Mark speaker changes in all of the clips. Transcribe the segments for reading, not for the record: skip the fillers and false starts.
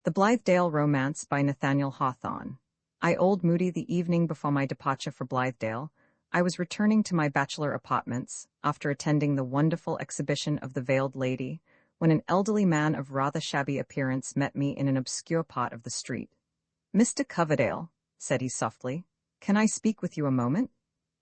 Speaker 1: The Blithedale Romance by Nathaniel Hawthorne. Old Moody. The evening before my departure for Blithedale, I was returning to my bachelor apartments, after attending the wonderful exhibition of the Veiled Lady, when an elderly man of rather shabby appearance met me in an obscure part of the street. "Mr. Coverdale," said he softly, "can I speak with you a moment?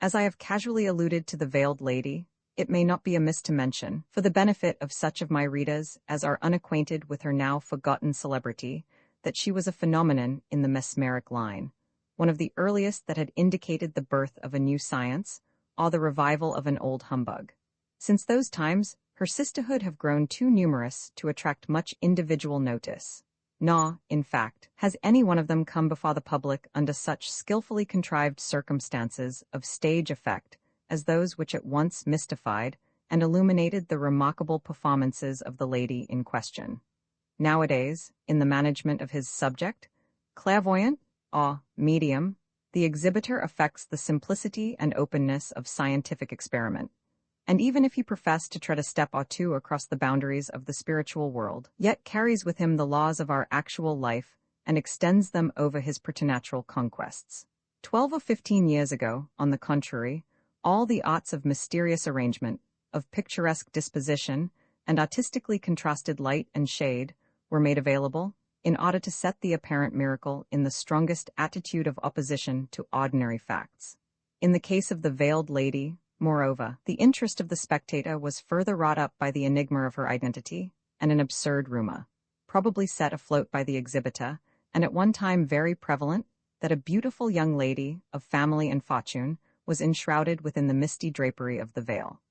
Speaker 1: As I have casually alluded to the Veiled Lady, it may not be amiss to mention, for the benefit of such of my readers as are unacquainted with her now forgotten celebrity, that she was a phenomenon in the mesmeric line, one of the earliest that had indicated the birth of a new science, or the revival of an old humbug. Since those times, her sisterhood have grown too numerous to attract much individual notice. Nor, in fact, has any one of them come before the public under such skillfully contrived circumstances of stage effect as those which at once mystified and illuminated the remarkable performances of the lady in question. Nowadays, in the management of his subject, clairvoyant, or medium, the exhibitor affects the simplicity and openness of scientific experiment, and even if he profess to tread a step or two across the boundaries of the spiritual world, yet carries with him the laws of our actual life and extends them over his preternatural conquests. 12 or 15 years ago, on the contrary, all the arts of mysterious arrangement, of picturesque disposition, and artistically contrasted light and shade were made available, in order to set the apparent miracle in the strongest attitude of opposition to ordinary facts. In the case of the Veiled Lady, moreover, the interest of the spectator was further wrought up by the enigma of her identity, and an absurd rumor, probably set afloat by the exhibitor, and at one time very prevalent, that a beautiful young lady, of family and fortune, was enshrouded within the misty drapery of the veil.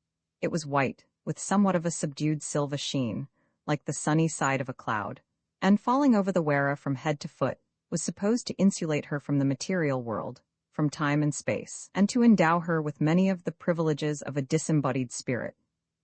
Speaker 1: It was white, with somewhat of a subdued silver sheen, like the sunny side of a cloud, and falling over the wearer from head to foot, was supposed to insulate her from the material world, from time and space, and to endow her with many of the privileges of a disembodied spirit.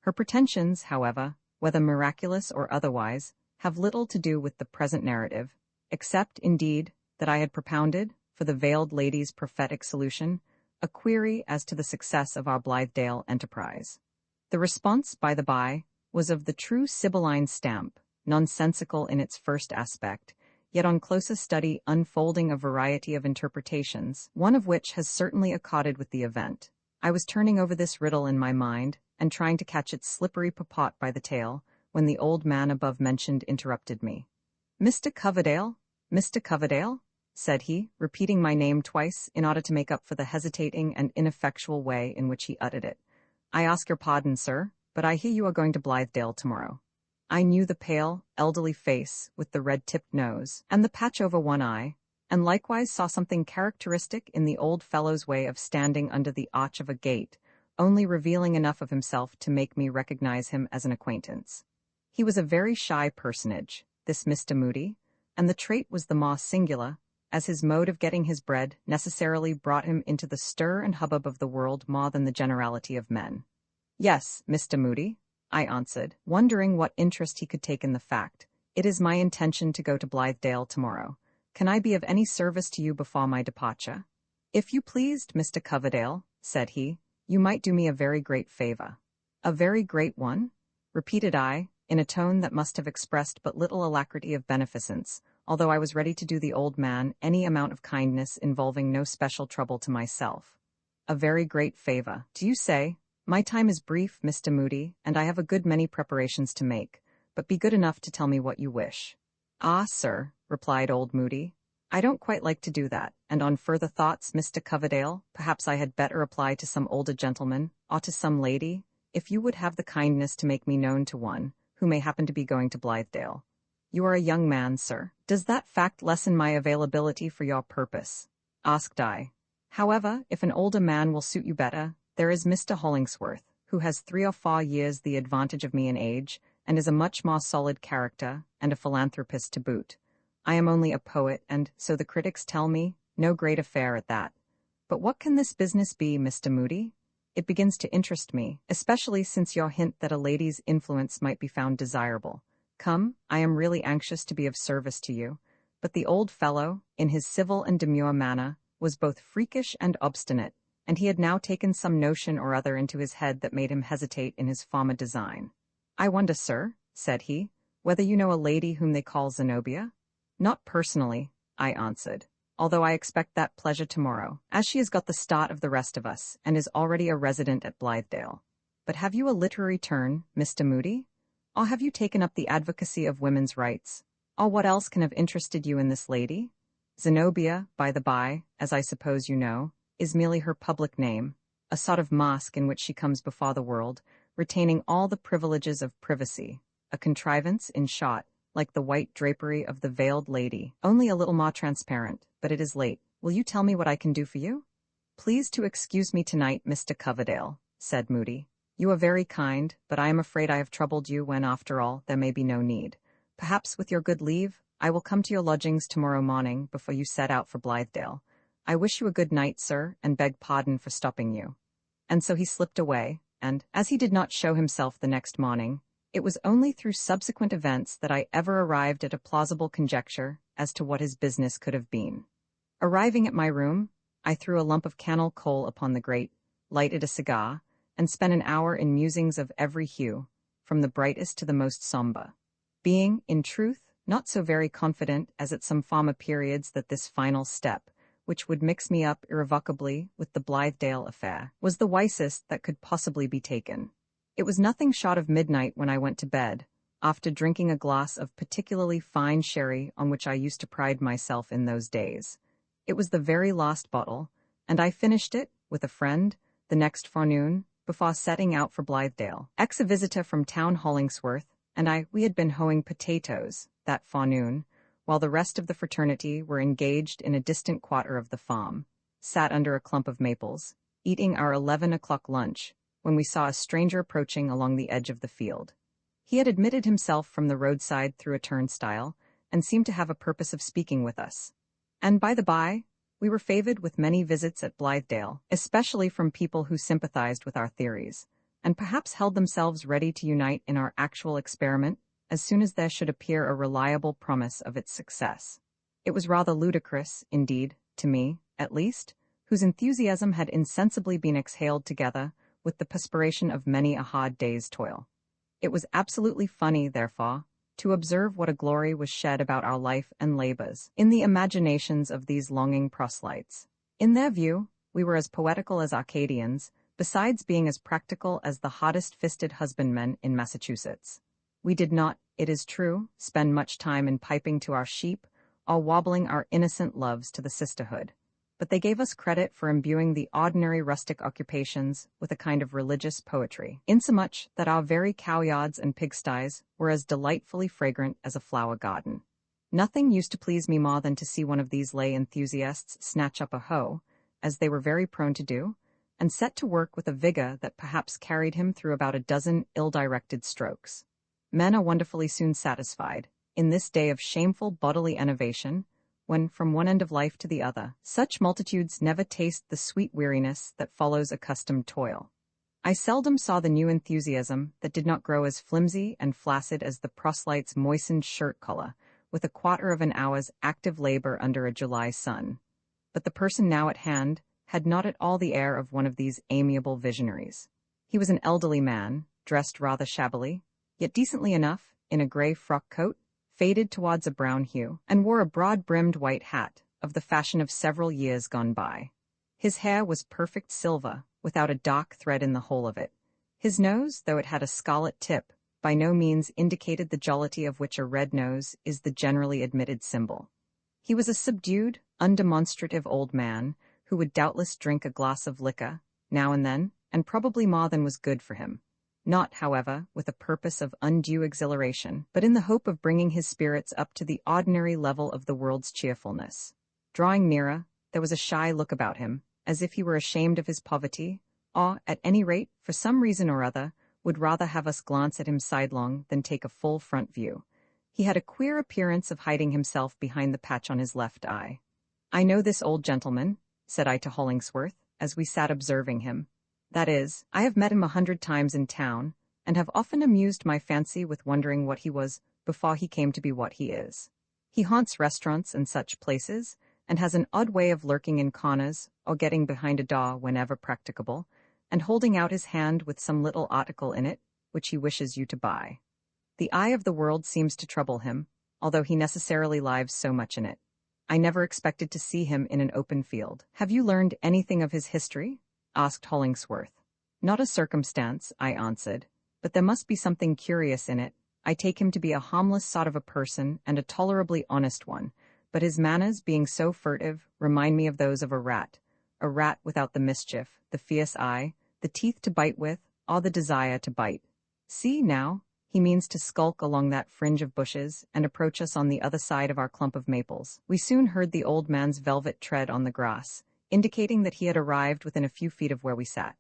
Speaker 1: Her pretensions, however, whether miraculous or otherwise, have little to do with the present narrative, except, indeed, that I had propounded, for the Veiled Lady's prophetic solution, a query as to the success of our Blithedale enterprise. The response, by the by, was of the true Sibylline stamp, nonsensical in its first aspect, yet on closer study unfolding a variety of interpretations, one of which has certainly accorded with the event. I was turning over this riddle in my mind, and trying to catch its slippery purport by the tail, when the old man above mentioned interrupted me. "Mr. Coverdale, Mr. Coverdale," said he, repeating my name twice in order to make up for the hesitating and ineffectual way in which he uttered it. "I ask your pardon, sir, but I hear you are going to Blithedale tomorrow." I knew the pale, elderly face with the red-tipped nose and the patch over one eye, and likewise saw something characteristic in the old fellow's way of standing under the arch of a gate, only revealing enough of himself to make me recognize him as an acquaintance. He was a very shy personage, this Mr. Moody, and the trait was the more singular, as his mode of getting his bread necessarily brought him into the stir and hubbub of the world more than the generality of men. "Yes, Mr. Moody," I answered, wondering what interest he could take in the fact. "It is my intention to go to Blithedale tomorrow. Can I be of any service to you before my departure?" "If you pleased, Mr. Coverdale," said he, "you might do me a very great favor." "A very great one?" repeated I, in a tone that must have expressed but little alacrity of beneficence, although I was ready to do the old man any amount of kindness involving no special trouble to myself. "A very great favor, do you say? My time is brief, Mr. Moody, and I have a good many preparations to make, but be good enough to tell me what you wish." "Ah, sir," replied old Moody, "I don't quite like to do that, and on further thoughts, Mr. Coverdale, perhaps I had better apply to some older gentleman, or to some lady, if you would have the kindness to make me known to one, who may happen to be going to Blithedale." "You are a young man, sir. Does that fact lessen my availability for your purpose?" asked I. "However, if an older man will suit you better, there is Mr. Hollingsworth, who has 3 or 4 years the advantage of me in age, and is a much more solid character, and a philanthropist to boot. I am only a poet, and, so the critics tell me, no great affair at that. But what can this business be, Mr. Moody? It begins to interest me, especially since your hint that a lady's influence might be found desirable. Come, I am really anxious to be of service to you." But the old fellow, in his civil and demure manner, was both freakish and obstinate, and he had now taken some notion or other into his head that made him hesitate in his former design. "I wonder, sir," said he, "whether you know a lady whom they call Zenobia?" Not personally, I answered, although I expect that pleasure tomorrow, as she has got the start of the rest of us and is already a resident at Blithedale. But have you a literary turn, Mr. Moody? Or have you taken up the advocacy of women's rights? Or what else can have interested you in this lady? Zenobia, by the by, as I suppose you know, is merely her public name, a sort of mask in which she comes before the world, retaining all the privileges of privacy, a contrivance, in short, like the white drapery of the veiled lady, only a little more transparent. But it is late. Will you tell me what I can do for you? Please to excuse me tonight, Mr. Coverdale, said Moody. You are very kind, but I am afraid I have troubled you when, after all, there may be no need. Perhaps with your good leave, I will come to your lodgings tomorrow morning before you set out for Blithedale. I wish you a good night, sir, and beg pardon for stopping you. And so he slipped away, and, as he did not show himself the next morning, it was only through subsequent events that I ever arrived at a plausible conjecture as to what his business could have been. Arriving at my room, I threw a lump of cannel coal upon the grate, lighted a cigar, and spent an hour in musings of every hue, from the brightest to the most sombre. Being, in truth, not so very confident as at some former periods that this final step, which would mix me up irrevocably with the Blithedale affair, was the wisest that could possibly be taken. It was nothing short of midnight when I went to bed, after drinking a glass of particularly fine sherry on which I used to pride myself in those days. It was the very last bottle, and I finished it, with a friend, the next forenoon, before setting out for Blithedale. Ex-visitor from town Hollingsworth and we had been hoeing potatoes that forenoon, while the rest of the fraternity were engaged in a distant quarter of the farm, sat under a clump of maples, eating our 11 o'clock lunch, when we saw a stranger approaching along the edge of the field. He had admitted himself from the roadside through a turnstile, and seemed to have a purpose of speaking with us. And by the by, we were favored with many visits at Blithedale, especially from people who sympathized with our theories, and perhaps held themselves ready to unite in our actual experiment as soon as there should appear a reliable promise of its success. It was rather ludicrous, indeed, to me, at least, whose enthusiasm had insensibly been exhaled together with the perspiration of many a hard day's toil. It was absolutely funny, therefore, to observe what a glory was shed about our life and labors in the imaginations of these longing proselytes. In their view, we were as poetical as Arcadians, besides being as practical as the hottest-fisted husbandmen in Massachusetts. We did not, it is true, spend much time in piping to our sheep, or wobbling our innocent loves to the sisterhood, but they gave us credit for imbuing the ordinary rustic occupations with a kind of religious poetry, insomuch that our very cowyards and pigsties were as delightfully fragrant as a flower garden. Nothing used to please me more than to see one of these lay enthusiasts snatch up a hoe, as they were very prone to do, and set to work with a vigor that perhaps carried him through about a dozen ill-directed strokes. Men are wonderfully soon satisfied, in this day of shameful bodily enervation, when, from one end of life to the other, such multitudes never taste the sweet weariness that follows accustomed toil. I seldom saw the new enthusiasm that did not grow as flimsy and flaccid as the proselyte's moistened shirt collar, with a quarter of an hour's active labor under a July sun. But the person now at hand had not at all the air of one of these amiable visionaries. He was an elderly man, dressed rather shabbily, yet decently enough, in a grey frock coat, faded towards a brown hue, and wore a broad-brimmed white hat, of the fashion of several years gone by. His hair was perfect silver, without a dark thread in the whole of it. His nose, though it had a scarlet tip, by no means indicated the jollity of which a red nose is the generally admitted symbol. He was a subdued, undemonstrative old man, who would doubtless drink a glass of liquor, now and then, and probably more than was good for him. Not, however, with a purpose of undue exhilaration, but in the hope of bringing his spirits up to the ordinary level of the world's cheerfulness. Drawing nearer, there was a shy look about him, as if he were ashamed of his poverty, or, at any rate, for some reason or other, would rather have us glance at him sidelong than take a full front view. He had a queer appearance of hiding himself behind the patch on his left eye. "I know this old gentleman," said I to Hollingsworth, as we sat observing him. "That is, I have met him 100 times in town, and have often amused my fancy with wondering what he was before he came to be what he is. He haunts restaurants and such places, and has an odd way of lurking in corners, or getting behind a door whenever practicable, and holding out his hand with some little article in it, which he wishes you to buy. The eye of the world seems to trouble him, although he necessarily lives so much in it. I never expected to see him in an open field. Have you learned anything of his history? Asked Hollingsworth. Not a circumstance, I answered, but there must be something curious in it. I take him to be a harmless sort of a person and a tolerably honest one, but his manners, being so furtive, remind me of those of a rat without the mischief, the fierce eye, the teeth to bite with, or the desire to bite. See, now, he means to skulk along that fringe of bushes and approach us on the other side of our clump of maples. We soon heard the old man's velvet tread on the grass, indicating that he had arrived within a few feet of where we sat.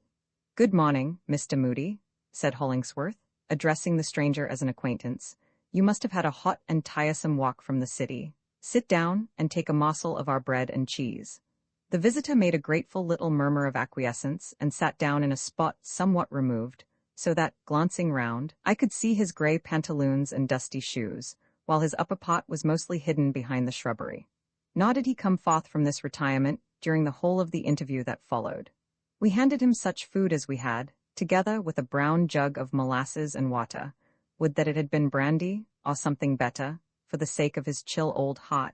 Speaker 1: "Good morning, Mr. Moody," said Hollingsworth, addressing the stranger as an acquaintance. "You must have had a hot and tiresome walk from the city. Sit down and take a morsel of our bread and cheese." The visitor made a grateful little murmur of acquiescence and sat down in a spot somewhat removed, so that, glancing round, I could see his grey pantaloons and dusty shoes, while his upper part was mostly hidden behind the shrubbery. Nor did he come forth from this retirement during the whole of the interview that followed. We handed him such food as we had, together with a brown jug of molasses and water. Would that it had been brandy, or something better, for the sake of his chill old heart,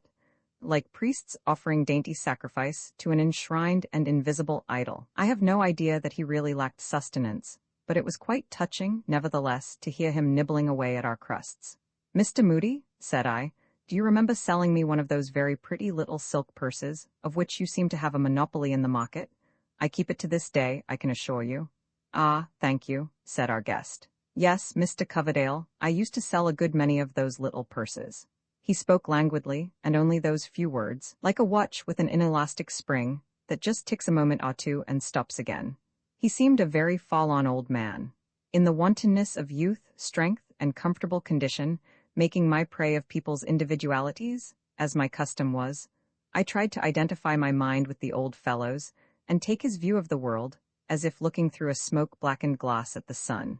Speaker 1: like priests offering dainty sacrifice to an enshrined and invisible idol. I have no idea that he really lacked sustenance, but it was quite touching, nevertheless, to hear him nibbling away at our crusts. "Mr. Moody," said I, "do you remember selling me one of those very pretty little silk purses, of which you seem to have a monopoly in the market? I keep it to this day, I can assure you." "Ah, thank you," said our guest. "Yes, Mr. Coverdale, I used to sell a good many of those little purses." He spoke languidly, and only those few words, like a watch with an inelastic spring, that just ticks a moment or two and stops again. He seemed a very fall-on old man, in the wantonness of youth, strength, and comfortable condition, making my prey of people's individualities, as my custom was. I tried to identify my mind with the old fellow's, and take his view of the world, as if looking through a smoke-blackened glass at the sun.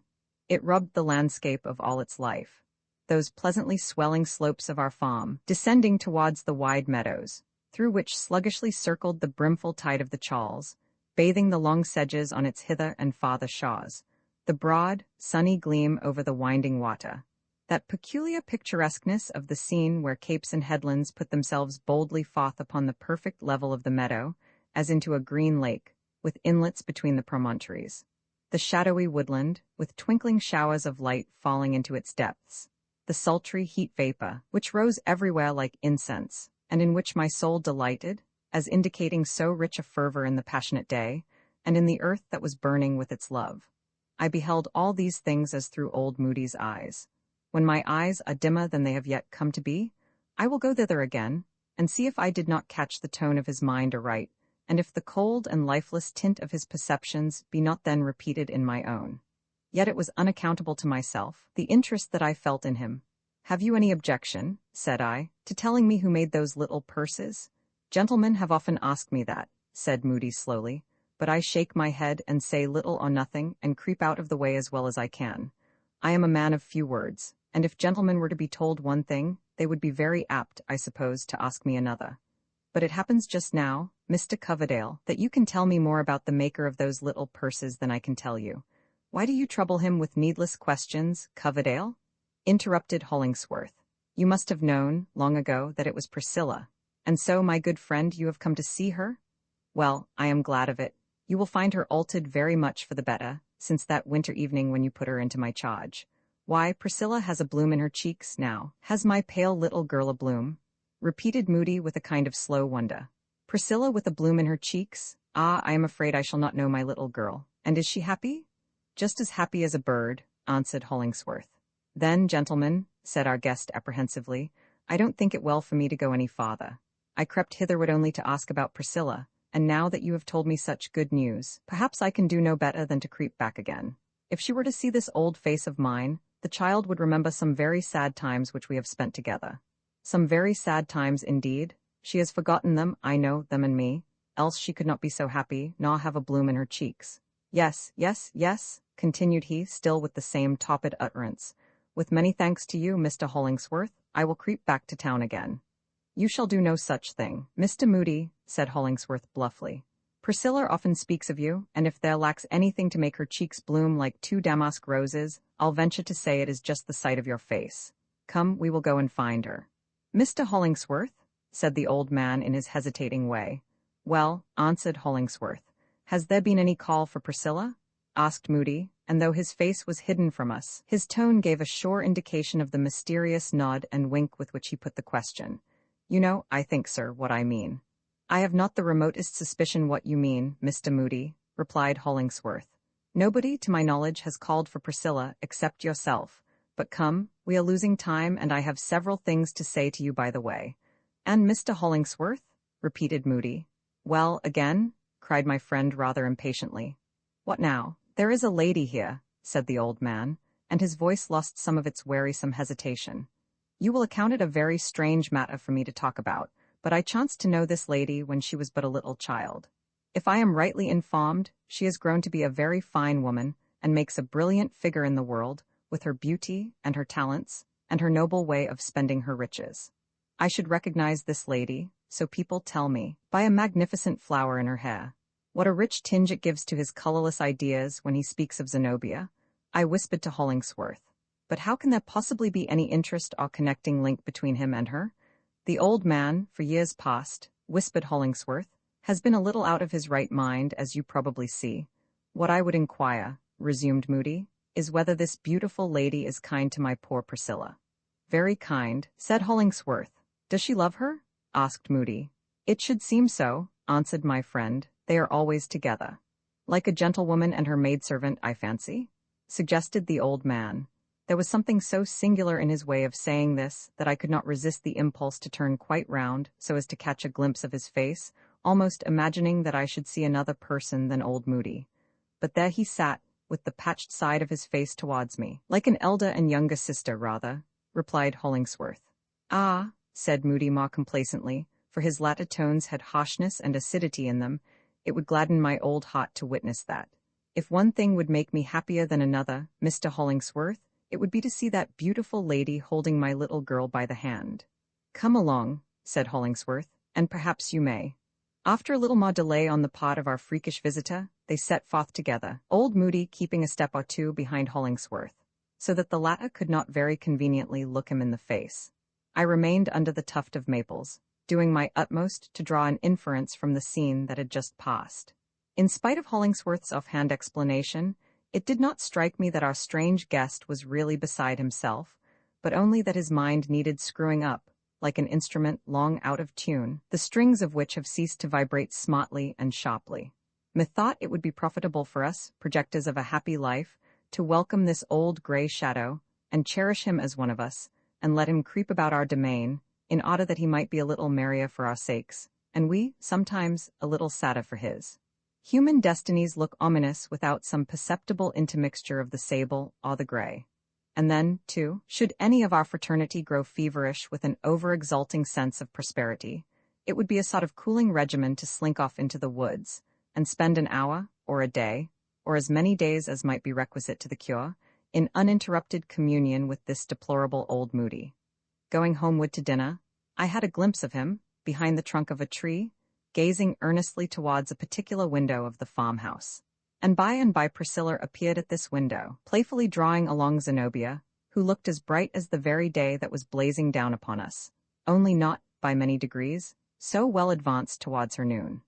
Speaker 1: It rubbed the landscape of all its life. Those pleasantly swelling slopes of our farm, descending towards the wide meadows, through which sluggishly circled the brimful tide of the Charles, bathing the long sedges on its hither and farther shores, the broad, sunny gleam over the winding water, that peculiar picturesqueness of the scene where capes and headlands put themselves boldly forth upon the perfect level of the meadow, as into a green lake, with inlets between the promontories, the shadowy woodland, with twinkling showers of light falling into its depths, the sultry heat vapor, which rose everywhere like incense, and in which my soul delighted, as indicating so rich a fervor in the passionate day, and in the earth that was burning with its love. I beheld all these things as through old Moody's eyes. When my eyes are dimmer than they have yet come to be, I will go thither again, and see if I did not catch the tone of his mind aright, and if the cold and lifeless tint of his perceptions be not then repeated in my own. Yet it was unaccountable to myself, the interest that I felt in him. "Have you any objection," said I, "to telling me who made those little purses?" "Gentlemen have often asked me that," said Moody slowly, "but I shake my head and say little or nothing and creep out of the way as well as I can. I am a man of few words, and if gentlemen were to be told one thing, they would be very apt, I suppose, to ask me another. But it happens just now, Mr. Coverdale, that you can tell me more about the maker of those little purses than I can tell you. Why do you trouble him with needless questions, Coverdale?" Interrupted Hollingsworth. "You must have known, long ago, that it was Priscilla. And so, my good friend, you have come to see her? Well, I am glad of it. You will find her altered very much for the better, since that winter evening when you put her into my charge. Why, Priscilla has a bloom in her cheeks now. Has my pale little girl a bloom?" repeated Moody with a kind of slow wonder. "Priscilla with a bloom in her cheeks? Ah, I am afraid I shall not know my little girl. And is she happy?" "Just as happy as a bird," answered Hollingsworth. "Then, gentlemen," said our guest apprehensively, "I don't think it well for me to go any farther. I crept hitherward only to ask about Priscilla, and now that you have told me such good news, perhaps I can do no better than to creep back again. If she were to see this old face of mine, the child would remember some very sad times which we have spent together. Some very sad times indeed. She has forgotten them, I know, them and me, else she could not be so happy, nor have a bloom in her cheeks. Yes, yes, yes," continued he, still with the same topid utterance. "With many thanks to you, Mr. Hollingsworth, I will creep back to town again." "You shall do no such thing, Mr. Moody," said Hollingsworth bluffly. "Priscilla often speaks of you, and if there lacks anything to make her cheeks bloom like two damask roses, I'll venture to say it is just the sight of your face. Come, we will go and find her." Mr. Hollingsworth, said the old man in his hesitating way. Well, answered Hollingsworth. Has there been any call for Priscilla? Asked Moody, and though his face was hidden from us, his tone gave a sure indication of the mysterious nod and wink with which he put the question. You know, I think, sir, what I mean. I have not the remotest suspicion what you mean, Mr. Moody, replied Hollingsworth. Nobody, to my knowledge, has called for Priscilla except yourself. But come, we are losing time, and I have several things to say to you by the way. And Mr. Hollingsworth? Repeated Moody. Well, again? Cried my friend rather impatiently. What now? There is a lady here, said the old man, and his voice lost some of its wearisome hesitation. You will account it a very strange matter for me to talk about, but I chanced to know this lady when she was but a little child. If I am rightly informed, she has grown to be a very fine woman, and makes a brilliant figure in the world, with her beauty and her talents, and her noble way of spending her riches. I should recognize this lady, so people tell me, by a magnificent flower in her hair. What a rich tinge it gives to his colorless ideas when he speaks of Zenobia, I whispered to Hollingsworth. But how can there possibly be any interest or connecting link between him and her? The old man, for years past, whispered Hollingsworth, has been a little out of his right mind, as you probably see. What I would inquire, resumed Moody, is whether this beautiful lady is kind to my poor Priscilla. Very kind, said Hollingsworth. Does she love her? Asked Moody. It should seem so, answered my friend. They are always together. Like a gentlewoman and her maidservant, I fancy? Suggested the old man. There was something so singular in his way of saying this that I could not resist the impulse to turn quite round so as to catch a glimpse of his face, almost imagining that I should see another person than old Moody. But there he sat, with the patched side of his face towards me, like an elder and younger sister, rather, replied Hollingsworth. Ah, said Moody more complacently, for his latter tones had harshness and acidity in them. It would gladden my old heart to witness that. If one thing would make me happier than another, Mr. Hollingsworth, it would be to see that beautiful lady holding my little girl by the hand. Come along, said Hollingsworth, and perhaps you may. After a little more delay on the part of our freakish visitor, they set forth together, old Moody keeping a step or two behind Hollingsworth, so that the latter could not very conveniently look him in the face. I remained under the tuft of maples, doing my utmost to draw an inference from the scene that had just passed. In spite of Hollingsworth's offhand explanation, it did not strike me that our strange guest was really beside himself, but only that his mind needed screwing up, like an instrument long out of tune, the strings of which have ceased to vibrate smartly and sharply. Methought it would be profitable for us, projectors of a happy life, to welcome this old gray shadow, and cherish him as one of us, and let him creep about our domain, in order that he might be a little merrier for our sakes, and we, sometimes, a little sadder for his. Human destinies look ominous without some perceptible intermixture of the sable or the gray. And then, too, should any of our fraternity grow feverish with an over-exulting sense of prosperity, it would be a sort of cooling regimen to slink off into the woods, and spend an hour, or a day, or as many days as might be requisite to the cure, in uninterrupted communion with this deplorable old Moody. Going homeward to dinner, I had a glimpse of him, behind the trunk of a tree, gazing earnestly towards a particular window of the farmhouse. And by Priscilla appeared at this window, playfully drawing along Zenobia, who looked as bright as the very day that was blazing down upon us, only not, by many degrees, so well advanced towards her noon.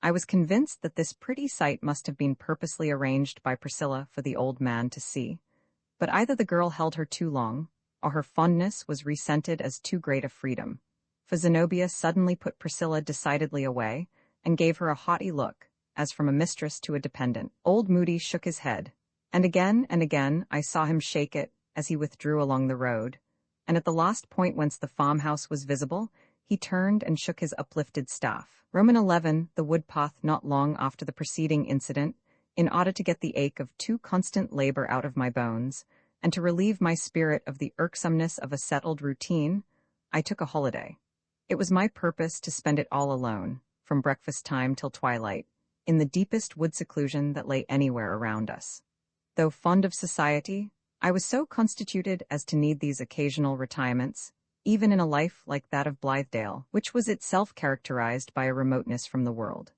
Speaker 1: I was convinced that this pretty sight must have been purposely arranged by Priscilla for the old man to see, but either the girl held her too long, or her fondness was resented as too great a freedom, for Zenobia suddenly put Priscilla decidedly away, and gave her a haughty look, as from a mistress to a dependent. Old Moody shook his head, and again I saw him shake it as he withdrew along the road, and at the last point whence the farmhouse was visible, he turned and shook his uplifted staff. Roman 11, the woodpath not long after the preceding incident, in order to get the ache of too constant labor out of my bones, and to relieve my spirit of the irksomeness of a settled routine, I took a holiday. It was my purpose to spend it all alone, from breakfast time till twilight, in the deepest wood seclusion that lay anywhere around us. Though fond of society, I was so constituted as to need these occasional retirements, even in a life like that of Blithedale, which was itself characterized by a remoteness from the world.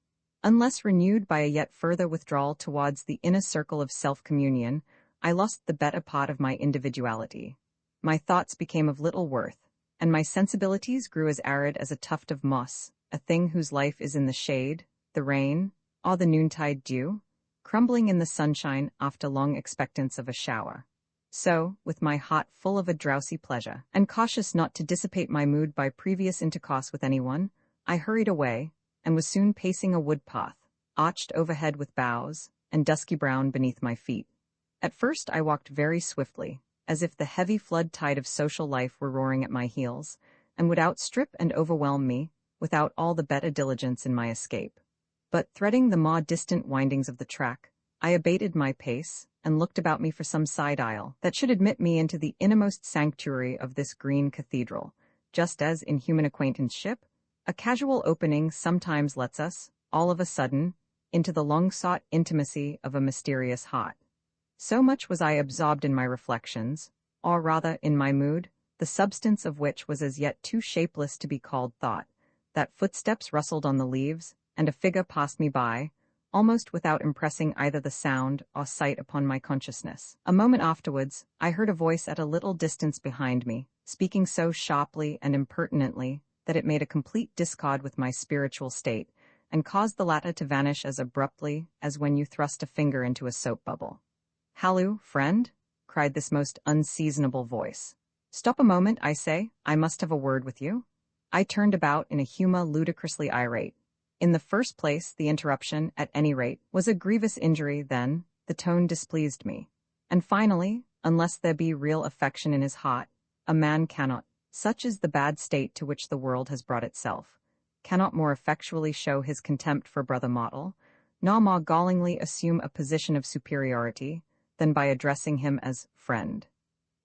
Speaker 1: Unless renewed by a yet further withdrawal towards the inner circle of self-communion, I lost the better part of my individuality. My thoughts became of little worth, and my sensibilities grew as arid as a tuft of moss, a thing whose life is in the shade, the rain, or the noontide dew, crumbling in the sunshine after long expectance of a shower. So, with my heart full of a drowsy pleasure, and cautious not to dissipate my mood by previous intercourse with anyone, I hurried away, and was soon pacing a wood path, arched overhead with boughs, and dusky brown beneath my feet. At first I walked very swiftly, as if the heavy flood tide of social life were roaring at my heels, and would outstrip and overwhelm me, without all the better diligence in my escape. But threading the more distant windings of the track, I abated my pace, and looked about me for some side aisle that should admit me into the innermost sanctuary of this green cathedral, just as in human acquaintanceship, a casual opening sometimes lets us, all of a sudden, into the long-sought intimacy of a mysterious heart. So much was I absorbed in my reflections, or rather in my mood, the substance of which was as yet too shapeless to be called thought, that footsteps rustled on the leaves, and a figure passed me by, almost without impressing either the sound or sight upon my consciousness. A moment afterwards, I heard a voice at a little distance behind me, speaking so sharply and impertinently that it made a complete discord with my spiritual state, and caused the latter to vanish as abruptly as when you thrust a finger into a soap bubble. "Halloo, friend," cried this most unseasonable voice. "Stop a moment, I say, I must have a word with you." I turned about in a humor ludicrously irate. In the first place, the interruption, at any rate, was a grievous injury, then, the tone displeased me. And finally, unless there be real affection in his heart, a man cannot, such is the bad state to which the world has brought itself, cannot more effectually show his contempt for brother mortal, nor more gallingly assume a position of superiority, than by addressing him as friend.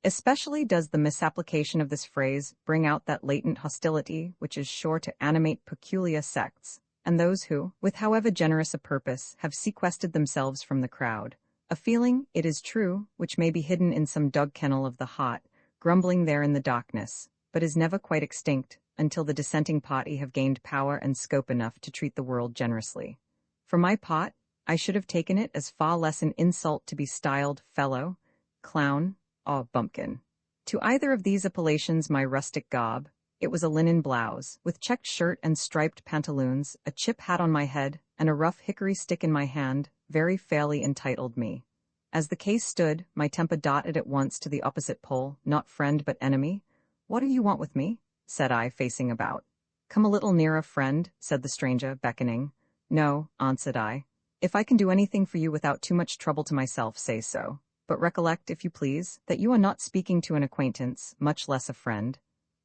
Speaker 1: Especially does the misapplication of this phrase bring out that latent hostility which is sure to animate peculiar sects, and those who, with however generous a purpose, have sequestered themselves from the crowd, a feeling, it is true, which may be hidden in some dog kennel of the heart, grumbling there in the darkness, but is never quite extinct, until the dissenting party have gained power and scope enough to treat the world generously. For my part, I should have taken it as far less an insult to be styled fellow, clown, or bumpkin. To either of these appellations my rustic garb, it was a linen blouse, with checked shirt and striped pantaloons, a chip hat on my head, and a rough hickory stick in my hand, very fairly entitled me. As the case stood, my temper darted at once to the opposite pole, not friend but enemy. "What do you want with me?" said I, facing about. "Come a little nearer, friend," said the stranger, beckoning. "No," answered I. "If I can do anything for you without too much trouble to myself, say so. But recollect, if you please, that you are not speaking to an acquaintance, much less a friend."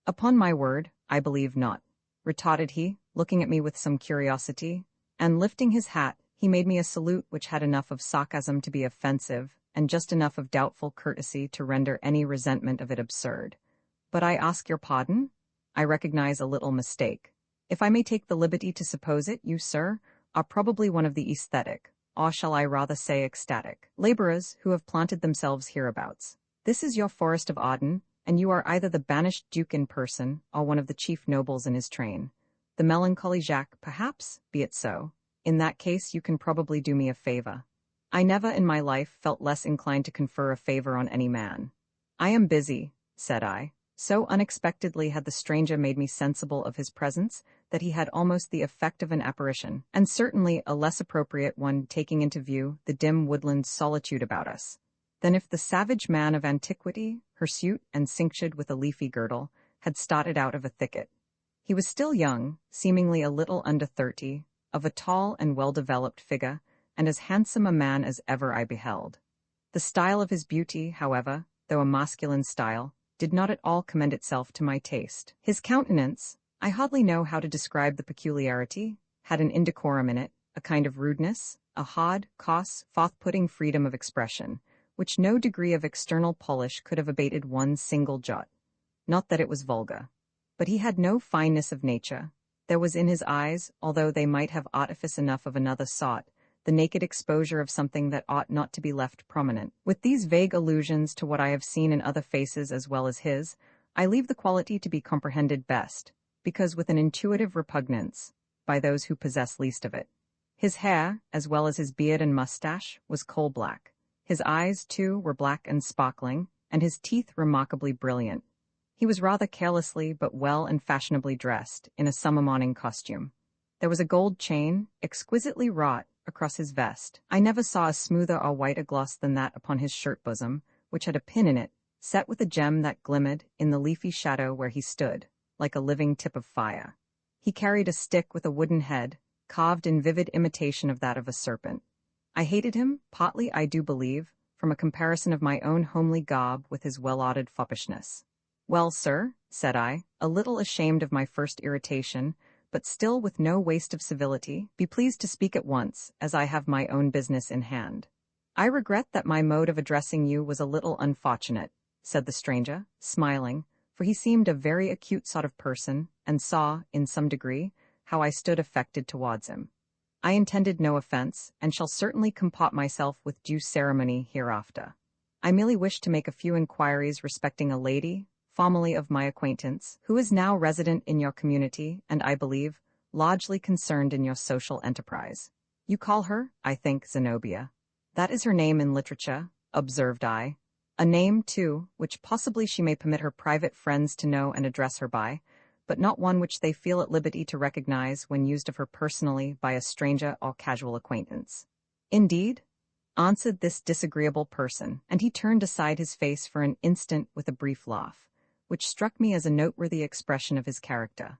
Speaker 1: "Upon my word, I believe not," retorted he, looking at me with some curiosity, and lifting his hat, he made me a salute which had enough of sarcasm to be offensive, and just enough of doubtful courtesy to render any resentment of it absurd. "But I ask your pardon? I recognize a little mistake. If I may take the liberty to suppose it, you, sir, are probably one of the aesthetic, or shall I rather say ecstatic, laborers who have planted themselves hereabouts. This is your forest of Auden, and you are either the banished duke in person, or one of the chief nobles in his train. The melancholy Jacques, perhaps? Be it so. In that case you can probably do me a favor. I never in my life felt less inclined to confer a favor on any man. "I am busy," said I. So unexpectedly had the stranger made me sensible of his presence that he had almost the effect of an apparition, and certainly a less appropriate one taking into view the dim woodland solitude about us, than if the savage man of antiquity, hirsute and cinctured with a leafy girdle, had started out of a thicket. He was still young, seemingly a little under 30, of a tall and well-developed figure, and as handsome a man as ever I beheld. The style of his beauty, however, though a masculine style, did not at all commend itself to my taste. His countenance, I hardly know how to describe the peculiarity, had an indecorum in it, a kind of rudeness, a hard, coarse, froth-pudding freedom of expression, which no degree of external polish could have abated one single jot. Not that it was vulgar. But he had no fineness of nature. There was in his eyes, although they might have artifice enough of another sort, the naked exposure of something that ought not to be left prominent. With these vague allusions to what I have seen in other faces as well as his, I leave the quality to be comprehended best, because with an intuitive repugnance, by those who possess least of it. His hair, as well as his beard and mustache, was coal-black. His eyes, too, were black and sparkling, and his teeth remarkably brilliant. He was rather carelessly but well and fashionably dressed in a summer morning costume. There was a gold chain, exquisitely wrought, across his vest. I never saw a smoother or whiter gloss than that upon his shirt bosom, which had a pin in it, set with a gem that glimmered in the leafy shadow where he stood, like a living tip of fire. He carried a stick with a wooden head, carved in vivid imitation of that of a serpent. I hated him, partly, I do believe, from a comparison of my own homely garb with his well-ordered foppishness. "Well, sir," said I, a little ashamed of my first irritation, but still with no waste of civility, "be pleased to speak at once, as I have my own business in hand." "I regret that my mode of addressing you was a little unfortunate," said the stranger, smiling, for he seemed a very acute sort of person, and saw, in some degree, how I stood affected towards him. "I intended no offense, and shall certainly comport myself with due ceremony hereafter. I merely wished to make a few inquiries respecting a lady, formerly of my acquaintance, who is now resident in your community, and, I believe, largely concerned in your social enterprise. You call her, I think, Zenobia." "That is her name in literature," observed I. "A name, too, which possibly she may permit her private friends to know and address her by, but not one which they feel at liberty to recognize when used of her personally by a stranger or casual acquaintance." "Indeed?" answered this disagreeable person, and he turned aside his face for an instant with a brief laugh, which struck me as a noteworthy expression of his character.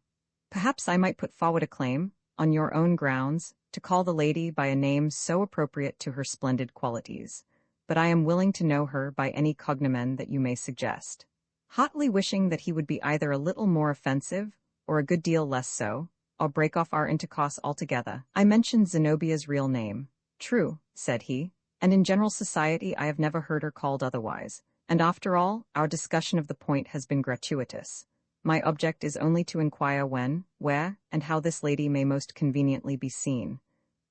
Speaker 1: "Perhaps I might put forward a claim, on your own grounds, to call the lady by a name so appropriate to her splendid qualities, but I am willing to know her by any cognomen that you may suggest." Hotly wishing that he would be either a little more offensive, or a good deal less so, or break off our intercourse altogether, I mentioned Zenobia's real name. "True," said he, "and in general society I have never heard her called otherwise, and after all, our discussion of the point has been gratuitous. My object is only to inquire when, where, and how this lady may most conveniently be seen."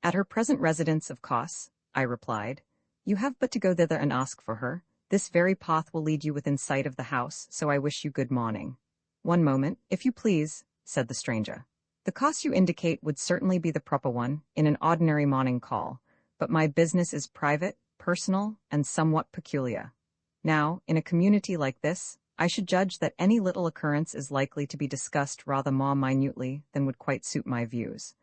Speaker 1: "At her present residence, of course," I replied. "You have but to go thither and ask for her. This very path will lead you within sight of the house, so I wish you good morning." "One moment, if you please," said the stranger. "The course you indicate would certainly be the proper one, in an ordinary morning call, but my business is private, personal, and somewhat peculiar. Now, in a community like this, I should judge that any little occurrence is likely to be discussed rather more minutely than would quite suit my views.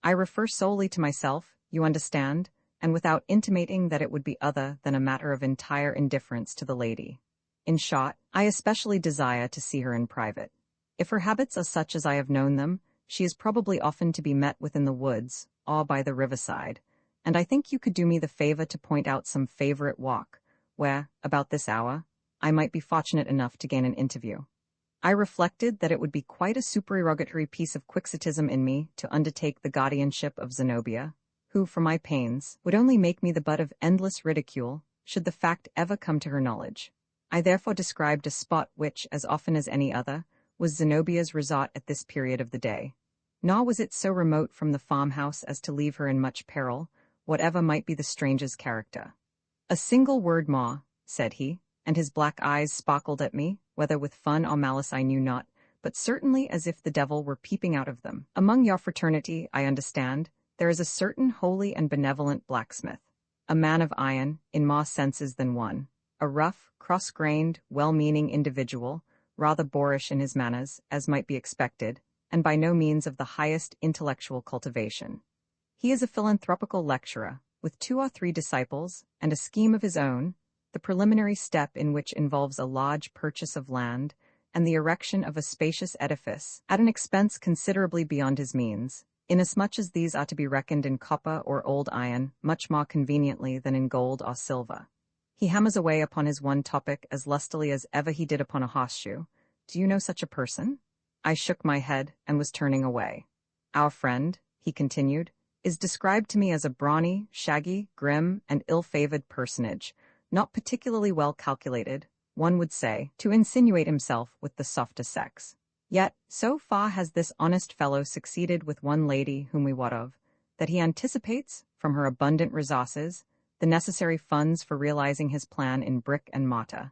Speaker 1: I refer solely to myself, you understand, and without intimating that it would be other than a matter of entire indifference to the lady. In short, I especially desire to see her in private. If her habits are such as I have known them, she is probably often to be met with in the woods, or by the riverside, and I think you could do me the favor to point out some favorite walk, where, about this hour, I might be fortunate enough to gain an interview." I reflected that it would be quite a supererogatory piece of quixotism in me to undertake the guardianship of Zenobia, who, for my pains, would only make me the butt of endless ridicule, should the fact ever come to her knowledge. I therefore described a spot which, as often as any other, was Zenobia's resort at this period of the day. Nor was it so remote from the farmhouse as to leave her in much peril, whatever might be the stranger's character. "A single word more," said he, and his black eyes sparkled at me, whether with fun or malice I knew not, but certainly as if the devil were peeping out of them. "Among your fraternity, I understand, there is a certain holy and benevolent blacksmith, a man of iron, in more senses than one, a rough, cross-grained, well-meaning individual, rather boorish in his manners, as might be expected, and by no means of the highest intellectual cultivation. He is a philanthropical lecturer, with 2 or 3 disciples, and a scheme of his own, the preliminary step in which involves a large purchase of land, and the erection of a spacious edifice, at an expense considerably beyond his means, inasmuch as these are to be reckoned in copper or old iron much more conveniently than in gold or silver. He hammers away upon his one topic as lustily as ever he did upon a horseshoe. Do you know such a person?" I shook my head and was turning away. "Our friend," he continued, "is described to me as a brawny, shaggy, grim, and ill-favored personage, not particularly well calculated, one would say, to insinuate himself with the softer sex. Yet, so far has this honest fellow succeeded with one lady whom we wot of, that he anticipates, from her abundant resources, the necessary funds for realizing his plan in brick and mortar."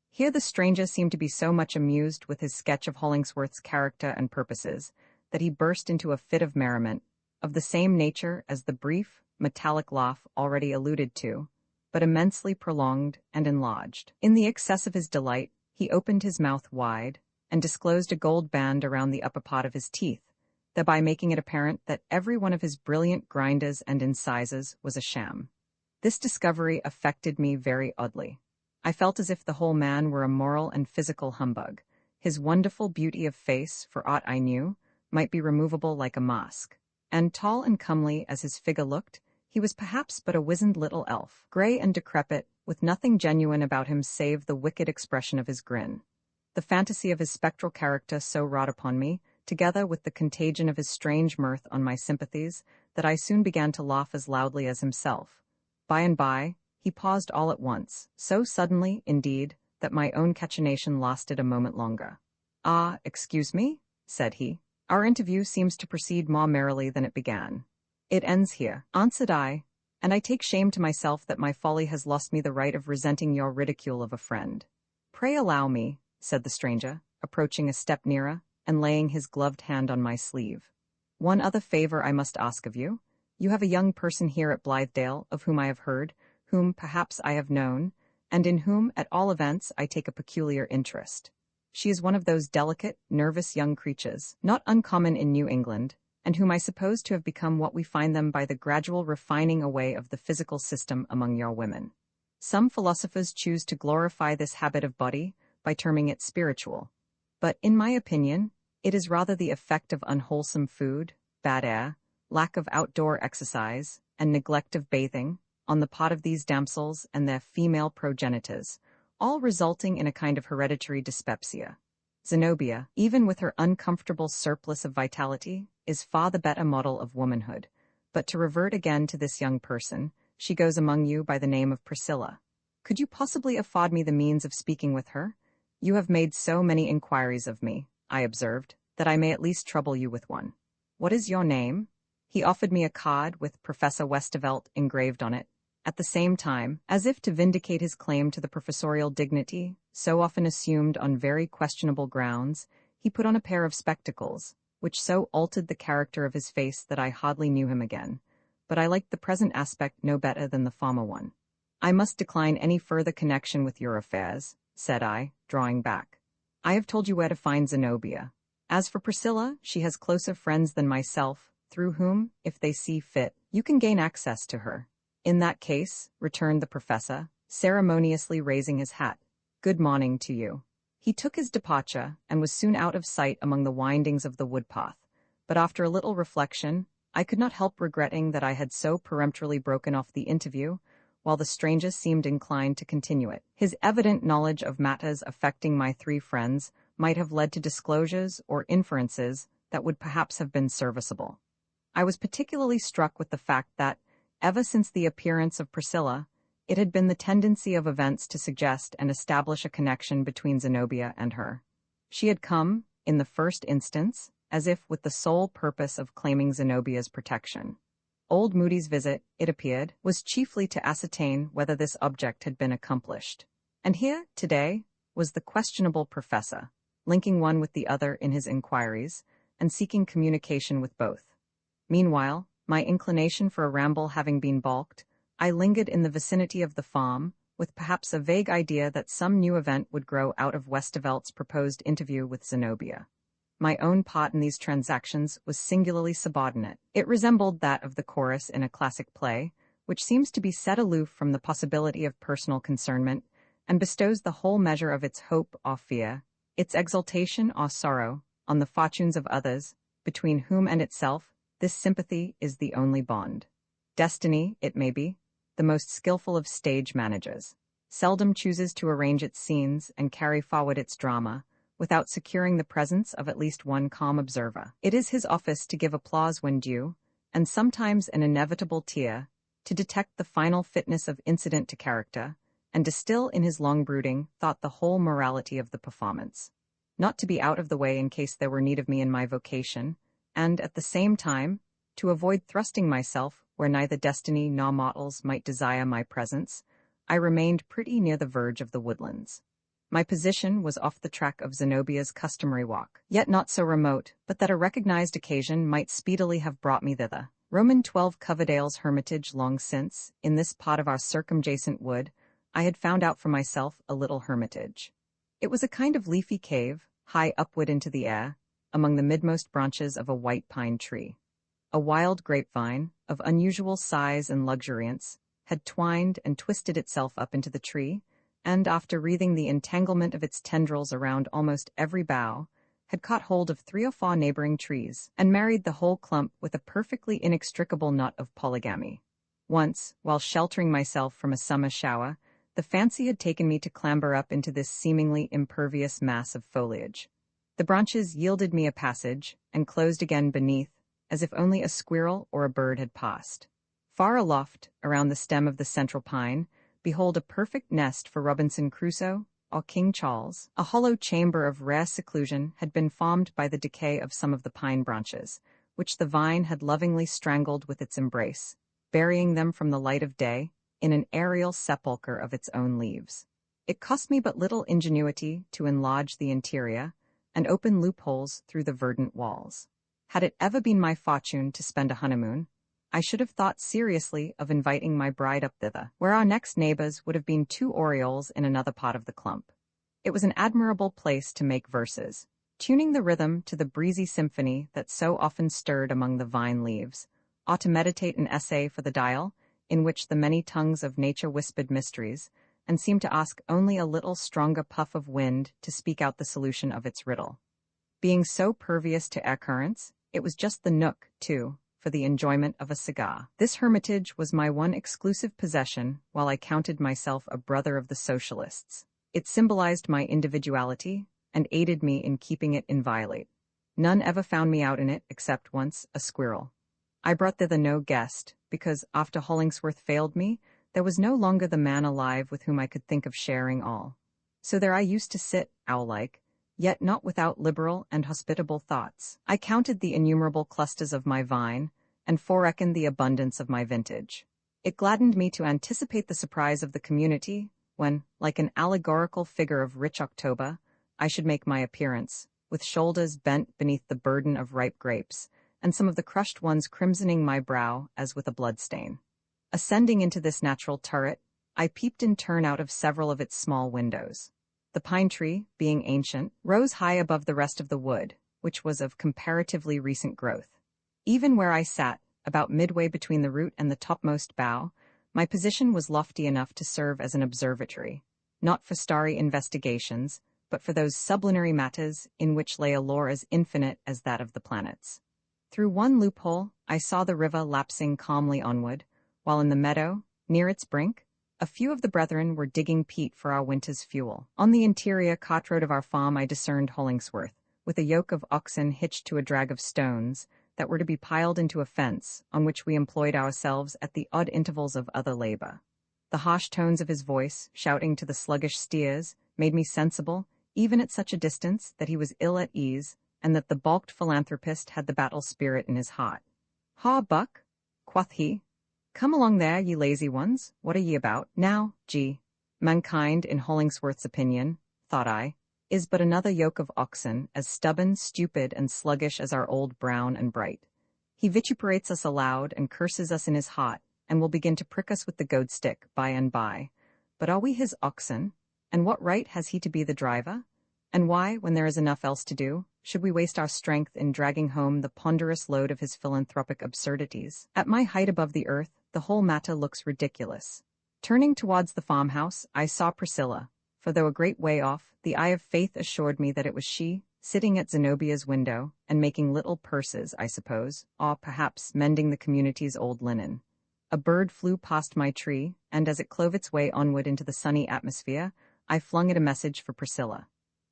Speaker 1: Here the stranger seemed to be so much amused with his sketch of Hollingsworth's character and purposes, that he burst into a fit of merriment, of the same nature as the brief, metallic laugh already alluded to, but immensely prolonged and enlarged. In the excess of his delight, he opened his mouth wide, and disclosed a gold band around the upper part of his teeth, thereby making it apparent that every one of his brilliant grinders and incisors was a sham. This discovery affected me very oddly. I felt as if the whole man were a moral and physical humbug. His wonderful beauty of face, for aught I knew, might be removable like a mask. And tall and comely as his figure looked, he was perhaps but a wizened little elf, grey and decrepit, with nothing genuine about him save the wicked expression of his grin. The fantasy of his spectral character so wrought upon me, together with the contagion of his strange mirth on my sympathies, that I soon began to laugh as loudly as himself. By and by, he paused all at once, so suddenly, indeed, that my own cachinnation lasted a moment longer. "Ah, excuse me," said he. "Our interview seems to proceed more merrily than it began." "It ends here," answered I, "and I take shame to myself that my folly has lost me the right of resenting your ridicule of a friend." "Pray allow me," said the stranger, approaching a step nearer, and laying his gloved hand on my sleeve. "One other favor I must ask of you. You have a young person here at Blithedale, of whom I have heard, whom perhaps I have known, and in whom, at all events, I take a peculiar interest. She is one of those delicate, nervous young creatures, not uncommon in New England, and whom I suppose to have become what we find them by the gradual refining away of the physical system among your women. Some philosophers choose to glorify this habit of body by terming it spiritual, but in my opinion, it is rather the effect of unwholesome food, bad air, lack of outdoor exercise, and neglect of bathing, on the part of these damsels and their female progenitors, all resulting in a kind of hereditary dyspepsia. Zenobia, even with her uncomfortable surplus of vitality, is far the better model of womanhood. But to revert again to this young person, she goes among you by the name of Priscilla. Could you possibly afford me the means of speaking with her? You have made so many inquiries of me, I observed, that I may at least trouble you with one. What is your name? He offered me a card with Professor Westervelt engraved on it. At the same time, as if to vindicate his claim to the professorial dignity, so often assumed on very questionable grounds, he put on a pair of spectacles, which so altered the character of his face that I hardly knew him again, but I liked the present aspect no better than the former one. "I must decline any further connection with your affairs," said I, drawing back. "I have told you where to find Zenobia. As for Priscilla, she has closer friends than myself, through whom, if they see fit, you can gain access to her." "In that case," returned the professor, ceremoniously raising his hat, "good morning to you." He took his departure, and was soon out of sight among the windings of the wood-path, but after a little reflection, I could not help regretting that I had so peremptorily broken off the interview, while the stranger seemed inclined to continue it. His evident knowledge of matters affecting my three friends might have led to disclosures or inferences that would perhaps have been serviceable. I was particularly struck with the fact that, ever since the appearance of Priscilla, it had been the tendency of events to suggest and establish a connection between Zenobia and her. She had come, in the first instance, as if with the sole purpose of claiming Zenobia's protection. Old Moody's visit, it appeared, was chiefly to ascertain whether this object had been accomplished. And here, today, was the questionable professor, linking one with the other in his inquiries, and seeking communication with both. Meanwhile, my inclination for a ramble having been balked, I lingered in the vicinity of the farm, with perhaps a vague idea that some new event would grow out of Westervelt's proposed interview with Zenobia. My own part in these transactions was singularly subordinate. It resembled that of the chorus in a classic play, which seems to be set aloof from the possibility of personal concernment, and bestows the whole measure of its hope or fear, its exultation or sorrow, on the fortunes of others, between whom and itself this sympathy is the only bond. Destiny, it may be, the most skillful of stage managers, seldom chooses to arrange its scenes and carry forward its drama, without securing the presence of at least one calm observer. It is his office to give applause when due, and sometimes an inevitable tear, to detect the final fitness of incident to character, and distill in his long brooding thought the whole morality of the performance. Not to be out of the way in case there were need of me in my vocation, and, at the same time, to avoid thrusting myself where neither destiny nor mortals might desire my presence, I remained pretty near the verge of the woodlands. My position was off the track of Zenobia's customary walk, yet not so remote but that a recognized occasion might speedily have brought me thither. Roman 12 Coverdale's hermitage long since, in this part of our circumjacent wood, I had found out for myself a little hermitage. It was a kind of leafy cave, high upward into the air, among the midmost branches of a white pine tree. A wild grapevine, of unusual size and luxuriance, had twined and twisted itself up into the tree, and after wreathing the entanglement of its tendrils around almost every bough, had caught hold of 3 or 4 neighboring trees, and married the whole clump with a perfectly inextricable knot of polygamy. Once, while sheltering myself from a summer shower, the fancy had taken me to clamber up into this seemingly impervious mass of foliage. The branches yielded me a passage, and closed again beneath, as if only a squirrel or a bird had passed. Far aloft, around the stem of the central pine, behold a perfect nest for Robinson Crusoe, or King Charles. A hollow chamber of rare seclusion had been formed by the decay of some of the pine branches, which the vine had lovingly strangled with its embrace, burying them from the light of day in an aerial sepulchre of its own leaves. It cost me but little ingenuity to enlarge the interior and open loopholes through the verdant walls. Had it ever been my fortune to spend a honeymoon, I should have thought seriously of inviting my bride up thither, where our next neighbors would have been 2 orioles in another part of the clump. It was an admirable place to make verses, tuning the rhythm to the breezy symphony that so often stirred among the vine leaves, or to meditate an essay for the dial, in which the many tongues of nature whispered mysteries, and seemed to ask only a little stronger puff of wind to speak out the solution of its riddle. Being so pervious to air currents, it was just the nook, too, for the enjoyment of a cigar. This hermitage was my one exclusive possession, while I counted myself a brother of the socialists. It symbolized my individuality, and aided me in keeping it inviolate. None ever found me out in it except once a squirrel. I brought thither no guest, because after Hollingsworth failed me, there was no longer the man alive with whom I could think of sharing all. So there I used to sit, owl-like, yet not without liberal and hospitable thoughts. I counted the innumerable clusters of my vine, and foreckoned the abundance of my vintage. It gladdened me to anticipate the surprise of the community, when, like an allegorical figure of rich October, I should make my appearance, with shoulders bent beneath the burden of ripe grapes, and some of the crushed ones crimsoning my brow as with a bloodstain. Ascending into this natural turret, I peeped in turn out of several of its small windows. The pine tree, being ancient, rose high above the rest of the wood, which was of comparatively recent growth. Even where I sat, about midway between the root and the topmost bough, my position was lofty enough to serve as an observatory, not for starry investigations, but for those sublunary matters in which lay a lore as infinite as that of the planets. Through one loophole, I saw the river lapsing calmly onward, while in the meadow, near its brink, a few of the brethren were digging peat for our winter's fuel. On the interior cart road of our farm I discerned Hollingsworth, with a yoke of oxen hitched to a drag of stones that were to be piled into a fence, on which we employed ourselves at the odd intervals of other labor. The harsh tones of his voice, shouting to the sluggish steers, made me sensible, even at such a distance, that he was ill at ease, and that the balked philanthropist had the battle spirit in his heart. "Ha, Buck," quoth he, "come along there, ye lazy ones. What are ye about? Now, mankind, in Hollingsworth's opinion, thought I, is but another yoke of oxen, as stubborn, stupid, and sluggish as our old Brown and Bright. He vituperates us aloud and curses us in his heart, and will begin to prick us with the goad stick by and by. But are we his oxen? And what right has he to be the driver? And why, when there is enough else to do, should we waste our strength in dragging home the ponderous load of his philanthropic absurdities? At my height above the earth, the whole matter looks ridiculous. Turning towards the farmhouse, I saw Priscilla, for though a great way off, the eye of faith assured me that it was she, sitting at Zenobia's window, and making little purses, I suppose, or perhaps mending the community's old linen. A bird flew past my tree, and as it clove its way onward into the sunny atmosphere, I flung it a message for Priscilla.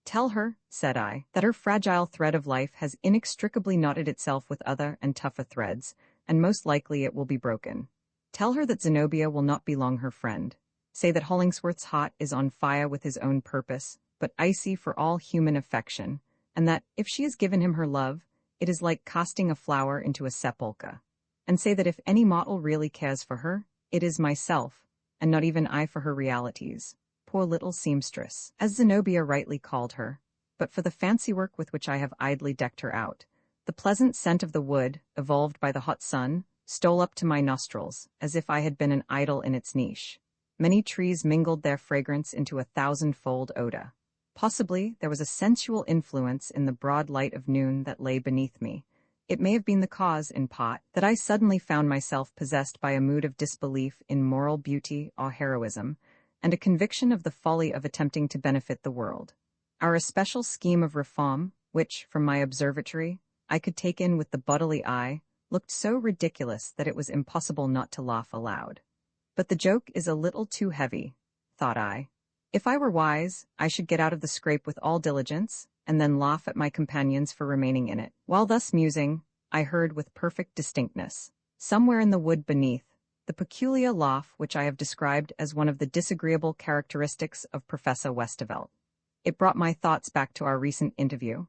Speaker 1: "Tell her," said I, "that her fragile thread of life has inextricably knotted itself with other and tougher threads, and most likely it will be broken. Tell her that Zenobia will not be long her friend. Say that Hollingsworth's heart is on fire with his own purpose, but icy for all human affection, and that, if she has given him her love, it is like casting a flower into a sepulchre. And say that if any mortal really cares for her, it is myself, and not even I for her realities. Poor little seamstress, as Zenobia rightly called her, but for the fancy work with which I have idly decked her out. The pleasant scent of the wood, evolved by the hot sun, stole up to my nostrils, as if I had been an idol in its niche. Many trees mingled their fragrance into a thousandfold odor. Possibly there was a sensual influence in the broad light of noon that lay beneath me. It may have been the cause, in part, that I suddenly found myself possessed by a mood of disbelief in moral beauty or heroism, and a conviction of the folly of attempting to benefit the world. Our especial scheme of reform, which, from my observatory, I could take in with the bodily eye, looked so ridiculous that it was impossible not to laugh aloud. But the joke is a little too heavy, thought I. If I were wise, I should get out of the scrape with all diligence, and then laugh at my companions for remaining in it. While thus musing, I heard with perfect distinctness, somewhere in the wood beneath, the peculiar laugh which I have described as one of the disagreeable characteristics of Professor Westervelt. It brought my thoughts back to our recent interview.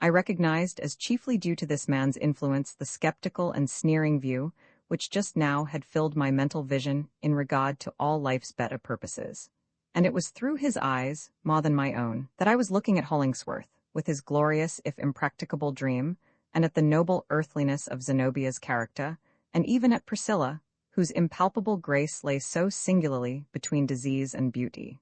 Speaker 1: I recognized as chiefly due to this man's influence the skeptical and sneering view which just now had filled my mental vision in regard to all life's better purposes. And it was through his eyes, more than my own, that I was looking at Hollingsworth, with his glorious if impracticable dream, and at the noble earthliness of Zenobia's character, and even at Priscilla, whose impalpable grace lay so singularly between disease and beauty.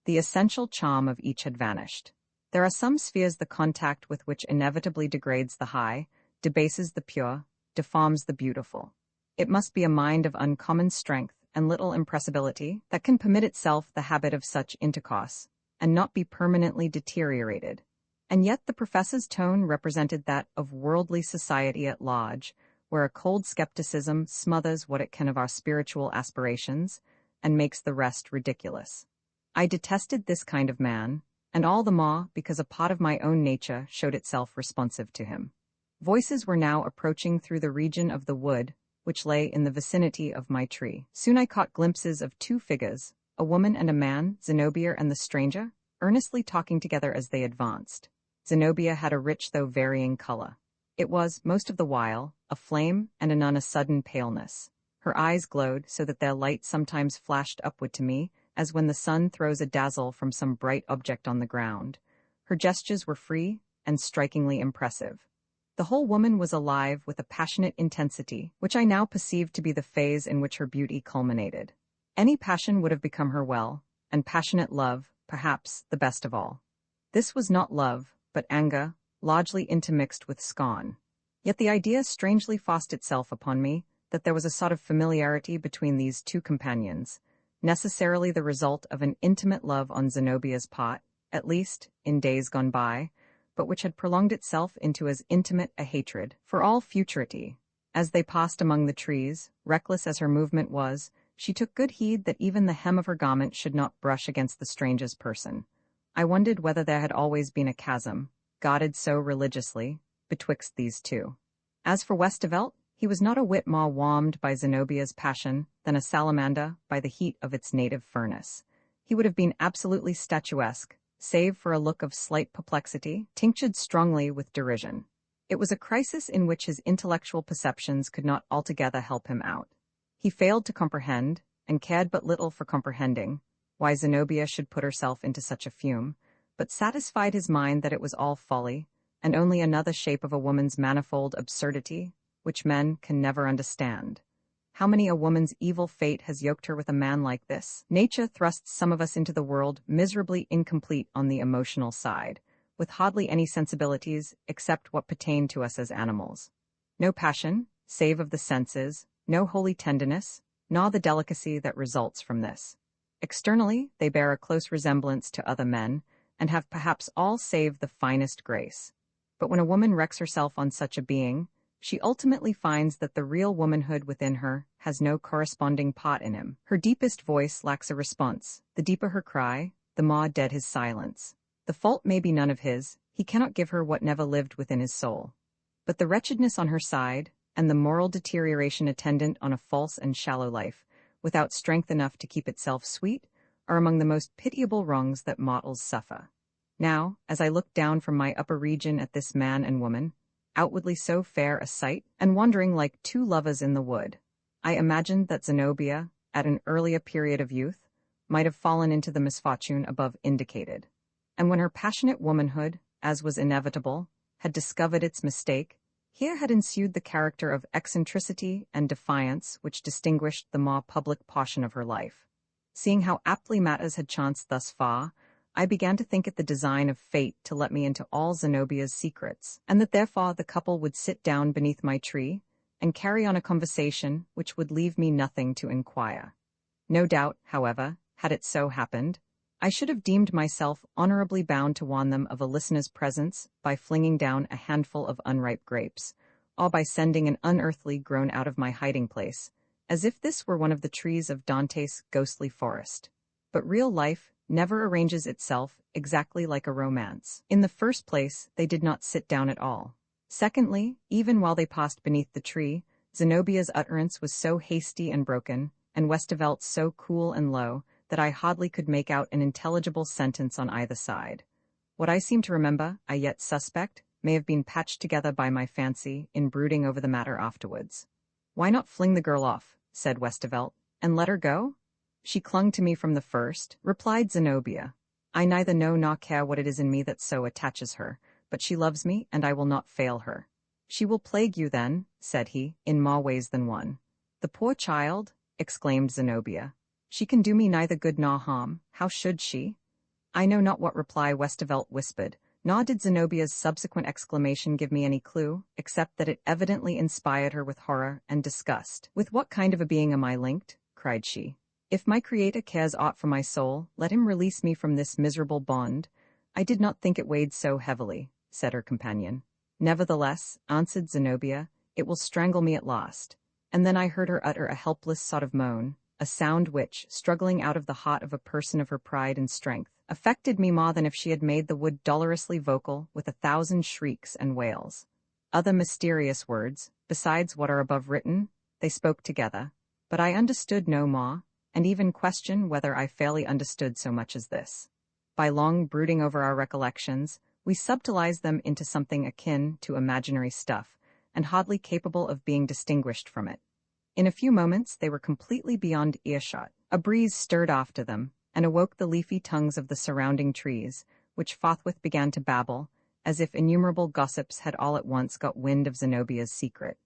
Speaker 1: The essential charm of each had vanished. There are some spheres the contact with which inevitably degrades the high, debases the pure, deforms the beautiful. It must be a mind of uncommon strength and little impressibility that can permit itself the habit of such intercourse, and not be permanently deteriorated. And yet the professor's tone represented that of worldly society at large, where a cold skepticism smothers what it can of our spiritual aspirations, and makes the rest ridiculous. I detested this kind of man, and all the more because a part of my own nature showed itself responsive to him. Voices were now approaching through the region of the wood, which lay in the vicinity of my tree. Soon I caught glimpses of two figures, a woman and a man, Zenobia and the stranger, earnestly talking together as they advanced. Zenobia had a rich though varying color. It was, most of the while, a flame and anon a sudden paleness. Her eyes glowed so that their light sometimes flashed upward to me, as when the sun throws a dazzle from some bright object on the ground. Her gestures were free and strikingly impressive. The whole woman was alive with a passionate intensity, which I now perceived to be the phase in which her beauty culminated. Any passion would have become her well, and passionate love, perhaps, the best of all. This was not love, but anger, largely intermixed with scorn. Yet the idea strangely forced itself upon me that there was a sort of familiarity between these two companions, necessarily the result of an intimate love on Zenobia's part, at least, in days gone by, but which had prolonged itself into as intimate a hatred, for all futurity. As they passed among the trees, reckless as her movement was, she took good heed that even the hem of her garment should not brush against the stranger's person. I wondered whether there had always been a chasm, guarded so religiously, betwixt these two. As for Westervelt, he was not a whit more warmed by Zenobia's passion than a salamander by the heat of its native furnace. He would have been absolutely statuesque, save for a look of slight perplexity, tinctured strongly with derision. It was a crisis in which his intellectual perceptions could not altogether help him out. He failed to comprehend, and cared but little for comprehending, why Zenobia should put herself into such a fume, but satisfied his mind that it was all folly, and only another shape of a woman's manifold absurdity, which men can never understand. How many a woman's evil fate has yoked her with a man like this? Nature thrusts some of us into the world miserably incomplete on the emotional side, with hardly any sensibilities except what pertain to us as animals. No passion, save of the senses, no holy tenderness, nor the delicacy that results from this. Externally, they bear a close resemblance to other men, and have perhaps all save the finest grace. But when a woman wrecks herself on such a being, she ultimately finds that the real womanhood within her has no corresponding part in him. Her deepest voice lacks a response. The deeper her cry, the more dead his silence. The fault may be none of his, he cannot give her what never lived within his soul. But the wretchedness on her side, and the moral deterioration attendant on a false and shallow life, without strength enough to keep itself sweet, are among the most pitiable wrongs that mortals suffer. Now, as I looked down from my upper region at this man and woman, outwardly so fair a sight, and wandering like two lovers in the wood, I imagined that Zenobia, at an earlier period of youth, might have fallen into the misfortune above indicated. And when her passionate womanhood, as was inevitable, had discovered its mistake, here had ensued the character of eccentricity and defiance which distinguished the more public portion of her life. Seeing how aptly matters had chanced thus far, I began to think it the design of fate to let me into all Zenobia's secrets, and that therefore the couple would sit down beneath my tree and carry on a conversation which would leave me nothing to inquire. No doubt, however, had it so happened, I should have deemed myself honorably bound to warn them of a listener's presence by flinging down a handful of unripe grapes, or by sending an unearthly groan out of my hiding place, as if this were one of the trees of Dante's ghostly forest. But real life never arranges itself exactly like a romance. In the first place, they did not sit down at all. Secondly, even while they passed beneath the tree, Zenobia's utterance was so hasty and broken, and Westevelt's so cool and low, that I hardly could make out an intelligible sentence on either side. What I seem to remember, I yet suspect, may have been patched together by my fancy in brooding over the matter afterwards. "Why not fling the girl off," said Westervelt, "and let her go?" "She clung to me from the first," replied Zenobia. "I neither know nor care what it is in me that so attaches her, but she loves me, and I will not fail her." "She will plague you then," said he, "in more ways than one." "The poor child," exclaimed Zenobia. "She can do me neither good nor harm. How should she?" I know not what reply Westervelt whispered, nor did Zenobia's subsequent exclamation give me any clue, except that it evidently inspired her with horror and disgust. "With what kind of a being am I linked?" cried she. "If my Creator cares aught for my soul, let him release me from this miserable bond." "I did not think it weighed so heavily," said her companion. "Nevertheless," answered Zenobia, "it will strangle me at last." And then I heard her utter a helpless sort of moan, a sound which, struggling out of the heart of a person of her pride and strength, affected me more than if she had made the wood dolorously vocal with 1,000 shrieks and wails. Other mysterious words, besides what are above written, they spoke together, but I understood no more, and even question whether I fairly understood so much as this. By long brooding over our recollections, we subtilized them into something akin to imaginary stuff, and hardly capable of being distinguished from it. In a few moments they were completely beyond earshot. A breeze stirred after them, and awoke the leafy tongues of the surrounding trees, which forthwith began to babble, as if innumerable gossips had all at once got wind of Zenobia's secret.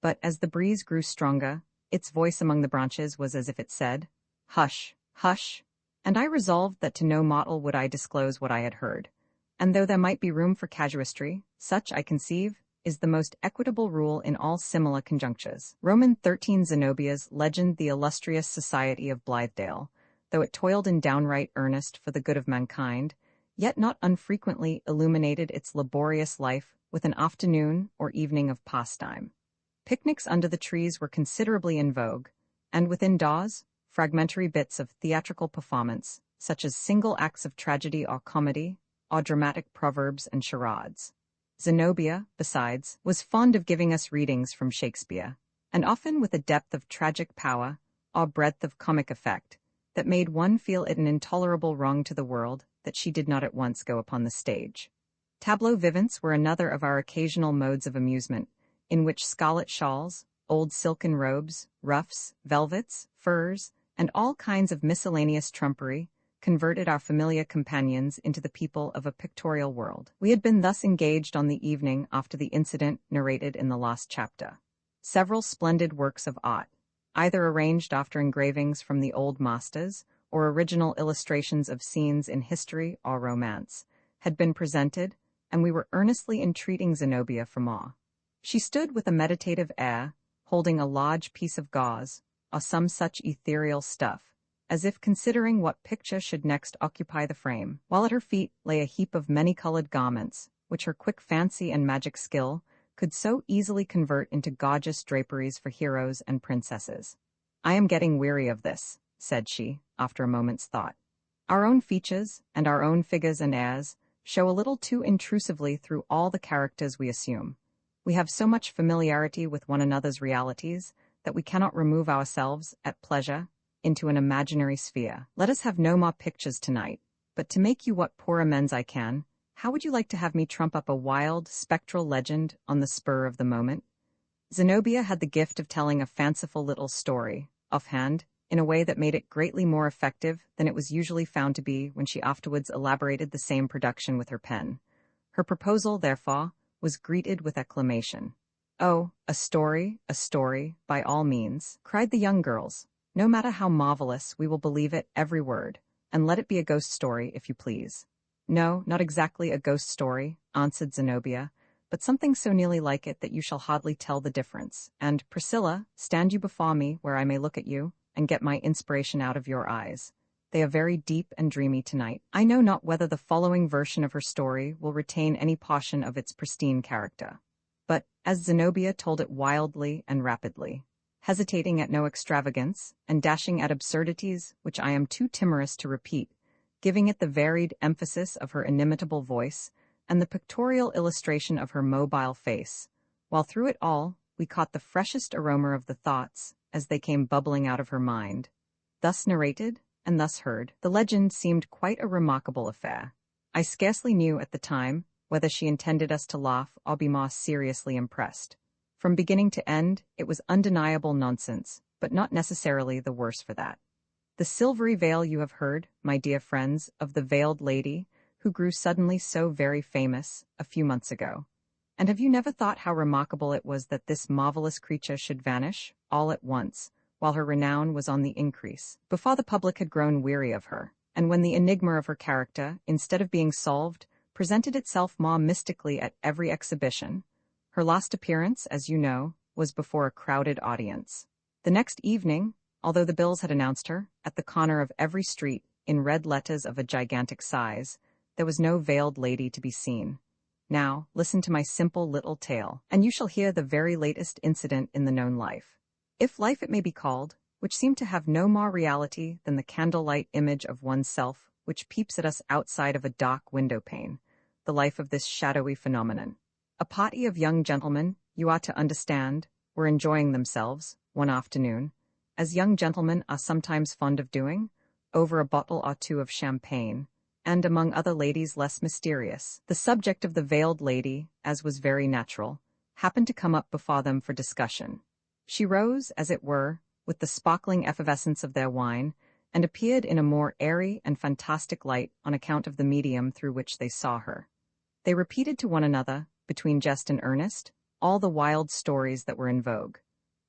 Speaker 1: But as the breeze grew stronger, its voice among the branches was as if it said, "Hush, hush," and I resolved that to no mortal would I disclose what I had heard. And though there might be room for casuistry, such, I conceive, is the most equitable rule in all similar conjunctures. Roman 13 Zenobia's legend the illustrious society of Blithedale, though it toiled in downright earnest for the good of mankind, yet not unfrequently illuminated its laborious life with an afternoon or evening of pastime. Picnics under the trees were considerably in vogue, and within doors, fragmentary bits of theatrical performance, such as single acts of tragedy or comedy, or dramatic proverbs and charades. Zenobia, besides, was fond of giving us readings from Shakespeare, and often with a depth of tragic power, or breadth of comic effect, that made one feel it an intolerable wrong to the world that she did not at once go upon the stage. Tableaux vivants were another of our occasional modes of amusement, in which scarlet shawls, old silken robes, ruffs, velvets, furs, and all kinds of miscellaneous trumpery converted our familiar companions into the people of a pictorial world. We had been thus engaged on the evening after the incident narrated in the last chapter. Several splendid works of art, either arranged after engravings from the old masters, or original illustrations of scenes in history or romance, had been presented, and we were earnestly entreating Zenobia for more. She stood with a meditative air, holding a large piece of gauze, or some such ethereal stuff, as if considering what picture should next occupy the frame, while at her feet lay a heap of many-colored garments, which her quick fancy and magic skill could so easily convert into gorgeous draperies for heroes and princesses. "I am getting weary of this," said she, after a moment's thought. "Our own features, and our own figures and airs, show a little too intrusively through all the characters we assume. We have so much familiarity with one another's realities that we cannot remove ourselves, at pleasure, into an imaginary sphere. Let us have no more pictures tonight, but to make you what poor amends I can, how would you like to have me trump up a wild, spectral legend on the spur of the moment?" Zenobia had the gift of telling a fanciful little story, offhand, in a way that made it greatly more effective than it was usually found to be when she afterwards elaborated the same production with her pen. Her proposal, therefore, was greeted with acclamation. "Oh, a story, by all means," cried the young girls. "No matter how marvelous, we will believe it, every word, and let it be a ghost story, if you please." "No, not exactly a ghost story," answered Zenobia, "but something so nearly like it that you shall hardly tell the difference. And, Priscilla, stand you before me where I may look at you, and get my inspiration out of your eyes. They are very deep and dreamy tonight." I know not whether the following version of her story will retain any portion of its pristine character. But, as Zenobia told it wildly and rapidly, hesitating at no extravagance, and dashing at absurdities which I am too timorous to repeat, giving it the varied emphasis of her inimitable voice, and the pictorial illustration of her mobile face, while through it all we caught the freshest aroma of the thoughts as they came bubbling out of her mind. Thus narrated, and thus heard, the legend seemed quite a remarkable affair. I scarcely knew at the time whether she intended us to laugh or be more seriously impressed. From beginning to end, it was undeniable nonsense, but not necessarily the worse for that. The silvery veil you have heard, my dear friends, of the veiled lady who grew suddenly so very famous a few months ago. And have you never thought how remarkable it was that this marvelous creature should vanish, all at once, while her renown was on the increase, before the public had grown weary of her, and when the enigma of her character, instead of being solved, presented itself more mystically at every exhibition? Her last appearance, as you know, was before a crowded audience. The next evening, although the bills had announced her, at the corner of every street, in red letters of a gigantic size, there was no veiled lady to be seen. Now, listen to my simple little tale, and you shall hear the very latest incident in the known life. If life it may be called, which seemed to have no more reality than the candlelight image of oneself which peeps at us outside of a dark window pane, the life of this shadowy phenomenon. A party of young gentlemen, you ought to understand, were enjoying themselves, one afternoon, as young gentlemen are sometimes fond of doing, over a bottle or two of champagne, and among other ladies less mysterious. The subject of the veiled lady, as was very natural, happened to come up before them for discussion. She rose, as it were, with the sparkling effervescence of their wine, and appeared in a more airy and fantastic light on account of the medium through which they saw her. They repeated to one another, between jest and earnest, all the wild stories that were in vogue.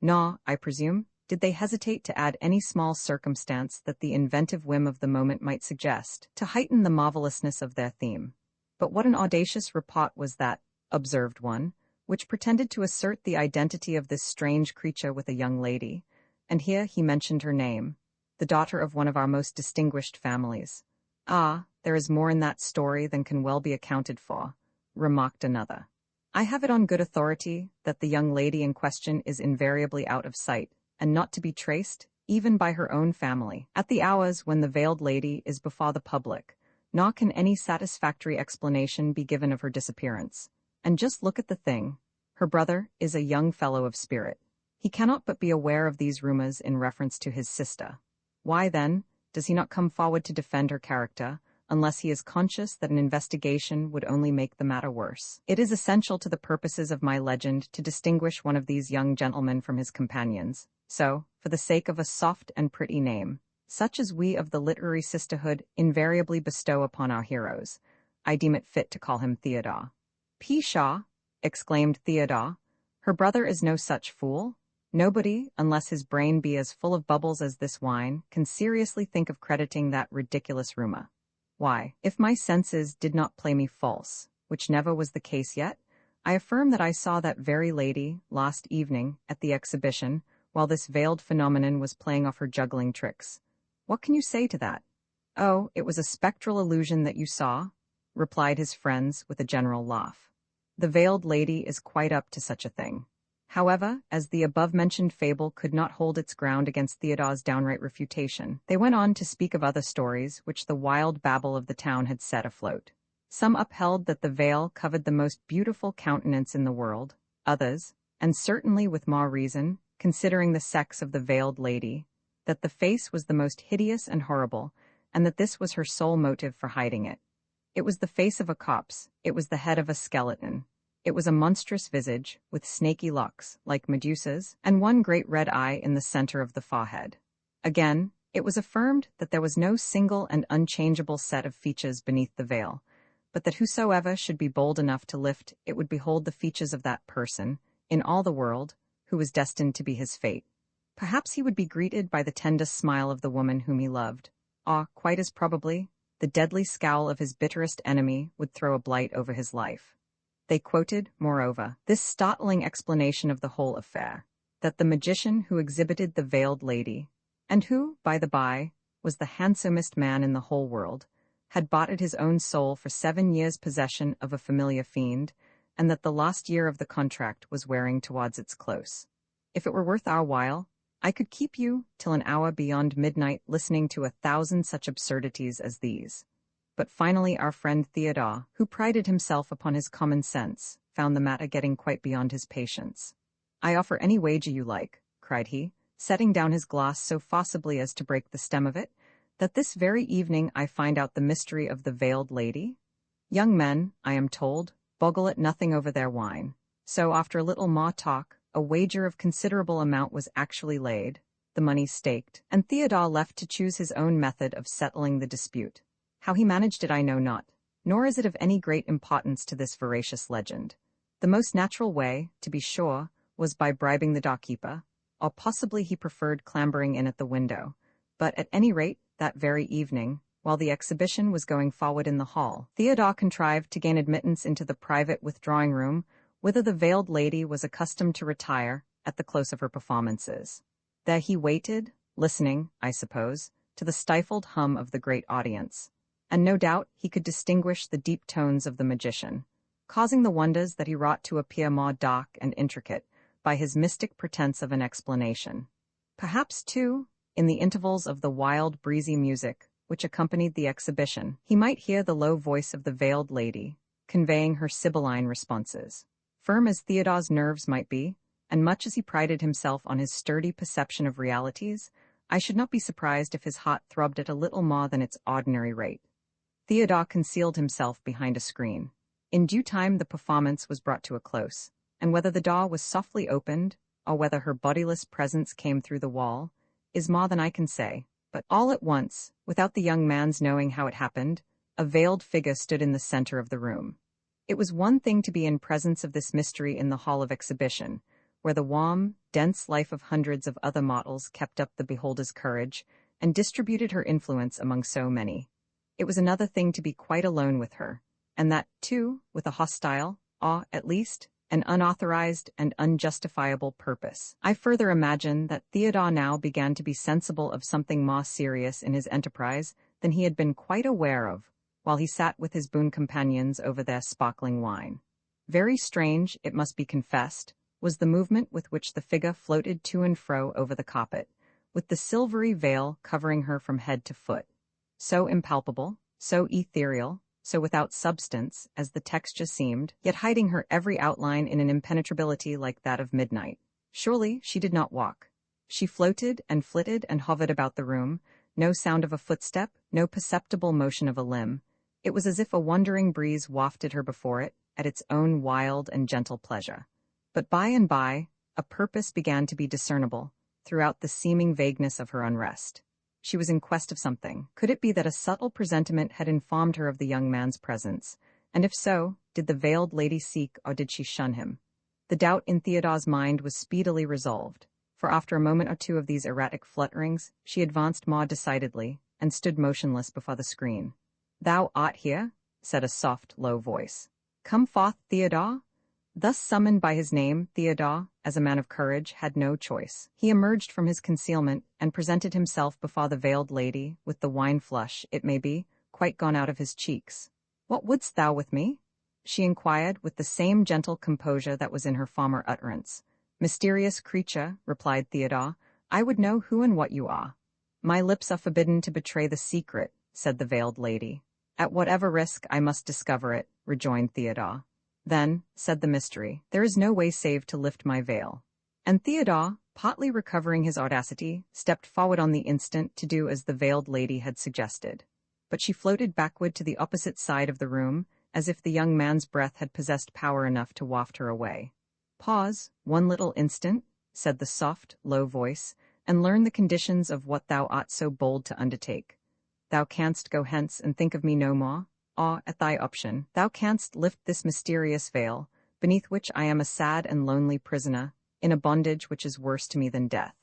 Speaker 1: Nor, I presume, did they hesitate to add any small circumstance that the inventive whim of the moment might suggest, to heighten the marvelousness of their theme. But what an audacious report was that, observed one, which pretended to assert the identity of this strange creature with a young lady, and here he mentioned her name, the daughter of one of our most distinguished families. "Ah, there is more in that story than can well be accounted for," remarked another. "I have it on good authority that the young lady in question is invariably out of sight, and not to be traced, even by her own family, at the hours when the veiled lady is before the public, nor can any satisfactory explanation be given of her disappearance. And just look at the thing. Her brother is a young fellow of spirit. He cannot but be aware of these rumors in reference to his sister. Why, then, does he not come forward to defend her character, unless he is conscious that an investigation would only make the matter worse? It is essential to the purposes of my legend to distinguish one of these young gentlemen from his companions. So, for the sake of a soft and pretty name, such as we of the literary sisterhood invariably bestow upon our heroes, I deem it fit to call him Theodore." "Pshaw!" exclaimed Theodore. "Her brother is no such fool. Nobody, unless his brain be as full of bubbles as this wine, can seriously think of crediting that ridiculous rumor. Why, if my senses did not play me false, which never was the case yet, I affirm that I saw that very lady, last evening, at the exhibition, while this veiled phenomenon was playing off her juggling tricks. What can you say to that?" "Oh, it was a spectral illusion that you saw," replied his friends with a general laugh. "The veiled lady is quite up to such a thing." However, as the above-mentioned fable could not hold its ground against Theodore's downright refutation, they went on to speak of other stories which the wild babble of the town had set afloat. Some upheld that the veil covered the most beautiful countenance in the world, others, and certainly with more reason, considering the sex of the veiled lady, that the face was the most hideous and horrible, and that this was her sole motive for hiding it. It was the face of a corpse, it was the head of a skeleton. It was a monstrous visage, with snaky locks, like Medusa's, and one great red eye in the center of the forehead. Again, it was affirmed that there was no single and unchangeable set of features beneath the veil, but that whosoever should be bold enough to lift it would behold the features of that person, in all the world, who was destined to be his fate. Perhaps he would be greeted by the tender smile of the woman whom he loved, Quite as probably, the deadly scowl of his bitterest enemy would throw a blight over his life. They quoted, moreover, this startling explanation of the whole affair, that the magician who exhibited the veiled lady, and who, by the by, was the handsomest man in the whole world, had bought at his own soul for 7 years possession of a familiar fiend, and that the last year of the contract was wearing towards its close. If it were worth our while, I could keep you till an hour beyond midnight listening to 1,000 such absurdities as these. But finally our friend Theodore, who prided himself upon his common sense, found the matter getting quite beyond his patience. "I offer any wager you like," cried he, setting down his glass so forcibly as to break the stem of it, "that this very evening I find out the mystery of the veiled lady. Young men, I am told, boggle at nothing over their wine. So after a little more talk, a wager of considerable amount was actually laid, the money staked, and Theodore left to choose his own method of settling the dispute. How he managed it I know not, nor is it of any great importance to this veracious legend. The most natural way, to be sure, was by bribing the doorkeeper, or possibly he preferred clambering in at the window. But at any rate, that very evening, while the exhibition was going forward in the hall, Theodore contrived to gain admittance into the private withdrawing room, whither the veiled lady was accustomed to retire at the close of her performances. There he waited, listening, I suppose, to the stifled hum of the great audience, and no doubt he could distinguish the deep tones of the magician, causing the wonders that he wrought to appear more dark and intricate by his mystic pretense of an explanation. Perhaps, too, in the intervals of the wild, breezy music which accompanied the exhibition, he might hear the low voice of the veiled lady, conveying her sibylline responses. Firm as Theodore's nerves might be, and much as he prided himself on his sturdy perception of realities, I should not be surprised if his heart throbbed at a little more than its ordinary rate. Theodore concealed himself behind a screen. In due time the performance was brought to a close, and whether the door was softly opened, or whether her bodiless presence came through the wall, is more than I can say. But all at once, without the young man's knowing how it happened, a veiled figure stood in the center of the room. It was one thing to be in presence of this mystery in the hall of exhibition, where the warm, dense life of hundreds of other mortals kept up the beholder's courage and distributed her influence among so many. It was another thing to be quite alone with her, and that, too, with a hostile, or, at least, an unauthorized and unjustifiable purpose. I further imagine that Theodore now began to be sensible of something more serious in his enterprise than he had been quite aware of, while he sat with his boon companions over their sparkling wine. Very strange, it must be confessed, was the movement with which the figure floated to and fro over the carpet, with the silvery veil covering her from head to foot. So impalpable, so ethereal, so without substance, as the texture seemed, yet hiding her every outline in an impenetrability like that of midnight. Surely she did not walk. She floated and flitted and hovered about the room, no sound of a footstep, no perceptible motion of a limb. It was as if a wandering breeze wafted her before it, at its own wild and gentle pleasure. But by and by, a purpose began to be discernible, throughout the seeming vagueness of her unrest. She was in quest of something. Could it be that a subtle presentiment had informed her of the young man's presence? And if so, did the veiled lady seek or did she shun him? The doubt in Theodore's mind was speedily resolved, for after a moment or two of these erratic flutterings, she advanced more decidedly, and stood motionless before the screen. "Thou art here?" said a soft, low voice. "Come forth, Theodore." Thus summoned by his name, Theodore, as a man of courage, had no choice. He emerged from his concealment and presented himself before the veiled lady, with the wine flush, it may be, quite gone out of his cheeks. "What wouldst thou with me?" she inquired, with the same gentle composure that was in her former utterance. "Mysterious creature," replied Theodore, "I would know who and what you are." "My lips are forbidden to betray the secret," said the veiled lady. "At whatever risk, I must discover it," rejoined Theodore. "Then," said the mystery, "there is no way save to lift my veil." And Theodore, partly recovering his audacity, stepped forward on the instant to do as the veiled lady had suggested. But she floated backward to the opposite side of the room, as if the young man's breath had possessed power enough to waft her away. "Pause, one little instant," said the soft, low voice, "and learn the conditions of what thou art so bold to undertake. Thou canst go hence and think of me no more, or, at thy option, thou canst lift this mysterious veil, beneath which I am a sad and lonely prisoner, in a bondage which is worse to me than death.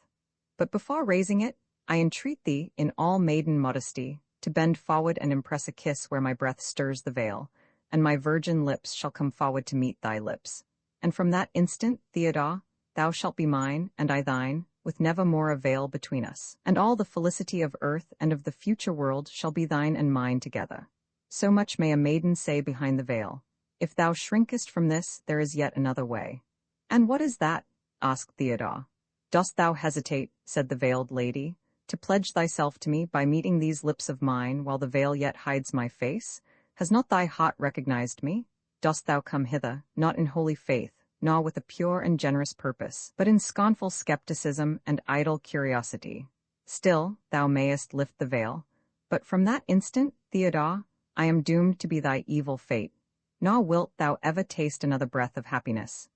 Speaker 1: But before raising it, I entreat thee, in all maiden modesty, to bend forward and impress a kiss where my breath stirs the veil, and my virgin lips shall come forward to meet thy lips. And from that instant, Theodore, thou shalt be mine, and I thine, with never more a veil between us. And all the felicity of earth and of the future world shall be thine and mine together. So much may a maiden say behind the veil. If thou shrinkest from this, there is yet another way. And what is that? Asked Theodore. Dost thou hesitate, said the veiled lady, to pledge thyself to me by meeting these lips of mine while the veil yet hides my face? Has not thy heart recognized me? Dost thou come hither, not in holy faith, nor with a pure and generous purpose, but in scornful skepticism and idle curiosity? Still, thou mayest lift the veil. But from that instant, Theodore, I am doomed to be thy evil fate, nor wilt thou ever taste another breath of happiness.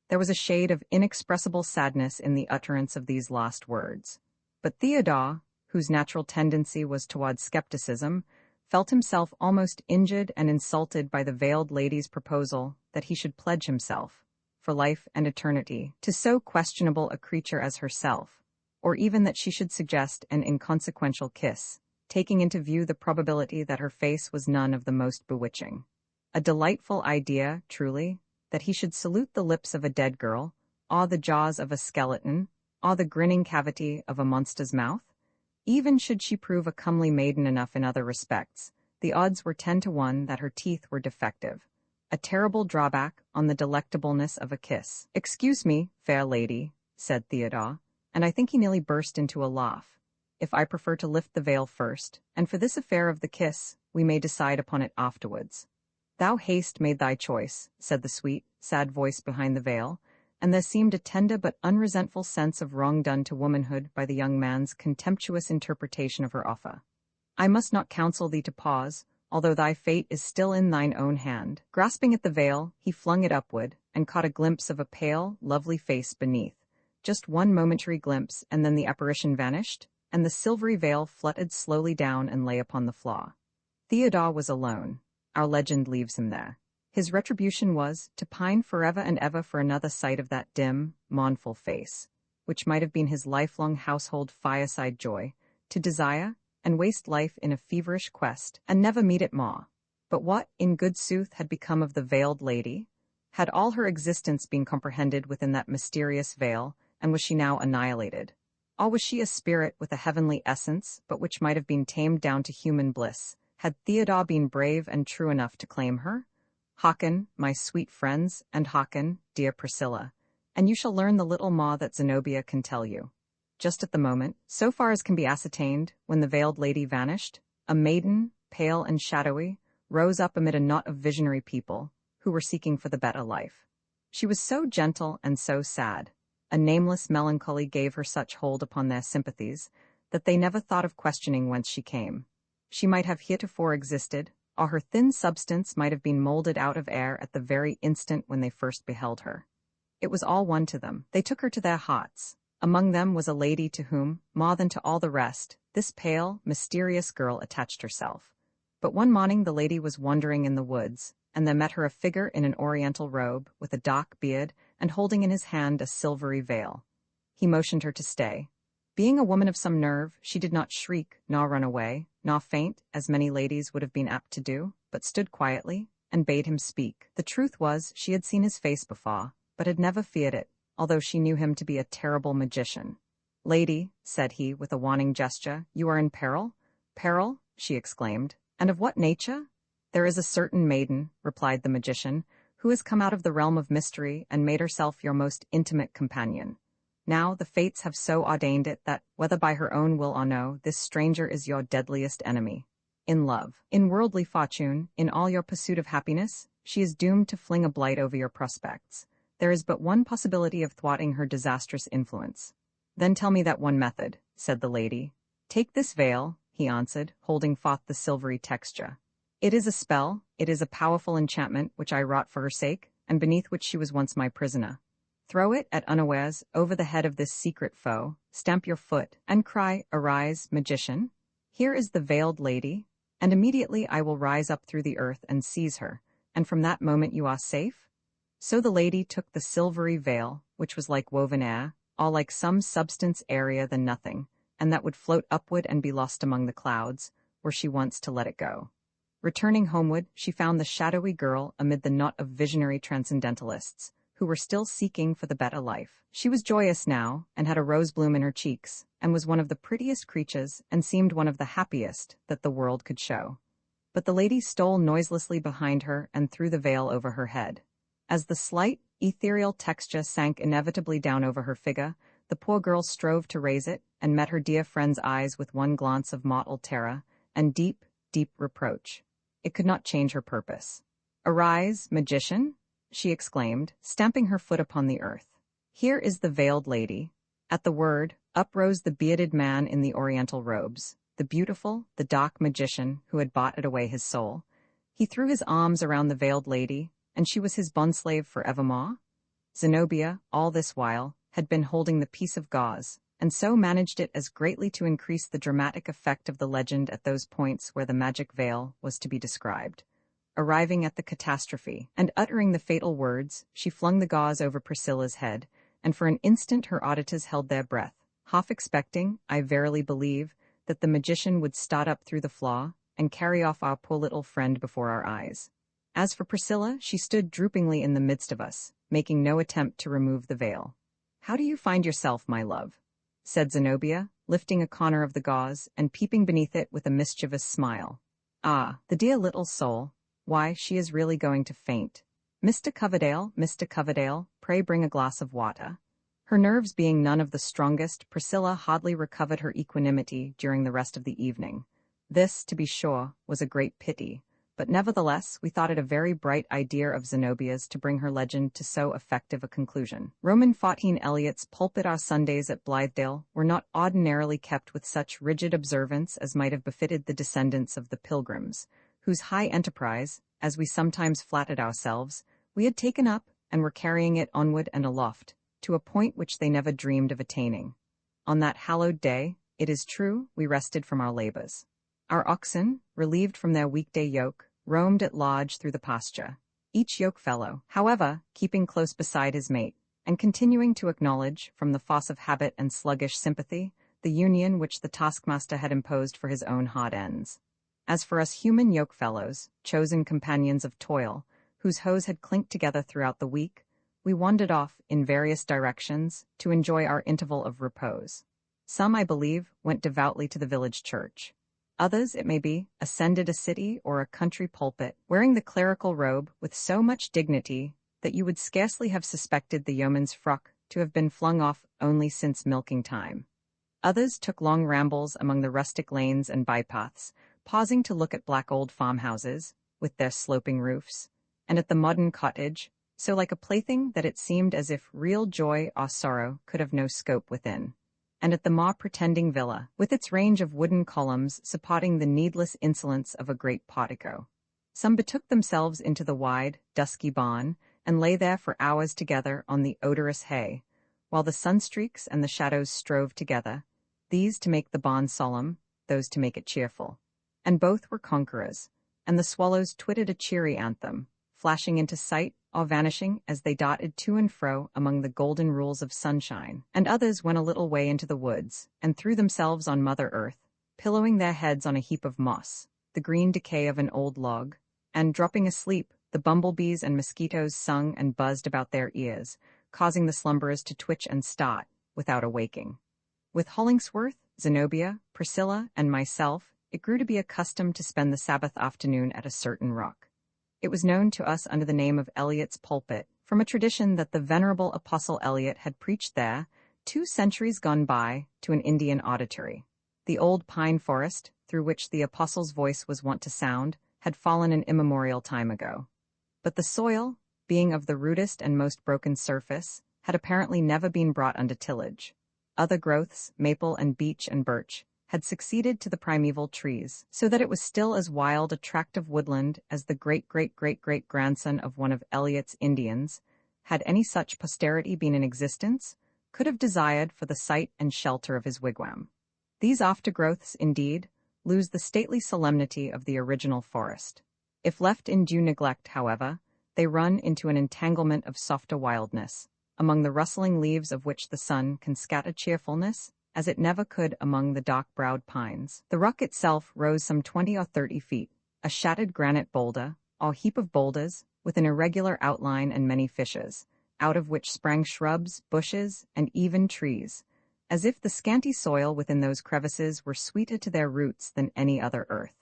Speaker 1: There was a shade of inexpressible sadness in the utterance of these last words. But Theodore, whose natural tendency was toward skepticism, felt himself almost injured and insulted by the veiled lady's proposal that he should pledge himself, for life and eternity, to so questionable a creature as herself, or even that she should suggest an inconsequential kiss, taking into view the probability that her face was none of the most bewitching. A delightful idea, truly, that he should salute the lips of a dead girl, or the jaws of a skeleton, or the grinning cavity of a monster's mouth? Even should she prove a comely maiden enough in other respects, the odds were 10 to 1 that her teeth were defective. A terrible drawback on the delectableness of a kiss. Excuse me, fair lady, said Theodore, and I think he nearly burst into a laugh. If I prefer to lift the veil first, and for this affair of the kiss, we may decide upon it afterwards. Thou hast made thy choice, said the sweet, sad voice behind the veil, and there seemed a tender but unresentful sense of wrong done to womanhood by the young man's contemptuous interpretation of her offer. I must not counsel thee to pause, although thy fate is still in thine own hand. Grasping at the veil, he flung it upward, and caught a glimpse of a pale, lovely face beneath. Just one momentary glimpse, and then the apparition vanished, and the silvery veil fluttered slowly down and lay upon the floor. Theodore was alone. Our legend leaves him there. His retribution was to pine forever and ever for another sight of that dim, mournful face, which might have been his lifelong household fireside joy, to desire and waste life in a feverish quest, and never meet it more. But what, in good sooth, had become of the veiled lady? Had all her existence been comprehended within that mysterious veil, and was she now annihilated? Or was she a spirit with a heavenly essence, but which might have been tamed down to human bliss? Had Theodore been brave and true enough to claim her? Hearken, my sweet friends, and hearken, dear Priscilla, and you shall learn the little more that Zenobia can tell you. Just at the moment, so far as can be ascertained, when the veiled lady vanished, a maiden, pale and shadowy, rose up amid a knot of visionary people, who were seeking for the better life. She was so gentle and so sad. A nameless melancholy gave her such hold upon their sympathies, that they never thought of questioning whence she came. She might have heretofore existed, or her thin substance might have been molded out of air at the very instant when they first beheld her. It was all one to them. They took her to their hearts. Among them was a lady to whom, more than to all the rest, this pale, mysterious girl attached herself. But one morning the lady was wandering in the woods, and there met her a figure in an oriental robe, with a dark beard, and holding in his hand a silvery veil. He motioned her to stay. Being a woman of some nerve, she did not shriek, nor run away, nor faint, as many ladies would have been apt to do, but stood quietly, and bade him speak. The truth was, she had seen his face before, but had never feared it, although she knew him to be a terrible magician. "Lady," said he, with a warning gesture, "you are in peril?" "Peril?" she exclaimed. "And of what nature?" "There is a certain maiden," replied the magician, "who has come out of the realm of mystery and made herself your most intimate companion. Now the fates have so ordained it that, whether by her own will or no, this stranger is your deadliest enemy. In love, in worldly fortune, in all your pursuit of happiness, she is doomed to fling a blight over your prospects. There is but one possibility of thwarting her disastrous influence." "Then tell me that one method," said the lady. "Take this veil," he answered, holding forth the silvery texture. "It is a spell, it is a powerful enchantment which I wrought for her sake, and beneath which she was once my prisoner. Throw it, at unawares, over the head of this secret foe, stamp your foot, and cry, 'Arise, magician! Here is the veiled lady,' and immediately I will rise up through the earth and seize her, and from that moment you are safe." So the lady took the silvery veil, which was like woven air, or like some substance airier than nothing, and that would float upward and be lost among the clouds, were she once to let it go. Returning homeward, she found the shadowy girl amid the knot of visionary transcendentalists, who were still seeking for the better life. She was joyous now, and had a rose bloom in her cheeks, and was one of the prettiest creatures, and seemed one of the happiest that the world could show. But the lady stole noiselessly behind her and threw the veil over her head. As the slight, ethereal texture sank inevitably down over her figure, the poor girl strove to raise it, and met her dear friend's eyes with one glance of mottled terror, and deep, deep reproach. It could not change her purpose. "Arise, magician!" she exclaimed, stamping her foot upon the earth. "Here is the veiled lady." At the word, up rose the bearded man in the oriental robes, the beautiful, the dark magician who had bought away his soul. He threw his arms around the veiled lady, and she was his bondslave for evermore. Zenobia, all this while, had been holding the piece of gauze, and so managed it as greatly to increase the dramatic effect of the legend at those points where the magic veil was to be described. Arriving at the catastrophe, and uttering the fatal words, she flung the gauze over Priscilla's head, and for an instant her auditors held their breath, half expecting, I verily believe, that the magician would start up through the flaw, and carry off our poor little friend before our eyes. As for Priscilla, she stood droopingly in the midst of us, making no attempt to remove the veil. "How do you find yourself, my love?" said Zenobia, lifting a corner of the gauze, and peeping beneath it with a mischievous smile. "Ah, the dear little soul! Why, she is really going to faint. Mr. Coverdale, pray bring a glass of water." Her nerves being none of the strongest, Priscilla hardly recovered her equanimity during the rest of the evening. This, to be sure, was a great pity, but nevertheless we thought it a very bright idea of Zenobia's to bring her legend to so effective a conclusion. Roman 14 Eliot's pulpit our Sundays at Blithedale were not ordinarily kept with such rigid observance as might have befitted the descendants of the Pilgrims, whose high enterprise, as we sometimes flattered ourselves, we had taken up and were carrying it onward and aloft, to a point which they never dreamed of attaining. On that hallowed day, it is true, we rested from our labors. Our oxen, relieved from their weekday yoke, roamed at large through the pasture, each yokefellow, however, keeping close beside his mate, and continuing to acknowledge, from the force of habit and sluggish sympathy, the union which the taskmaster had imposed for his own hard ends. As for us human yokefellows, chosen companions of toil, whose hoes had clinked together throughout the week, we wandered off in various directions to enjoy our interval of repose. Some, I believe, went devoutly to the village church. Others, it may be, ascended a city or a country pulpit, wearing the clerical robe with so much dignity that you would scarcely have suspected the yeoman's frock to have been flung off only since milking time. Others took long rambles among the rustic lanes and bypaths, pausing to look at black old farmhouses, with their sloping roofs, and at the modern cottage, so like a plaything that it seemed as if real joy or sorrow could have no scope within, and at the more pretending villa, with its range of wooden columns supporting the needless insolence of a great portico. Some betook themselves into the wide, dusky barn, and lay there for hours together on the odorous hay, while the sunstreaks and the shadows strove together, these to make the barn solemn, those to make it cheerful. And both were conquerors, and the swallows twittered a cheery anthem, flashing into sight or vanishing as they darted to and fro among the golden rules of sunshine, and others went a little way into the woods, and threw themselves on Mother Earth, pillowing their heads on a heap of moss, the green decay of an old log, and, dropping asleep, the bumblebees and mosquitoes sung and buzzed about their ears, causing the slumberers to twitch and start, without awaking. With Hollingsworth, Zenobia, Priscilla, and myself, it grew to be a custom to spend the Sabbath afternoon at a certain rock. It was known to us under the name of Eliot's pulpit, from a tradition that the venerable Apostle Eliot had preached there, 2 centuries gone by, to an Indian auditory. The old pine forest, through which the Apostle's voice was wont to sound, had fallen an immemorial time ago. But the soil, being of the rudest and most broken surface, had apparently never been brought under tillage. Other growths, maple and beech and birch, had succeeded to the primeval trees, so that it was still as wild a tract of woodland as the great-great-great-great-grandson of one of Eliot's Indians, had any such posterity been in existence, could have desired for the site and shelter of his wigwam. These aftergrowths, indeed, lose the stately solemnity of the original forest. If left in due neglect, however, they run into an entanglement of softer wildness, among the rustling leaves of which the sun can scatter cheerfulness, as it never could among the dark-browed pines. The rock itself rose some 20 or 30 feet, a shattered granite boulder, or heap of boulders, with an irregular outline and many fissures, out of which sprang shrubs, bushes, and even trees, as if the scanty soil within those crevices were sweeter to their roots than any other earth.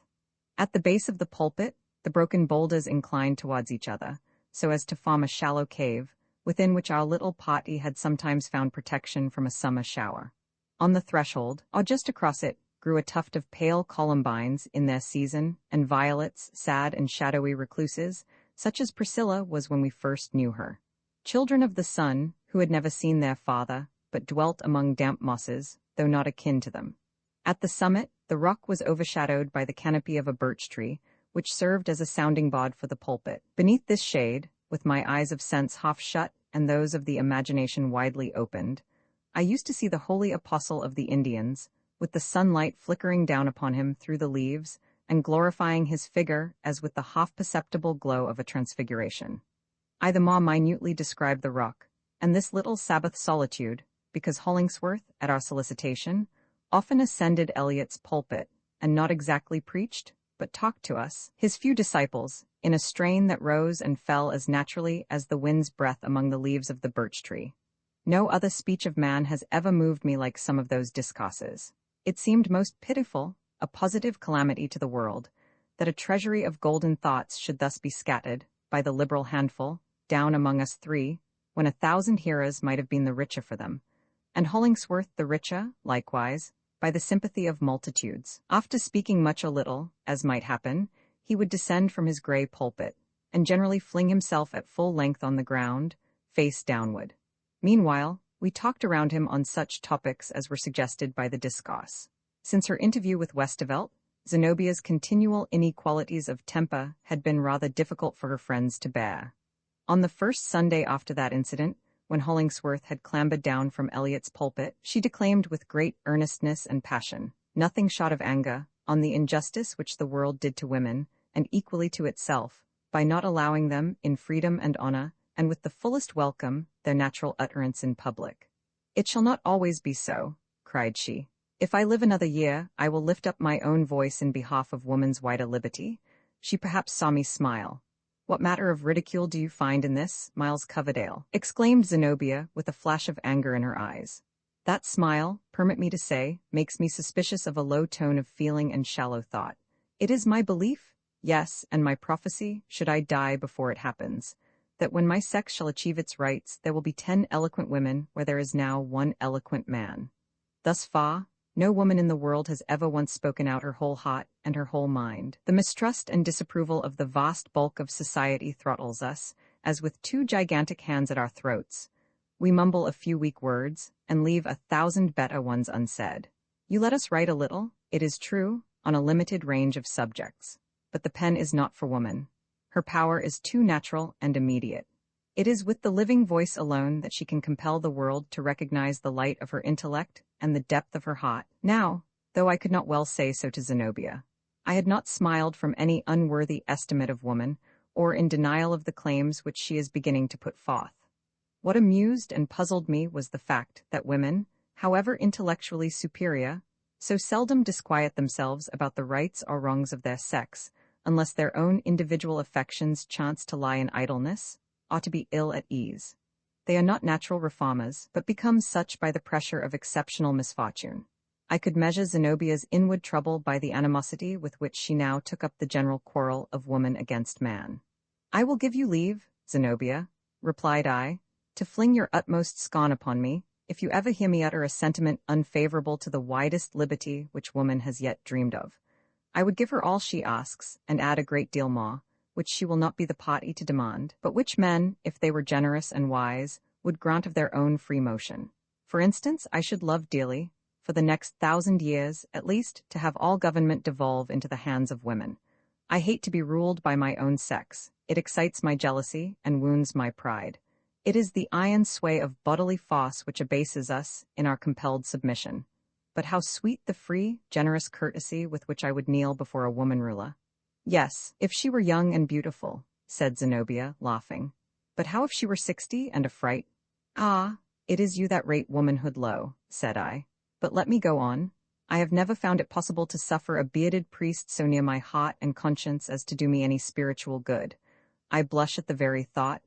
Speaker 1: At the base of the pulpit, the broken boulders inclined towards each other, so as to form a shallow cave, within which our little party had sometimes found protection from a summer shower. On the threshold, or just across it, grew a tuft of pale columbines in their season, and violets, sad and shadowy recluses, such as Priscilla was when we first knew her. Children of the sun, who had never seen their father, but dwelt among damp mosses, though not akin to them. At the summit, the rock was overshadowed by the canopy of a birch tree, which served as a sounding board for the pulpit. Beneath this shade, with my eyes of sense half shut and those of the imagination widely opened, I used to see the holy apostle of the Indians, with the sunlight flickering down upon him through the leaves and glorifying his figure as with the half-perceptible glow of a transfiguration. I the more minutely described the rock, and this little Sabbath solitude, because Hollingsworth, at our solicitation, often ascended Eliot's pulpit, and not exactly preached, but talked to us, his few disciples, in a strain that rose and fell as naturally as the wind's breath among the leaves of the birch tree. No other speech of man has ever moved me like some of those discourses. It seemed most pitiful, a positive calamity to the world, that a treasury of golden thoughts should thus be scattered, by the liberal handful, down among us three, when 1,000 hearers might have been the richer for them, and Hollingsworth the richer, likewise, by the sympathy of multitudes. After speaking much or little, as might happen, he would descend from his grey pulpit, and generally fling himself at full length on the ground, face downward. Meanwhile, we talked around him on such topics as were suggested by the discourse. Since her interview with Westervelt, Zenobia's continual inequalities of temper had been rather difficult for her friends to bear. On the first Sunday after that incident, when Hollingsworth had clambered down from Eliot's pulpit, she declaimed with great earnestness and passion, nothing short of anger, on the injustice which the world did to women, and equally to itself, by not allowing them, in freedom and honor, and with the fullest welcome, their natural utterance in public. "It shall not always be so," cried she. "If I live another year, I will lift up my own voice in behalf of woman's wider liberty." She perhaps saw me smile. "What matter of ridicule do you find in this, Miles Coverdale?" exclaimed Zenobia, with a flash of anger in her eyes. That smile, permit me to say, makes me suspicious of a low tone of feeling and shallow thought. It is my belief, yes, and my prophecy, should I die before it happens, that when my sex shall achieve its rights, there will be 10 eloquent women where there is now 1 eloquent man. Thus far, no woman in the world has ever once spoken out her whole heart and her whole mind. The mistrust and disapproval of the vast bulk of society throttles us, as with 2 gigantic hands at our throats, we mumble a few weak words, and leave 1,000 better ones unsaid. You let us write a little, it is true, on a limited range of subjects. But the pen is not for woman. Her power is too natural and immediate. It is with the living voice alone that she can compel the world to recognize the light of her intellect and the depth of her heart. Now, though I could not well say so to Zenobia, I had not smiled from any unworthy estimate of woman, or in denial of the claims which she is beginning to put forth. What amused and puzzled me was the fact that women, however intellectually superior, so seldom disquiet themselves about the rights or wrongs of their sex, unless their own individual affections chance to lie in idleness, or to be ill at ease. They are not natural reformers, but become such by the pressure of exceptional misfortune. I could measure Zenobia's inward trouble by the animosity with which she now took up the general quarrel of woman against man. "I will give you leave, Zenobia," replied I, "to fling your utmost scorn upon me, if you ever hear me utter a sentiment unfavorable to the widest liberty which woman has yet dreamed of. I would give her all she asks, and add a great deal more, which she will not be the party to demand, but which men, if they were generous and wise, would grant of their own free motion. For instance, I should love dearly, for the next 1,000 years, at least, to have all government devolve into the hands of women. I hate to be ruled by my own sex. It excites my jealousy and wounds my pride. It is the iron sway of bodily force which abases us in our compelled submission. But how sweet the free, generous courtesy with which I would kneel before a woman ruler." "Yes, if she were young and beautiful," said Zenobia, laughing. "But how if she were 60 and a fright?" "Ah, it is you that rate womanhood low," said I. But let me go on. I have never found it possible to suffer a bearded priest so near my heart and conscience as to do me any spiritual good. I blush at the very thought.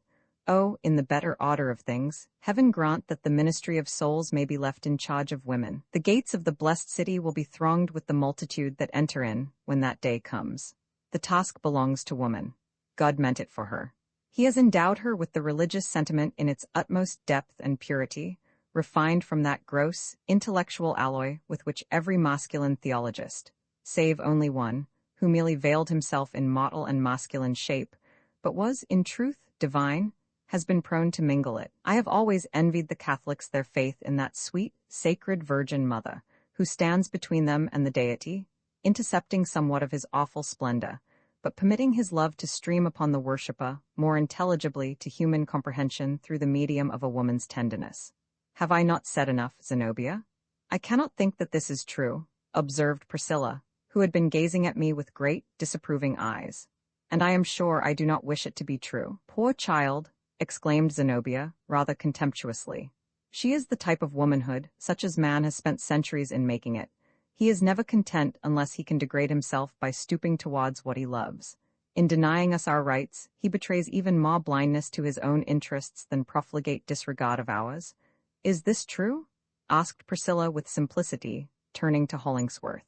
Speaker 1: Oh, in the better order of things, heaven grant that the ministry of souls may be left in charge of women. The gates of the blessed city will be thronged with the multitude that enter in, when that day comes. The task belongs to woman. God meant it for her. He has endowed her with the religious sentiment in its utmost depth and purity, refined from that gross, intellectual alloy with which every masculine theologist, save only one, who merely veiled himself in mottle and masculine shape, but was, in truth, divine, has been prone to mingle it. I have always envied the Catholics their faith in that sweet, sacred Virgin Mother, who stands between them and the deity, intercepting somewhat of his awful splendor, but permitting his love to stream upon the worshipper more intelligibly to human comprehension through the medium of a woman's tenderness. Have I not said enough, Zenobia? I cannot think that this is true, observed Priscilla, who had been gazing at me with great, disapproving eyes. And I am sure I do not wish it to be true. Poor child, exclaimed Zenobia, rather contemptuously. She is the type of womanhood, such as man has spent centuries in making it. He is never content unless he can degrade himself by stooping towards what he loves. In denying us our rights, he betrays even more blindness to his own interests than profligate disregard of ours. Is this true? Asked Priscilla with simplicity, turning to Hollingsworth.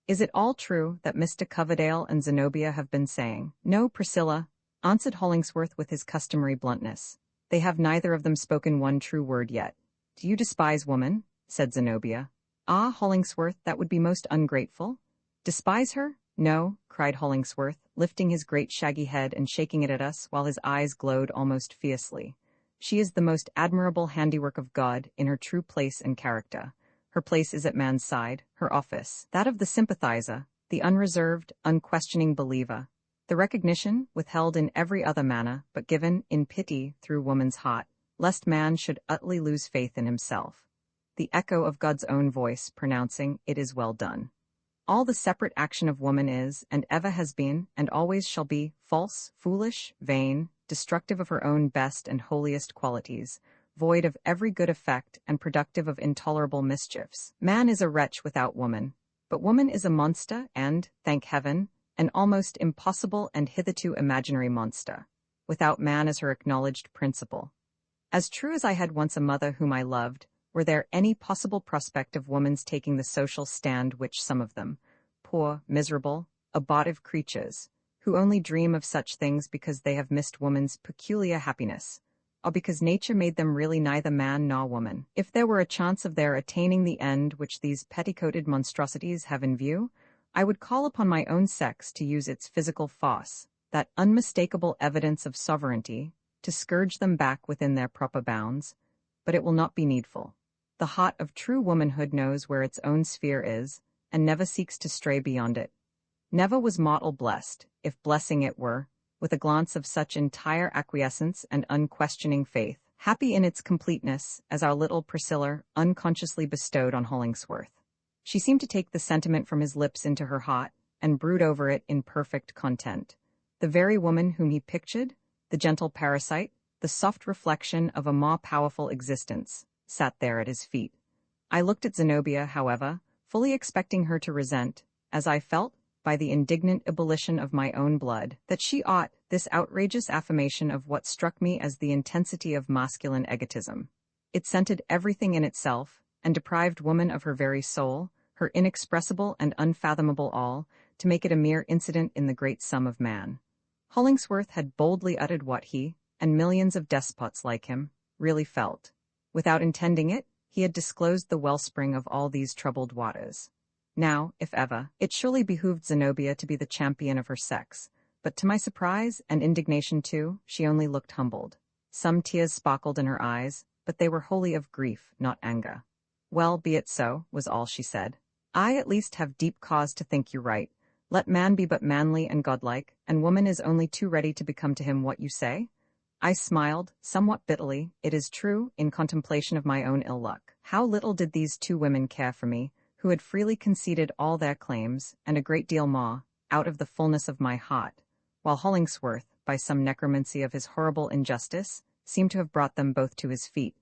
Speaker 1: Is it all true that Mr. Coverdale and Zenobia have been saying? No, Priscilla, answered Hollingsworth with his customary bluntness. They have neither of them spoken one true word yet. Do you despise woman? Said Zenobia. Ah, Hollingsworth, that would be most ungrateful. Despise her? No, cried Hollingsworth, lifting his great shaggy head and shaking it at us while his eyes glowed almost fiercely. She is the most admirable handiwork of God in her true place and character. Her place is at man's side, her office, that of the sympathizer, the unreserved, unquestioning believer, the recognition withheld in every other manner, but given, in pity, through woman's heart, lest man should utterly lose faith in himself. The echo of God's own voice pronouncing, "It is well done." All the separate action of woman is, and ever has been, and always shall be, false, foolish, vain, destructive of her own best and holiest qualities, void of every good effect and productive of intolerable mischiefs. Man is a wretch without woman, but woman is a monster and, thank heaven, an almost impossible and hitherto imaginary monster, without man as her acknowledged principle. As true as I had once a mother whom I loved, were there any possible prospect of woman's taking the social stand which some of them, poor, miserable, abortive creatures, who only dream of such things because they have missed woman's peculiar happiness, or because nature made them really neither man nor woman. If there were a chance of their attaining the end which these petticoated monstrosities have in view, I would call upon my own sex to use its physical force, that unmistakable evidence of sovereignty, to scourge them back within their proper bounds, but it will not be needful. The heart of true womanhood knows where its own sphere is, and never seeks to stray beyond it. Never was mortal blessed, if blessing it were, with a glance of such entire acquiescence and unquestioning faith, happy in its completeness, as our little Priscilla unconsciously bestowed on Hollingsworth. She seemed to take the sentiment from his lips into her heart, and brood over it in perfect content. The very woman whom he pictured, the gentle parasite, the soft reflection of a more powerful existence, sat there at his feet. I looked at Zenobia, however, fully expecting her to resent, as I felt, by the indignant ebullition of my own blood, that she ought, this outrageous affirmation of what struck me as the intensity of masculine egotism. It scented everything in itself, and deprived woman of her very soul, her inexpressible and unfathomable all, to make it a mere incident in the great sum of man. Hollingsworth had boldly uttered what he, and millions of despots like him, really felt. Without intending it, he had disclosed the wellspring of all these troubled waters. Now, if ever, it surely behooved Zenobia to be the champion of her sex, but to my surprise, and indignation too, she only looked humbled. Some tears sparkled in her eyes, but they were wholly of grief, not anger. "Well, be it so," was all she said. "I at least have deep cause to think you right. Let man be but manly and godlike, and woman is only too ready to become to him what you say?" I smiled, somewhat bitterly, it is true, in contemplation of my own ill luck. How little did these two women care for me, who had freely conceded all their claims, and a great deal more, out of the fullness of my heart, while Hollingsworth, by some necromancy of his horrible injustice, seemed to have brought them both to his feet.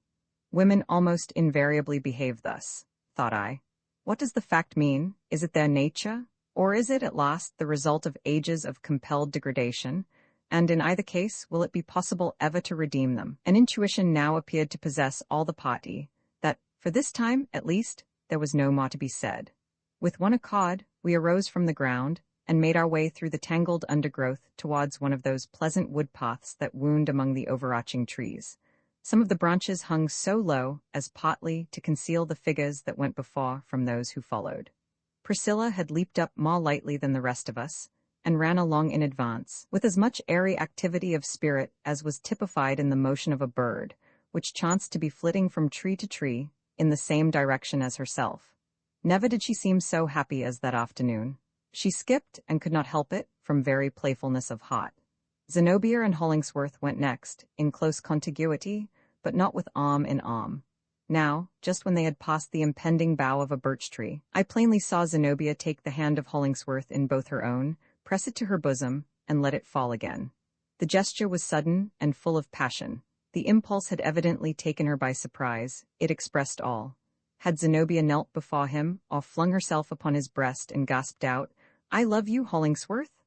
Speaker 1: Women almost invariably behave thus, thought I. What does the fact mean? Is it their nature? Or is it, at last, the result of ages of compelled degradation? And in either case, will it be possible ever to redeem them? An intuition now appeared to possess all the party, that, for this time, at least, there was no more to be said. With one accord, we arose from the ground, and made our way through the tangled undergrowth towards one of those pleasant wood paths that wound among the overarching trees. Some of the branches hung so low as partly to conceal the figures that went before from those who followed. Priscilla had leaped up more lightly than the rest of us, and ran along in advance, with as much airy activity of spirit as was typified in the motion of a bird, which chanced to be flitting from tree to tree in the same direction as herself. Never did she seem so happy as that afternoon. She skipped, and could not help it, from very playfulness of heart. Zenobia and Hollingsworth went next, in close contiguity, but not with arm in arm. Now, just when they had passed the impending bough of a birch tree, I plainly saw Zenobia take the hand of Hollingsworth in both her own, press it to her bosom, and let it fall again. The gesture was sudden and full of passion. The impulse had evidently taken her by surprise. It expressed all. Had Zenobia knelt before him, or flung herself upon his breast and gasped out, "I love you, Hollingsworth?"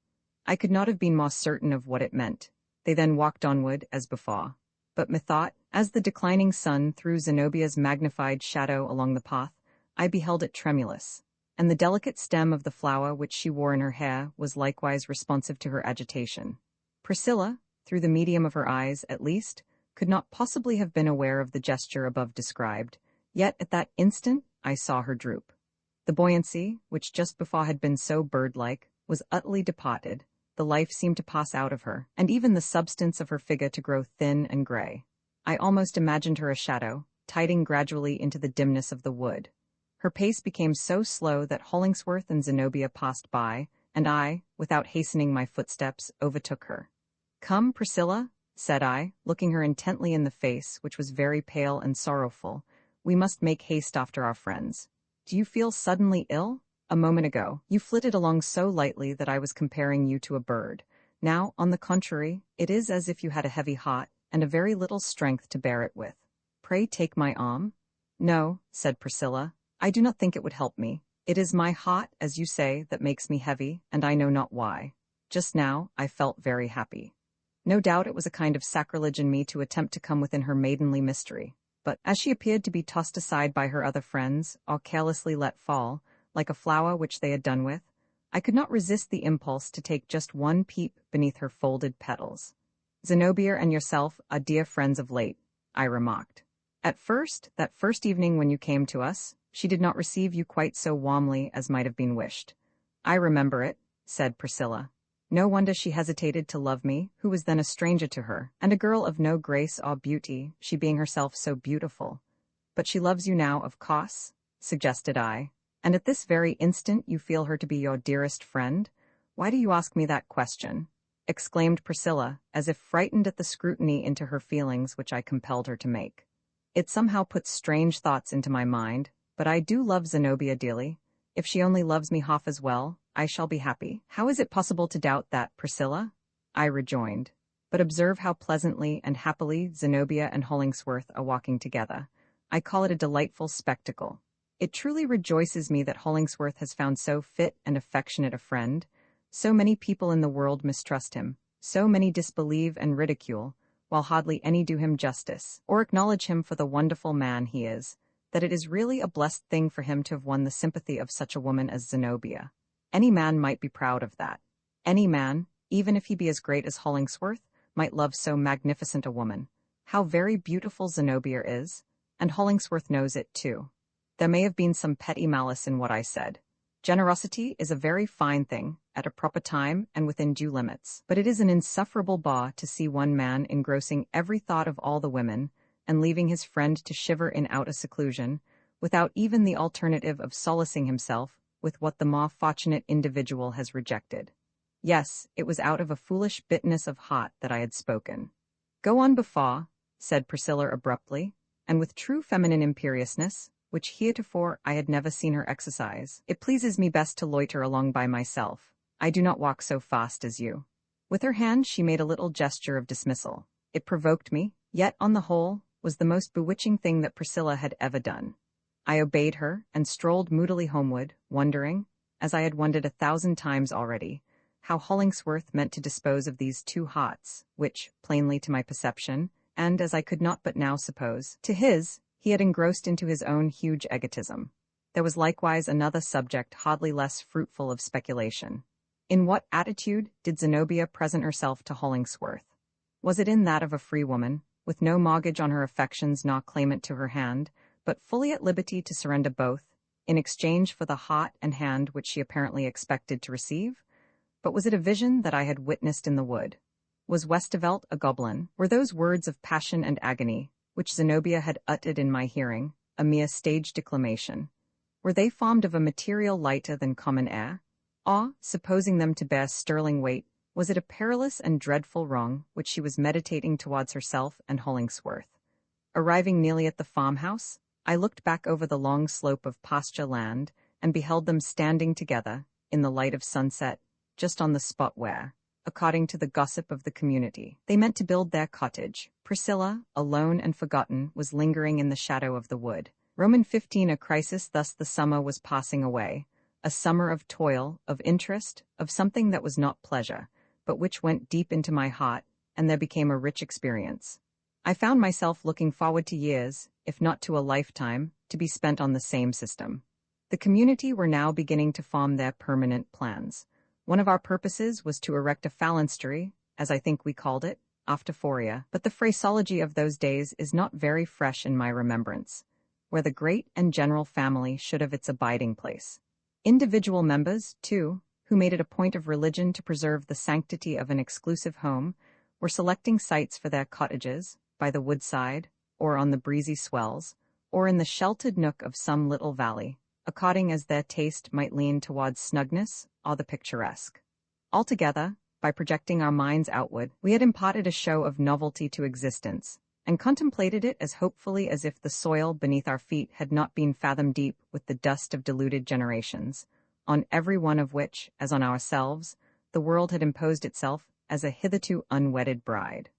Speaker 1: I could not have been more certain of what it meant. They then walked onward, as before. But methought, as the declining sun threw Zenobia's magnified shadow along the path, I beheld it tremulous, and the delicate stem of the flower which she wore in her hair was likewise responsive to her agitation. Priscilla, through the medium of her eyes at least, could not possibly have been aware of the gesture above described, yet at that instant I saw her droop. The buoyancy, which just before had been so bird-like, was utterly departed. The life seemed to pass out of her, and even the substance of her figure to grow thin and gray. I almost imagined her a shadow, tiding gradually into the dimness of the wood. Her pace became so slow that Hollingsworth and Zenobia passed by, and I, without hastening my footsteps, overtook her. "Come, Priscilla," said I, looking her intently in the face, which was very pale and sorrowful. "We must make haste after our friends. Do you feel suddenly ill? A moment ago, you flitted along so lightly that I was comparing you to a bird. Now, on the contrary, it is as if you had a heavy heart, and a very little strength to bear it with. Pray take my arm." "No," said Priscilla, "I do not think it would help me. It is my heart, as you say, that makes me heavy, and I know not why. Just now, I felt very happy." No doubt it was a kind of sacrilege in me to attempt to come within her maidenly mystery, but as she appeared to be tossed aside by her other friends, or carelessly let fall, like a flower which they had done with, I could not resist the impulse to take just one peep beneath her folded petals. "Zenobia and yourself are dear friends of late," I remarked. "At first, that first evening when you came to us, she did not receive you quite so warmly as might have been wished." "I remember it," said Priscilla. "No wonder she hesitated to love me, who was then a stranger to her, and a girl of no grace or beauty, she being herself so beautiful. But she loves you now, of course?" suggested I. "And at this very instant you feel her to be your dearest friend? Why do you ask me that question?" exclaimed Priscilla, as if frightened at the scrutiny into her feelings which I compelled her to make. "It somehow puts strange thoughts into my mind, but I do love Zenobia dearly. If she only loves me half as well, I shall be happy." "How is it possible to doubt that, Priscilla?" I rejoined. "But observe how pleasantly and happily Zenobia and Hollingsworth are walking together. I call it a delightful spectacle. It truly rejoices me that Hollingsworth has found so fit and affectionate a friend. So many people in the world mistrust him, so many disbelieve and ridicule, while hardly any do him justice, or acknowledge him for the wonderful man he is, that it is really a blessed thing for him to have won the sympathy of such a woman as Zenobia. Any man might be proud of that. Any man, even if he be as great as Hollingsworth, might love so magnificent a woman. How very beautiful Zenobia is, and Hollingsworth knows it too. There may have been some petty malice in what I said. Generosity is a very fine thing, at a proper time and within due limits, but it is an insufferable bar to see one man engrossing every thought of all the women, and leaving his friend to shiver in outer seclusion, without even the alternative of solacing himself with what the more fortunate individual has rejected. Yes, it was out of a foolish bitterness of heart that I had spoken. "Go on before," said Priscilla abruptly, and with true feminine imperiousness, which heretofore I had never seen her exercise. "It pleases me best to loiter along by myself. I do not walk so fast as you." With her hand she made a little gesture of dismissal. It provoked me, yet, on the whole, was the most bewitching thing that Priscilla had ever done. I obeyed her and strolled moodily homeward, wondering, as I had wondered 1,000 times already, how Hollingsworth meant to dispose of these two hearts, which, plainly to my perception, and as I could not but now suppose, to his, he had engrossed into his own huge egotism. There was likewise another subject hardly less fruitful of speculation. In what attitude did Zenobia present herself to Hollingsworth? Was it in that of a free woman, with no mortgage on her affections nor claimant to her hand, but fully at liberty to surrender both, in exchange for the heart and hand which she apparently expected to receive? But was it a vision that I had witnessed in the wood? Was Westervelt a goblin? Were those words of passion and agony, which Zenobia had uttered in my hearing, a mere stage declamation? Were they formed of a material lighter than common air? Or, supposing them to bear sterling weight, was it a perilous and dreadful wrong which she was meditating towards herself and Hollingsworth? Arriving nearly at the farmhouse, I looked back over the long slope of pasture land and beheld them standing together, in the light of sunset, just on the spot where, according to the gossip of the community, they meant to build their cottage. Priscilla, alone and forgotten, was lingering in the shadow of the wood. Roman 15. A crisis. Thus the summer was passing away, a summer of toil, of interest, of something that was not pleasure, but which went deep into my heart, and there became a rich experience. I found myself looking forward to years, if not to a lifetime, to be spent on the same system. The community were now beginning to form their permanent plans. One of our purposes was to erect a phalanstery, as I think we called it, Optiphoria, but the phraseology of those days is not very fresh in my remembrance, where the great and general family should have its abiding place. Individual members, too, who made it a point of religion to preserve the sanctity of an exclusive home, were selecting sites for their cottages, by the woodside, or on the breezy swells, or in the sheltered nook of some little valley, according as their taste might lean towards snugness or the picturesque. Altogether, by projecting our minds outward, we had imparted a show of novelty to existence, and contemplated it as hopefully as if the soil beneath our feet had not been fathom deep with the dust of deluded generations, on every one of which, as on ourselves, the world had imposed itself as a hitherto unwedded bride.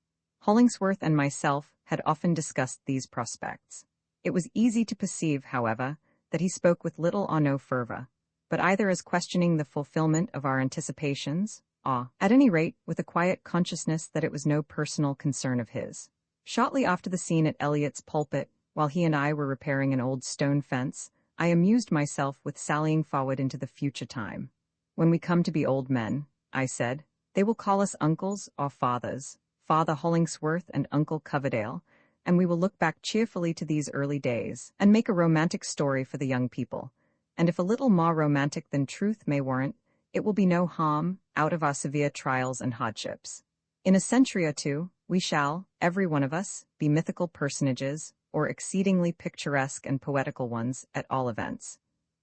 Speaker 1: Hollingsworth and myself had often discussed these prospects. It was easy to perceive, however, that he spoke with little or no fervor, but either as questioning the fulfillment of our anticipations, or, at any rate, with a quiet consciousness that it was no personal concern of his. Shortly after the scene at Eliot's pulpit, while he and I were repairing an old stone fence, I amused myself with sallying forward into the future time. When we come to be old men, I said, they will call us uncles or fathers, Father Hollingsworth and Uncle Coverdale, and we will look back cheerfully to these early days, and make a romantic story for the young people. And if a little more romantic than truth may warrant, it will be no harm, out of our severe trials and hardships. In a century or two, we shall, every one of us, be mythical personages, or exceedingly picturesque and poetical ones, at all events.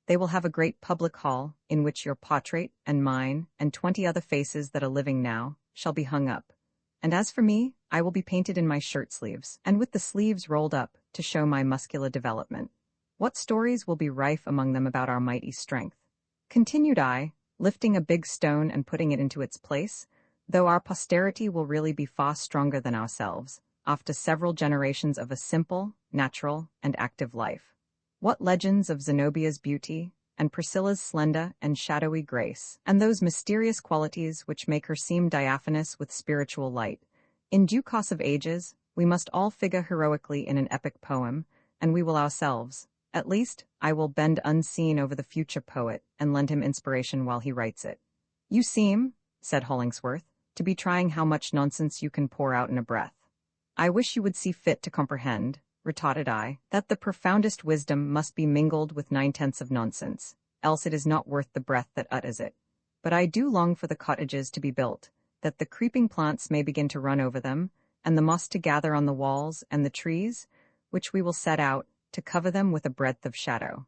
Speaker 1: They will have a great public hall, in which your portrait, and mine, and 20 other faces that are living now, shall be hung up. And as for me, I will be painted in my shirt sleeves, and with the sleeves rolled up, to show my muscular development. What stories will be rife among them about our mighty strength? Continued I, lifting a big stone and putting it into its place, though our posterity will really be far stronger than ourselves, after several generations of a simple, natural, and active life. What legends of Zenobia's beauty, and Priscilla's slender and shadowy grace, and those mysterious qualities which make her seem diaphanous with spiritual light. In due course of ages, we must all figure heroically in an epic poem, and we will ourselves. At least, I will bend unseen over the future poet, and lend him inspiration while he writes it. You seem, said Hollingsworth, to be trying how much nonsense you can pour out in a breath. I wish you would see fit to comprehend, retorted I, that the profoundest wisdom must be mingled with 9/10 of nonsense, else it is not worth the breath that utters it. But I do long for the cottages to be built, that the creeping plants may begin to run over them, and the moss to gather on the walls and the trees, which we will set out, to cover them with a breadth of shadow.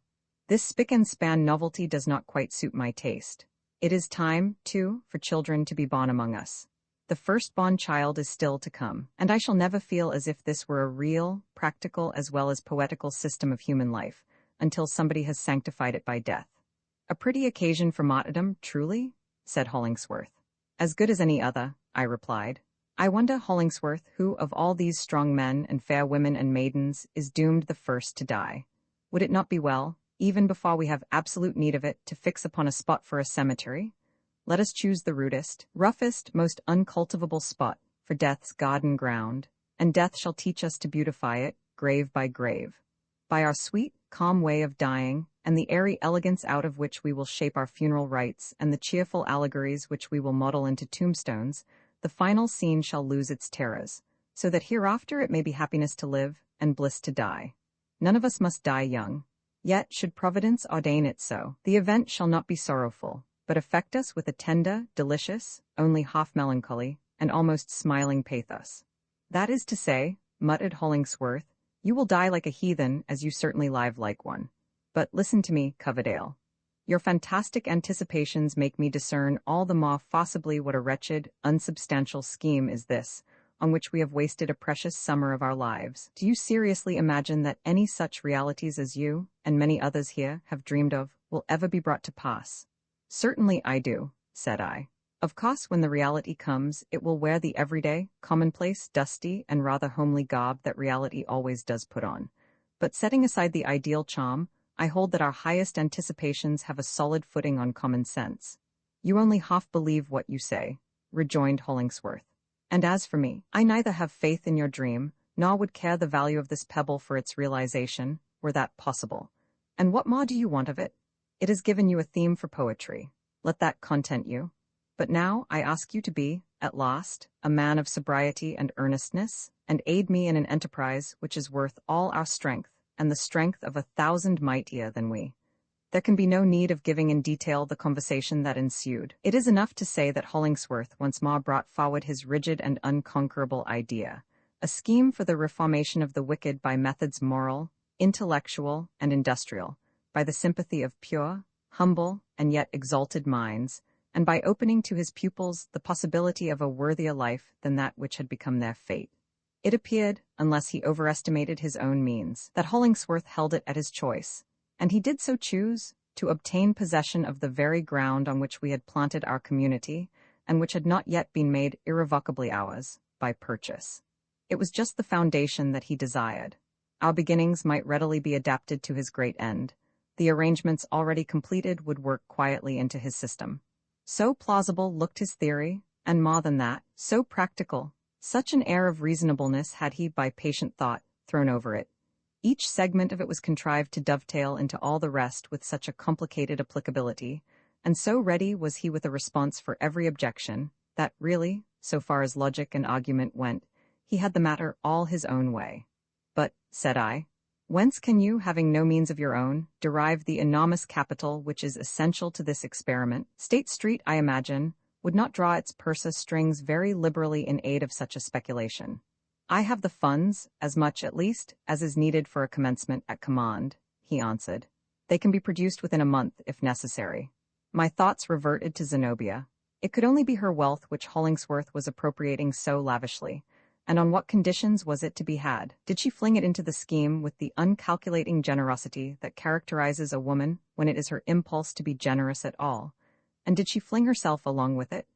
Speaker 1: This spick-and-span novelty does not quite suit my taste. It is time, too, for children to be born among us. The first-born child is still to come, and I shall never feel as if this were a real, practical as well as poetical system of human life, until somebody has sanctified it by death. A pretty occasion for martyrdom, truly? Said Hollingsworth. As good as any other, I replied. I wonder, Hollingsworth, who of all these strong men and fair women and maidens is doomed the first to die. Would it not be well, even before we have absolute need of it, to fix upon a spot for a cemetery? Let us choose the rudest, roughest, most uncultivable spot for death's garden ground, and death shall teach us to beautify it, grave by grave. By our sweet, calm way of dying, and the airy elegance out of which we will shape our funeral rites, and the cheerful allegories which we will model into tombstones, the final scene shall lose its terrors, so that hereafter it may be happiness to live, and bliss to die. None of us must die young. Yet, should Providence ordain it so, the event shall not be sorrowful, but affect us with a tender, delicious, only half melancholy, and almost smiling pathos. That is to say, muttered Hollingsworth, you will die like a heathen, as you certainly live like one. But listen to me, Coverdale. Your fantastic anticipations make me discern all the more forcibly what a wretched, unsubstantial scheme is this, on which we have wasted a precious summer of our lives. Do you seriously imagine that any such realities as you, and many others here, have dreamed of, will ever be brought to pass? Certainly I do, said I. Of course, when the reality comes, it will wear the everyday, commonplace, dusty, and rather homely garb that reality always does put on. But setting aside the ideal charm, I hold that our highest anticipations have a solid footing on common sense. You only half believe what you say, rejoined Hollingsworth. And as for me, I neither have faith in your dream, nor would care the value of this pebble for its realization, were that possible. And what more do you want of it? It has given you a theme for poetry. Let that content you. But now I ask you to be, at last, a man of sobriety and earnestness, and aid me in an enterprise which is worth all our strength, and the strength of 1,000 mightier than we. There can be no need of giving in detail the conversation that ensued. It is enough to say that Hollingsworth once more brought forward his rigid and unconquerable idea, a scheme for the reformation of the wicked by methods moral, intellectual, and industrial, by the sympathy of pure, humble, and yet exalted minds, and by opening to his pupils the possibility of a worthier life than that which had become their fate. It appeared, unless he overestimated his own means, that Hollingsworth held it at his choice, and he did so choose, to obtain possession of the very ground on which we had planted our community, and which had not yet been made irrevocably ours, by purchase. It was just the foundation that he desired. Our beginnings might readily be adapted to his great end. The arrangements already completed would work quietly into his system. So plausible looked his theory, and more than that, so practical. Such an air of reasonableness had he, by patient thought, thrown over it. Each segment of it was contrived to dovetail into all the rest with such a complicated applicability, and so ready was he with a response for every objection, that really, so far as logic and argument went, he had the matter all his own way. But, said I, whence can you, having no means of your own, derive the enormous capital which is essential to this experiment? State Street, I imagine, would not draw its purse strings very liberally in aid of such a speculation. I have the funds, as much, at least, as is needed for a commencement at command, he answered. They can be produced within a month, if necessary. My thoughts reverted to Zenobia. It could only be her wealth which Hollingsworth was appropriating so lavishly, and on what conditions was it to be had? Did she fling it into the scheme with the uncalculating generosity that characterizes a woman when it is her impulse to be generous at all? And did she fling herself along with it?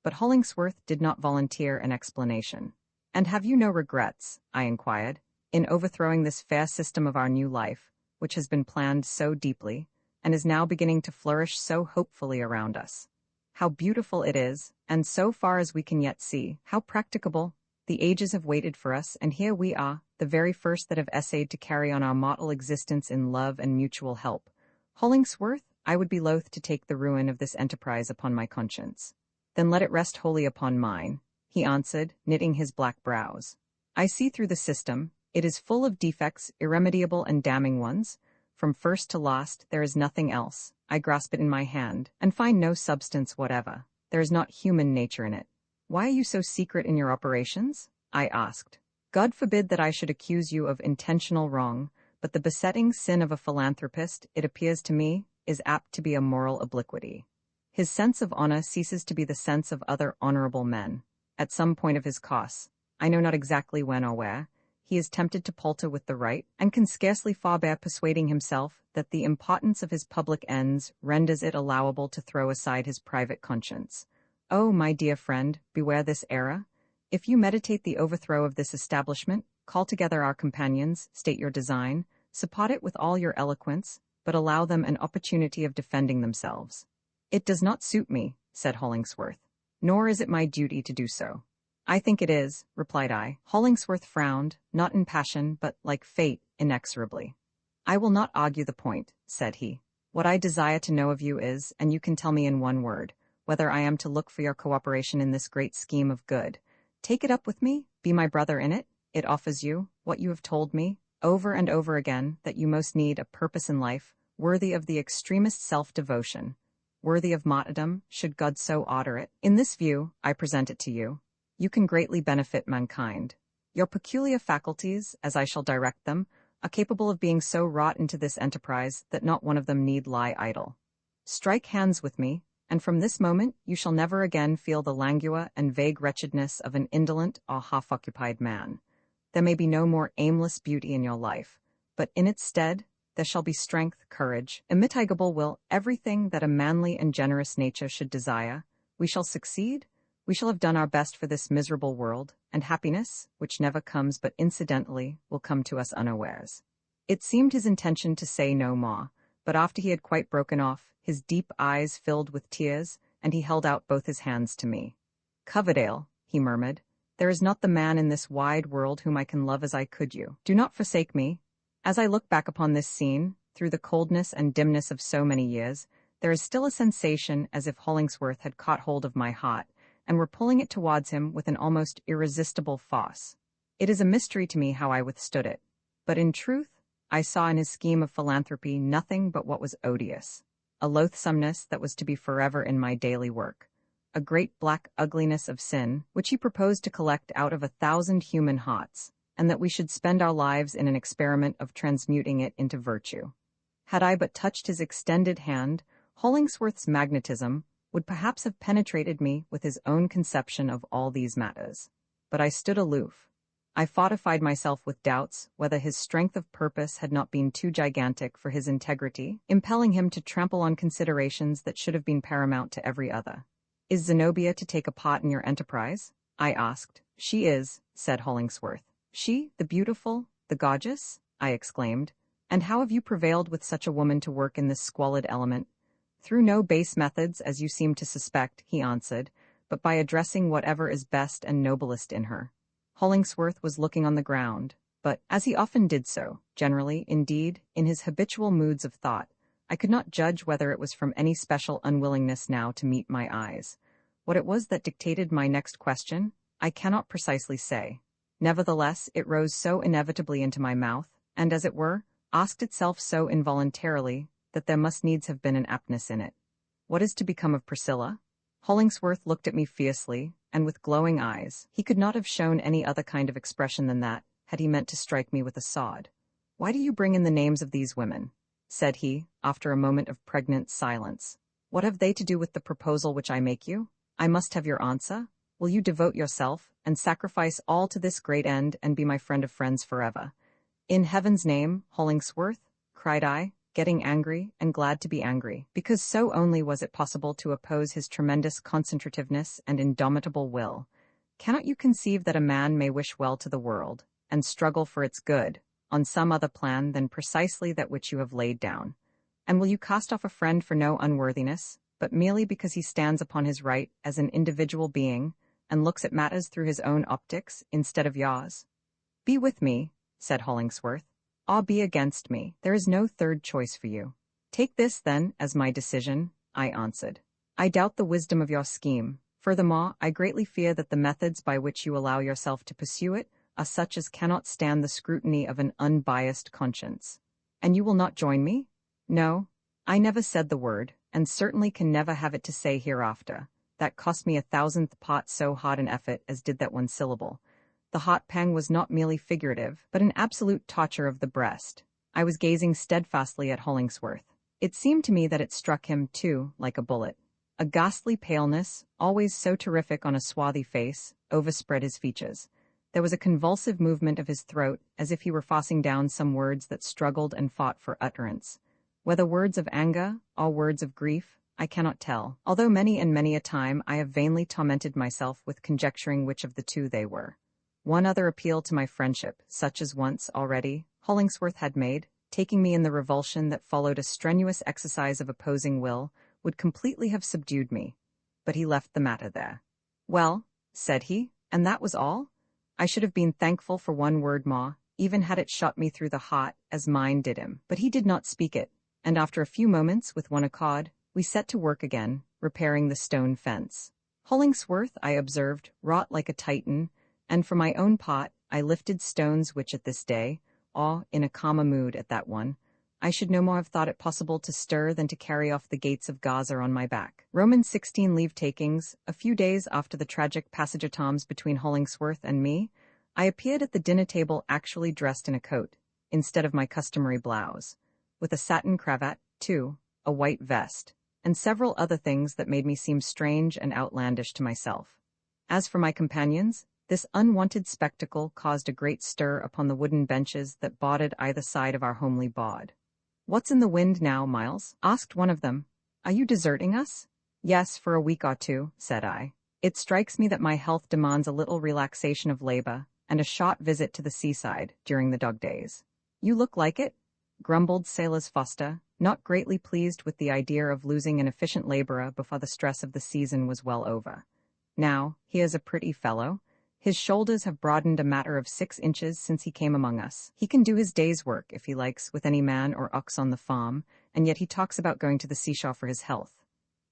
Speaker 1: But Hollingsworth did not volunteer an explanation. And have you no regrets, I inquired, in overthrowing this fair system of our new life, which has been planned so deeply, and is now beginning to flourish so hopefully around us? How beautiful it is, and so far as we can yet see, how practicable. The ages have waited for us, and here we are, the very first that have essayed to carry on our mortal existence in love and mutual help. Hollingsworth, I would be loath to take the ruin of this enterprise upon my conscience. Then let it rest wholly upon mine, he answered, knitting his black brows. I see through the system. It is full of defects, irremediable and damning ones. From first to last, there is nothing else. I grasp it in my hand, and find no substance whatever. There is not human nature in it. Why are you so secret in your operations? I asked. God forbid that I should accuse you of intentional wrong, but the besetting sin of a philanthropist, it appears to me, is apt to be a moral obliquity. His sense of honor ceases to be the sense of other honorable men. At some point of his course, I know not exactly when or where, he is tempted to palter with the right, and can scarcely forbear persuading himself that the importance of his public ends renders it allowable to throw aside his private conscience. Oh, my dear friend, beware this error. If you meditate the overthrow of this establishment, call together our companions, state your design, Support it with all your eloquence, but allow them an opportunity of defending themselves. It does not suit me, said Hollingsworth, nor is it my duty to do so. I think it is, replied I. Hollingsworth frowned, not in passion, but, like fate, inexorably. I will not argue the point, said he. What I desire to know of you is, and you can tell me in one word, whether I am to look for your cooperation in this great scheme of good. Take it up with me, be my brother in it. It offers you, what you have told me, over and over again, that you most need a purpose in life, worthy of the extremest self-devotion, worthy of martyrdom, should God so order it. In this view, I present it to you. You can greatly benefit mankind. Your peculiar faculties, as I shall direct them, are capable of being so wrought into this enterprise that not one of them need lie idle. Strike hands with me, and from this moment you shall never again feel the languor and vague wretchedness of an indolent or half-occupied man. There may be no more aimless beauty in your life, but in its stead there shall be strength, courage, immitigable will, everything that a manly and generous nature should desire. We shall succeed. We shall have done our best for this miserable world, and happiness, which never comes but incidentally, will come to us unawares. It seemed his intention to say no more, but after he had quite broken off, his deep eyes filled with tears, and he held out both his hands to me. Coverdale, he murmured, there is not the man in this wide world whom I can love as I could you. Do not forsake me. As I look back upon this scene, through the coldness and dimness of so many years, there is still a sensation as if Hollingsworth had caught hold of my heart, and were pulling it towards him with an almost irresistible force. It is a mystery to me how I withstood it, but in truth, I saw in his scheme of philanthropy nothing but what was odious, a loathsomeness that was to be forever in my daily work, a great black ugliness of sin, which he proposed to collect out of 1,000 human hearts, and that we should spend our lives in an experiment of transmuting it into virtue. Had I but touched his extended hand, Hollingsworth's magnetism would perhaps have penetrated me with his own conception of all these matters. But I stood aloof. I fortified myself with doubts whether his strength of purpose had not been too gigantic for his integrity, impelling him to trample on considerations that should have been paramount to every other. Is Zenobia to take a part in your enterprise? I asked. She is, said Hollingsworth. She, the beautiful, the gorgeous? I exclaimed. And how have you prevailed with such a woman to work in this squalid element? Through no base methods, as you seem to suspect, he answered, but by addressing whatever is best and noblest in her. Hollingsworth was looking on the ground, but, as he often did so, generally, indeed, in his habitual moods of thought, I could not judge whether it was from any special unwillingness now to meet my eyes. What it was that dictated my next question, I cannot precisely say. Nevertheless, it rose so inevitably into my mouth, and, as it were, asked itself so involuntarily, that there must needs have been an aptness in it. What is to become of Priscilla? Hollingsworth looked at me fiercely, and with glowing eyes. He could not have shown any other kind of expression than that, had he meant to strike me with a sod. Why do you bring in the names of these women? Said he, after a moment of pregnant silence. What have they to do with the proposal which I make you? I must have your answer. Will you devote yourself, and sacrifice all to this great end, and be my friend of friends forever? In heaven's name, Hollingsworth, cried I, getting angry and glad to be angry, because so only was it possible to oppose his tremendous concentrativeness and indomitable will. Cannot you conceive that a man may wish well to the world, and struggle for its good, on some other plan than precisely that which you have laid down? And will you cast off a friend for no unworthiness, but merely because he stands upon his right as an individual being, and looks at matters through his own optics instead of yours? Be with me, said Hollingsworth, or be against me. There is no third choice for you. Take this, then, as my decision, I answered. I doubt the wisdom of your scheme. Furthermore, I greatly fear that the methods by which you allow yourself to pursue it are such as cannot stand the scrutiny of an unbiased conscience. And you will not join me? No, I never said the word, and certainly can never have it to say hereafter. That cost me 1,000th part so hard an effort as did that one syllable. The hot pang was not merely figurative, but an absolute torture of the breast. I was gazing steadfastly at Hollingsworth. It seemed to me that it struck him, too, like a bullet. A ghastly paleness, always so terrific on a swarthy face, overspread his features. There was a convulsive movement of his throat, as if he were forcing down some words that struggled and fought for utterance. Whether words of anger, or words of grief, I cannot tell, although many and many a time I have vainly tormented myself with conjecturing which of the two they were. One other appeal to my friendship, such as once, already, Hollingsworth had made, taking me in the revulsion that followed a strenuous exercise of opposing will, would completely have subdued me. But he left the matter there. "Well," said he, "and that was all? I should have been thankful for one word more, even had it shot me through the heart, as mine did him." But he did not speak it, and after a few moments, with one accord, we set to work again, repairing the stone fence. Hollingsworth, I observed, wrought like a Titan, and for my own part, I lifted stones which at this day, or in a calmer mood at that one, I should no more have thought it possible to stir than to carry off the gates of Gaza on my back. Roman 16 leave-takings, a few days after the tragic passage at arms between Hollingsworth and me, I appeared at the dinner table actually dressed in a coat, instead of my customary blouse, with a satin cravat, too, a white vest, and several other things that made me seem strange and outlandish to myself. As for my companions, this unwanted spectacle caused a great stir upon the wooden benches that bordered either side of our homely board. "What's in the wind now, Miles?" asked one of them. "Are you deserting us?" "Yes, for a week or two," said I. "It strikes me that my health demands a little relaxation of labor and a short visit to the seaside during the dog days." "You look like it," grumbled Sailor's Foster, not greatly pleased with the idea of losing an efficient laborer before the stress of the season was well over. "Now, he is a pretty fellow. His shoulders have broadened a matter of 6 inches since he came among us. He can do his day's work, if he likes, with any man or ox on the farm, and yet he talks about going to the seashore for his health.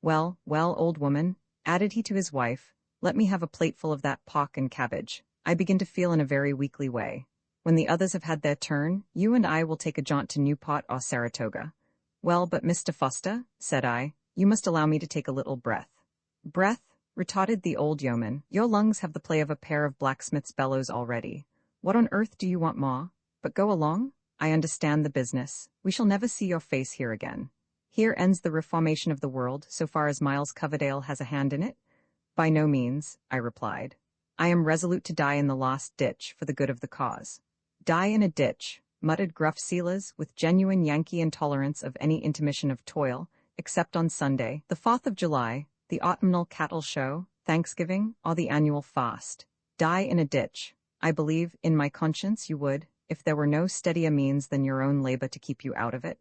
Speaker 1: Well, well, old woman," added he to his wife, "let me have a plateful of that pork and cabbage. I begin to feel in a very weakly way. When the others have had their turn, you and I will take a jaunt to Newport or Saratoga." "Well, but Mr. Foster," said I, "you must allow me to take a little breath." "Breath?" retorted the old yeoman. "Your lungs have the play of a pair of blacksmith's bellows already. What on earth do you want more? But go along. I understand the business. We shall never see your face here again. Here ends the reformation of the world, so far as Miles Coverdale has a hand in it?" "By no means," I replied. "I am resolute to die in the last ditch for the good of the cause." "Die in a ditch," muttered gruff Sealers, with genuine Yankee intolerance of any intermission of toil, except on Sunday, the 4th of July, the autumnal cattle show, Thanksgiving, or the annual fast. Die in a ditch. I believe, in my conscience, you would, if there were no steadier means than your own labor to keep you out of it.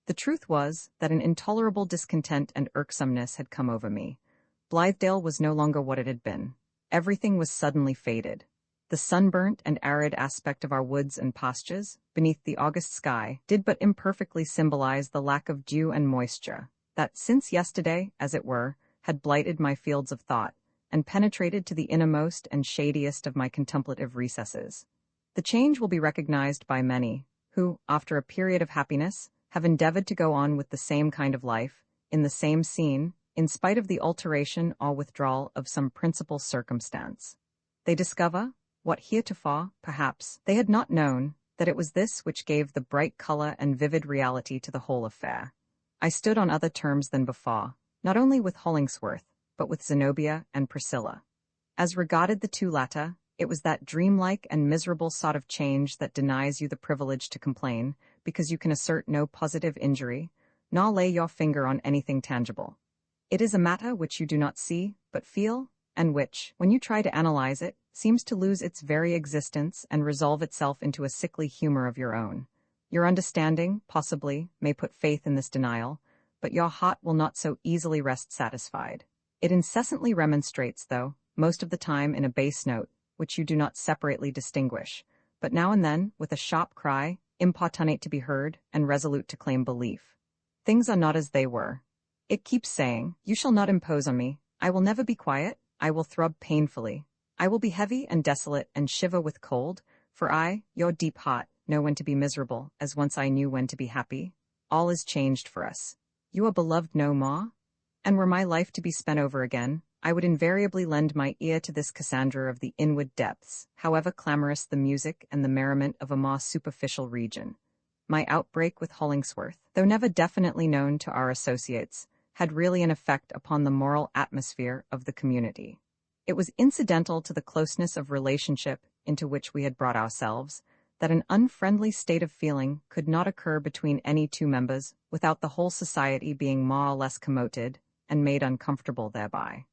Speaker 1: The truth was that an intolerable discontent and irksomeness had come over me. Blithedale was no longer what it had been. Everything was suddenly faded. The sunburnt and arid aspect of our woods and pastures, beneath the August sky, did but imperfectly symbolize the lack of dew and moisture, that since yesterday, as it were, had blighted my fields of thought, and penetrated to the innermost and shadiest of my contemplative recesses. The change will be recognized by many, who, after a period of happiness, have endeavored to go on with the same kind of life, in the same scene, in spite of the alteration or withdrawal of some principal circumstance. They discover, what heretofore, perhaps, they had not known, that it was this which gave the bright color and vivid reality to the whole affair. I stood on other terms than before, not only with Hollingsworth, but with Zenobia and Priscilla. As regarded the two latter, it was that dreamlike and miserable sort of change that denies you the privilege to complain, because you can assert no positive injury, nor lay your finger on anything tangible. It is a matter which you do not see, but feel, and which, when you try to analyze it, seems to lose its very existence and resolve itself into a sickly humor of your own. Your understanding, possibly, may put faith in this denial, but your heart will not so easily rest satisfied. It incessantly remonstrates, though, most of the time in a bass note, which you do not separately distinguish, but now and then, with a sharp cry, importunate to be heard, and resolute to claim belief. Things are not as they were. It keeps saying, "You shall not impose on me. I will never be quiet. I will throb painfully. I will be heavy and desolate and shiver with cold, for I, your deep heart, know when to be miserable, as once I knew when to be happy. All is changed for us. You are beloved no more? And were my life to be spent over again, I would invariably lend my ear to this Cassandra of the inward depths, however clamorous the music and the merriment of a more superficial region. My outbreak with Hollingsworth, though never definitely known to our associates, had really an effect upon the moral atmosphere of the community. It was incidental to the closeness of relationship into which we had brought ourselves, that an unfriendly state of feeling could not occur between any two members without the whole society being more or less commoted and made uncomfortable thereby.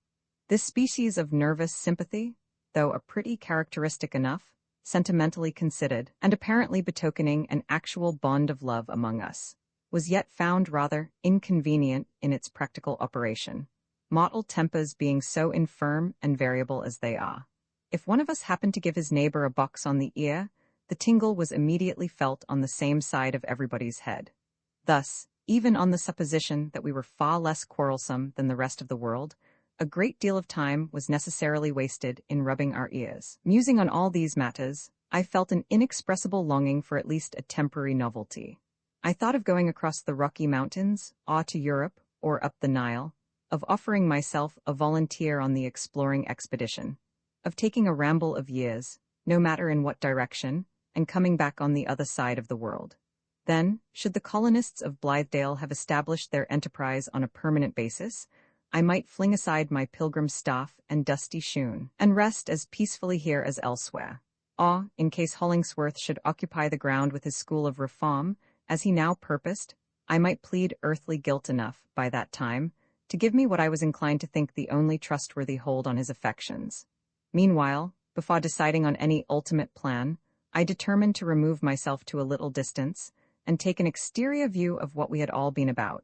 Speaker 1: This species of nervous sympathy, though a pretty characteristic enough, sentimentally considered, and apparently betokening an actual bond of love among us, was yet found rather inconvenient in its practical operation, mortal tempers being so infirm and variable as they are. If one of us happened to give his neighbor a box on the ear, the tingle was immediately felt on the same side of everybody's head. Thus, even on the supposition that we were far less quarrelsome than the rest of the world, a great deal of time was necessarily wasted in rubbing our ears. Musing on all these matters, I felt an inexpressible longing for at least a temporary novelty. I thought of going across the Rocky Mountains, or to Europe, or up the Nile, of offering myself a volunteer on the exploring expedition, of taking a ramble of years, no matter in what direction, and coming back on the other side of the world. Then, should the colonists of Blithedale have established their enterprise on a permanent basis, I might fling aside my pilgrim staff and dusty shoon, and rest as peacefully here as elsewhere. Or, in case Hollingsworth should occupy the ground with his school of reform, as he now purposed, I might plead earthly guilt enough, by that time, to give me what I was inclined to think the only trustworthy hold on his affections. Meanwhile, before deciding on any ultimate plan, I determined to remove myself to a little distance, and take an exterior view of what we had all been about.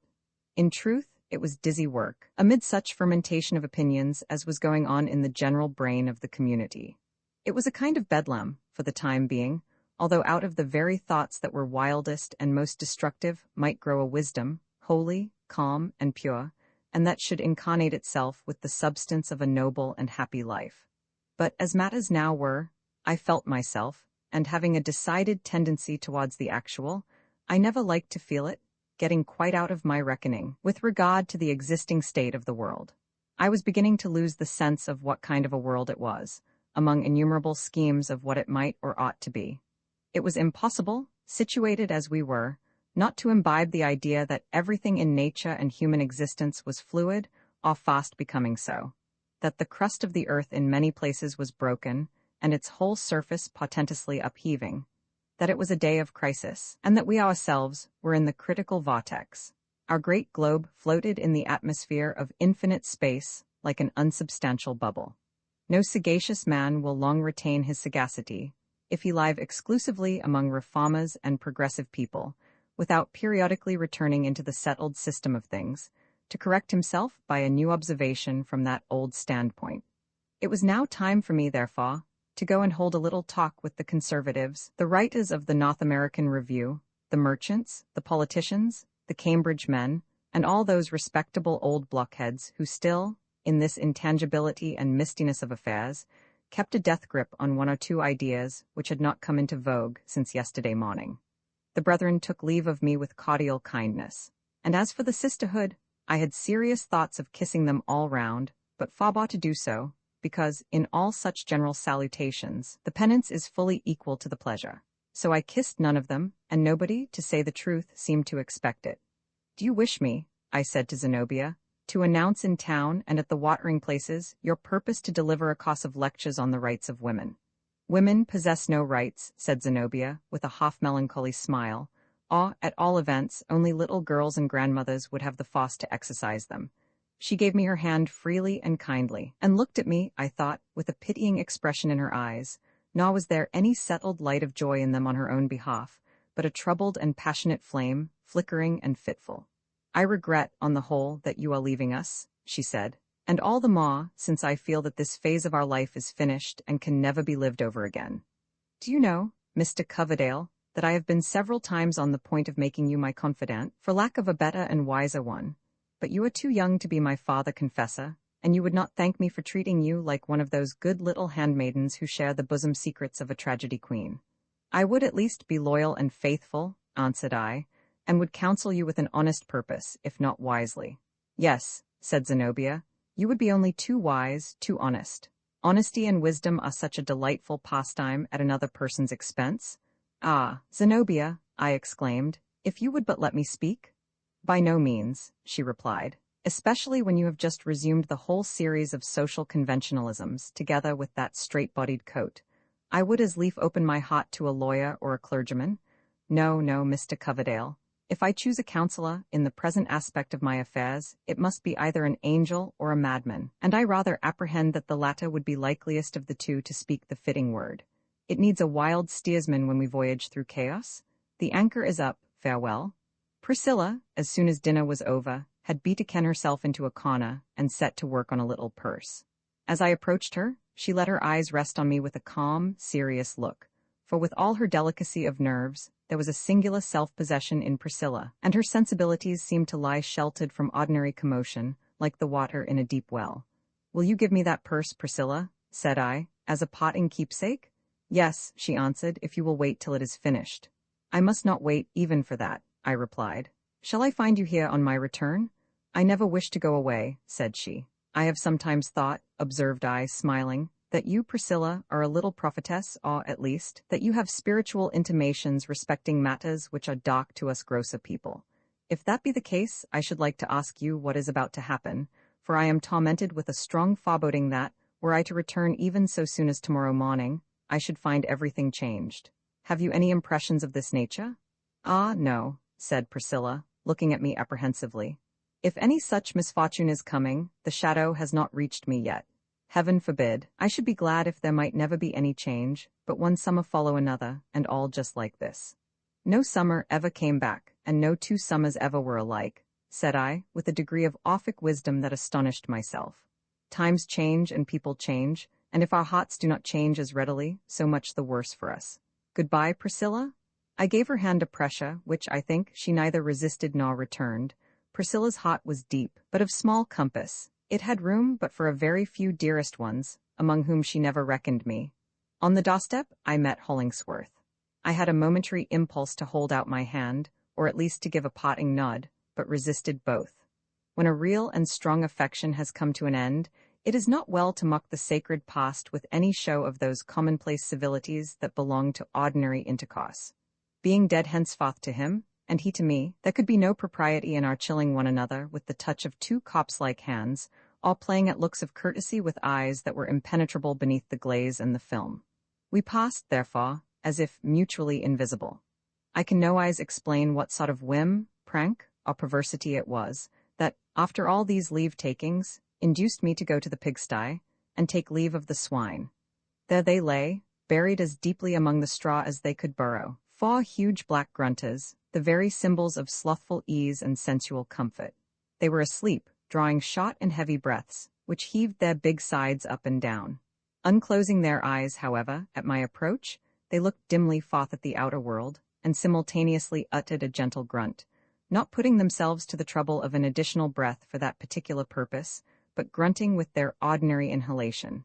Speaker 1: In truth, it was dizzy work, amid such fermentation of opinions as was going on in the general brain of the community. It was a kind of bedlam, for the time being, although out of the very thoughts that were wildest and most destructive might grow a wisdom, holy, calm, and pure, and that should incarnate itself with the substance of a noble and happy life. But as matters now were, I felt myself, and having a decided tendency towards the actual, I never liked to feel it, getting quite out of my reckoning with regard to the existing state of the world. I was beginning to lose the sense of what kind of a world it was, among innumerable schemes of what it might or ought to be. It was impossible, situated as we were, not to imbibe the idea that everything in nature and human existence was fluid, or fast becoming so, that the crust of the earth in many places was broken, and its whole surface portentously upheaving, that it was a day of crisis, and that we ourselves were in the critical vortex. Our great globe floated in the atmosphere of infinite space like an unsubstantial bubble. No sagacious man will long retain his sagacity, if he live exclusively among reformers and progressive people, without periodically returning into the settled system of things, to correct himself by a new observation from that old standpoint. It was now time for me, therefore, to go and hold a little talk with the conservatives, the writers of the North American Review, the merchants, the politicians, the Cambridge men, and all those respectable old blockheads who still, in this intangibility and mistiness of affairs, kept a death grip on one or two ideas which had not come into vogue since yesterday morning. The brethren took leave of me with cordial kindness, and as for the sisterhood, I had serious thoughts of kissing them all round, but forbore to do so, because, in all such general salutations, the penance is fully equal to the pleasure. So I kissed none of them, and nobody, to say the truth, seemed to expect it. "Do you wish me," I said to Zenobia, "to announce in town and at the watering places your purpose to deliver a course of lectures on the rights of women?" "Women possess no rights," said Zenobia, with a half-melancholy smile, "or, at all events, only little girls and grandmothers would have the force to exercise them." She gave me her hand freely and kindly, and looked at me, I thought, with a pitying expression in her eyes, nor was there any settled light of joy in them on her own behalf, but a troubled and passionate flame, flickering and fitful. "I regret, on the whole, that you are leaving us," she said, "and all the more, since I feel that this phase of our life is finished and can never be lived over again. Do you know, Mr. Coverdale, that I have been several times on the point of making you my confidant, for lack of a better and wiser one, but you are too young to be my father confessor, and you would not thank me for treating you like one of those good little handmaidens who share the bosom secrets of a tragedy queen." "I would at least be loyal and faithful," answered I, "and would counsel you with an honest purpose, if not wisely." "Yes," said Zenobia, "you would be only too wise, too honest. Honesty and wisdom are such a delightful pastime at another person's expense." "Ah, Zenobia," I exclaimed, "if you would but let me speak." "By no means," she replied, "especially when you have just resumed the whole series of social conventionalisms, together with that straight-bodied coat. I would as lief open my heart to a lawyer or a clergyman. No, Mr. Coverdale. If I choose a counselor, in the present aspect of my affairs, it must be either an angel or a madman, and I rather apprehend that the latter would be likeliest of the two to speak the fitting word. It needs a wild steersman when we voyage through chaos. The anchor is up, farewell. Priscilla, as soon as dinner was over, had betaken herself into a corner and set to work on a little purse. As I approached her, she let her eyes rest on me with a calm, serious look, for with all her delicacy of nerves, there was a singular self-possession in Priscilla, and her sensibilities seemed to lie sheltered from ordinary commotion, like the water in a deep well. "Will you give me that purse, Priscilla?" said I, "as a parting keepsake?" "Yes," she answered, "if you will wait till it is finished." "I must not wait even for that," I replied. "Shall I find you here on my return?" "I never wish to go away," said she. "I have sometimes thought," observed I, smiling, "that you, Priscilla, are a little prophetess, or, at least, that you have spiritual intimations respecting matters which are dark to us grosser people. If that be the case, I should like to ask you what is about to happen, for I am tormented with a strong foreboding that, were I to return even so soon as tomorrow morning, I should find everything changed. Have you any impressions of this nature?" "Ah, no," said Priscilla, looking at me apprehensively. "If any such misfortune is coming, the shadow has not reached me yet. Heaven forbid. I should be glad if there might never be any change, but one summer follow another, and all just like this." "No summer ever came back, and no two summers ever were alike," said I, with a degree of Orphic wisdom that astonished myself. "Times change and people change, and if our hearts do not change as readily, so much the worse for us. Goodbye, Priscilla." I gave her hand a pressure, which, I think, she neither resisted nor returned. Priscilla's heart was deep, but of small compass. It had room but for a very few dearest ones, among whom she never reckoned me. On the doorstep, I met Hollingsworth. I had a momentary impulse to hold out my hand, or at least to give a parting nod, but resisted both. When a real and strong affection has come to an end, it is not well to mock the sacred past with any show of those commonplace civilities that belong to ordinary intercourse. Being dead henceforth to him, and he to me, there could be no propriety in our chilling one another with the touch of two corpse-like hands, all playing at looks of courtesy with eyes that were impenetrable beneath the glaze and the film. We passed, therefore, as if mutually invisible. I can nowise explain what sort of whim, prank, or perversity it was, that, after all these leave-takings, induced me to go to the pigsty, and take leave of the swine. There they lay, buried as deeply among the straw as they could burrow, 4 huge black grunters, the very symbols of slothful ease and sensual comfort. They were asleep, drawing short and heavy breaths, which heaved their big sides up and down. Unclosing their eyes, however, at my approach, they looked dimly forth at the outer world, and simultaneously uttered a gentle grunt, not putting themselves to the trouble of an additional breath for that particular purpose, but grunting with their ordinary inhalation.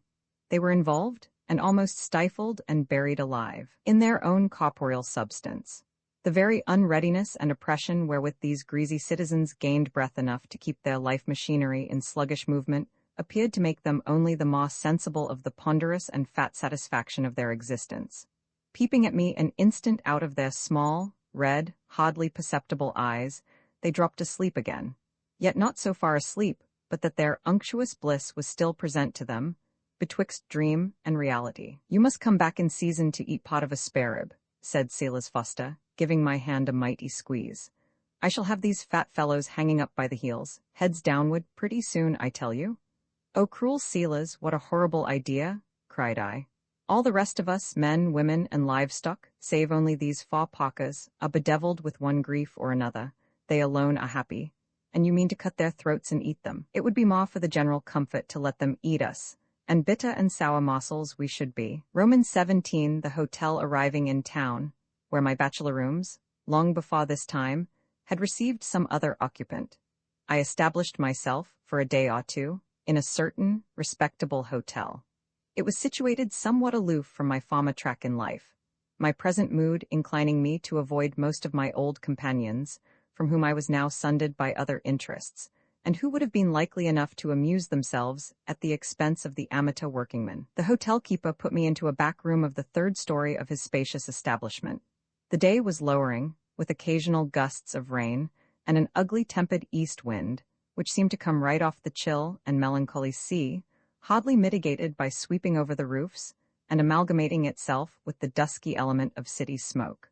Speaker 1: They were involved, and almost stifled and buried alive, in their own corporeal substance. The very unreadiness and oppression wherewith these greasy citizens gained breath enough to keep their life machinery in sluggish movement appeared to make them only the more sensible of the ponderous and fat satisfaction of their existence. Peeping at me an instant out of their small, red, hardly perceptible eyes, they dropped asleep again, yet not so far asleep but that their unctuous bliss was still present to them, betwixt dream and reality. "You must come back in season to eat pot of a sparerib," said Silas Foster, giving my hand a mighty squeeze. "I shall have these fat fellows hanging up by the heels, heads downward, pretty soon, I tell you." "Oh, cruel Silas, what a horrible idea!" cried I. "All the rest of us, men, women, and livestock, save only these 4 paupers, are bedeviled with one grief or another. They alone are happy. And you mean to cut their throats and eat them. It would be more for the general comfort to let them eat us, and bitter and sour morsels we should be." Romans 17, the hotel arriving in town, where my bachelor rooms, long before this time, had received some other occupant. I established myself, for a day or two, in a certain, respectable hotel. It was situated somewhat aloof from my former track in life, my present mood inclining me to avoid most of my old companions, from whom I was now sundered by other interests, and who would have been likely enough to amuse themselves at the expense of the amateur workingman. The hotel keeper put me into a back room of the 3rd story of his spacious establishment. The day was lowering, with occasional gusts of rain, and an ugly tempered east wind, which seemed to come right off the chill and melancholy sea, hardly mitigated by sweeping over the roofs, and amalgamating itself with the dusky element of city smoke.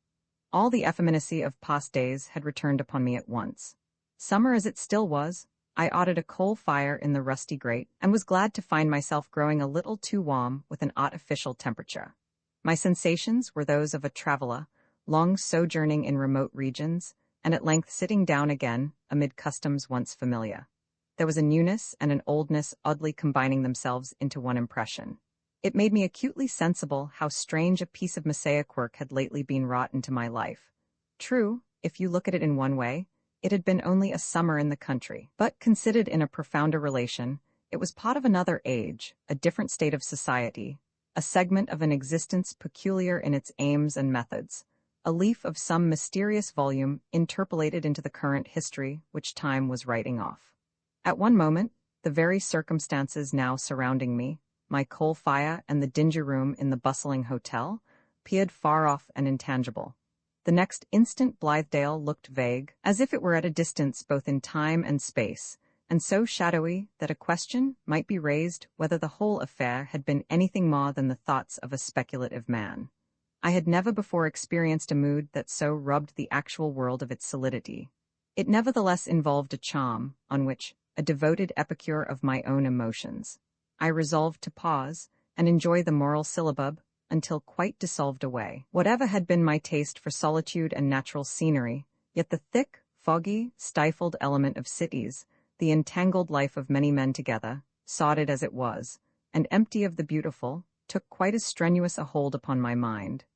Speaker 1: All the effeminacy of past days had returned upon me at once. Summer as it still was, I ordered a coal fire in the rusty grate, and was glad to find myself growing a little too warm with an artificial temperature. My sensations were those of a traveler, long sojourning in remote regions, and at length sitting down again amid customs once familiar. There was a newness and an oldness oddly combining themselves into one impression. It made me acutely sensible how strange a piece of Mosaic work had lately been wrought into my life. True, if you look at it in one way, it had been only a summer in the country, but considered in a profounder relation, it was part of another age, a different state of society, a segment of an existence peculiar in its aims and methods, a leaf of some mysterious volume interpolated into the current history which time was writing off. At one moment, the very circumstances now surrounding me, my coal fire and the dingy room in the bustling hotel, appeared far off and intangible. The next instant Blithedale looked vague, as if it were at a distance both in time and space, and so shadowy that a question might be raised whether the whole affair had been anything more than the thoughts of a speculative man. I had never before experienced a mood that so robbed the actual world of its solidity. It nevertheless involved a charm, on which, a devoted epicure of my own emotions, I resolved to pause and enjoy the moral syllabub until quite dissolved away. Whatever had been my taste for solitude and natural scenery, yet the thick, foggy, stifled element of cities, the entangled life of many men together, sodded as it was, and empty of the beautiful, took quite as strenuous a hold upon my mind.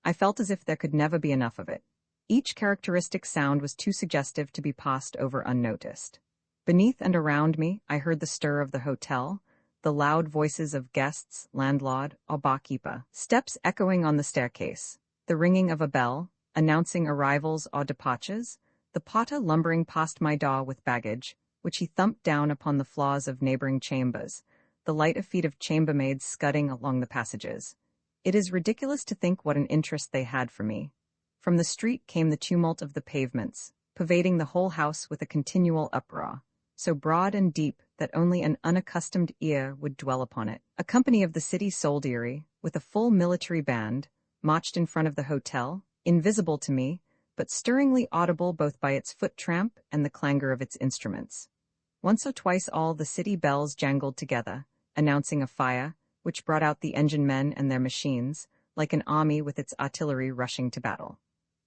Speaker 1: I felt as if there could never be enough of it. Each characteristic sound was too suggestive to be passed over unnoticed. Beneath and around me, I heard the stir of the hotel, the loud voices of guests, landlord, or barkeeper, steps echoing on the staircase, the ringing of a bell, announcing arrivals or departures, the porter lumbering past my door with baggage, which he thumped down upon the floors of neighboring chambers, the light of feet of chambermaids scudding along the passages. It is ridiculous to think what an interest they had for me. From the street came the tumult of the pavements, pervading the whole house with a continual uproar, so broad and deep that only an unaccustomed ear would dwell upon it. A company of the city soldiery, with a full military band, marched in front of the hotel, invisible to me, but stirringly audible both by its foot tramp and the clangor of its instruments. Once or twice all the city bells jangled together, announcing a fire, which brought out the engine men and their machines, like an army with its artillery rushing to battle.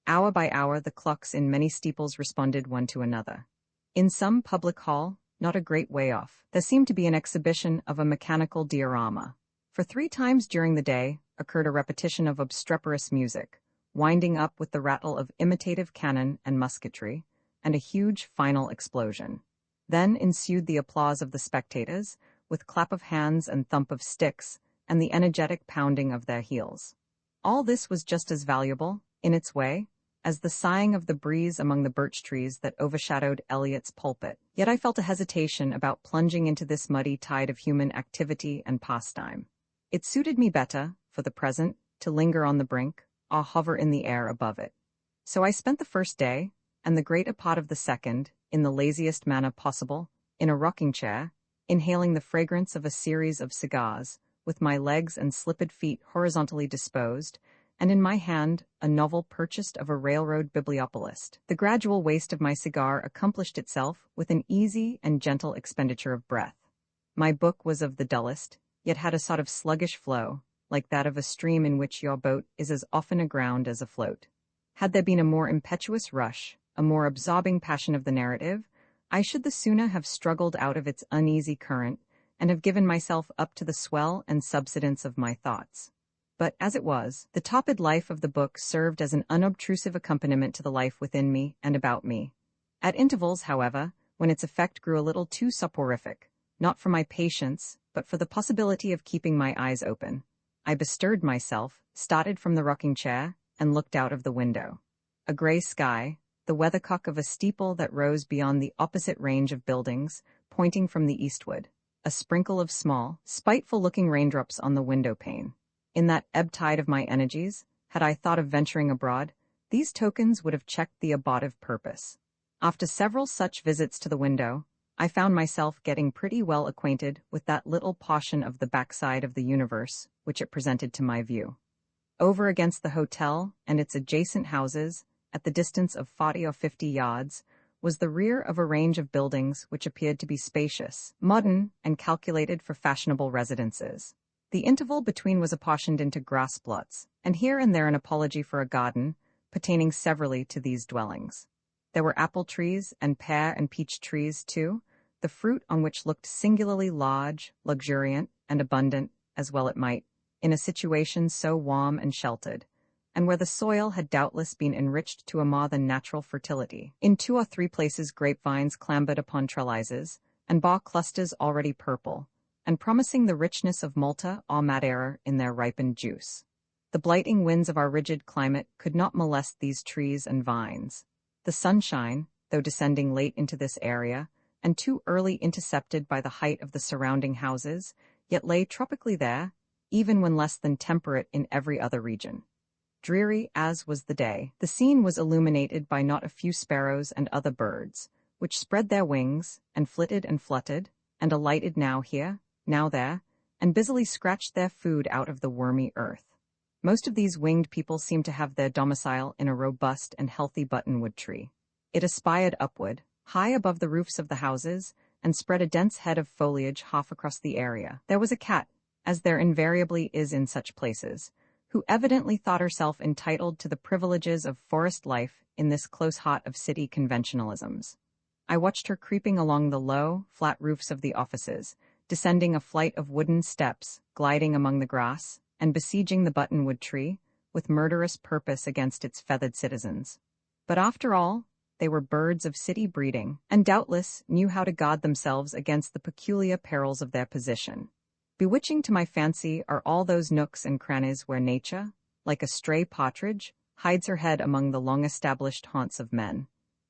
Speaker 1: Hour by hour the clocks in many steeples responded one to another. In some public hall, not a great way off, there seemed to be an exhibition of a mechanical diorama. For 3 times during the day occurred a repetition of obstreperous music, winding up with the rattle of imitative cannon and musketry, and a huge final explosion. Then ensued the applause of the spectators, with clap of hands and thump of sticks, and the energetic pounding of their heels. All this was just as valuable, in its way, as the sighing of the breeze among the birch trees that overshadowed Eliot's pulpit. Yet I felt a hesitation about plunging into this muddy tide of human activity and pastime. It suited me better, for the present, to linger on the brink, or hover in the air above it. So I spent the first day, and the greater part of the second, in the laziest manner possible, in a rocking chair, inhaling the fragrance of a series of cigars, with my legs and slippered feet horizontally disposed, and in my hand a novel purchased of a railroad bibliopolist. The gradual waste of my cigar accomplished itself with an easy and gentle expenditure of breath. My book was of the dullest, yet had a sort of sluggish flow, like that of a stream in which your boat is as often aground as afloat. Had there been a more impetuous rush, a more absorbing passion of the narrative, I should the sooner have struggled out of its uneasy current, and have given myself up to the swell and subsidence of my thoughts. But, as it was, the topid life of the book served as an unobtrusive accompaniment to the life within me and about me. At intervals, however, when its effect grew a little too soporific, not for my patience, but for the possibility of keeping my eyes open, I bestirred myself, started from the rocking chair, and looked out of the window. A grey sky, the weathercock of a steeple that rose beyond the opposite range of buildings, pointing from the eastward, a sprinkle of small, spiteful-looking raindrops on the window-pane. In that ebb tide of my energies, had I thought of venturing abroad, these tokens would have checked the abortive purpose. After several such visits to the window, I found myself getting pretty well acquainted with that little portion of the backside of the universe which it presented to my view. Over against the hotel and its adjacent houses, at the distance of 40 or 50 yards, was the rear of a range of buildings which appeared to be spacious, modern, and calculated for fashionable residences. The interval between was apportioned into grass plots, and here and there an apology for a garden, pertaining severally to these dwellings. There were apple trees and pear and peach trees too, the fruit on which looked singularly large, luxuriant, and abundant, as well it might, in a situation so warm and sheltered, and where the soil had doubtless been enriched to a more than natural fertility. In 2 or 3 places grapevines clambered upon trellises, and bore clusters already purple, and promising the richness of Malta or Madeira in their ripened juice. The blighting winds of our rigid climate could not molest these trees and vines. The sunshine, though descending late into this area, and too early intercepted by the height of the surrounding houses, yet lay tropically there, even when less than temperate in every other region. Dreary as was the day, the scene was illuminated by not a few sparrows and other birds, which spread their wings, and flitted and fluttered, and alighted now here, now there, and busily scratched their food out of the wormy earth. Most of these winged people seemed to have their domicile in a robust and healthy buttonwood tree. It aspired upward, high above the roofs of the houses, and spread a dense head of foliage half across the area. There was a cat, as there invariably is in such places, who evidently thought herself entitled to the privileges of forest life in this close heart of city conventionalisms. I watched her creeping along the low, flat roofs of the offices, descending a flight of wooden steps, gliding among the grass, and besieging the buttonwood tree, with murderous purpose against its feathered citizens. But after all, they were birds of city breeding, and doubtless knew how to guard themselves against the peculiar perils of their position. Bewitching to my fancy are all those nooks and crannies where nature, like a stray partridge, hides her head among the long-established haunts of men.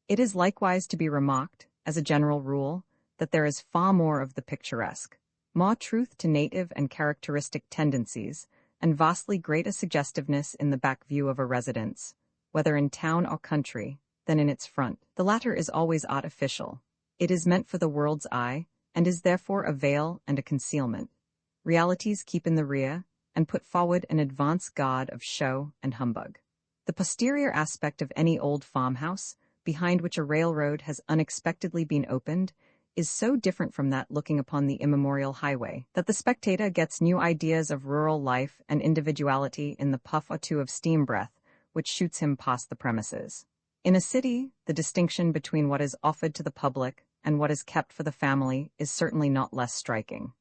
Speaker 1: It is likewise to be remarked, as a general rule, that there is far more of the picturesque, more truth to native and characteristic tendencies, and vastly greater suggestiveness in the back view of a residence, whether in town or country, than in its front. The latter is always artificial. It is meant for the world's eye, and is therefore a veil and a concealment. Realities keep in the rear, and put forward an advance guard of show and humbug. The posterior aspect of any old farmhouse, behind which a railroad has unexpectedly been opened, is so different from that looking upon the immemorial highway, that the spectator gets new ideas of rural life and individuality in the puff or two of steam breath which shoots him past the premises. In a city, the distinction between what is offered to the public and what is kept for the family is certainly not less striking.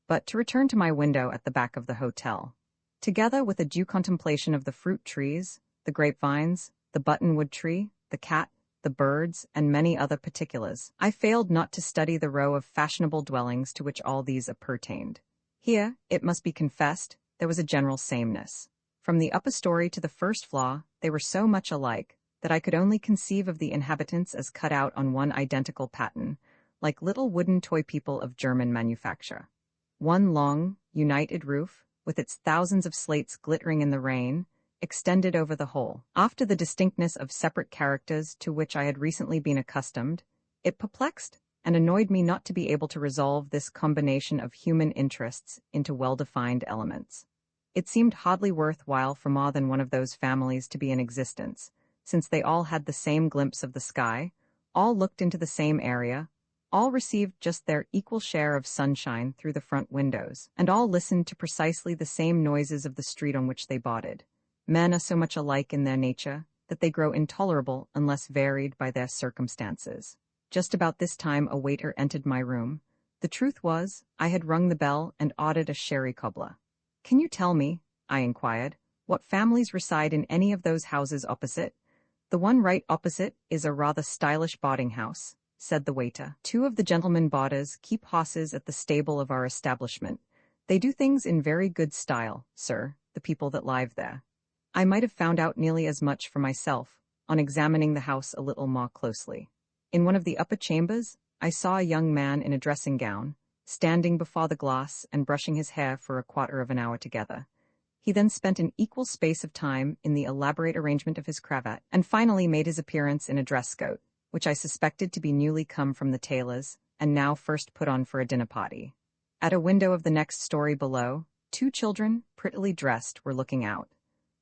Speaker 1: But to return to my window at the back of the hotel. Together with a due contemplation of the fruit trees, the grapevines, the buttonwood tree, the cat, the birds, and many other particulars, I failed not to study the row of fashionable dwellings to which all these appertained. Here, it must be confessed, there was a general sameness. From the upper story to the first floor, they were so much alike that I could only conceive of the inhabitants as cut out on one identical pattern, like little wooden toy people of German manufacture. One long, united roof, with its thousands of slates glittering in the rain, extended over the whole. After the distinctness of separate characters to which I had recently been accustomed, it perplexed and annoyed me not to be able to resolve this combination of human interests into well-defined elements. It seemed hardly worth while for more than one of those families to be in existence, since they all had the same glimpse of the sky, all looked into the same area, all received just their equal share of sunshine through the front windows, and all listened to precisely the same noises of the street on which they boarded. Men are so much alike in their nature that they grow intolerable unless varied by their circumstances. Just about this time a waiter entered my room. The truth was, I had rung the bell and ordered a sherry cobbler. "Can you tell me," I inquired, "what families reside in any of those houses opposite?" "The one right opposite is a rather stylish boarding house," said the waiter. "2 of the gentlemen boarders keep horses at the stable of our establishment. They do things in very good style, sir, the people that live there." I might have found out nearly as much for myself on examining the house a little more closely. In one of the upper chambers, I saw a young man in a dressing gown, standing before the glass and brushing his hair for a quarter of an hour together. He then spent an equal space of time in the elaborate arrangement of his cravat, and finally made his appearance in a dress coat, which I suspected to be newly come from the tailor's, and now first put on for a dinner party. At a window of the next story below, 2 children, prettily dressed, were looking out.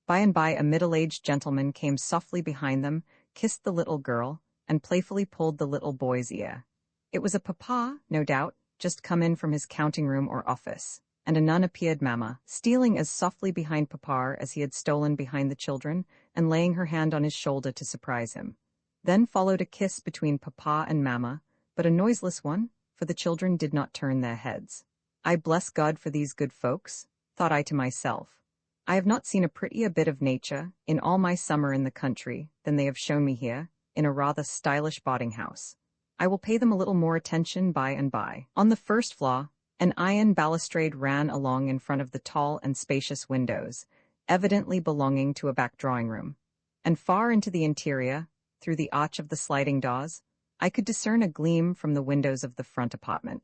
Speaker 1: By and by a middle-aged gentleman came softly behind them, kissed the little girl, and playfully pulled the little boy's ear. It was a papa, no doubt, just come in from his counting-room or office. and a nun appeared Mamma, stealing as softly behind Papa as he had stolen behind the children, and laying her hand on his shoulder to surprise him. Then followed a kiss between Papa and Mamma, but a noiseless one, for the children did not turn their heads. I bless God for these good folks, thought I to myself. I have not seen a prettier bit of nature, in all my summer in the country, than they have shown me here, in a rather stylish boarding house. I will pay them a little more attention by and by. On the first floor, an iron balustrade ran along in front of the tall and spacious windows, evidently belonging to a back drawing-room. And far into the interior, through the arch of the sliding doors, I could discern a gleam from the windows of the front apartment.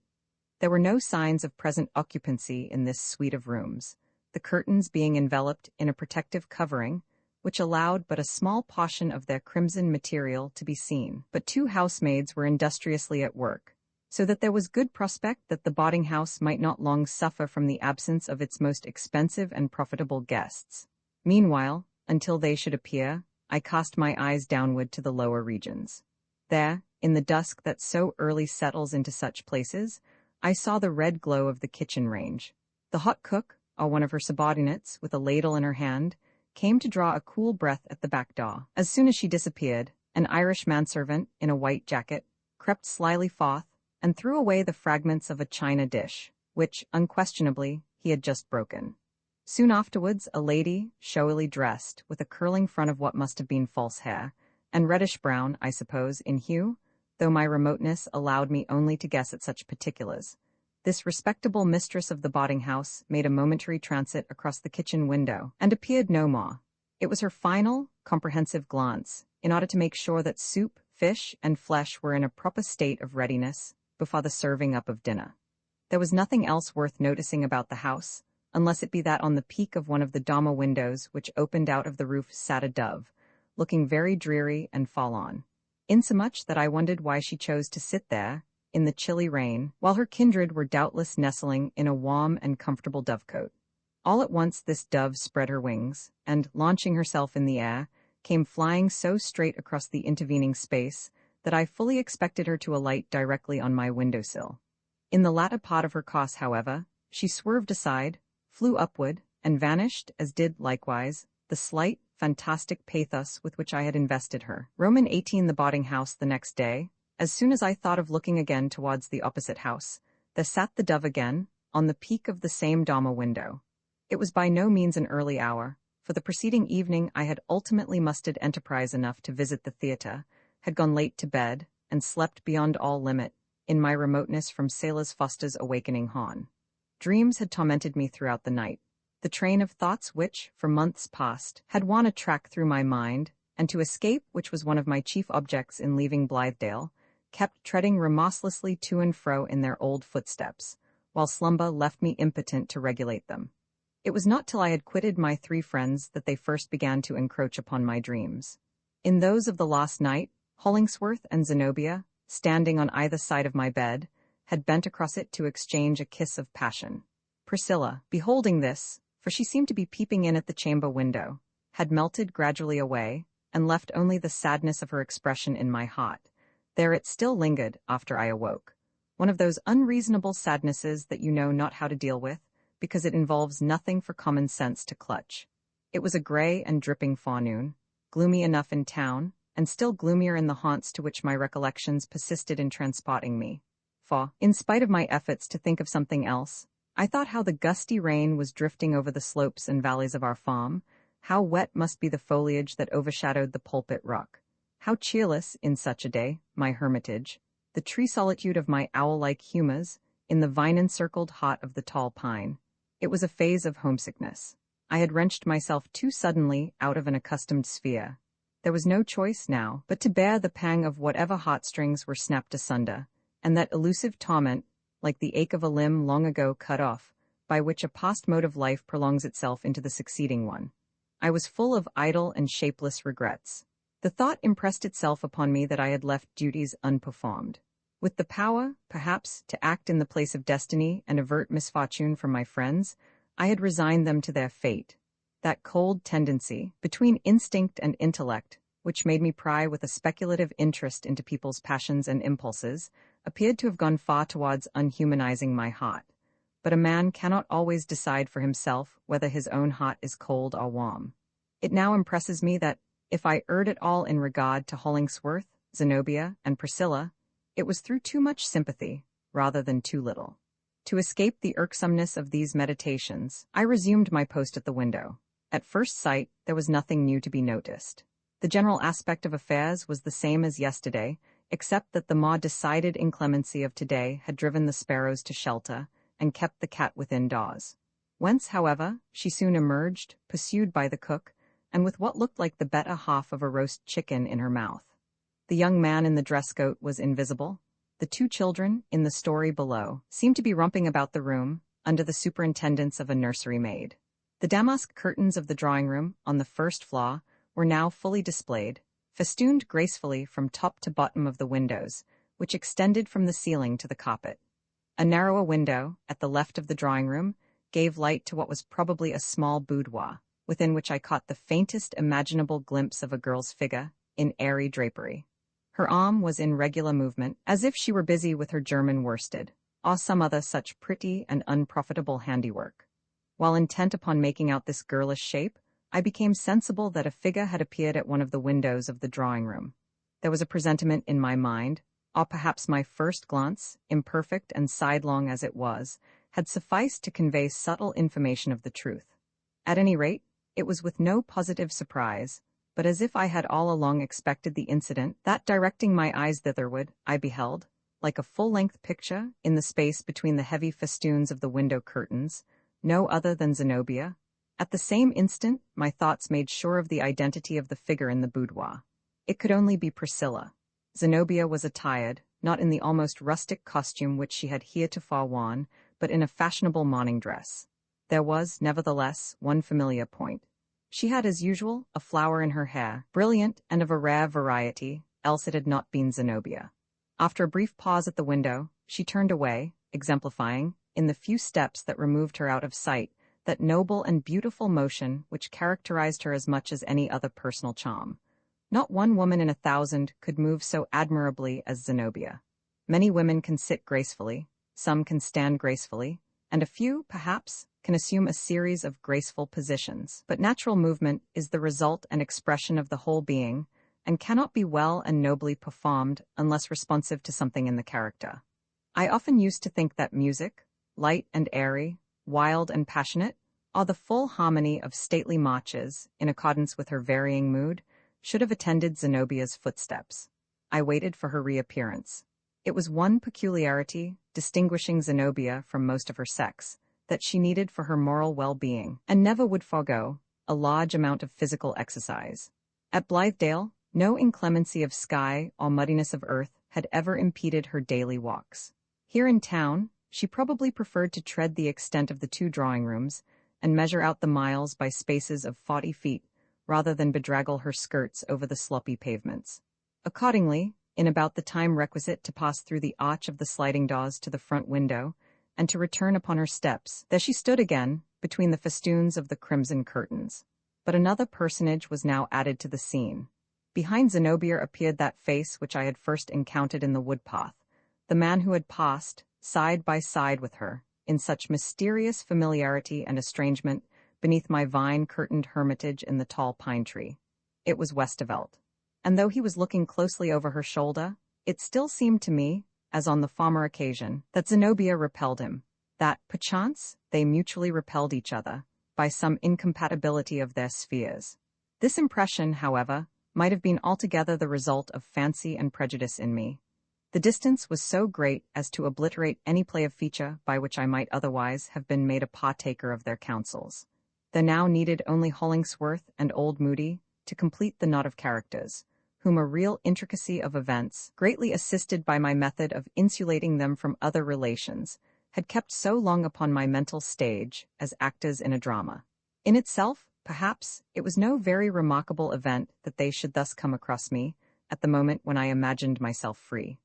Speaker 1: There were no signs of present occupancy in this suite of rooms, the curtains being enveloped in a protective covering, which allowed but a small portion of their crimson material to be seen. But 2 housemaids were industriously at work, so that there was good prospect that the boarding house might not long suffer from the absence of its most expensive and profitable guests. Meanwhile, until they should appear, I cast my eyes downward to the lower regions. There, in the dusk that so early settles into such places, I saw the red glow of the kitchen range. The hot cook, or one of her subordinates, with a ladle in her hand, came to draw a cool breath at the back door. As soon as she disappeared, an Irish manservant, in a white jacket, crept slyly forth, and threw away the fragments of a china dish, which, unquestionably, he had just broken. Soon afterwards, a lady, showily dressed, with a curling front of what must have been false hair, and reddish-brown, I suppose, in hue, though my remoteness allowed me only to guess at such particulars. This respectable mistress of the boarding house made a momentary transit across the kitchen window, and appeared no more. It was her final, comprehensive glance, in order to make sure that soup, fish, and flesh were in a proper state of readiness before the serving up of dinner. There was nothing else worth noticing about the house, unless it be that on the peak of one of the dormer windows which opened out of the roof sat a dove, looking very dreary and forlorn, insomuch that I wondered why she chose to sit there, in the chilly rain, while her kindred were doubtless nestling in a warm and comfortable dovecote. All at once this dove spread her wings, and, launching herself in the air, came flying so straight across the intervening space that I fully expected her to alight directly on my windowsill. In the latter part of her course, however, she swerved aside, flew upward, and vanished, as did, likewise, the slight, fantastic pathos with which I had invested her. Roman 18 The boarding house the next day. As soon as I thought of looking again towards the opposite house, there sat the dove again, on the peak of the same dormer window. It was by no means an early hour, for the preceding evening I had ultimately mustered enterprise enough to visit the theatre, had gone late to bed, and slept beyond all limit, in my remoteness from Sailor Foster's awakening horn. Dreams had tormented me throughout the night, the train of thoughts which, for months past, had worn a track through my mind, and to escape, which was one of my chief objects in leaving Blithedale, kept treading remorselessly to and fro in their old footsteps, while slumber left me impotent to regulate them. It was not till I had quitted my 3 friends that they first began to encroach upon my dreams. In those of the last night, Hollingsworth and Zenobia, standing on either side of my bed, had bent across it to exchange a kiss of passion. Priscilla, beholding this, for she seemed to be peeping in at the chamber window, had melted gradually away, and left only the sadness of her expression in my heart. There it still lingered after I awoke, one of those unreasonable sadnesses that you know not how to deal with, because it involves nothing for common sense to clutch. It was a grey and dripping forenoon, gloomy enough in town, and still gloomier in the haunts to which my recollections persisted in transporting me. For, in spite of my efforts to think of something else, I thought how the gusty rain was drifting over the slopes and valleys of our farm, how wet must be the foliage that overshadowed the pulpit rock, how cheerless, in such a day, my hermitage, the tree solitude of my owl-like humours, in the vine-encircled heart of the tall pine. It was a phase of homesickness. I had wrenched myself too suddenly out of an accustomed sphere. There was no choice now but to bear the pang of whatever heartstrings were snapped asunder, and that elusive torment, like the ache of a limb long ago cut off, by which a past mode of life prolongs itself into the succeeding one. I was full of idle and shapeless regrets. The thought impressed itself upon me that I had left duties unperformed. With the power, perhaps, to act in the place of destiny and avert misfortune from my friends, I had resigned them to their fate. That cold tendency, between instinct and intellect, which made me pry with a speculative interest into people's passions and impulses, appeared to have gone far towards unhumanizing my heart. but a man cannot always decide for himself whether his own heart is cold or warm. It now impresses me that, if I erred at all in regard to Hollingsworth, Zenobia, and Priscilla, it was through too much sympathy, rather than too little. To escape the irksomeness of these meditations, I resumed my post at the window. At first sight, there was nothing new to be noticed. The general aspect of affairs was the same as yesterday, except that the more decided inclemency of today had driven the sparrows to shelter and kept the cat within doors. Whence, however, she soon emerged, pursued by the cook, and with what looked like the better half of a roast chicken in her mouth. The young man in the dress coat was invisible. The two children, in the story below, seemed to be romping about the room, under the superintendence of a nursery maid. The damask curtains of the drawing-room, on the first floor, were now fully displayed, festooned gracefully from top to bottom of the windows, which extended from the ceiling to the carpet. A narrower window, at the left of the drawing-room, gave light to what was probably a small boudoir, within which I caught the faintest imaginable glimpse of a girl's figure, in airy drapery. Her arm was in regular movement, as if she were busy with her German worsted, or some other such pretty and unprofitable handiwork. While intent upon making out this girlish shape, I became sensible that a figure had appeared at one of the windows of the drawing-room. There was a presentiment in my mind, or perhaps my first glance, imperfect and sidelong as it was, had sufficed to convey subtle information of the truth. At any rate, it was with no positive surprise, but as if I had all along expected the incident, that directing my eyes thitherward, I beheld, like a full-length picture, in the space between the heavy festoons of the window curtains, no other than Zenobia. At the same instant, my thoughts made sure of the identity of the figure in the boudoir. It could only be Priscilla. Zenobia was attired, not in the almost rustic costume which she had heretofore worn, but in a fashionable morning dress. There was, nevertheless, one familiar point. She had, as usual, a flower in her hair, brilliant and of a rare variety, else it had not been Zenobia. After a brief pause at the window, she turned away, exemplifying, in the few steps that removed her out of sight, that noble and beautiful motion which characterized her as much as any other personal charm. Not one woman in 1,000 could move so admirably as Zenobia. Many women can sit gracefully, some can stand gracefully, and a few, perhaps, can assume a series of graceful positions. But natural movement is the result and expression of the whole being, and cannot be well and nobly performed unless responsive to something in the character. I often used to think that music, light and airy, wild and passionate, or the full harmony of stately marches, in accordance with her varying mood, should have attended Zenobia's footsteps. I waited for her reappearance. It was one peculiarity, distinguishing Zenobia from most of her sex, that she needed for her moral well-being, and never would forego, a large amount of physical exercise. At Blithedale, no inclemency of sky or muddiness of earth had ever impeded her daily walks. Here in town, she probably preferred to tread the extent of the two drawing-rooms, and measure out the miles by spaces of 40 feet, rather than bedraggle her skirts over the sloppy pavements. Accordingly, in about the time requisite to pass through the arch of the sliding doors to the front window, and to return upon her steps, there she stood again, between the festoons of the crimson curtains. But another personage was now added to the scene. Behind Zenobia appeared that face which I had first encountered in the wood-path, the man who had passed, side by side with her, in such mysterious familiarity and estrangement, beneath my vine-curtained hermitage in the tall pine tree. It was Westervelt. And though he was looking closely over her shoulder, it still seemed to me, as on the former occasion, that Zenobia repelled him, that, perchance, they mutually repelled each other, by some incompatibility of their spheres. This impression, however, might have been altogether the result of fancy and prejudice in me. The distance was so great as to obliterate any play of feature by which I might otherwise have been made a partaker of their counsels. There now needed only Hollingsworth and old Moody to complete the knot of characters, whom a real intricacy of events, greatly assisted by my method of insulating them from other relations, had kept so long upon my mental stage as actors in a drama. In itself, perhaps, it was no very remarkable event that they should thus come across me, at the moment when I imagined myself free.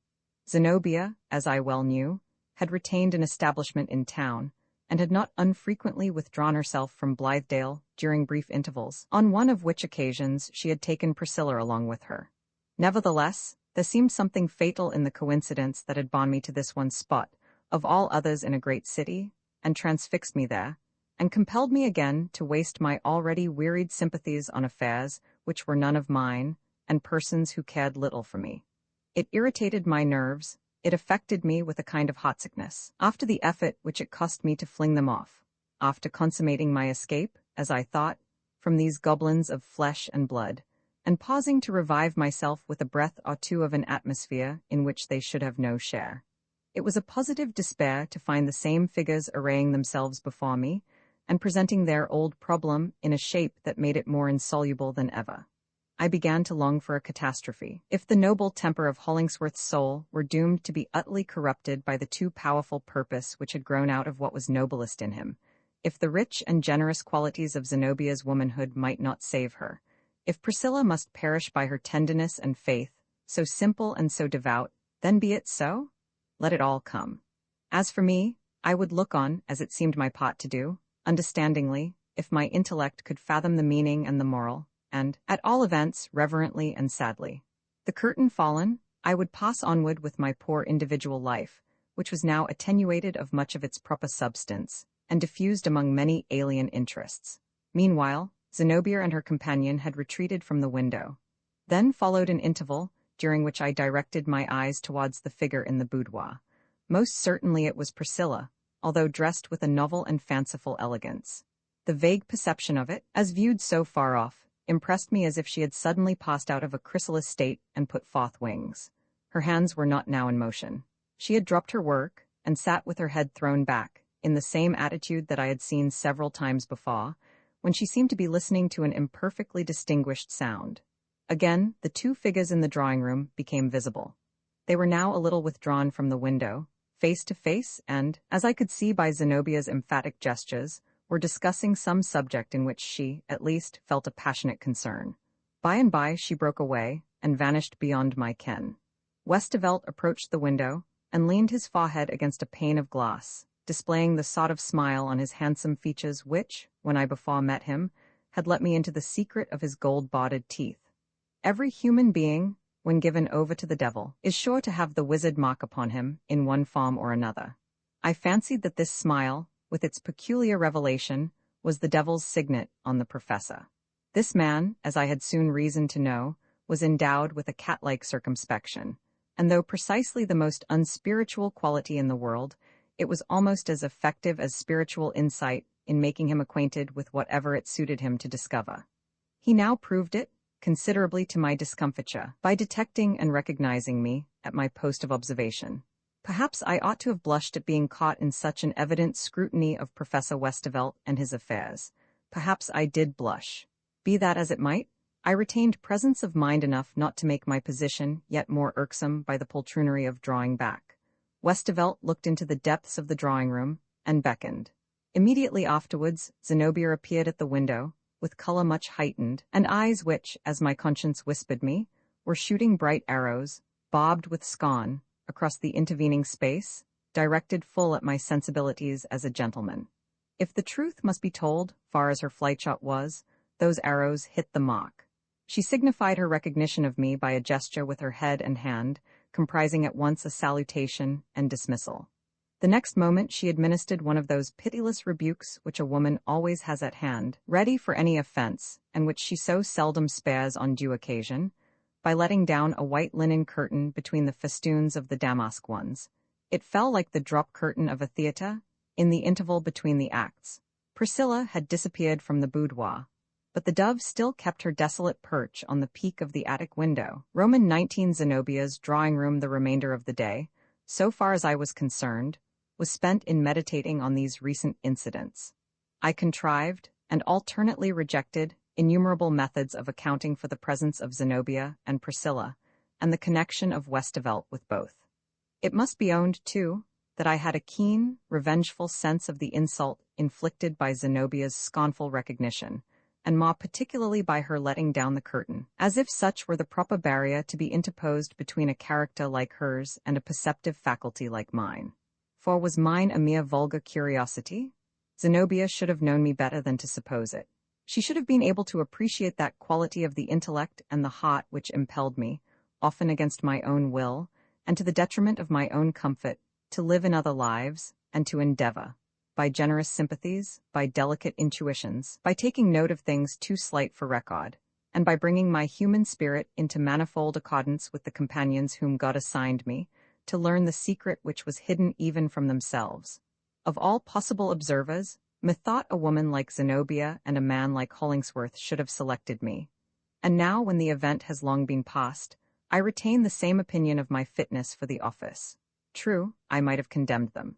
Speaker 1: Zenobia, as I well knew, had retained an establishment in town, and had not unfrequently withdrawn herself from Blithedale during brief intervals, on one of which occasions she had taken Priscilla along with her. Nevertheless, there seemed something fatal in the coincidence that had bound me to this one spot, of all others in a great city, and transfixed me there, and compelled me again to waste my already wearied sympathies on affairs which were none of mine, and persons who cared little for me. It irritated my nerves, it affected me with a kind of heartsickness. After the effort which it cost me to fling them off, after consummating my escape, as I thought, from these goblins of flesh and blood, and pausing to revive myself with a breath or two of an atmosphere in which they should have no share, it was a positive despair to find the same figures arraying themselves before me, and presenting their old problem in a shape that made it more insoluble than ever. I began to long for a catastrophe. If the noble temper of Hollingsworth's soul were doomed to be utterly corrupted by the too powerful purpose which had grown out of what was noblest in him, if the rich and generous qualities of Zenobia's womanhood might not save her, if Priscilla must perish by her tenderness and faith, so simple and so devout, then be it so. Let it all come. As for me, I would look on, as it seemed my part to do, understandingly, if my intellect could fathom the meaning and the moral, and, at all events, reverently and sadly. The curtain fallen, I would pass onward with my poor individual life, which was now attenuated of much of its proper substance, and diffused among many alien interests. Meanwhile, Zenobia and her companion had retreated from the window. Then followed an interval, during which I directed my eyes towards the figure in the boudoir. Most certainly it was Priscilla, although dressed with a novel and fanciful elegance. The vague perception of it, as viewed so far off, impressed me as if she had suddenly passed out of a chrysalis state and put forth wings. Her hands were not now in motion. She had dropped her work, and sat with her head thrown back, in the same attitude that I had seen several times before, when she seemed to be listening to an imperfectly distinguished sound. Again, the two figures in the drawing-room became visible. They were now a little withdrawn from the window, face to face, and, as I could see by Zenobia's emphatic gestures, were discussing some subject in which she, at least, felt a passionate concern. By and by she broke away, and vanished beyond my ken. Westervelt approached the window, and leaned his forehead against a pane of glass, displaying the sort of smile on his handsome features which, when I before met him, had let me into the secret of his gold-borded teeth. Every human being, when given over to the devil, is sure to have the wizard mark upon him, in one form or another. I fancied that this smile, with its peculiar revelation, was the devil's signet on the professor. This man, as I had soon reason to know, was endowed with a cat-like circumspection, and though precisely the most unspiritual quality in the world, it was almost as effective as spiritual insight in making him acquainted with whatever it suited him to discover. He now proved it, considerably to my discomfiture, by detecting and recognizing me at my post of observation. Perhaps I ought to have blushed at being caught in such an evident scrutiny of Professor Westervelt and his affairs. Perhaps I did blush. Be that as it might, I retained presence of mind enough not to make my position yet more irksome by the poltroonery of drawing back. Westervelt looked into the depths of the drawing-room, and beckoned. Immediately afterwards, Zenobia appeared at the window, with color much heightened, and eyes which, as my conscience whispered me, were shooting bright arrows, bobbed with scorn, across the intervening space, directed full at my sensibilities as a gentleman. If the truth must be told, far as her flight shot was, those arrows hit the mark. She signified her recognition of me by a gesture with her head and hand, comprising at once a salutation and dismissal. The next moment she administered one of those pitiless rebukes which a woman always has at hand, ready for any offense, and which she so seldom spares on due occasion, by letting down a white linen curtain between the festoons of the damask ones. It fell like the drop curtain of a theatre, in the interval between the acts. Priscilla had disappeared from the boudoir, but the dove still kept her desolate perch on the peak of the attic window. Roman 19 Zenobia's drawing-room the remainder of the day, so far as I was concerned, was spent in meditating on these recent incidents. I contrived, and alternately rejected, innumerable methods of accounting for the presence of Zenobia and Priscilla, and the connection of Westervelt with both. It must be owned, too, that I had a keen, revengeful sense of the insult inflicted by Zenobia's scornful recognition, and more particularly by her letting down the curtain, as if such were the proper barrier to be interposed between a character like hers and a perceptive faculty like mine. For was mine a mere vulgar curiosity? Zenobia should have known me better than to suppose it. She should have been able to appreciate that quality of the intellect and the heart which impelled me, often against my own will, and to the detriment of my own comfort, to live in other lives, and to endeavor, by generous sympathies, by delicate intuitions, by taking note of things too slight for record, and by bringing my human spirit into manifold accordance with the companions whom God assigned me, to learn the secret which was hidden even from themselves. Of all possible observers, methought a woman like Zenobia and a man like Hollingsworth should have selected me. And now, when the event has long been past, I retain the same opinion of my fitness for the office. True, I might have condemned them.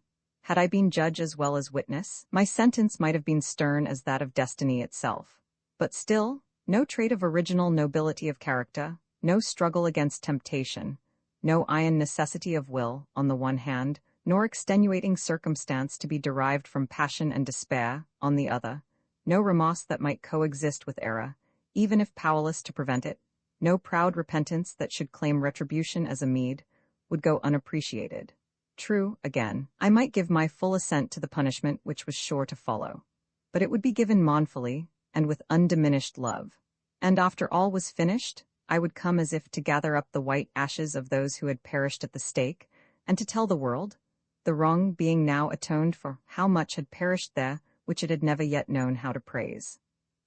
Speaker 1: Had I been judge as well as witness, my sentence might have been stern as that of destiny itself. But still, no trait of original nobility of character, no struggle against temptation, no iron necessity of will, on the one hand, nor extenuating circumstance to be derived from passion and despair, on the other, no remorse that might coexist with error, even if powerless to prevent it, no proud repentance that should claim retribution as a meed, would go unappreciated. True, again, I might give my full assent to the punishment which was sure to follow, but it would be given mournfully, and with undiminished love. And after all was finished, I would come as if to gather up the white ashes of those who had perished at the stake, and to tell the world, the wrong being now atoned for, how much had perished there which it had never yet known how to praise.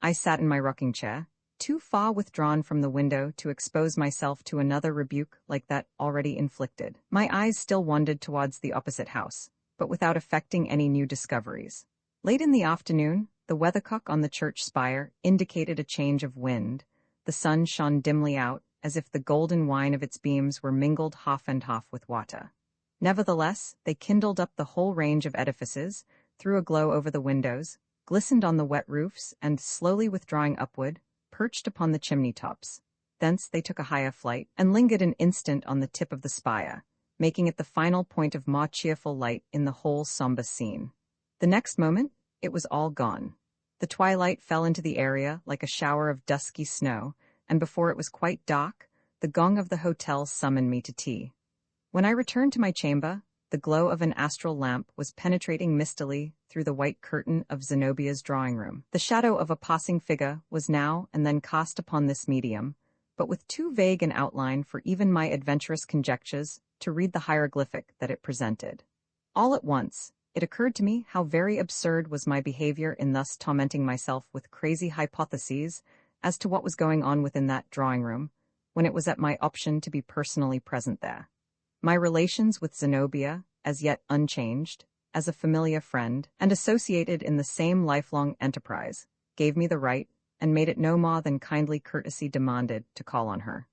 Speaker 1: I sat in my rocking chair, too far withdrawn from the window to expose myself to another rebuke like that already inflicted. My eyes still wandered towards the opposite house, but without effecting any new discoveries. Late in the afternoon, the weathercock on the church spire indicated a change of wind. The sun shone dimly out, as if the golden wine of its beams were mingled half and half with water. Nevertheless, they kindled up the whole range of edifices, threw a glow over the windows, glistened on the wet roofs, and, slowly withdrawing upward, perched upon the chimney-tops. Thence they took a higher flight, and lingered an instant on the tip of the spire, making it the final point of more cheerful light in the whole sombre scene. The next moment, it was all gone. The twilight fell into the area like a shower of dusky snow, and before it was quite dark, the gong of the hotel summoned me to tea. When I returned to my chamber, the glow of an astral lamp was penetrating mistily through the white curtain of Zenobia's drawing-room. The shadow of a passing figure was now and then cast upon this medium, but with too vague an outline for even my adventurous conjectures to read the hieroglyphic that it presented. All at once, it occurred to me how very absurd was my behavior in thus tormenting myself with crazy hypotheses as to what was going on within that drawing-room, when it was at my option to be personally present there. My relations with Zenobia, as yet unchanged, as a familiar friend, and associated in the same lifelong enterprise, gave me the right, and made it no more than kindly courtesy demanded, to call on her.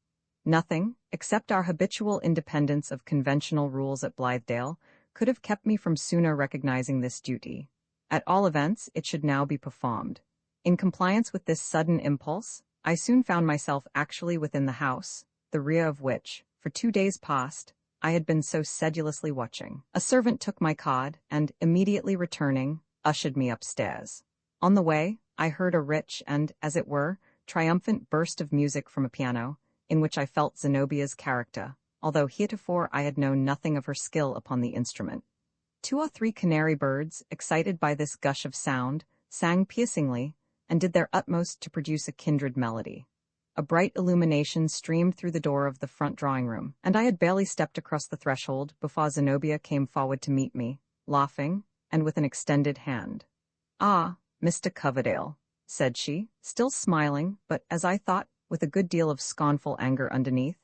Speaker 1: Nothing, except our habitual independence of conventional rules at Blithedale, could have kept me from sooner recognizing this duty. At all events, it should now be performed. In compliance with this sudden impulse, I soon found myself actually within the house, the rear of which, for 2 days past, I had been so sedulously watching. A servant took my card, and, immediately returning, ushered me upstairs. On the way, I heard a rich and, as it were, triumphant burst of music from a piano, in which I felt Zenobia's character, although heretofore I had known nothing of her skill upon the instrument. 2 or 3 canary birds, excited by this gush of sound, sang piercingly, and did their utmost to produce a kindred melody. A bright illumination streamed through the door of the front drawing-room, and I had barely stepped across the threshold before Zenobia came forward to meet me, laughing, and with an extended hand. "Ah, Mr. Coverdale," said she, still smiling, but, as I thought, with a good deal of scornful anger underneath,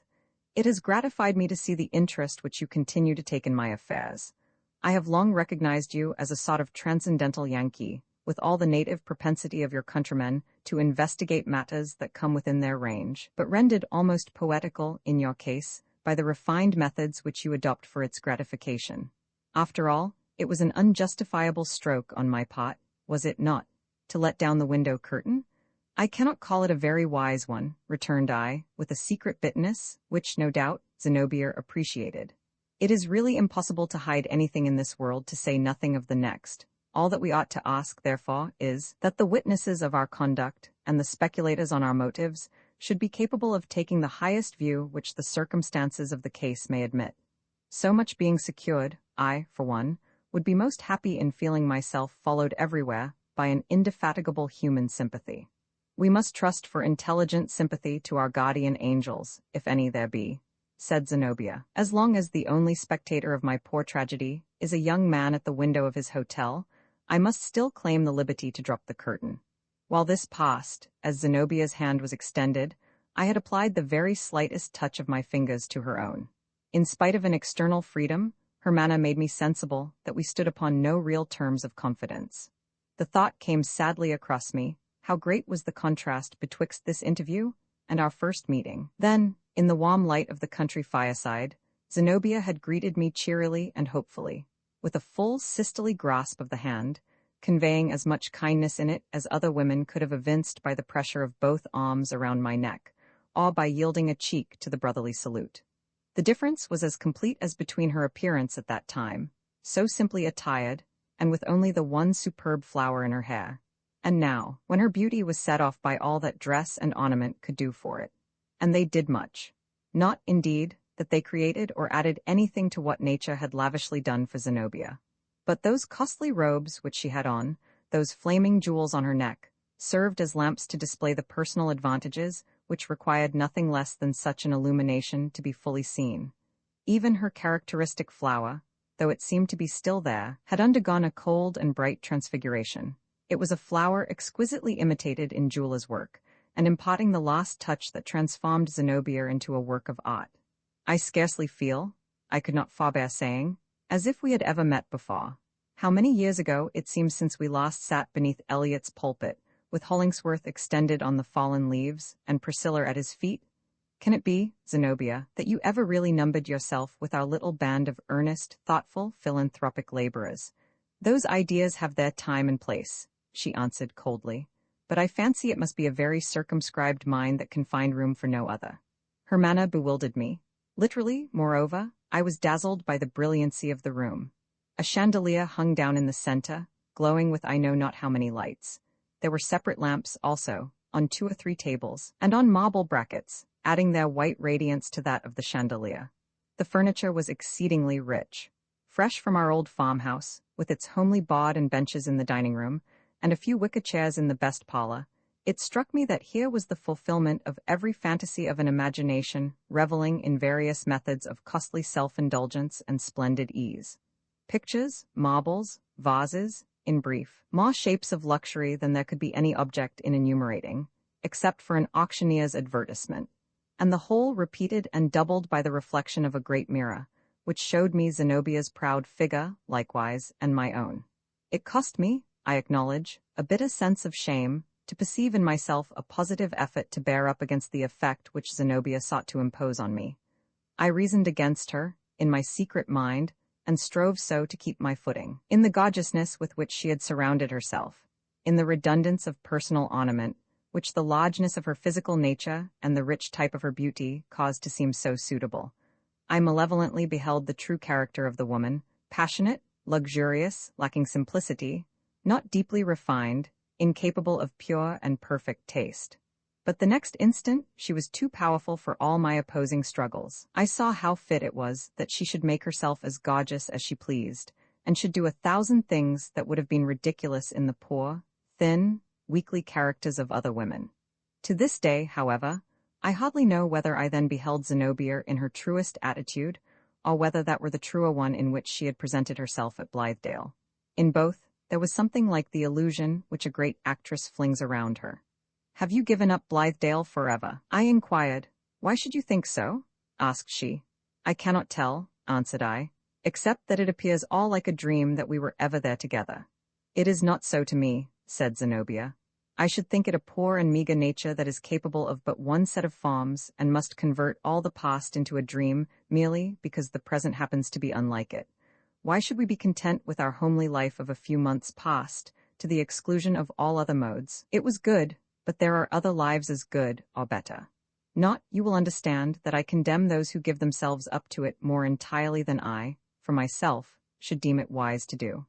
Speaker 1: "it has gratified me to see the interest which you continue to take in my affairs. I have long recognized you as a sort of transcendental Yankee, with all the native propensity of your countrymen to investigate matters that come within their range, but rendered almost poetical, in your case, by the refined methods which you adopt for its gratification. After all, it was an unjustifiable stroke on my part, was it not, to let down the window curtain? I cannot call it a very wise one," returned I, with a secret bitterness, which, no doubt, Zenobia appreciated. "It is really impossible to hide anything in this world, to say nothing of the next. All that we ought to ask, therefore, is, that the witnesses of our conduct, and the speculators on our motives, should be capable of taking the highest view which the circumstances of the case may admit. So much being secured, I, for one, would be most happy in feeling myself followed everywhere by an indefatigable human sympathy. We must trust for intelligent sympathy to our guardian angels, if any there be," said Zenobia. "As long as the only spectator of my poor tragedy is a young man at the window of his hotel, I must still claim the liberty to drop the curtain. While this passed, as Zenobia's hand was extended, I had applied the very slightest touch of my fingers to her own. In spite of an external freedom, her manner made me sensible that we stood upon no real terms of confidence. The thought came sadly across me, how great was the contrast betwixt this interview and our first meeting. Then, in the warm light of the country fireside, Zenobia had greeted me cheerily and hopefully, with a full sisterly grasp of the hand, conveying as much kindness in it as other women could have evinced by the pressure of both arms around my neck, or by yielding a cheek to the brotherly salute. The difference was as complete as between her appearance at that time, so simply attired, and with only the one superb flower in her hair, and now, when her beauty was set off by all that dress and ornament could do for it. And they did much. Not, indeed, that they created or added anything to what nature had lavishly done for Zenobia. But those costly robes which she had on, those flaming jewels on her neck, served as lamps to display the personal advantages which required nothing less than such an illumination to be fully seen. Even her characteristic flower, though it seemed to be still there, had undergone a cold and bright transfiguration. It was a flower exquisitely imitated in jeweler's work, and imparting the last touch that transformed Zenobia into a work of art. I scarcely feel, I could not forbear saying, as if we had ever met before. How many years ago it seems since we last sat beneath Eliot's pulpit, with Hollingsworth extended on the fallen leaves, and Priscilla at his feet? Can it be, Zenobia, that you ever really numbered yourself with our little band of earnest, thoughtful, philanthropic laborers? Those ideas have their time and place, she answered coldly, but I fancy it must be a very circumscribed mind that can find room for no other. Her manner bewildered me. Literally, moreover, I was dazzled by the brilliancy of the room. A chandelier hung down in the center, glowing with I know not how many lights. There were separate lamps also, on 2 or 3 tables, and on marble brackets, adding their white radiance to that of the chandelier. The furniture was exceedingly rich. Fresh from our old farmhouse, with its homely board and benches in the dining room, and a few wicker chairs in the best parlor, it struck me that here was the fulfillment of every fantasy of an imagination reveling in various methods of costly self-indulgence and splendid ease. Pictures, marbles, vases, in brief, more shapes of luxury than there could be any object in enumerating, except for an auctioneer's advertisement, and the whole repeated and doubled by the reflection of a great mirror, which showed me Zenobia's proud figure, likewise, and my own. It cost me, I acknowledge, a bitter sense of shame, to perceive in myself a positive effort to bear up against the effect which Zenobia sought to impose on me. I reasoned against her, in my secret mind, and strove so to keep my footing, in the gorgeousness with which she had surrounded herself, in the redundance of personal ornament, which the largeness of her physical nature and the rich type of her beauty caused to seem so suitable. I malevolently beheld the true character of the woman, passionate, luxurious, lacking simplicity, not deeply refined, incapable of pure and perfect taste. But the next instant she was too powerful for all my opposing struggles. I saw how fit it was that she should make herself as gorgeous as she pleased, and should do 1,000 things that would have been ridiculous in the poor, thin, weakly characters of other women. To this day, however, I hardly know whether I then beheld Zenobia in her truest attitude, or whether that were the truer one in which she had presented herself at Blithedale. In both, there was something like the illusion which a great actress flings around her. "Have you given up Blithedale forever?" I inquired. "Why should you think so?" asked she. "I cannot tell," answered I, "except that it appears all like a dream that we were ever there together." "It is not so to me," said Zenobia. "I should think it a poor and meager nature that is capable of but one set of forms and must convert all the past into a dream merely because the present happens to be unlike it. Why should we be content with our homely life of a few months past, to the exclusion of all other modes? It was good, but there are other lives as good, or better. Not, you will understand, that I condemn those who give themselves up to it more entirely than I, for myself, should deem it wise to do."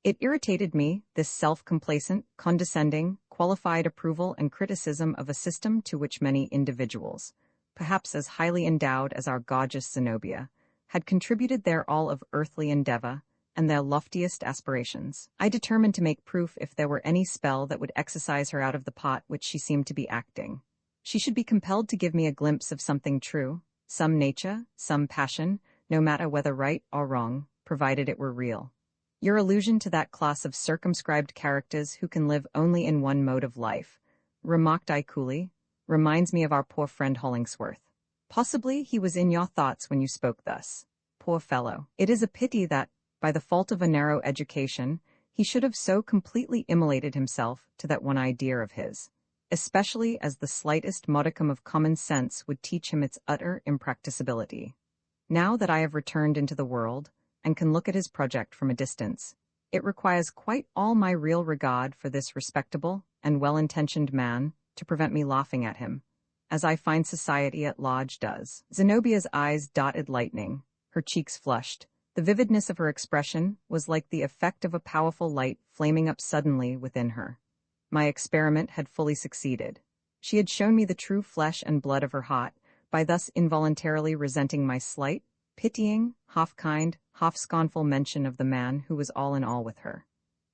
Speaker 1: It irritated me, this self-complacent, condescending, qualified approval and criticism of a system to which many individuals, perhaps as highly endowed as our gorgeous Zenobia, had contributed their all of earthly endeavor and their loftiest aspirations. I determined to make proof if there were any spell that would exorcise her out of the pot which she seemed to be acting. She should be compelled to give me a glimpse of something true, some nature, some passion, no matter whether right or wrong, provided it were real. Your allusion to that class of circumscribed characters who can live only in one mode of life, remarked I coolly, reminds me of our poor friend Hollingsworth. Possibly he was in your thoughts when you spoke thus. Poor fellow. It is a pity that, by the fault of a narrow education, he should have so completely immolated himself to that one idea of his, especially as the slightest modicum of common sense would teach him its utter impracticability. Now that I have returned into the world, and can look at his project from a distance, it requires quite all my real regard for this respectable and well-intentioned man to prevent me laughing at him, as I find society at large does. Zenobia's eyes dotted lightning, her cheeks flushed. The vividness of her expression was like the effect of a powerful light flaming up suddenly within her. My experiment had fully succeeded. She had shown me the true flesh and blood of her heart, by thus involuntarily resenting my slight, pitying, half-kind, half-scornful mention of the man who was all in all with her.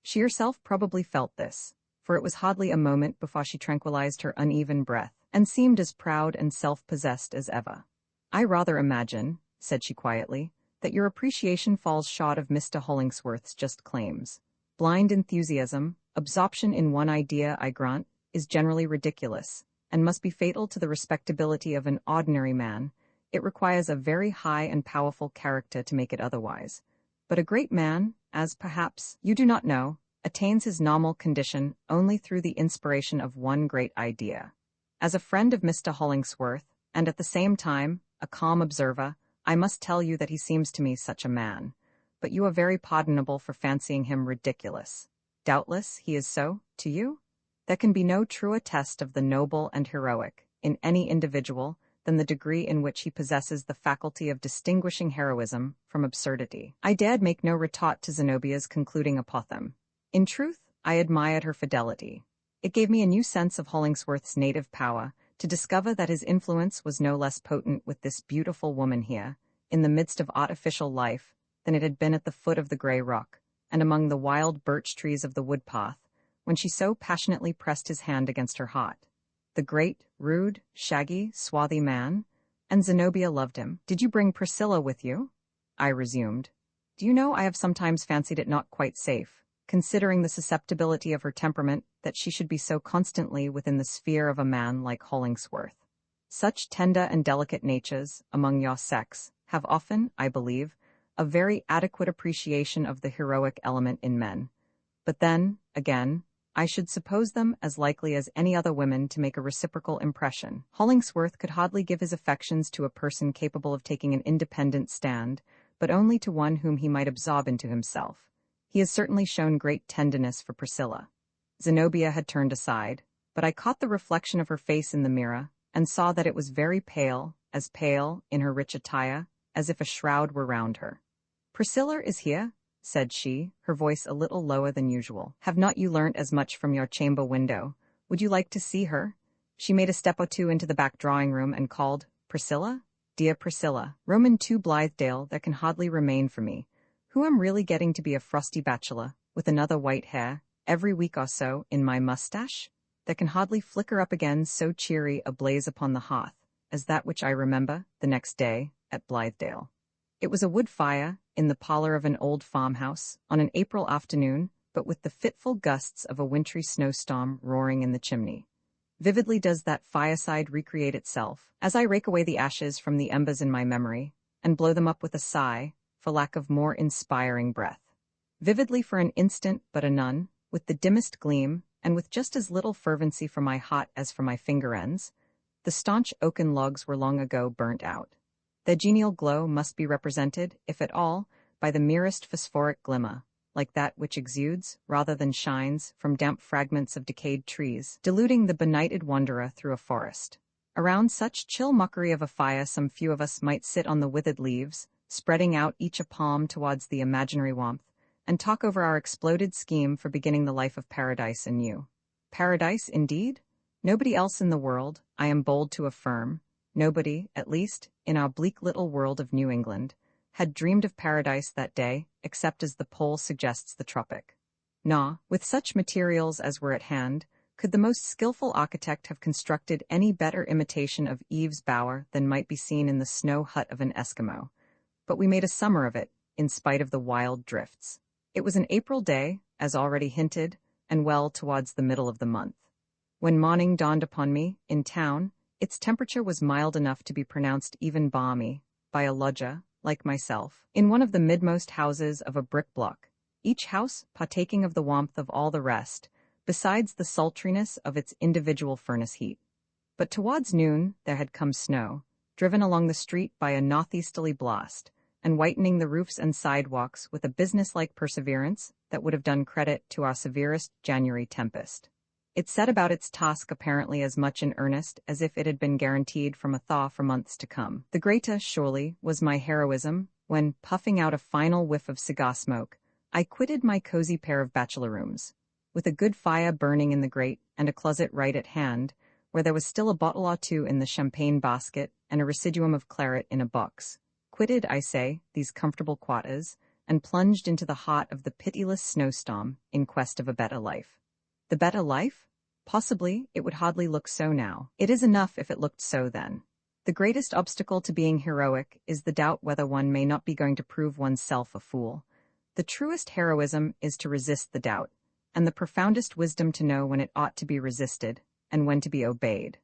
Speaker 1: She herself probably felt this, for it was hardly a moment before she tranquilized her uneven breath, and seemed as proud and self-possessed as ever. I rather imagine, said she quietly, that your appreciation falls short of Mr. Hollingsworth's just claims. Blind enthusiasm, absorption in one idea, I grant, is generally ridiculous, and must be fatal to the respectability of an ordinary man. It requires a very high and powerful character to make it otherwise. But a great man, as perhaps you do not know, attains his normal condition only through the inspiration of one great idea. As a friend of Mr. Hollingsworth, and at the same time a calm observer, I must tell you that he seems to me such a man. But you are very pardonable for fancying him ridiculous. Doubtless he is so, to you? There can be no truer test of the noble and heroic, in any individual, than the degree in which he possesses the faculty of distinguishing heroism from absurdity. I dared make no retort to Zenobia's concluding apothegm. In truth, I admired her fidelity. It gave me a new sense of Hollingsworth's native power, to discover that his influence was no less potent with this beautiful woman here, in the midst of artificial life, than it had been at the foot of the grey rock, and among the wild birch trees of the wood-path, when she so passionately pressed his hand against her heart. The great, rude, shaggy, swarthy man, and Zenobia loved him. Did you bring Priscilla with you? I resumed. Do you know, I have sometimes fancied it not quite safe, considering the susceptibility of her temperament, that she should be so constantly within the sphere of a man like Hollingsworth. Such tender and delicate natures, among your sex, have often, I believe, a very adequate appreciation of the heroic element in men. But then, again, I should suppose them as likely as any other women to make a reciprocal impression. Hollingsworth could hardly give his affections to a person capable of taking an independent stand, but only to one whom he might absorb into himself. He has certainly shown great tenderness for Priscilla. Zenobia had turned aside, but I caught the reflection of her face in the mirror, and saw that it was very pale, as pale, in her rich attire, as if a shroud were round her. Priscilla is here, said she, her voice a little lower than usual. Have not you learnt as much from your chamber window? Would you like to see her? She made a step or two into the back drawing-room and called, Priscilla? Dear Priscilla, Roman 2 Blithedale, there can hardly remain for me, who am really getting to be a frosty bachelor, with another white hair, every week or so, in my mustache, that can hardly flicker up again so cheery a blaze upon the hearth, as that which I remember, the next day, at Blithedale. It was a wood fire, in the parlor of an old farmhouse, on an April afternoon, but with the fitful gusts of a wintry snowstorm roaring in the chimney. Vividly does that fireside recreate itself, as I rake away the ashes from the embers in my memory, and blow them up with a sigh, for lack of more inspiring breath. Vividly for an instant but anon, with the dimmest gleam, and with just as little fervency for my heart as for my finger ends, the staunch oaken logs were long ago burnt out. Their genial glow must be represented, if at all, by the merest phosphoric glimmer, like that which exudes, rather than shines, from damp fragments of decayed trees, deluding the benighted wanderer through a forest. Around such chill mockery of a fire some few of us might sit on the withered leaves, spreading out each a palm towards the imaginary warmth, and talk over our exploded scheme for beginning the life of paradise anew. Paradise, indeed? Nobody else in the world, I am bold to affirm, nobody, at least, in our bleak little world of New England, had dreamed of paradise that day, except as the pole suggests the tropic. Nah, with such materials as were at hand, could the most skillful architect have constructed any better imitation of Eve's bower than might be seen in the snow hut of an Eskimo. But we made a summer of it, in spite of the wild drifts. It was an April day, as already hinted, and well towards the middle of the month. When morning dawned upon me, in town, its temperature was mild enough to be pronounced even balmy, by a lodger, like myself, in one of the midmost houses of a brick block, each house partaking of the warmth of all the rest, besides the sultriness of its individual furnace heat. But towards noon there had come snow, driven along the street by a northeasterly blast, and whitening the roofs and sidewalks with a businesslike perseverance that would have done credit to our severest January tempest. It set about its task apparently as much in earnest as if it had been guaranteed from a thaw for months to come. The greater, surely, was my heroism when, puffing out a final whiff of cigar smoke, I quitted my cozy pair of bachelor rooms, with a good fire burning in the grate and a closet right at hand, where there was still a bottle or two in the champagne basket and a residuum of claret in a box. Quitted, I say, these comfortable quarters, and plunged into the heart of the pitiless snowstorm in quest of a better life. The better life? Possibly, it would hardly look so now. It is enough if it looked so then. The greatest obstacle to being heroic is the doubt whether one may not be going to prove oneself a fool. The truest heroism is to resist the doubt, and the profoundest wisdom to know when it ought to be resisted, and when to be obeyed.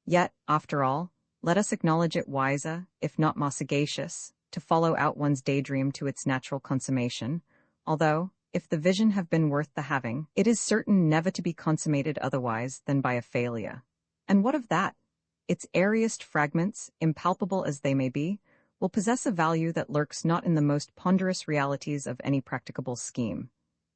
Speaker 1: Yet, after all, let us acknowledge it wiser, if not more sagacious, to follow out one's daydream to its natural consummation, although, if the vision have been worth the having, it is certain never to be consummated otherwise than by a failure. And what of that? Its airiest fragments, impalpable as they may be, will possess a value that lurks not in the most ponderous realities of any practicable scheme.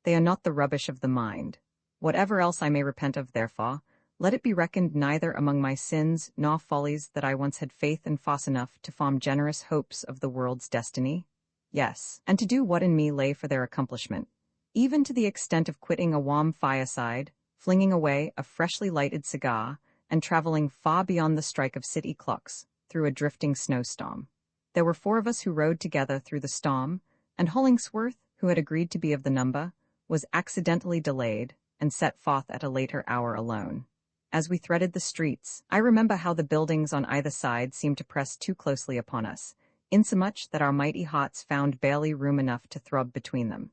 Speaker 1: They are not the rubbish of the mind. Whatever else I may repent of, therefore, let it be reckoned neither among my sins nor follies that I once had faith and force enough to form generous hopes of the world's destiny. Yes, and to do what in me lay for their accomplishment, even to the extent of quitting a warm fireside, flinging away a freshly lighted cigar, and traveling far beyond the strike of city clocks, through a drifting snowstorm. There were 4 of us who rode together through the storm, and Hollingsworth, who had agreed to be of the number, was accidentally delayed, and set forth at a later hour alone. As we threaded the streets, I remember how the buildings on either side seemed to press too closely upon us, insomuch that our mighty hearts found barely room enough to throb between them.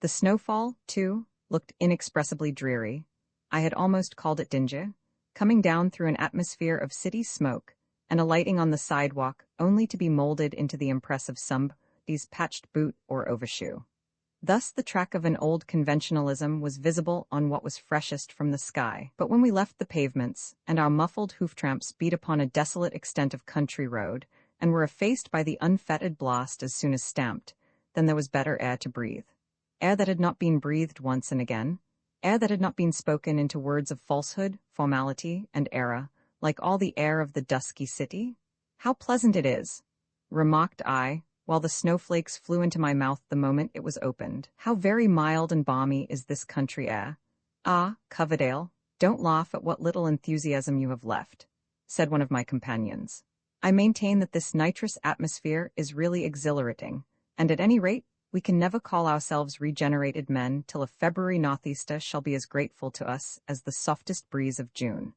Speaker 1: The snowfall, too, looked inexpressibly dreary. I had almost called it dingy, coming down through an atmosphere of city smoke, and alighting on the sidewalk only to be molded into the impress of somebody's patched boot or overshoe. Thus the track of an old conventionalism was visible on what was freshest from the sky. But when we left the pavements, and our muffled hoof-tramps beat upon a desolate extent of country road, and were effaced by the unfettered blast as soon as stamped, then there was better air to breathe. Air that had not been breathed once and again, air that had not been spoken into words of falsehood, formality, and error, like all the air of the dusky city. How pleasant it is, remarked I, while the snowflakes flew into my mouth the moment it was opened. How very mild and balmy is this country air. Ah, Coverdale, don't laugh at what little enthusiasm you have left, said one of my companions. I maintain that this nitrous atmosphere is really exhilarating, and at any rate, we can never call ourselves regenerated men till a February northeaster shall be as grateful to us as the softest breeze of June.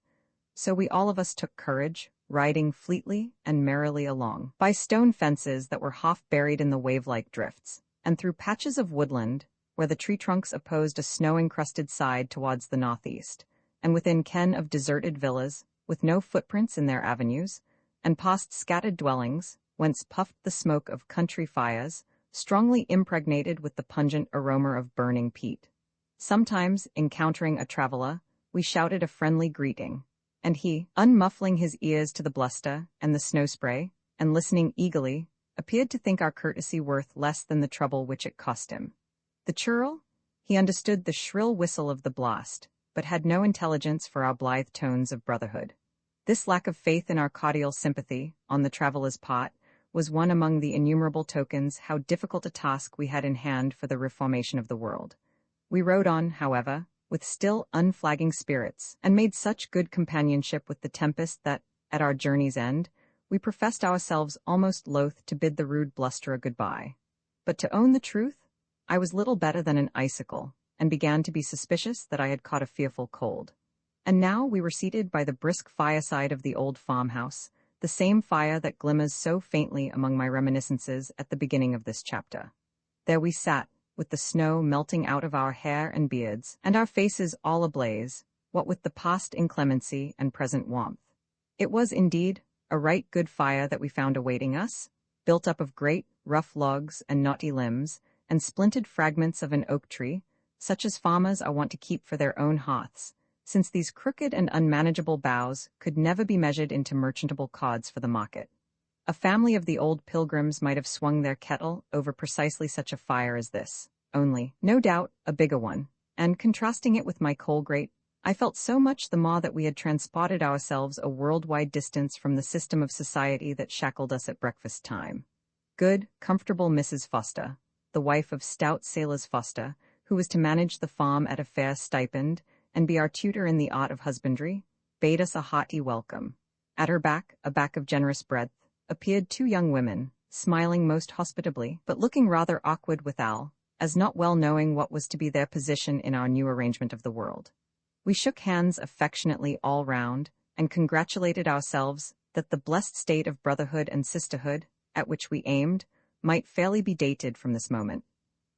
Speaker 1: So we all of us took courage, riding fleetly and merrily along, by stone fences that were half buried in the wave-like drifts, and through patches of woodland, where the tree trunks opposed a snow-encrusted side towards the northeast, and within ken of deserted villas, with no footprints in their avenues, and past scattered dwellings, whence puffed the smoke of country fires, strongly impregnated with the pungent aroma of burning peat. Sometimes, encountering a traveler, we shouted a friendly greeting, and he, unmuffling his ears to the bluster and the snow spray, and listening eagerly, appeared to think our courtesy worth less than the trouble which it cost him. The churl? He understood the shrill whistle of the blast, but had no intelligence for our blithe tones of brotherhood. This lack of faith in our cordial sympathy, on the traveller's part, was one among the innumerable tokens how difficult a task we had in hand for the reformation of the world. We rode on, however, with still unflagging spirits, and made such good companionship with the tempest that, at our journey's end, we professed ourselves almost loath to bid the rude blusterer good-bye. But to own the truth, I was little better than an icicle, and began to be suspicious that I had caught a fearful cold. And now we were seated by the brisk fireside of the old farmhouse, the same fire that glimmers so faintly among my reminiscences at the beginning of this chapter. There we sat, with the snow melting out of our hair and beards, and our faces all ablaze, what with the past inclemency and present warmth. It was indeed a right good fire that we found awaiting us, built up of great, rough logs and knotty limbs, and splintered fragments of an oak tree, such as farmers are wont to keep for their own hearths, since these crooked and unmanageable boughs could never be measured into merchantable cods for the market. A family of the old pilgrims might have swung their kettle over precisely such a fire as this, only, no doubt, a bigger one, and contrasting it with my coal grate, I felt so much the more that we had transported ourselves a worldwide distance from the system of society that shackled us at breakfast time. Good, comfortable Mrs. Foster, the wife of stout Sailors Foster, who was to manage the farm at a fair stipend and be our tutor in the art of husbandry, bade us a hearty welcome. At her back, a back of generous breadth, appeared 2 young women, smiling most hospitably, but looking rather awkward withal, as not well knowing what was to be their position in our new arrangement of the world. We shook hands affectionately all round, and congratulated ourselves that the blessed state of brotherhood and sisterhood, at which we aimed, might fairly be dated from this moment.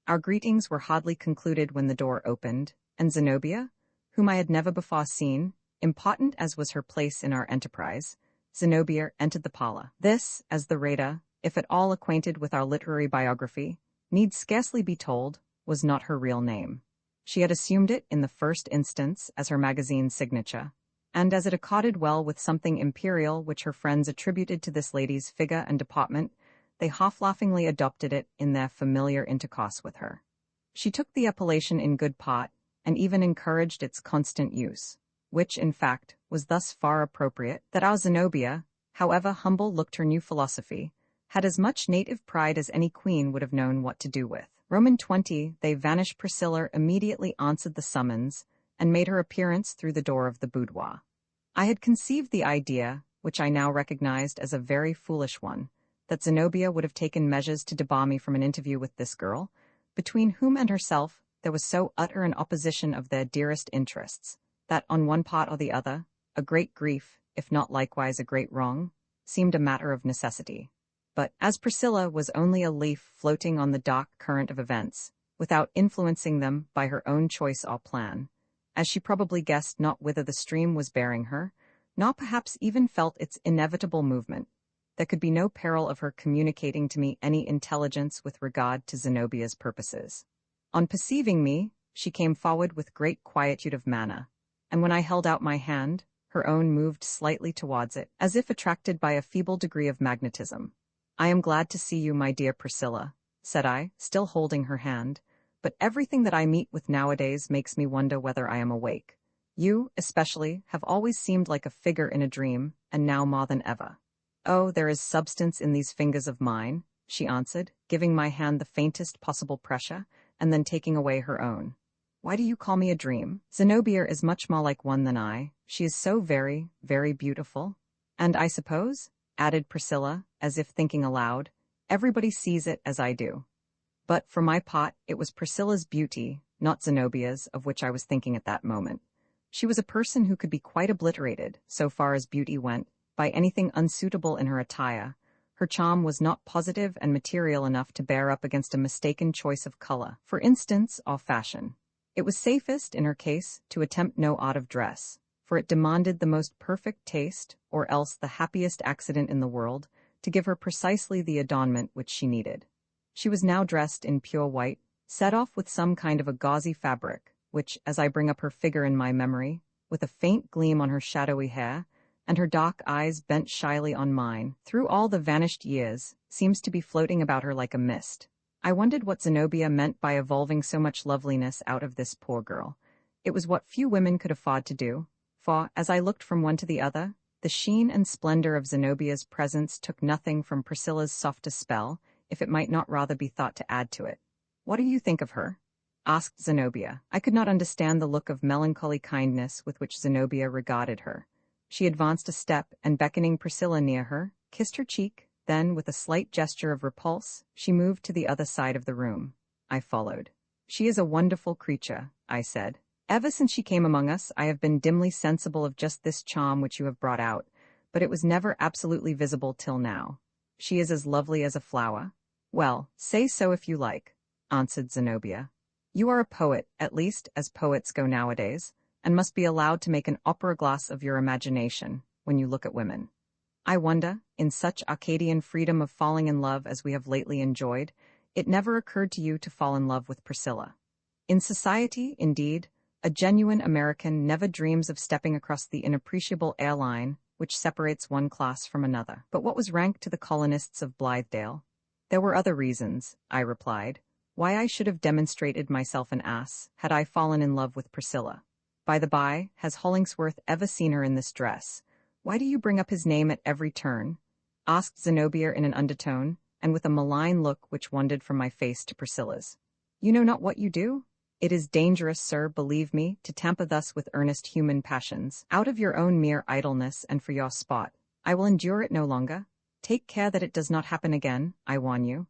Speaker 1: Our greetings were hardly concluded when the door opened, and Zenobia, whom I had never before seen, important as was her place in our enterprise, Zenobia entered the parlor. This, as the reader, if at all acquainted with our literary biography, need scarcely be told, was not her real name. She had assumed it in the first instance as her magazine's signature, and as it accorded well with something imperial which her friends attributed to this lady's figure and deportment, they half-laughingly adopted it in their familiar intercourse with her. She took the appellation in good part, and even encouraged its constant use, which, in fact, was thus far appropriate that our Zenobia, however humble looked her new philosophy, had as much native pride as any queen would have known what to do with. Roman 20, they vanished. Priscilla immediately answered the summons, and made her appearance through the door of the boudoir. I had conceived the idea, which I now recognized as a very foolish one, that Zenobia would have taken measures to debar me from an interview with this girl, between whom and herself there was so utter an opposition of their dearest interests, that on one part or the other, a great grief, if not likewise a great wrong, seemed a matter of necessity. But, as Priscilla was only a leaf floating on the dark current of events, without influencing them by her own choice or plan, as she probably guessed not whither the stream was bearing her, nor perhaps even felt its inevitable movement, there could be no peril of her communicating to me any intelligence with regard to Zenobia's purposes. On perceiving me, she came forward with great quietude of manner, and when I held out my hand, her own moved slightly towards it, as if attracted by a feeble degree of magnetism. "I am glad to see you, my dear Priscilla," said I, still holding her hand, "but everything that I meet with nowadays makes me wonder whether I am awake. You, especially, have always seemed like a figure in a dream, and now more than ever." "Oh, there is substance in these fingers of mine," she answered, giving my hand the faintest possible pressure, and then taking away her own. "Why do you call me a dream? Zenobia is much more like one than I. She is so very, very beautiful. And I suppose," added Priscilla, as if thinking aloud, "everybody sees it as I do." But, for my part, it was Priscilla's beauty, not Zenobia's, of which I was thinking at that moment. She was a person who could be quite obliterated, so far as beauty went, by anything unsuitable in her attire. Her charm was not positive and material enough to bear up against a mistaken choice of color, for instance, or fashion. It was safest, in her case, to attempt no art of dress, for it demanded the most perfect taste, or else the happiest accident in the world, to give her precisely the adornment which she needed. She was now dressed in pure white, set off with some kind of a gauzy fabric, which, as I bring up her figure in my memory, with a faint gleam on her shadowy hair, and her dark eyes bent shyly on mine, through all the vanished years, seems to be floating about her like a mist. I wondered what Zenobia meant by evolving so much loveliness out of this poor girl. It was what few women could afford to do, for, as I looked from one to the other, the sheen and splendor of Zenobia's presence took nothing from Priscilla's softest spell, if it might not rather be thought to add to it. "What do you think of her?" asked Zenobia. I could not understand the look of melancholy kindness with which Zenobia regarded her. She advanced a step, and beckoning Priscilla near her, kissed her cheek, then, with a slight gesture of repulse, she moved to the other side of the room. I followed. "She is a wonderful creature," I said. "Ever since she came among us, I have been dimly sensible of just this charm which you have brought out, but it was never absolutely visible till now. She is as lovely as a flower." "Well, say so if you like. answered Zenobia. You are a poet, at least as poets go nowadays, and must be allowed to make an opera glass of your imagination when you look at women. I wonder, in such Arcadian freedom of falling in love as we have lately enjoyed, it never occurred to you to fall in love with Priscilla. In society, indeed, a genuine American never dreams of stepping across the inappreciable airline which separates one class from another. But what was rank to the colonists of Blithedale? There were other reasons, I replied, why I should have demonstrated myself an ass had I fallen in love with Priscilla. By the by, has Hollingsworth ever seen her in this dress? Why do you bring up his name at every turn? Asked Zenobia in an undertone, and with a malign look which wandered from my face to Priscilla's. You know not what you do? It is dangerous, sir, believe me, to tamper thus with earnest human passions. Out of your own mere idleness and for your spot, I will endure it no longer. Take care that it does not happen again, I warn you.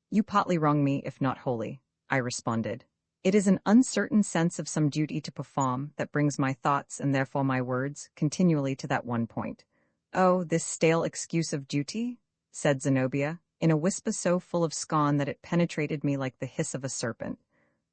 Speaker 1: You partly wrong me, if not wholly, I responded. It is an uncertain sense of some duty to perform that brings my thoughts, and therefore my words, continually to that one point. Oh, this stale excuse of duty? Said Zenobia, in a whisper so full of scorn that it penetrated me like the hiss of a serpent.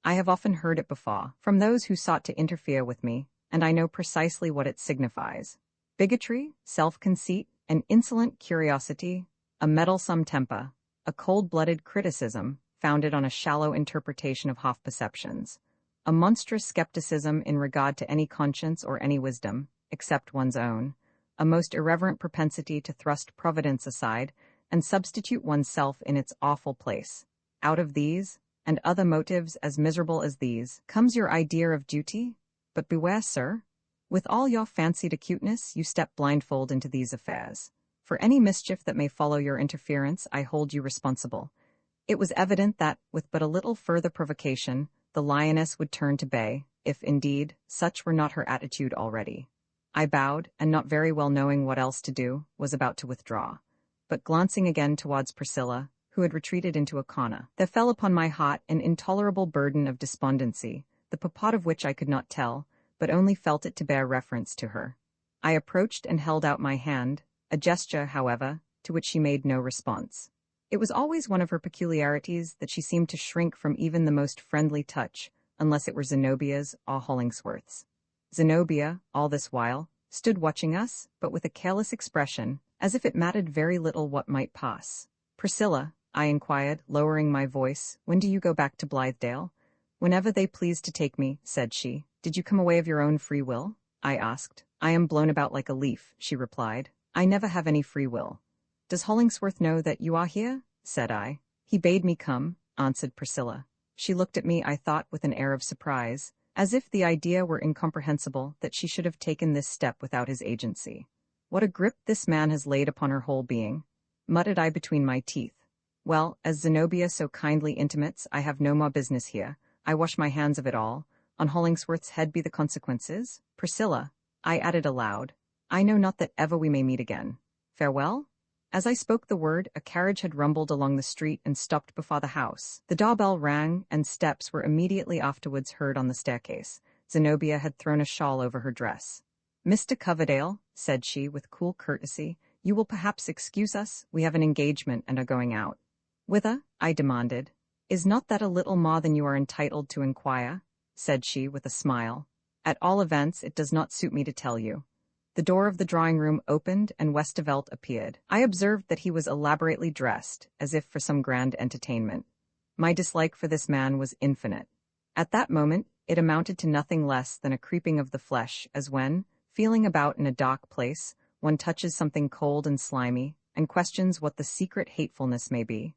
Speaker 1: I have often heard it before, from those who sought to interfere with me, and I know precisely what it signifies. Bigotry, self-conceit, an insolent curiosity, a meddlesome temper, a cold-blooded criticism, founded on a shallow interpretation of half-perceptions, a monstrous skepticism in regard to any conscience or any wisdom, except one's own, a most irreverent propensity to thrust Providence aside and substitute oneself in its awful place. Out of these, and other motives as miserable as these, comes your idea of duty? But beware, sir. With all your fancied acuteness, you step blindfold into these affairs. For any mischief that may follow your interference, I hold you responsible. It was evident that, with but a little further provocation, the lioness would turn to bay, if, indeed, such were not her attitude already. I bowed, and not very well knowing what else to do, was about to withdraw. But glancing again towards Priscilla, who had retreated into a corner, there fell upon my heart an intolerable burden of despondency, the purport of which I could not tell, but only felt it to bear reference to her. I approached and held out my hand, a gesture, however, to which she made no response. It was always one of her peculiarities that she seemed to shrink from even the most friendly touch, unless it were Zenobia's or Hollingsworth's. Zenobia, all this while, stood watching us, but with a careless expression, as if it mattered very little what might pass. Priscilla, I inquired, lowering my voice, when do you go back to Blithedale? Whenever they please to take me, said she. Did you come away of your own free will? I asked. I am blown about like a leaf, she replied. I never have any free will. Does Hollingsworth know that you are here? Said I. He bade me come, answered Priscilla. She looked at me, I thought, with an air of surprise, as if the idea were incomprehensible that she should have taken this step without his agency. What a grip this man has laid upon her whole being, muttered I between my teeth. Well, as Zenobia so kindly intimates, I have no more business here. I wash my hands of it all. On Hollingsworth's head be the consequences. Priscilla, I added aloud, I know not that ever we may meet again. Farewell? As I spoke the word, a carriage had rumbled along the street and stopped before the house. The doorbell rang, and steps were immediately afterwards heard on the staircase. Zenobia had thrown a shawl over her dress. Mr. Coverdale, said she with cool courtesy, you will perhaps excuse us. We have an engagement and are going out. Whither? I demanded. Is not that a little more than you are entitled to inquire? Said she with a smile. At all events, it does not suit me to tell you. The door of the drawing-room opened, and Westervelt appeared. I observed that he was elaborately dressed, as if for some grand entertainment. My dislike for this man was infinite. At that moment, it amounted to nothing less than a creeping of the flesh, as when, feeling about in a dark place, one touches something cold and slimy, and questions what the secret hatefulness may be.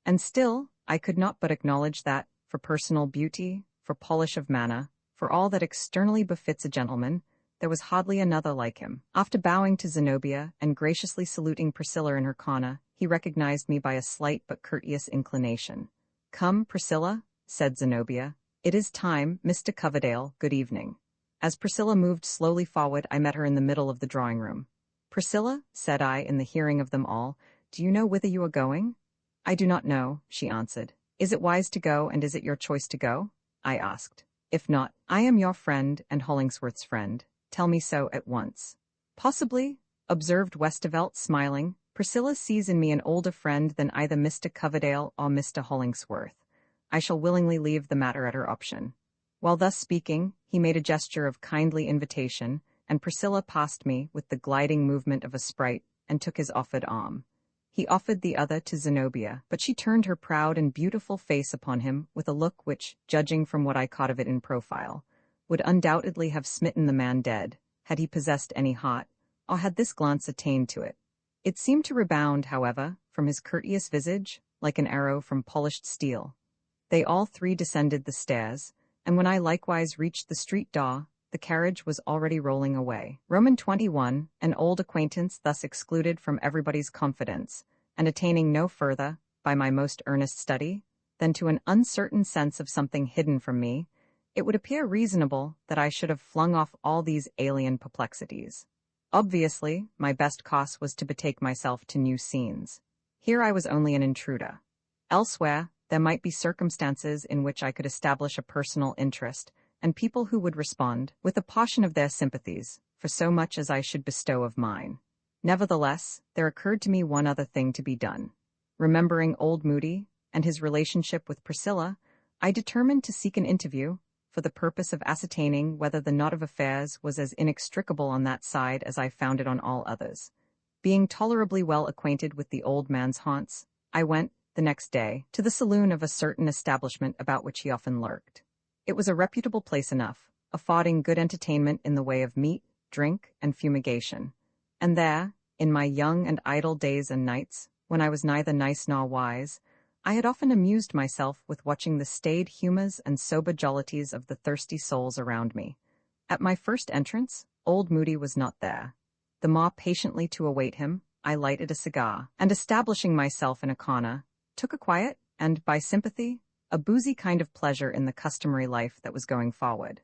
Speaker 1: And still, I could not but acknowledge that, for personal beauty, for polish of manner, for all that externally befits a gentleman, there was hardly another like him. After bowing to Zenobia and graciously saluting Priscilla in her corner, he recognized me by a slight but courteous inclination. Come, Priscilla, said Zenobia. It is time, Mr. Coverdale, good evening. As Priscilla moved slowly forward, I met her in the middle of the drawing-room. Priscilla, said I in the hearing of them all, do you know whither you are going? I do not know, she answered. Is it wise to go, and is it your choice to go? I asked. If not, I am your friend and Hollingsworth's friend. Tell me so at once. Possibly, observed Westervelt, smiling. Priscilla sees in me an older friend than either Mr. Coverdale or Mr. Hollingsworth. I shall willingly leave the matter at her option." While thus speaking, he made a gesture of kindly invitation, and Priscilla passed me with the gliding movement of a sprite and took his offered arm. He offered the other to Zenobia, but she turned her proud and beautiful face upon him with a look which, judging from what I caught of it in profile, would undoubtedly have smitten the man dead, had he possessed any heart, or had this glance attained to it. It seemed to rebound, however, from his courteous visage, like an arrow from polished steel. They all three descended the stairs, and when I likewise reached the street door, the carriage was already rolling away. Roman 21, an old acquaintance thus excluded from everybody's confidence, and attaining no further, by my most earnest study, than to an uncertain sense of something hidden from me, it would appear reasonable that I should have flung off all these alien perplexities. Obviously, my best course was to betake myself to new scenes. Here I was only an intruder. Elsewhere, there might be circumstances in which I could establish a personal interest, and people who would respond, with a portion of their sympathies, for so much as I should bestow of mine. Nevertheless, there occurred to me one other thing to be done. Remembering old Moody, and his relationship with Priscilla, I determined to seek an interview, for the purpose of ascertaining whether the knot of affairs was as inextricable on that side as I found it on all others. Being tolerably well acquainted with the old man's haunts, I went, the next day, to the saloon of a certain establishment about which he often lurked. It was a reputable place enough, affording good entertainment in the way of meat, drink, and fumigation. And there, in my young and idle days and nights, when I was neither nice nor wise, I had often amused myself with watching the staid humours and sober jollities of the thirsty souls around me. At my first entrance, old Moody was not there. The more patiently to await him, I lighted a cigar, and establishing myself in a corner, took a quiet, and, by sympathy, a boozy kind of pleasure in the customary life that was going forward.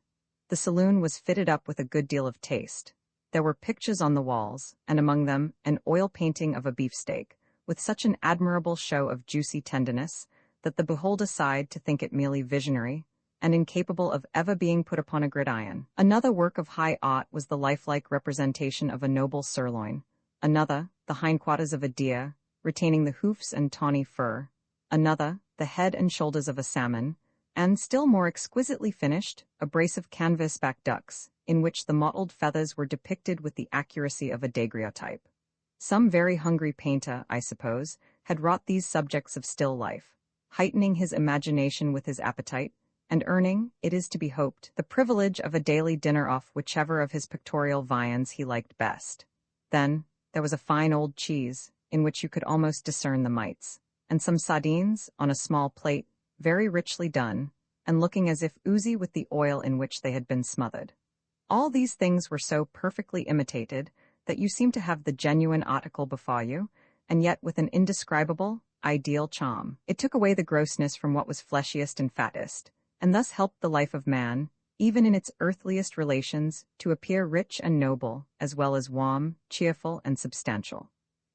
Speaker 1: The saloon was fitted up with a good deal of taste. There were pictures on the walls, and among them an oil painting of a beefsteak, with such an admirable show of juicy tenderness, that the beholder sighed to think it merely visionary, and incapable of ever being put upon a gridiron. Another work of high art was the lifelike representation of a noble sirloin, another, the hindquarters of a deer, retaining the hoofs and tawny fur, another, the head and shoulders of a salmon, and, still more exquisitely finished, a brace of canvas-back ducks, in which the mottled feathers were depicted with the accuracy of a daguerreotype. Some very hungry painter, I suppose, had wrought these subjects of still life, heightening his imagination with his appetite, and earning, it is to be hoped, the privilege of a daily dinner off whichever of his pictorial viands he liked best. Then, there was a fine old cheese, in which you could almost discern the mites, and some sardines, on a small plate, very richly done, and looking as if oozy with the oil in which they had been smothered. All these things were so perfectly imitated that you seemed to have the genuine article before you, and yet with an indescribable, ideal charm. It took away the grossness from what was fleshiest and fattest, and thus helped the life of man, even in its earthliest relations, to appear rich and noble, as well as warm, cheerful, and substantial.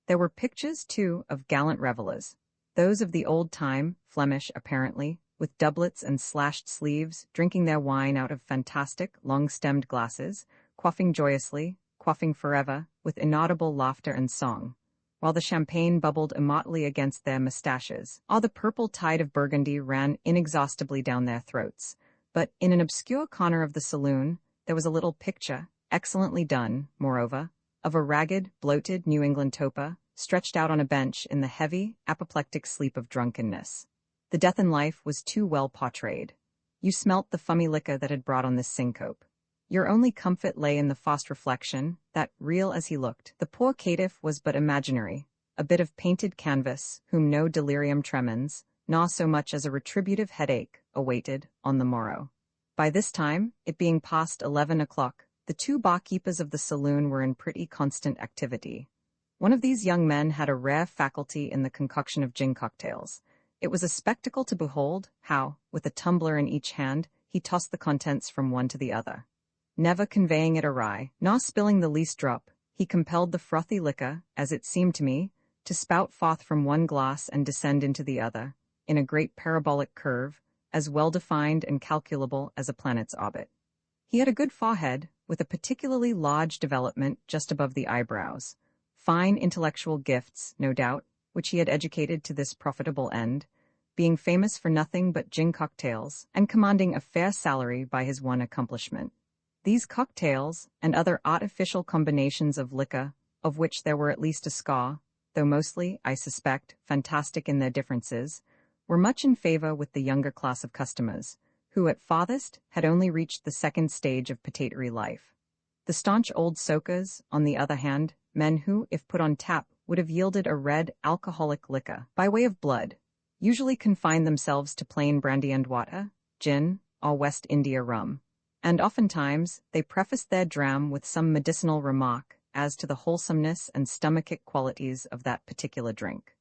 Speaker 1: There were pictures, too, of gallant revellers, those of the old time, Flemish apparently, with doublets and slashed sleeves, drinking their wine out of fantastic, long-stemmed glasses, quaffing joyously, quaffing forever, with inaudible laughter and song, while the champagne bubbled immotely against their moustaches. All the purple tide of Burgundy ran inexhaustibly down their throats, but in an obscure corner of the saloon there was a little picture, excellently done, moreover, of a ragged, bloated New England toper, stretched out on a bench in the heavy, apoplectic sleep of drunkenness. The death in life was too well portrayed. You smelt the fummy liquor that had brought on this syncope. Your only comfort lay in the false reflection that, real as he looked, the poor caitiff was but imaginary, a bit of painted canvas, whom no delirium tremens, nor so much as a retributive headache, awaited on the morrow. By this time, it being past 11 o'clock, the two barkeepers of the saloon were in pretty constant activity. One of these young men had a rare faculty in the concoction of gin cocktails. It was a spectacle to behold how, with a tumbler in each hand, he tossed the contents from one to the other. Never conveying it awry, nor spilling the least drop, he compelled the frothy liquor, as it seemed to me, to spout forth from one glass and descend into the other, in a great parabolic curve, as well-defined and calculable as a planet's orbit. He had a good forehead, with a particularly large development just above the eyebrows, fine intellectual gifts, no doubt, which he had educated to this profitable end, being famous for nothing but gin cocktails and commanding a fair salary by his one accomplishment. These cocktails, and other artificial combinations of liquor, of which there were at least a score, though mostly, I suspect, fantastic in their differences, were much in favor with the younger class of customers, who at farthest had only reached the second stage of potatory life. The staunch old soakers, on the other hand, men who, if put on tap, would have yielded a red, alcoholic liquor, by way of blood, usually confined themselves to plain brandy and water, gin, or West India rum, and oftentimes they prefaced their dram with some medicinal remark as to the wholesomeness and stomachic qualities of that particular drink.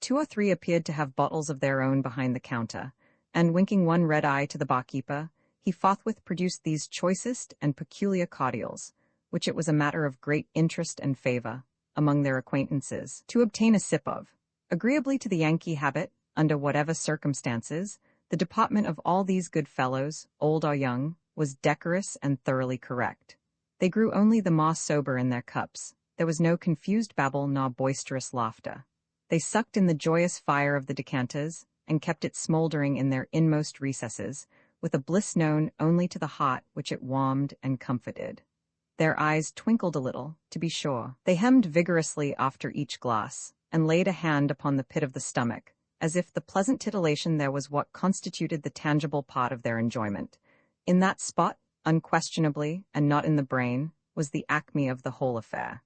Speaker 1: 2 or 3 appeared to have bottles of their own behind the counter, and winking one red eye to the barkeeper, he forthwith produced these choicest and peculiar cordials, which it was a matter of great interest and favor, among their acquaintances, to obtain a sip of. Agreeably to the Yankee habit, under whatever circumstances, the deportment of all these good fellows, old or young, was decorous and thoroughly correct. They grew only the more sober in their cups. There was no confused babble nor boisterous laughter. They sucked in the joyous fire of the decanters, and kept it smouldering in their inmost recesses, with a bliss known only to the heart which it warmed and comforted. Their eyes twinkled a little, to be sure. They hemmed vigorously after each glass, and laid a hand upon the pit of the stomach, as if the pleasant titillation there was what constituted the tangible part of their enjoyment. In that spot, unquestionably, and not in the brain, was the acme of the whole affair.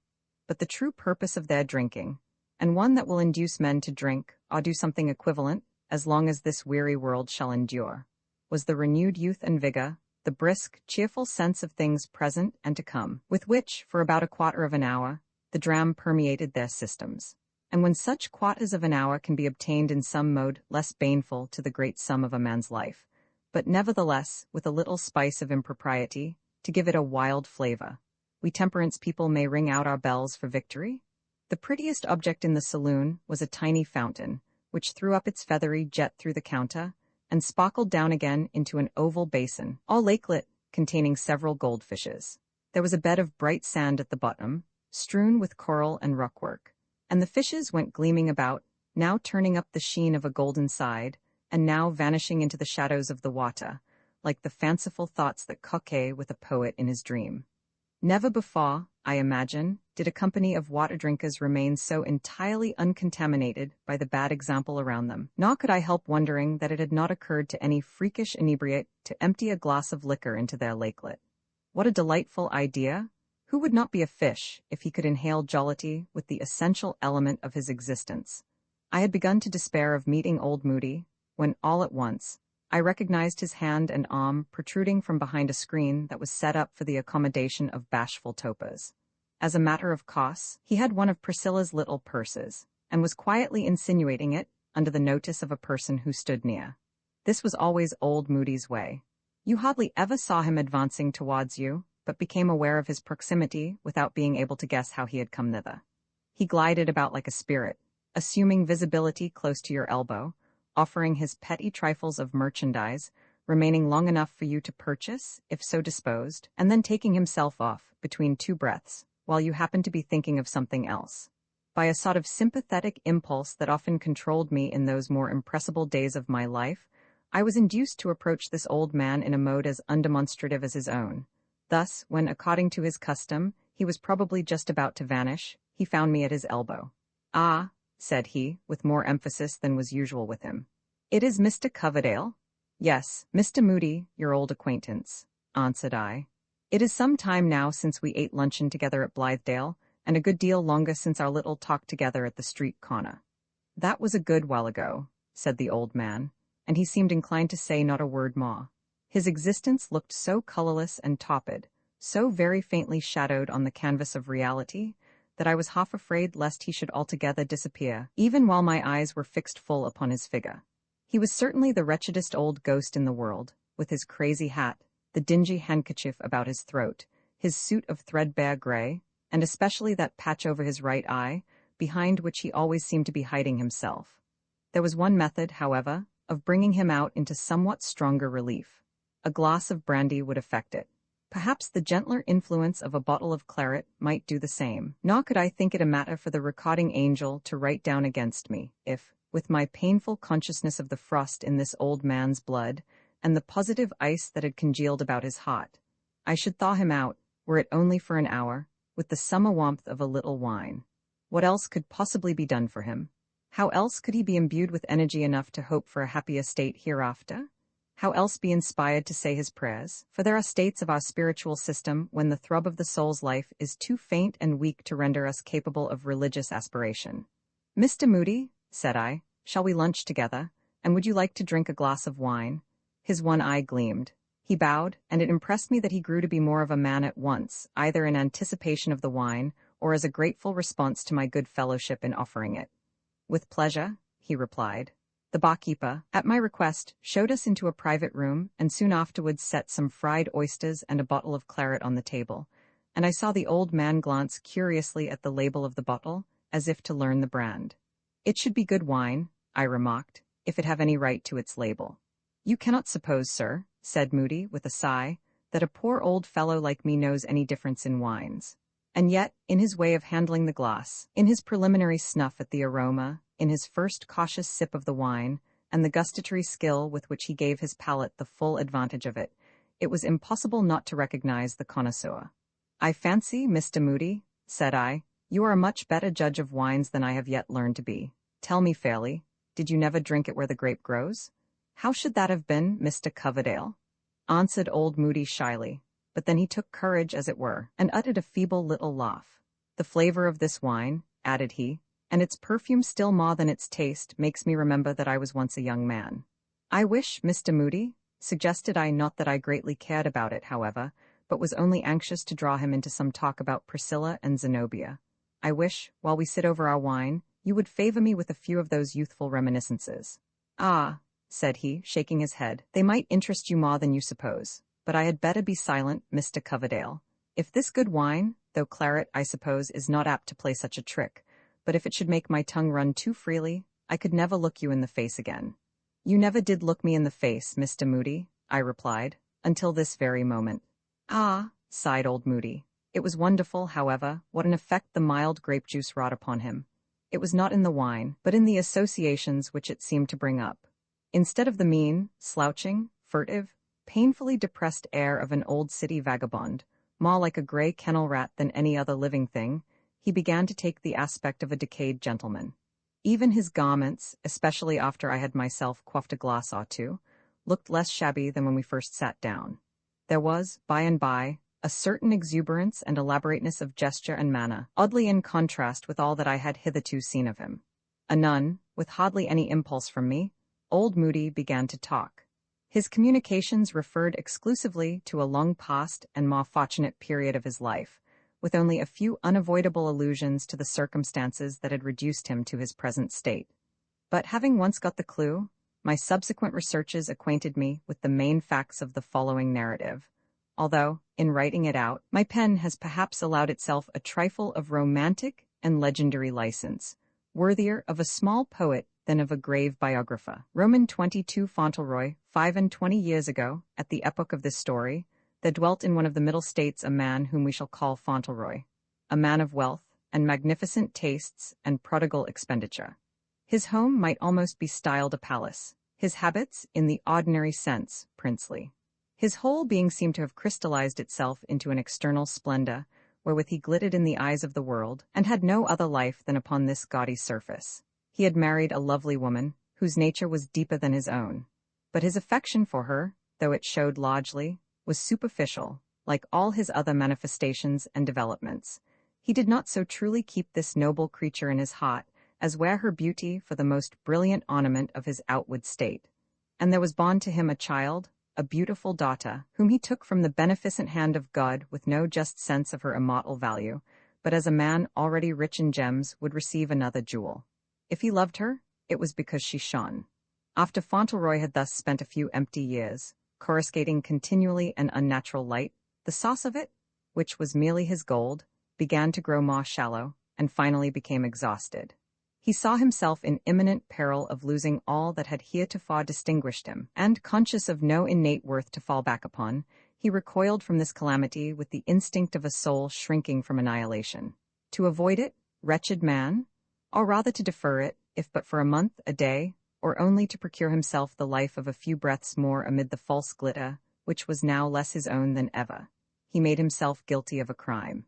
Speaker 1: But the true purpose of their drinking, and one that will induce men to drink, or do something equivalent, as long as this weary world shall endure, was the renewed youth and vigor, the brisk, cheerful sense of things present and to come, with which, for about a quarter of an hour, the dram permeated their systems. And when such quarters of an hour can be obtained in some mode less baneful to the great sum of a man's life, but nevertheless, with a little spice of impropriety, to give it a wild flavor, we temperance people may ring out our bells for victory. The prettiest object in the saloon was a tiny fountain, which threw up its feathery jet through the counter, and sparkled down again into an oval basin, all lakelet, containing several goldfishes. There was a bed of bright sand at the bottom, strewn with coral and rockwork, and the fishes went gleaming about, now turning up the sheen of a golden side, and now vanishing into the shadows of the water, like the fanciful thoughts that coquet with a poet in his dream. Never before, I imagine, did a company of water-drinkers remain so entirely uncontaminated by the bad example around them, nor could I help wondering that it had not occurred to any freakish inebriate to empty a glass of liquor into their lakelet. What a delightful idea! Who would not be a fish if he could inhale jollity with the essential element of his existence? I had begun to despair of meeting old Moody, when all at once, I recognized his hand and arm protruding from behind a screen that was set up for the accommodation of bashful topers. As a matter of course, he had one of Priscilla's little purses, and was quietly insinuating it under the notice of a person who stood near. This was always old Moody's way. You hardly ever saw him advancing towards you, but became aware of his proximity without being able to guess how he had come thither. He glided about like a spirit, assuming visibility close to your elbow, offering his petty trifles of merchandise, remaining long enough for you to purchase, if so disposed, and then taking himself off, between 2 breaths, while you happened to be thinking of something else. By a sort of sympathetic impulse that often controlled me in those more impressible days of my life, I was induced to approach this old man in a mode as undemonstrative as his own. Thus, when, according to his custom, he was probably just about to vanish, he found me at his elbow. "Ah," said he, with more emphasis than was usual with him. "It is Mr. Coverdale?" "Yes, Mr. Moody, your old acquaintance," answered I. "It is some time now since we ate luncheon together at Blithedale, and a good deal longer since our little talk together at the street corner." "That was a good while ago," said the old man, and he seemed inclined to say not a word more. His existence looked so colorless and topid, so very faintly shadowed on the canvas of reality, that I was half afraid lest he should altogether disappear, even while my eyes were fixed full upon his figure. He was certainly the wretchedest old ghost in the world, with his crazy hat, the dingy handkerchief about his throat, his suit of threadbare gray, and especially that patch over his right eye, behind which he always seemed to be hiding himself. There was one method, however, of bringing him out into somewhat stronger relief. A glass of brandy would effect it. Perhaps the gentler influence of a bottle of claret might do the same. Nor could I think it a matter for the recording angel to write down against me, if, with my painful consciousness of the frost in this old man's blood, and the positive ice that had congealed about his heart. I should thaw him out, were it only for an hour, with the summer warmth of a little wine. What else could possibly be done for him? How else could he be imbued with energy enough to hope for a happier state hereafter? How else be inspired to say his prayers? For there are states of our spiritual system when the throb of the soul's life is too faint and weak to render us capable of religious aspiration. "Mr. Moody," said I, "shall we lunch together, and would you like to drink a glass of wine?" His one eye gleamed. He bowed, and it impressed me that he grew to be more of a man at once, either in anticipation of the wine, or as a grateful response to my good fellowship in offering it. "With pleasure," he replied. The barkeeper, at my request, showed us into a private room, and soon afterwards set some fried oysters and a bottle of claret on the table, and I saw the old man glance curiously at the label of the bottle, as if to learn the brand. "It should be good wine," I remarked, "if it have any right to its label." "You cannot suppose, sir," said Moody, with a sigh, "that a poor old fellow like me knows any difference in wines. And yet, in his way of handling the glass, in his preliminary snuff at the aroma, in his first cautious sip of the wine, and the gustatory skill with which he gave his palate the full advantage of it, it was impossible not to recognize the connoisseur. I fancy, Mr. Moody," said I, "you are a much better judge of wines than I have yet learned to be. Tell me fairly, did you never drink it where the grape grows?" "How should that have been, Mr. Coverdale?" answered old Moody shyly, but then he took courage, as it were, and uttered a feeble little laugh. "The flavor of this wine," added he, "and its perfume still more than its taste, makes me remember that I was once a young man." "I wish, Mr. Moody," suggested I, not that I greatly cared about it, however, but was only anxious to draw him into some talk about Priscilla and Zenobia. "I wish, while we sit over our wine, you would favor me with a few of those youthful reminiscences." "Ah," said he, shaking his head, "they might interest you more than you suppose. But I had better be silent, Mr. Coverdale. If this good wine, though claret, I suppose, is not apt to play such a trick, but if it should make my tongue run too freely, I could never look you in the face again." "You never did look me in the face, Mr. Moody," I replied, "until this very moment." "Ah," sighed old Moody. It was wonderful, however, what an effect the mild grape juice wrought upon him. It was not in the wine, but in the associations which it seemed to bring up. Instead of the mean, slouching, furtive, painfully depressed air of an old city vagabond, more like a gray kennel rat than any other living thing, he began to take the aspect of a decayed gentleman. Even his garments, especially after I had myself quaffed a glass or two, looked less shabby than when we first sat down. There was, by and by, a certain exuberance and elaborateness of gesture and manner, oddly in contrast with all that I had hitherto seen of him. Anon, with hardly any impulse from me, old Moody began to talk. His communications referred exclusively to a long past and more fortunate period of his life, with only a few unavoidable allusions to the circumstances that had reduced him to his present state. But having once got the clue, my subsequent researches acquainted me with the main facts of the following narrative, although, in writing it out, my pen has perhaps allowed itself a trifle of romantic and legendary license, worthier of a small poet than of a grave biographer. Roman 22 Fauntleroy, 25 years ago, at the epoch of this story, there dwelt in one of the Middle States a man whom we shall call Fauntleroy, a man of wealth, and magnificent tastes, and prodigal expenditure. His home might almost be styled a palace, his habits, in the ordinary sense, princely. His whole being seemed to have crystallized itself into an external splendor, wherewith he glittered in the eyes of the world, and had no other life than upon this gaudy surface. He had married a lovely woman, whose nature was deeper than his own. But his affection for her, though it showed largely, was superficial, like all his other manifestations and developments. He did not so truly keep this noble creature in his heart as wear her beauty for the most brilliant ornament of his outward state. And there was born to him a child, a beautiful daughter, whom he took from the beneficent hand of God with no just sense of her immortal value, but as a man already rich in gems would receive another jewel. If he loved her, it was because she shone. After Fauntleroy had thus spent a few empty years, coruscating continually an unnatural light, the source of it, which was merely his gold, began to grow more shallow, and finally became exhausted. He saw himself in imminent peril of losing all that had heretofore distinguished him, and, conscious of no innate worth to fall back upon, he recoiled from this calamity with the instinct of a soul shrinking from annihilation. To avoid it, wretched man, or rather to defer it, if but for a month, a day, or only to procure himself the life of a few breaths more amid the false glitter, which was now less his own than ever. He made himself guilty of a crime.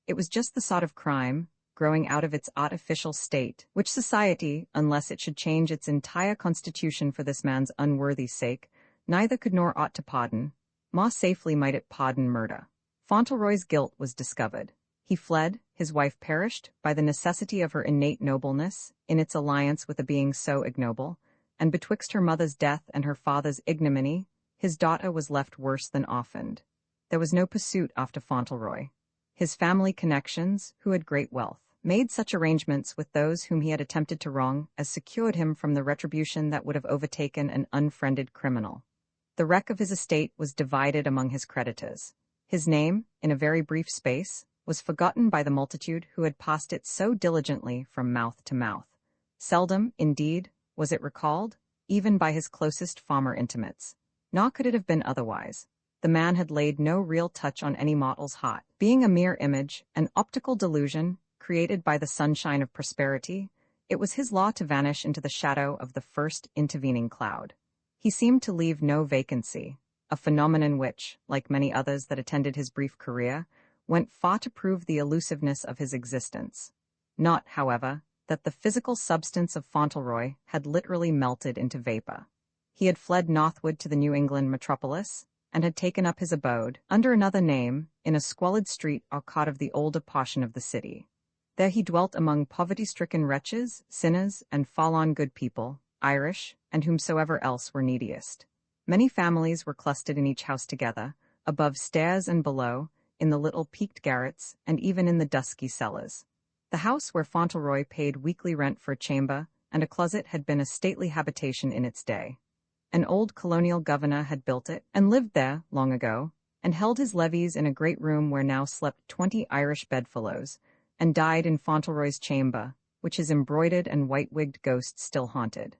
Speaker 1: It was just the sort of crime, growing out of its artificial state, which society, unless it should change its entire constitution for this man's unworthy sake, neither could nor ought to pardon. More safely might it pardon murder. Fauntleroy's guilt was discovered. He fled, his wife perished, by the necessity of her innate nobleness, in its alliance with a being so ignoble, and betwixt her mother's death and her father's ignominy, his daughter was left worse than orphaned. There was no pursuit after Fauntleroy. His family connections, who had great wealth, made such arrangements with those whom he had attempted to wrong as secured him from the retribution that would have overtaken an unfriended criminal. The wreck of his estate was divided among his creditors. His name, in a very brief space, was forgotten by the multitude who had passed it so diligently from mouth to mouth. Seldom, indeed, was it recalled, even by his closest farmer intimates. Nor could it have been otherwise. The man had laid no real touch on any mortal's heart. Being a mere image, an optical delusion, created by the sunshine of prosperity, it was his law to vanish into the shadow of the first intervening cloud. He seemed to leave no vacancy, a phenomenon which, like many others that attended his brief career, went far to prove the elusiveness of his existence. Not, however, that the physical substance of Fauntleroy had literally melted into vapor. He had fled northward to the New England metropolis, and had taken up his abode, under another name, in a squalid street or court of the older portion of the city. There he dwelt among poverty-stricken wretches, sinners, and forlorn good people, Irish, and whomsoever else were neediest. Many families were clustered in each house together, above stairs and below, in the little peaked garrets, and even in the dusky cellars. The house where Fauntleroy paid weekly rent for a chamber and a closet had been a stately habitation in its day. An old colonial governor had built it, and lived there, long ago, and held his levees in a great room where now slept 20 Irish bedfellows, and died in Fauntleroy's chamber, which his embroidered and white-wigged ghost still haunted.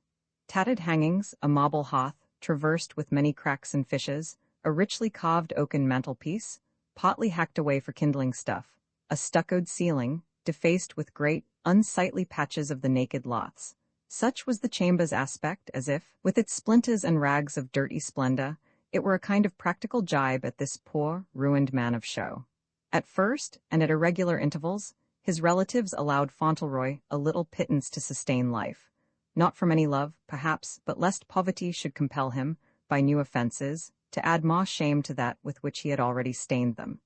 Speaker 1: Tattered hangings, a marble hearth, traversed with many cracks and fissures, a richly carved oaken mantelpiece, partly hacked away for kindling stuff, a stuccoed ceiling, defaced with great, unsightly patches of the naked laths. Such was the chamber's aspect, as if, with its splinters and rags of dirty splendor, it were a kind of practical jibe at this poor, ruined man of show. At first, and at irregular intervals, his relatives allowed Fauntleroy a little pittance to sustain life, not from any love, perhaps, but lest poverty should compel him, by new offenses, to add more shame to that with which he had already stained them.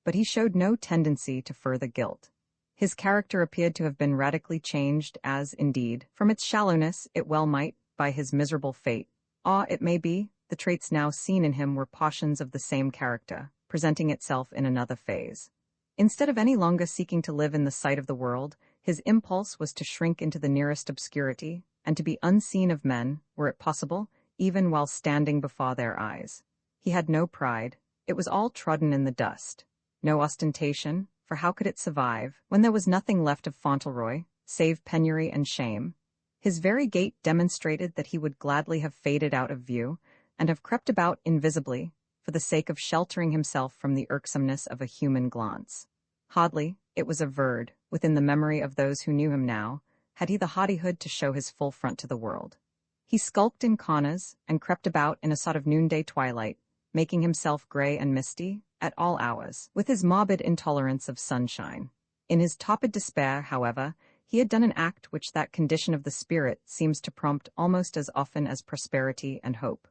Speaker 1: But he showed no tendency to further guilt. His character appeared to have been radically changed as, indeed, from its shallowness it well might, by his miserable fate. Or, it may be, the traits now seen in him were portions of the same character, presenting itself in another phase. Instead of any longer seeking to live in the sight of the world, his impulse was to shrink into the nearest obscurity, and to be unseen of men, were it possible, even while standing before their eyes. He had no pride. It was all trodden in the dust. No ostentation, for how could it survive, when there was nothing left of Fauntleroy, save penury and shame? His very gait demonstrated that he would gladly have faded out of view, and have crept about invisibly, for the sake of sheltering himself from the irksomeness of a human glance. Hardly, it was averred, within the memory of those who knew him now, had he the hardihood to show his full front to the world. He skulked in corners, and crept about in a sort of noonday twilight, making himself grey and misty, at all hours, with his morbid intolerance of sunshine. In his topid despair, however, he had done an act which that condition of the spirit seems to prompt almost as often as prosperity and hope.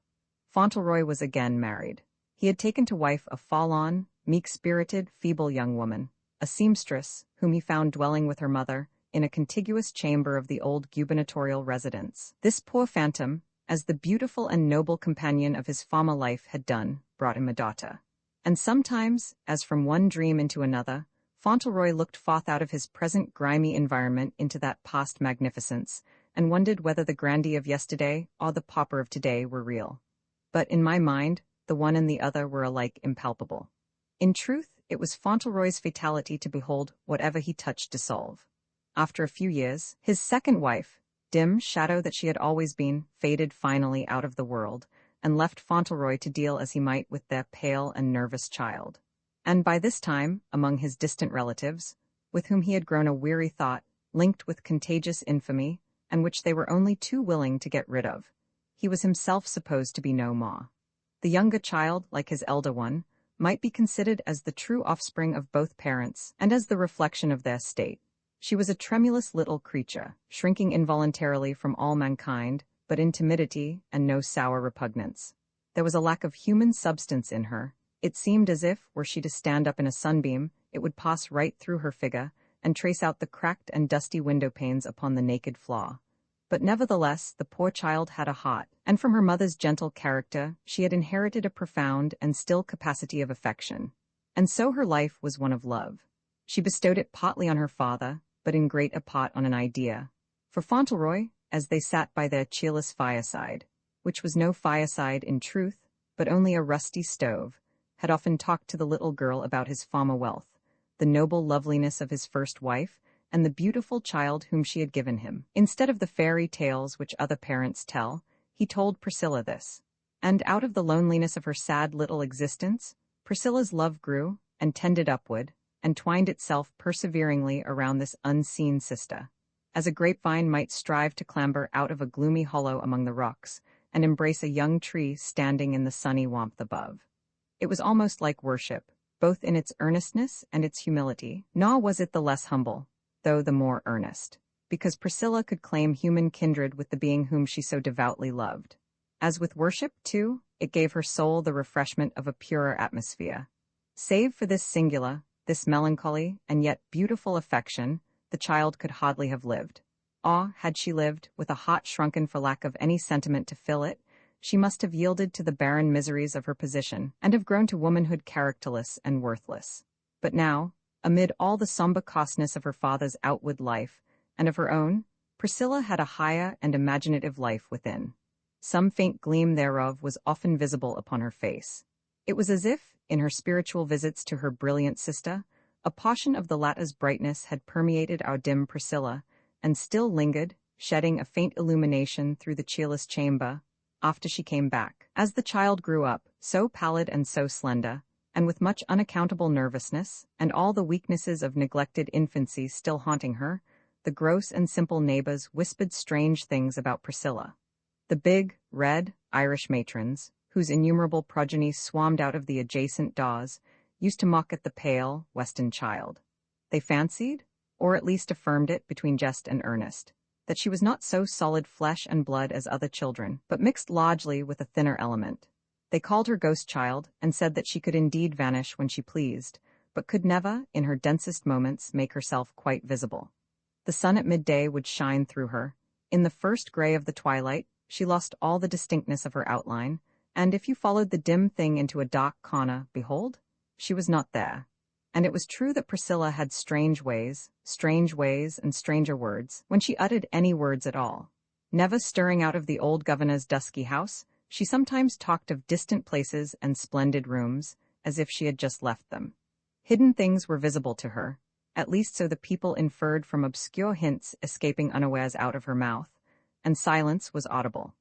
Speaker 1: Fauntleroy was again married. He had taken to wife a forlorn, meek-spirited, feeble young woman, a seamstress, whom he found dwelling with her mother, in a contiguous chamber of the old gubernatorial residence. This poor phantom, as the beautiful and noble companion of his former life had done, brought him a daughter. And sometimes, as from one dream into another, Fauntleroy looked forth out of his present grimy environment into that past magnificence, and wondered whether the grandee of yesterday or the pauper of today were real. But in my mind, the one and the other were alike impalpable. In truth, it was Fauntleroy's fatality to behold whatever he touched dissolve. After a few years, his second wife, dim shadow that she had always been, faded finally out of the world, and left Fauntleroy to deal as he might with their pale and nervous child. And by this time, among his distant relatives, with whom he had grown a weary thought, linked with contagious infamy, and which they were only too willing to get rid of. He was himself supposed to be no more. The younger child, like his elder one, might be considered as the true offspring of both parents and as the reflection of their state. She was a tremulous little creature, shrinking involuntarily from all mankind, but in timidity and no sour repugnance. There was a lack of human substance in her. It seemed as if, were she to stand up in a sunbeam, it would pass right through her figure and trace out the cracked and dusty window panes upon the naked floor. But nevertheless, the poor child had a heart, and from her mother's gentle character, she had inherited a profound and still capacity of affection. And so her life was one of love. She bestowed it partly on her father, but in great a part on an idea. For Fauntleroy, as they sat by their cheerless fireside, which was no fireside in truth, but only a rusty stove, had often talked to the little girl about his former wealth, the noble loveliness of his first wife, and the beautiful child whom she had given him. Instead of the fairy tales which other parents tell, he told Priscilla this. And out of the loneliness of her sad little existence, Priscilla's love grew, and tended upward, and twined itself perseveringly around this unseen sister, as a grapevine might strive to clamber out of a gloomy hollow among the rocks, and embrace a young tree standing in the sunny warmth above. It was almost like worship, both in its earnestness and its humility, nor was it the less humble, though the more earnest, because Priscilla could claim human kindred with the being whom she so devoutly loved. As with worship, too, it gave her soul the refreshment of a purer atmosphere. Save for this singular, this melancholy, and yet beautiful affection, the child could hardly have lived. Or, had she lived, with a heart shrunken for lack of any sentiment to fill it, she must have yielded to the barren miseries of her position, and have grown to womanhood characterless and worthless. But now, amid all the sombre costness of her father's outward life, and of her own, Priscilla had a higher and imaginative life within. Some faint gleam thereof was often visible upon her face. It was as if, in her spiritual visits to her brilliant sister, a portion of the latter's brightness had permeated our dim Priscilla, and still lingered, shedding a faint illumination through the cheerless chamber, after she came back. As the child grew up, so pallid and so slender, and with much unaccountable nervousness, and all the weaknesses of neglected infancy still haunting her, the gross and simple neighbors whispered strange things about Priscilla. The big, red, Irish matrons, whose innumerable progeny swarmed out of the adjacent doors, used to mock at the pale, western child. They fancied, or at least affirmed it between jest and earnest, that she was not so solid flesh and blood as other children, but mixed largely with a thinner element. They called her ghost child, and said that she could indeed vanish when she pleased, but could never, in her densest moments, make herself quite visible. The sun at midday would shine through her. In the first gray of the twilight, she lost all the distinctness of her outline, and if you followed the dim thing into a dark corner, behold, she was not there. And it was true that Priscilla had strange ways and stranger words, when she uttered any words at all. Never stirring out of the old governor's dusky house, she sometimes talked of distant places and splendid rooms, as if she had just left them. Hidden things were visible to her, at least so the people inferred from obscure hints escaping unawares out of her mouth, and silence was audible.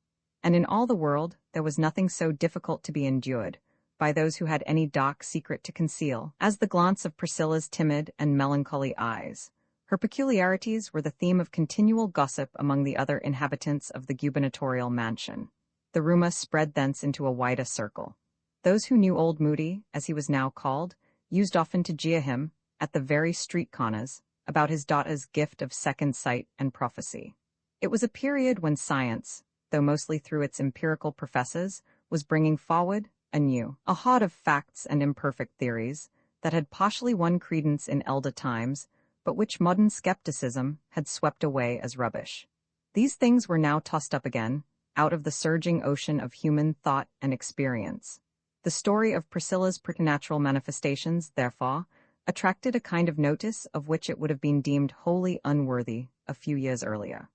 Speaker 1: And in all the world there was nothing so difficult to be endured, by those who had any dark secret to conceal, as the glance of Priscilla's timid and melancholy eyes. Her peculiarities were the theme of continual gossip among the other inhabitants of the gubernatorial mansion. The rumor spread thence into a wider circle. Those who knew old Moody, as he was now called, used often to jeer him, at the very street corners, about his daughter's gift of second sight and prophecy. It was a period when science, though mostly through its empirical professors, was bringing forward, anew, a horde of facts and imperfect theories that had partially won credence in elder times, but which modern skepticism had swept away as rubbish. These things were now tossed up again, out of the surging ocean of human thought and experience. The story of Priscilla's preternatural manifestations, therefore, attracted a kind of notice of which it would have been deemed wholly unworthy a few years earlier.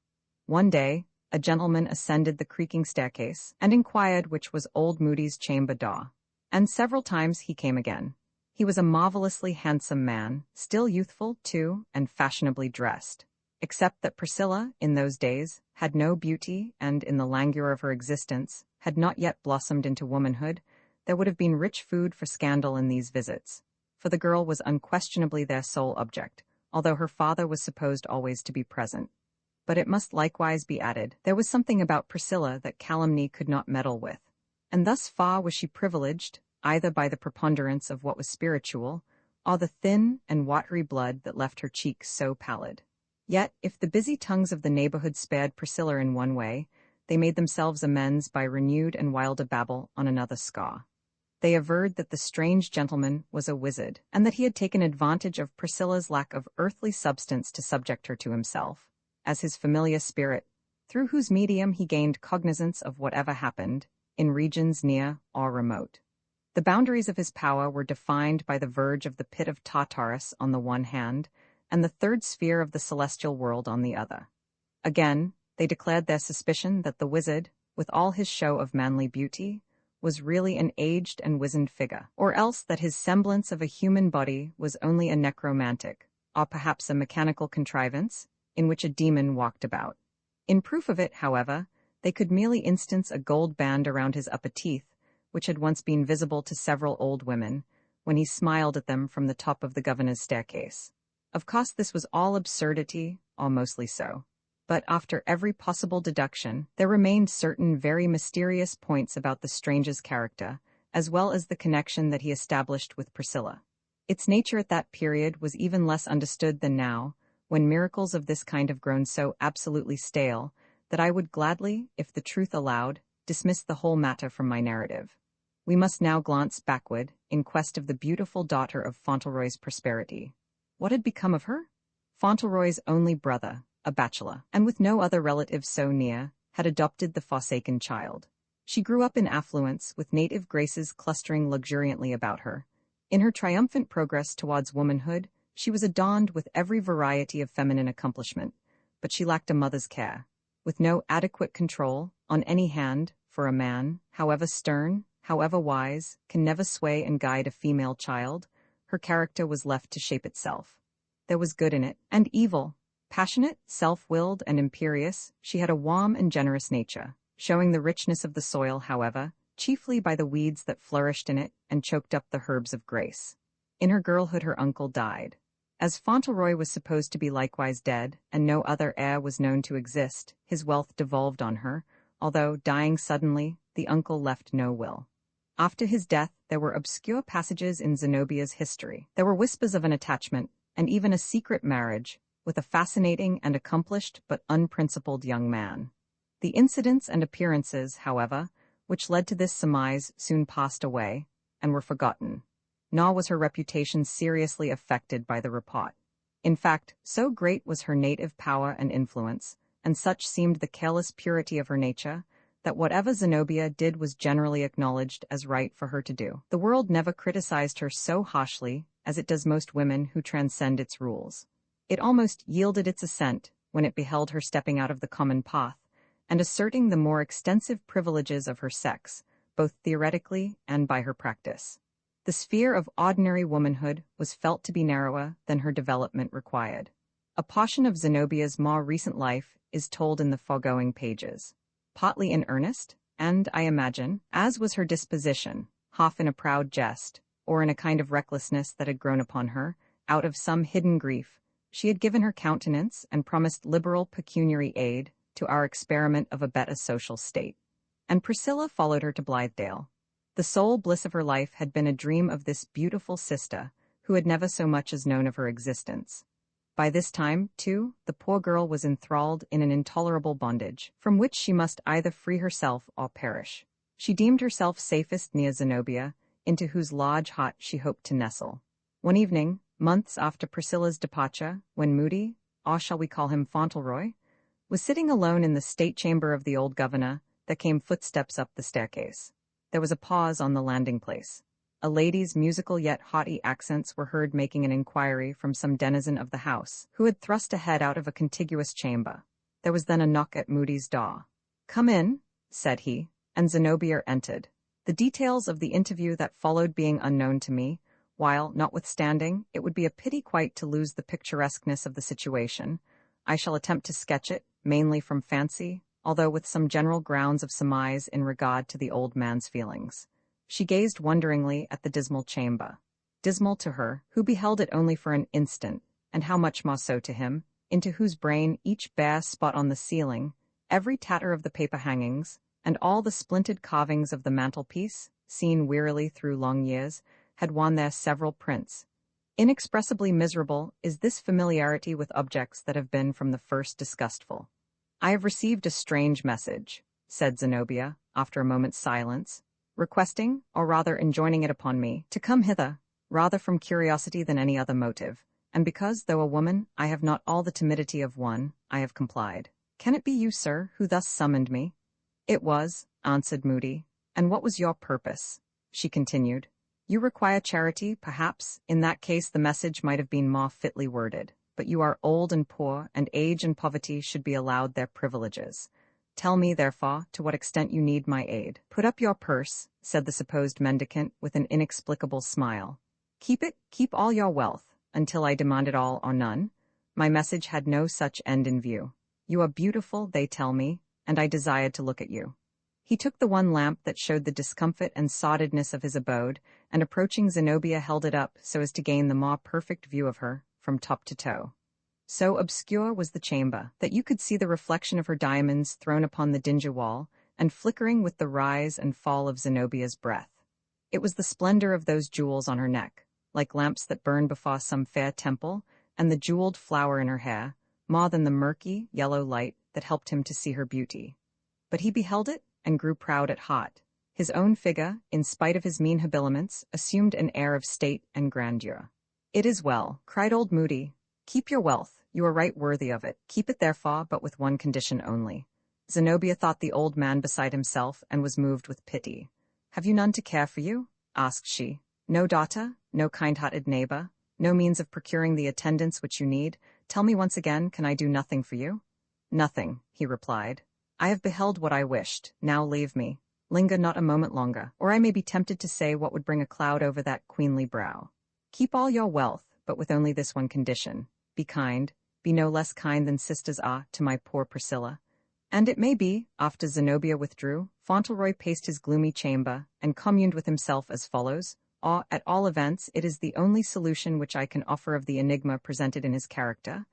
Speaker 1: One day, a gentleman ascended the creaking staircase, and inquired which was old Moody's chamber door. And several times he came again. He was a marvelously handsome man, still youthful, too, and fashionably dressed. Except that Priscilla, in those days, had no beauty, and, in the languor of her existence, had not yet blossomed into womanhood, there would have been rich food for scandal in these visits, for the girl was unquestionably their sole object, although her father was supposed always to be present. but it must likewise be added, there was something about Priscilla that calumny could not meddle with. And thus far was she privileged, either by the preponderance of what was spiritual, or the thin and watery blood that left her cheeks so pallid. Yet, if the busy tongues of the neighborhood spared Priscilla in one way, they made themselves amends by renewed and wilder babble on another score. They averred that the strange gentleman was a wizard, and that he had taken advantage of Priscilla's lack of earthly substance to subject her to himself, as his familiar spirit, through whose medium he gained cognizance of whatever happened, in regions near or remote. The boundaries of his power were defined by the verge of the pit of Tartarus on the one hand, and the third sphere of the celestial world on the other. Again, they declared their suspicion that the wizard, with all his show of manly beauty, was really an aged and wizened figure, or else that his semblance of a human body was only a necromantic, or perhaps a mechanical contrivance, in which a demon walked about. In proof of it, however, they could merely instance a gold band around his upper teeth, which had once been visible to several old women, when he smiled at them from the top of the governor's staircase. Of course this was all absurdity, or mostly so. But after every possible deduction, there remained certain very mysterious points about the stranger's character, as well as the connection that he established with Priscilla. Its nature at that period was even less understood than now, when miracles of this kind have grown so absolutely stale, that I would gladly, if the truth allowed, dismiss the whole matter from my narrative. We must now glance backward, in quest of the beautiful daughter of Fauntleroy's prosperity. What had become of her? Fauntleroy's only brother, a bachelor, and with no other relative so near, had adopted the forsaken child. She grew up in affluence, with native graces clustering luxuriantly about her. In her triumphant progress towards womanhood, she was adorned with every variety of feminine accomplishment, but she lacked a mother's care. With no adequate control, on any hand, for a man, however stern, however wise, can never sway and guide a female child, her character was left to shape itself. There was good in it, and evil. Passionate, self-willed, and imperious, she had a warm and generous nature, showing the richness of the soil, however, chiefly by the weeds that flourished in it and choked up the herbs of grace. In her girlhood her uncle died. As Fauntleroy was supposed to be likewise dead, and no other heir was known to exist, his wealth devolved on her, although, dying suddenly, the uncle left no will. After his death, there were obscure passages in Zenobia's history. There were whispers of an attachment, and even a secret marriage, with a fascinating and accomplished but unprincipled young man. The incidents and appearances, however, which led to this surmise soon passed away, and were forgotten. Nor was her reputation seriously affected by the report. In fact, so great was her native power and influence, and such seemed the careless purity of her nature, that whatever Zenobia did was generally acknowledged as right for her to do. The world never criticized her so harshly as it does most women who transcend its rules. It almost yielded its assent when it beheld her stepping out of the common path, and asserting the more extensive privileges of her sex, both theoretically and by her practice. The sphere of ordinary womanhood was felt to be narrower than her development required. A portion of Zenobia's more recent life is told in the foregoing pages. Partly in earnest, and, I imagine, as was her disposition, half in a proud jest, or in a kind of recklessness that had grown upon her, out of some hidden grief, she had given her countenance and promised liberal pecuniary aid to our experiment of a better social state. And Priscilla followed her to Blithedale. The sole bliss of her life had been a dream of this beautiful sister, who had never so much as known of her existence. By this time, too, the poor girl was enthralled in an intolerable bondage, from which she must either free herself or perish. She deemed herself safest near Zenobia, into whose large hut she hoped to nestle. One evening, months after Priscilla's departure, when Moody, or shall we call him Fauntleroy, was sitting alone in the state chamber of the old governor, there came footsteps up the staircase. There was a pause on the landing place. A lady's musical yet haughty accents were heard making an inquiry from some denizen of the house, who had thrust a head out of a contiguous chamber. There was then a knock at Moody's door. "Come in," said he, and Zenobia entered. The details of the interview that followed being unknown to me, while, notwithstanding, it would be a pity quite to lose the picturesqueness of the situation, I shall attempt to sketch it, mainly from fancy, although with some general grounds of surmise in regard to the old man's feelings. She gazed wonderingly at the dismal chamber. Dismal to her, who beheld it only for an instant, and how much more so to him, into whose brain each bare spot on the ceiling, every tatter of the paper hangings, and all the splintered carvings of the mantelpiece, seen wearily through long years, had worn their several prints. Inexpressibly miserable is this familiarity with objects that have been from the first disgustful. "I have received a strange message," said Zenobia, after a moment's silence, "requesting, or rather enjoining it upon me, to come hither, rather from curiosity than any other motive, and because, though a woman, I have not all the timidity of one, I have complied. Can it be you, sir, who thus summoned me?" "It was," answered Moody. "And what was your purpose?" she continued. "You require charity, perhaps. In that case the message might have been more fitly worded. But you are old and poor, and age and poverty should be allowed their privileges. Tell me, therefore, to what extent you need my aid." "Put up your purse," said the supposed mendicant with an inexplicable smile. Keep all your wealth, until I demand it all or none." My message had no such end in view. "You are beautiful, they tell me, and I desired to look at you." He took the one lamp that showed the discomfort and sordidness of his abode, and approaching Zenobia held it up so as to gain the more perfect view of her, from top to toe. So obscure was the chamber, that you could see the reflection of her diamonds thrown upon the dingy wall, and flickering with the rise and fall of Zenobia's breath. It was the splendor of those jewels on her neck, like lamps that burn before some fair temple, and the jeweled flower in her hair, more than the murky, yellow light that helped him to see her beauty. But he beheld it, and grew proud at heart. His own figure, in spite of his mean habiliments, assumed an air of state and grandeur. "It is well," cried old Moody. "Keep your wealth, you are right worthy of it. Keep it therefore, but with one condition only." Zenobia thought the old man beside himself, and was moved with pity. "Have you none to care for you?" asked she. "No daughter, no kind-hearted neighbor, no means of procuring the attendance which you need? Tell me once again, can I do nothing for you?" "Nothing," he replied. "I have beheld what I wished, now leave me. Linger not a moment longer, or I may be tempted to say what would bring a cloud over that queenly brow. Keep all your wealth, but with only this one condition. Be kind, be no less kind than sisters are to my poor Priscilla." And it may be, after Zenobia withdrew, Fauntleroy paced his gloomy chamber, and communed with himself as follows, or, at all events, it is the only solution which I can offer of the enigma presented in his character.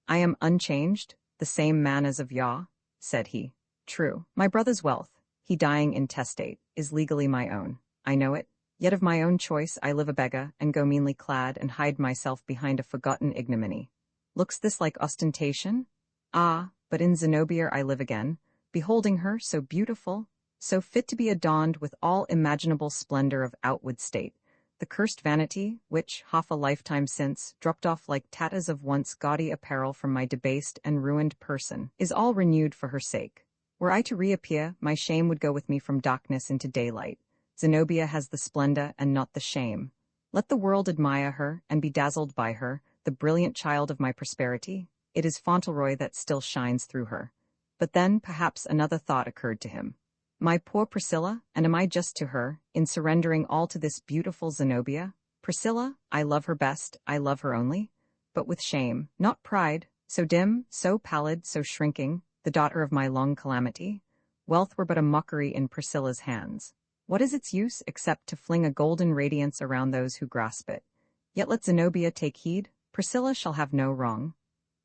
Speaker 1: "I am unchanged, the same man as of yore," said he. "True, my brother's wealth, he dying intestate, is legally my own. I know it, yet of my own choice I live a beggar, and go meanly clad, and hide myself behind a forgotten ignominy. Looks this like ostentation? Ah, but in Zenobia I live again, beholding her so beautiful, so fit to be adorned with all imaginable splendor of outward state. The cursed vanity, which, half a lifetime since, dropped off like tatters of once gaudy apparel from my debased and ruined person, is all renewed for her sake. Were I to reappear, my shame would go with me from darkness into daylight. Zenobia has the splendor and not the shame. Let the world admire her and be dazzled by her, the brilliant child of my prosperity. It is Fauntleroy that still shines through her." But then, perhaps, another thought occurred to him. "My poor Priscilla, and am I just to her, in surrendering all to this beautiful Zenobia? Priscilla, I love her best, I love her only, but with shame, not pride, so dim, so pallid, so shrinking, the daughter of my long calamity. Wealth were but a mockery in Priscilla's hands. What is its use except to fling a golden radiance around those who grasp it? Yet let Zenobia take heed, Priscilla shall have no wrong."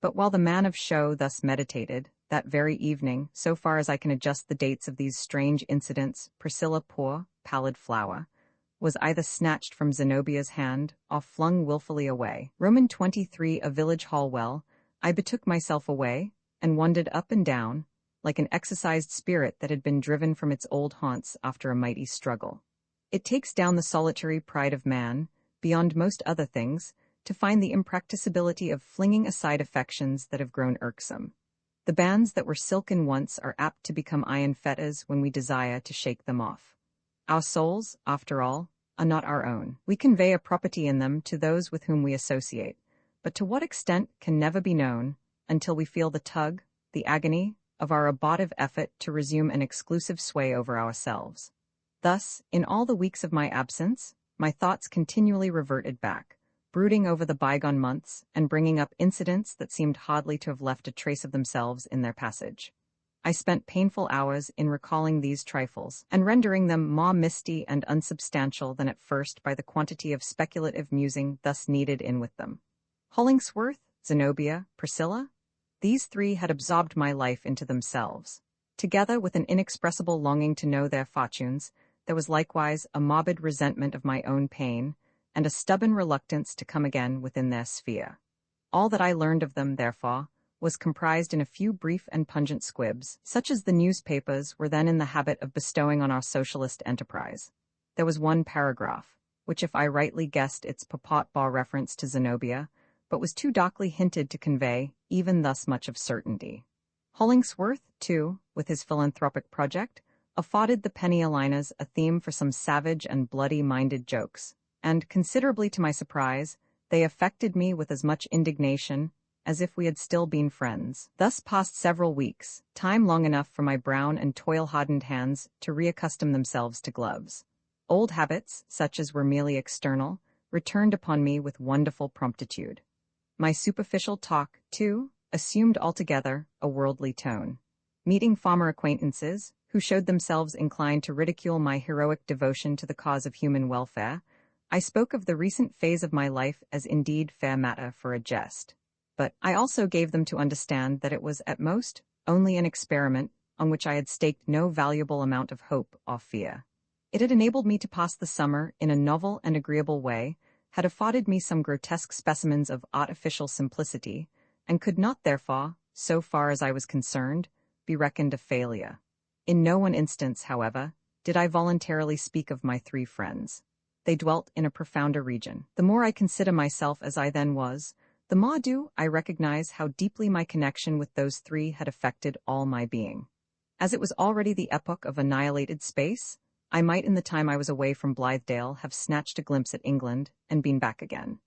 Speaker 1: But while the man of show thus meditated, that very evening, so far as I can adjust the dates of these strange incidents, Priscilla, poor, pallid flower, was either snatched from Zenobia's hand, or flung wilfully away. Roman 23, a village hall. Well, I betook myself away, and wandered up and down, like an exercised spirit that had been driven from its old haunts after a mighty struggle. It takes down the solitary pride of man, beyond most other things, to find the impracticability of flinging aside affections that have grown irksome. The bands that were silken once are apt to become iron fetters when we desire to shake them off. Our souls, after all, are not our own. We convey a property in them to those with whom we associate, but to what extent can never be known until we feel the tug, the agony, of our abortive effort to resume an exclusive sway over ourselves. Thus, in all the weeks of my absence, my thoughts continually reverted back, brooding over the bygone months and bringing up incidents that seemed hardly to have left a trace of themselves in their passage. I spent painful hours in recalling these trifles, and rendering them more misty and unsubstantial than at first by the quantity of speculative musing thus needed in with them. Hollingsworth, Zenobia, Priscilla? These three had absorbed my life into themselves. Together with an inexpressible longing to know their fortunes, there was likewise a morbid resentment of my own pain, and a stubborn reluctance to come again within their sphere. All that I learned of them, therefore, was comprised in a few brief and pungent squibs, such as the newspapers were then in the habit of bestowing on our socialist enterprise. There was one paragraph, which if I rightly guessed its purport bore reference to Zenobia, but was too darkly hinted to convey even thus much of certainty. Hollingsworth, too, with his philanthropic project, afforded the penny aligners a theme for some savage and bloody-minded jokes, and, considerably to my surprise, they affected me with as much indignation as if we had still been friends. Thus passed several weeks, time long enough for my brown and toil-hardened hands to reaccustom themselves to gloves. Old habits, such as were merely external, returned upon me with wonderful promptitude. My superficial talk, too, assumed altogether a worldly tone. Meeting former acquaintances, who showed themselves inclined to ridicule my heroic devotion to the cause of human welfare, I spoke of the recent phase of my life as indeed fair matter for a jest. But I also gave them to understand that it was at most only an experiment on which I had staked no valuable amount of hope or fear. It had enabled me to pass the summer in a novel and agreeable way, had afforded me some grotesque specimens of artificial simplicity, and could not therefore, so far as I was concerned, be reckoned a failure. In no one instance, however, did I voluntarily speak of my three friends. They dwelt in a profounder region. The more I consider myself as I then was, the more do I recognize how deeply my connection with those three had affected all my being. As it was already the epoch of annihilated space, I might in the time I was away from Blithedale have snatched a glimpse at England and been back again.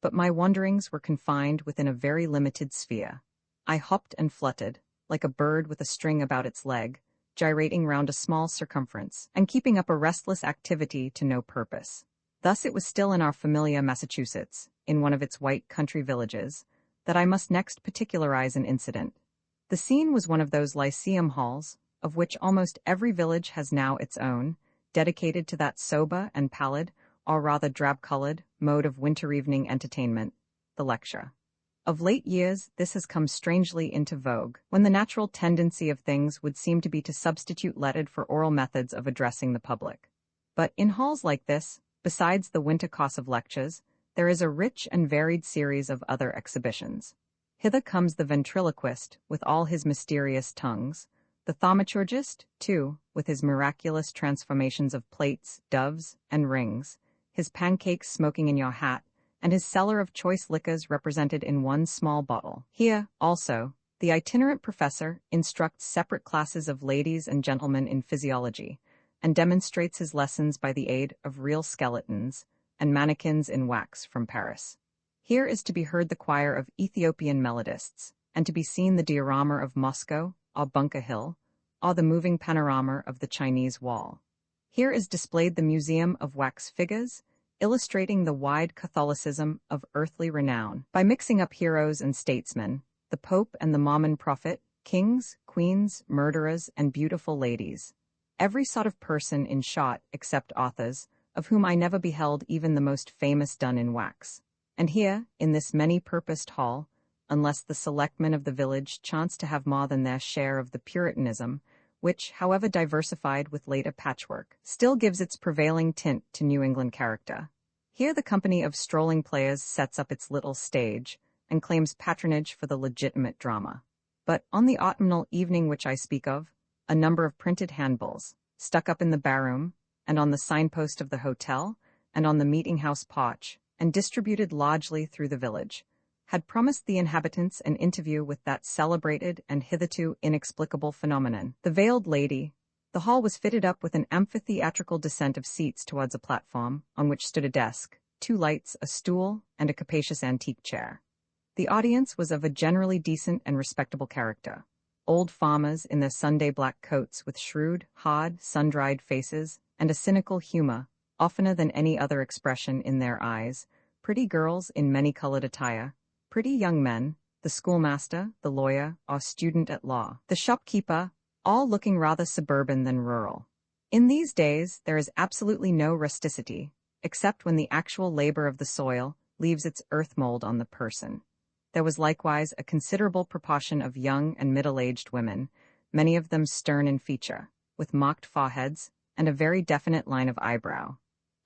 Speaker 1: But my wanderings were confined within a very limited sphere. I hopped and fluttered, like a bird with a string about its leg, gyrating round a small circumference, and keeping up a restless activity to no purpose. Thus it was still in our familiar Massachusetts, in one of its white country villages, that I must next particularize an incident. The scene was one of those lyceum halls, of which almost every village has now its own, dedicated to that sober and pallid, or rather drab-colored, mode of winter evening entertainment, the lecture. Of late years, this has come strangely into vogue, when the natural tendency of things would seem to be to substitute lettered for oral methods of addressing the public. But in halls like this, besides the winter course of lectures, there is a rich and varied series of other exhibitions. Hither comes the ventriloquist, with all his mysterious tongues, the thaumaturgist, too, with his miraculous transformations of plates, doves, and rings, his pancakes smoking in your hat, and his cellar of choice liquors represented in one small bottle. Here, also, the itinerant professor instructs separate classes of ladies and gentlemen in physiology, and demonstrates his lessons by the aid of real skeletons and mannequins in wax from Paris. Here is to be heard the choir of Ethiopian melodists, and to be seen the diorama of Moscow, or Bunker Hill, or the moving panorama of the Chinese Wall. Here is displayed the Museum of Wax Figures, illustrating the wide Catholicism of earthly renown, by mixing up heroes and statesmen, the Pope and the Mormon prophet, kings, queens, murderers, and beautiful ladies. Every sort of person, in short, except authors, of whom I never beheld even the most famous done in wax. And here, in this many-purposed hall, unless the selectmen of the village chance to have more than their share of the Puritanism, which, however diversified with later patchwork, still gives its prevailing tint to New England character. Here the company of strolling players sets up its little stage, and claims patronage for the legitimate drama. But on the autumnal evening which I speak of, a number of printed handbills, stuck up in the barroom, and on the signpost of the hotel, and on the meeting-house porch, and distributed largely through the village, had promised the inhabitants an interview with that celebrated and hitherto inexplicable phenomenon, the Veiled Lady. The hall was fitted up with an amphitheatrical descent of seats towards a platform, on which stood a desk, 2 lights, a stool, and a capacious antique chair. The audience was of a generally decent and respectable character. Old farmers in their Sunday black coats with shrewd, hard, sun-dried faces, and a cynical humor, oftener than any other expression in their eyes, pretty girls in many-colored attire, pretty young men, the schoolmaster, the lawyer, or student at law, the shopkeeper, all looking rather suburban than rural. In these days there is absolutely no rusticity, except when the actual labor of the soil leaves its earth mold on the person. There was likewise a considerable proportion of young and middle-aged women, many of them stern in feature, with mocked foreheads and a very definite line of eyebrow.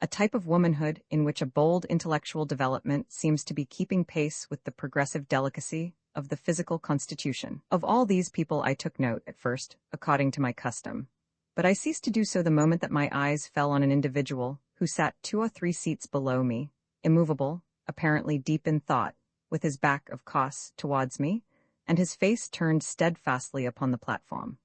Speaker 1: A type of womanhood in which a bold intellectual development seems to be keeping pace with the progressive delicacy of the physical constitution. Of all these people I took note at first, according to my custom. But I ceased to do so the moment that my eyes fell on an individual who sat 2 or 3 seats below me, immovable, apparently deep in thought, with his back, of course, towards me, and his face turned steadfastly upon the platform.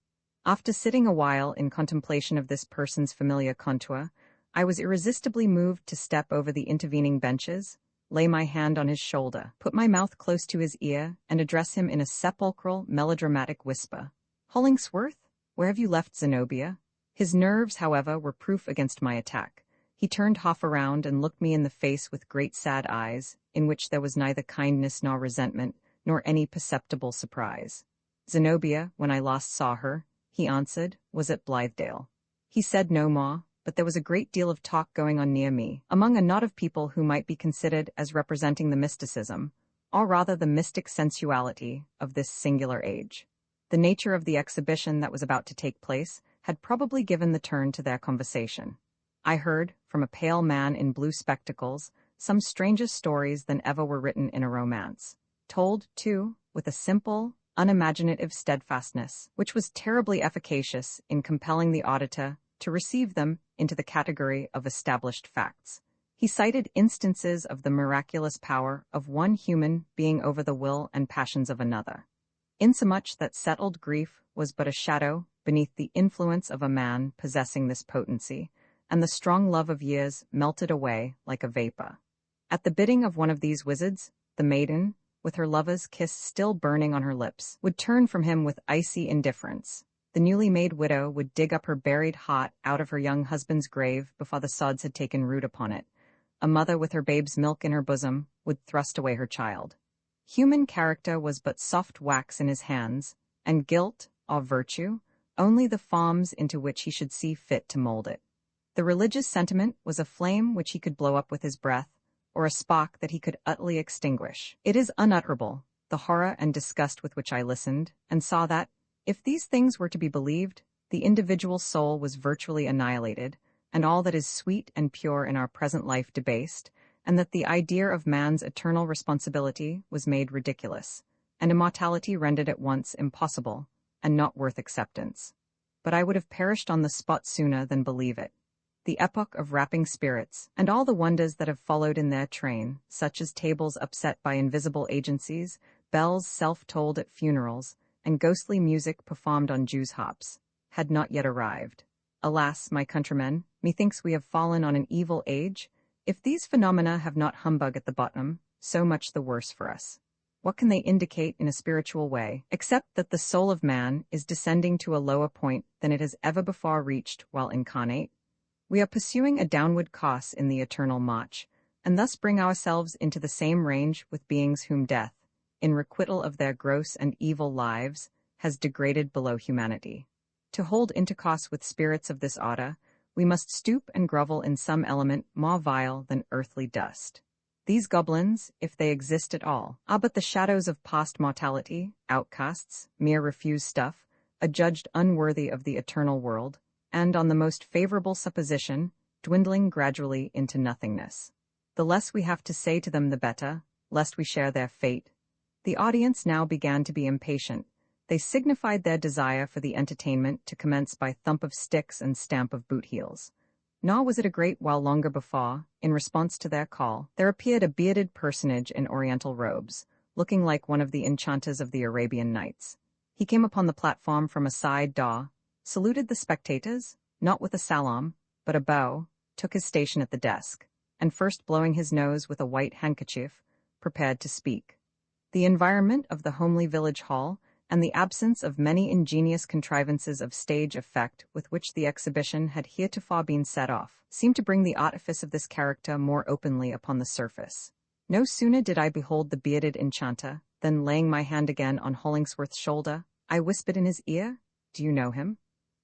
Speaker 1: After sitting a while in contemplation of this person's familiar contour, I was irresistibly moved to step over the intervening benches, lay my hand on his shoulder, put my mouth close to his ear, and address him in a sepulchral, melodramatic whisper. "Hollingsworth, where have you left Zenobia?" His nerves, however, were proof against my attack. He turned half around and looked me in the face with great sad eyes, in which there was neither kindness nor resentment, nor any perceptible surprise. "Zenobia, when I last saw her," he answered, "was at Blithedale." He said no more, but there was a great deal of talk going on near me, among a knot of people who might be considered as representing the mysticism, or rather the mystic sensuality, of this singular age. The nature of the exhibition that was about to take place had probably given the turn to their conversation. I heard, from a pale man in blue spectacles, some stranger stories than ever were written in a romance, told, too, with a simple, unimaginative steadfastness, which was terribly efficacious in compelling the auditor to receive them into the category of established facts. He cited instances of the miraculous power of one human being over the will and passions of another, insomuch that settled grief was but a shadow beneath the influence of a man possessing this potency, and the strong love of years melted away like a vapor. At the bidding of one of these wizards, the maiden, with her lover's kiss still burning on her lips, would turn from him with icy indifference. The newly made widow would dig up her buried heart out of her young husband's grave before the sods had taken root upon it. A mother with her babe's milk in her bosom would thrust away her child. Human character was but soft wax in his hands, and guilt, or virtue, only the forms into which he should see fit to mold it. The religious sentiment was a flame which he could blow up with his breath, or a spark that he could utterly extinguish. It is unutterable, the horror and disgust with which I listened, and saw that, if these things were to be believed, the individual soul was virtually annihilated, and all that is sweet and pure in our present life debased, and that the idea of man's eternal responsibility was made ridiculous, and immortality rendered at once impossible, and not worth acceptance. But I would have perished on the spot sooner than believe it. The epoch of rapping spirits, and all the wonders that have followed in their train, such as tables upset by invisible agencies, bells self-tolled at funerals, and ghostly music performed on Jews' harps, had not yet arrived. Alas, my countrymen, methinks we have fallen on an evil age. If these phenomena have not humbug at the bottom, so much the worse for us. What can they indicate in a spiritual way, except that the soul of man is descending to a lower point than it has ever before reached while incarnate? We are pursuing a downward course in the eternal march, and thus bring ourselves into the same range with beings whom death, in requital of their gross and evil lives, has degraded below humanity. To hold intercourse with spirits of this order, we must stoop and grovel in some element more vile than earthly dust. These goblins, if they exist at all, are but the shadows of past mortality, outcasts, mere refused stuff, adjudged unworthy of the eternal world, and, on the most favorable supposition, dwindling gradually into nothingness. The less we have to say to them the better, lest we share their fate. The audience now began to be impatient. They signified their desire for the entertainment to commence by thump of sticks and stamp of boot heels. Nor was it a great while longer before, in response to their call, there appeared a bearded personage in oriental robes, looking like one of the enchanters of the Arabian Nights. He came upon the platform from a side door, saluted the spectators, not with a salaam, but a bow, took his station at the desk, and first blowing his nose with a white handkerchief, prepared to speak. The environment of the homely village hall, and the absence of many ingenious contrivances of stage effect with which the exhibition had heretofore been set off, seemed to bring the artifice of this character more openly upon the surface. No sooner did I behold the bearded enchanter, than laying my hand again on Hollingsworth's shoulder, I whispered in his ear, "Do you know him?"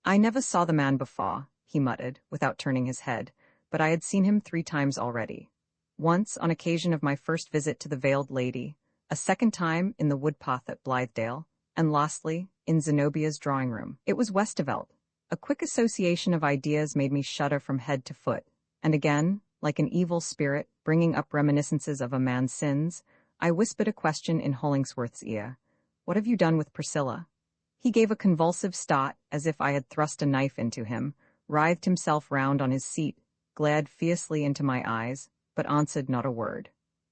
Speaker 1: "I never saw the man before," he muttered, without turning his head, "but I had seen him 3 times already. Once, on occasion of my first visit to the veiled lady, a second time in the woodpath at Blithedale, and lastly, in Zenobia's drawing room. It was Westervelt. A quick association of ideas made me shudder from head to foot, and again, like an evil spirit bringing up reminiscences of a man's sins, I whispered a question in Hollingsworth's ear. "What have you done with Priscilla?" He gave a convulsive start, as if I had thrust a knife into him, writhed himself round on his seat, glared fiercely into my eyes, but answered not a word.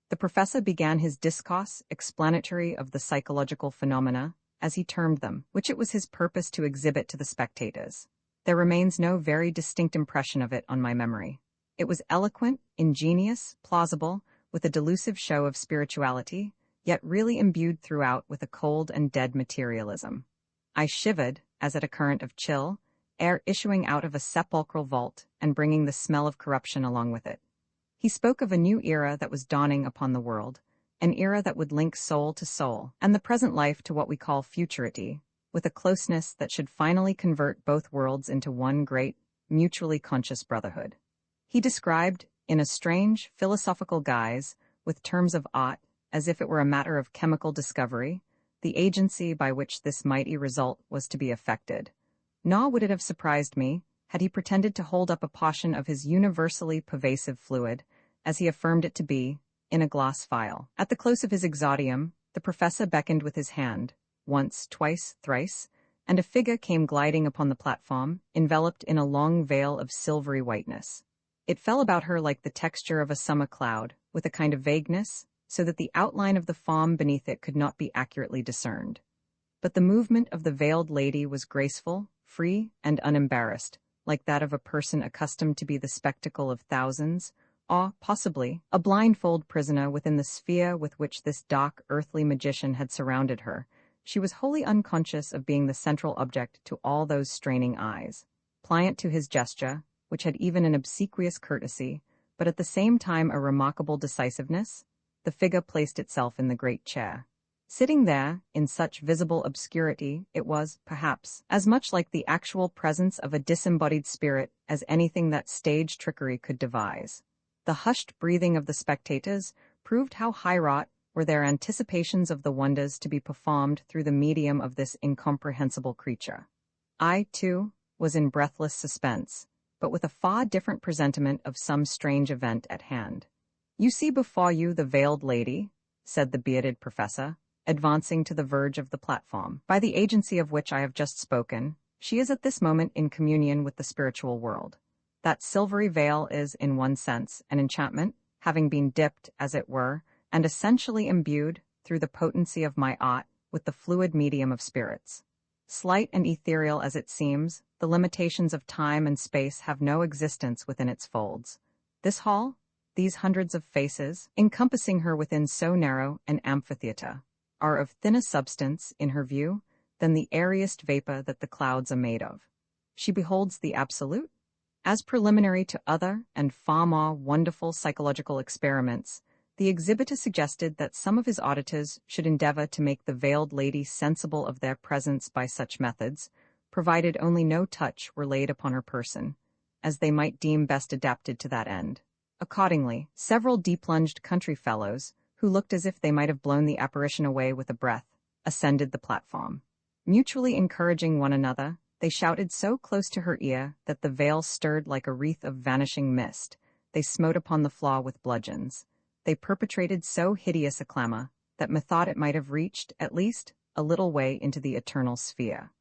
Speaker 1: The professor began his discourse explanatory of the psychological phenomena, as he termed them, which it was his purpose to exhibit to the spectators. There remains no very distinct impression of it on my memory. It was eloquent, ingenious, plausible, with a delusive show of spirituality, yet really imbued throughout with a cold and dead materialism. I shivered, as at a current of chill, air issuing out of a sepulchral vault and bringing the smell of corruption along with it. He spoke of a new era that was dawning upon the world, an era that would link soul to soul, and the present life to what we call futurity, with a closeness that should finally convert both worlds into one great, mutually conscious brotherhood. He described, in a strange, philosophical guise, with terms of art, as if it were a matter of chemical discovery, the agency by which this mighty result was to be effected. Nor would it have surprised me had he pretended to hold up a portion of his universally pervasive fluid, as he affirmed it to be, in a glass vial. At the close of his exordium, the professor beckoned with his hand, once, twice, thrice, and a figure came gliding upon the platform, enveloped in a long veil of silvery whiteness. It fell about her like the texture of a summer cloud, with a kind of vagueness, so that the outline of the form beneath it could not be accurately discerned. But the movement of the veiled lady was graceful, free, and unembarrassed, like that of a person accustomed to be the spectacle of thousands, or, possibly, a blindfold prisoner within the sphere with which this dark, earthly magician had surrounded her. She was wholly unconscious of being the central object to all those straining eyes. Pliant to his gesture, which had even an obsequious courtesy, but at the same time a remarkable decisiveness, the figure placed itself in the great chair. Sitting there, in such visible obscurity, it was, perhaps, as much like the actual presence of a disembodied spirit as anything that stage trickery could devise. The hushed breathing of the spectators proved how high-wrought were their anticipations of the wonders to be performed through the medium of this incomprehensible creature. I, too, was in breathless suspense, but with a far different presentiment of some strange event at hand. "You see before you the veiled lady," said the bearded professor, advancing to the verge of the platform. "By the agency of which I have just spoken, she is at this moment in communion with the spiritual world. That silvery veil is, in one sense, an enchantment, having been dipped, as it were, and essentially imbued, through the potency of my art, with the fluid medium of spirits. Slight and ethereal as it seems, the limitations of time and space have no existence within its folds. This hall, these hundreds of faces, encompassing her within so narrow an amphitheatre, are of thinner substance, in her view, than the airiest vapor that the clouds are made of. She beholds the absolute. As preliminary to other and far more wonderful psychological experiments, the exhibitor suggested that some of his auditors should endeavor to make the veiled lady sensible of their presence by such methods, provided only no touch were laid upon her person, as they might deem best adapted to that end. Accordingly, several deep-plunged country fellows, who looked as if they might have blown the apparition away with a breath, ascended the platform. Mutually encouraging one another, they shouted so close to her ear that the veil stirred like a wreath of vanishing mist. They smote upon the floor with bludgeons. They perpetrated so hideous a clamor that methought it might have reached, at least, a little way into the eternal sphere.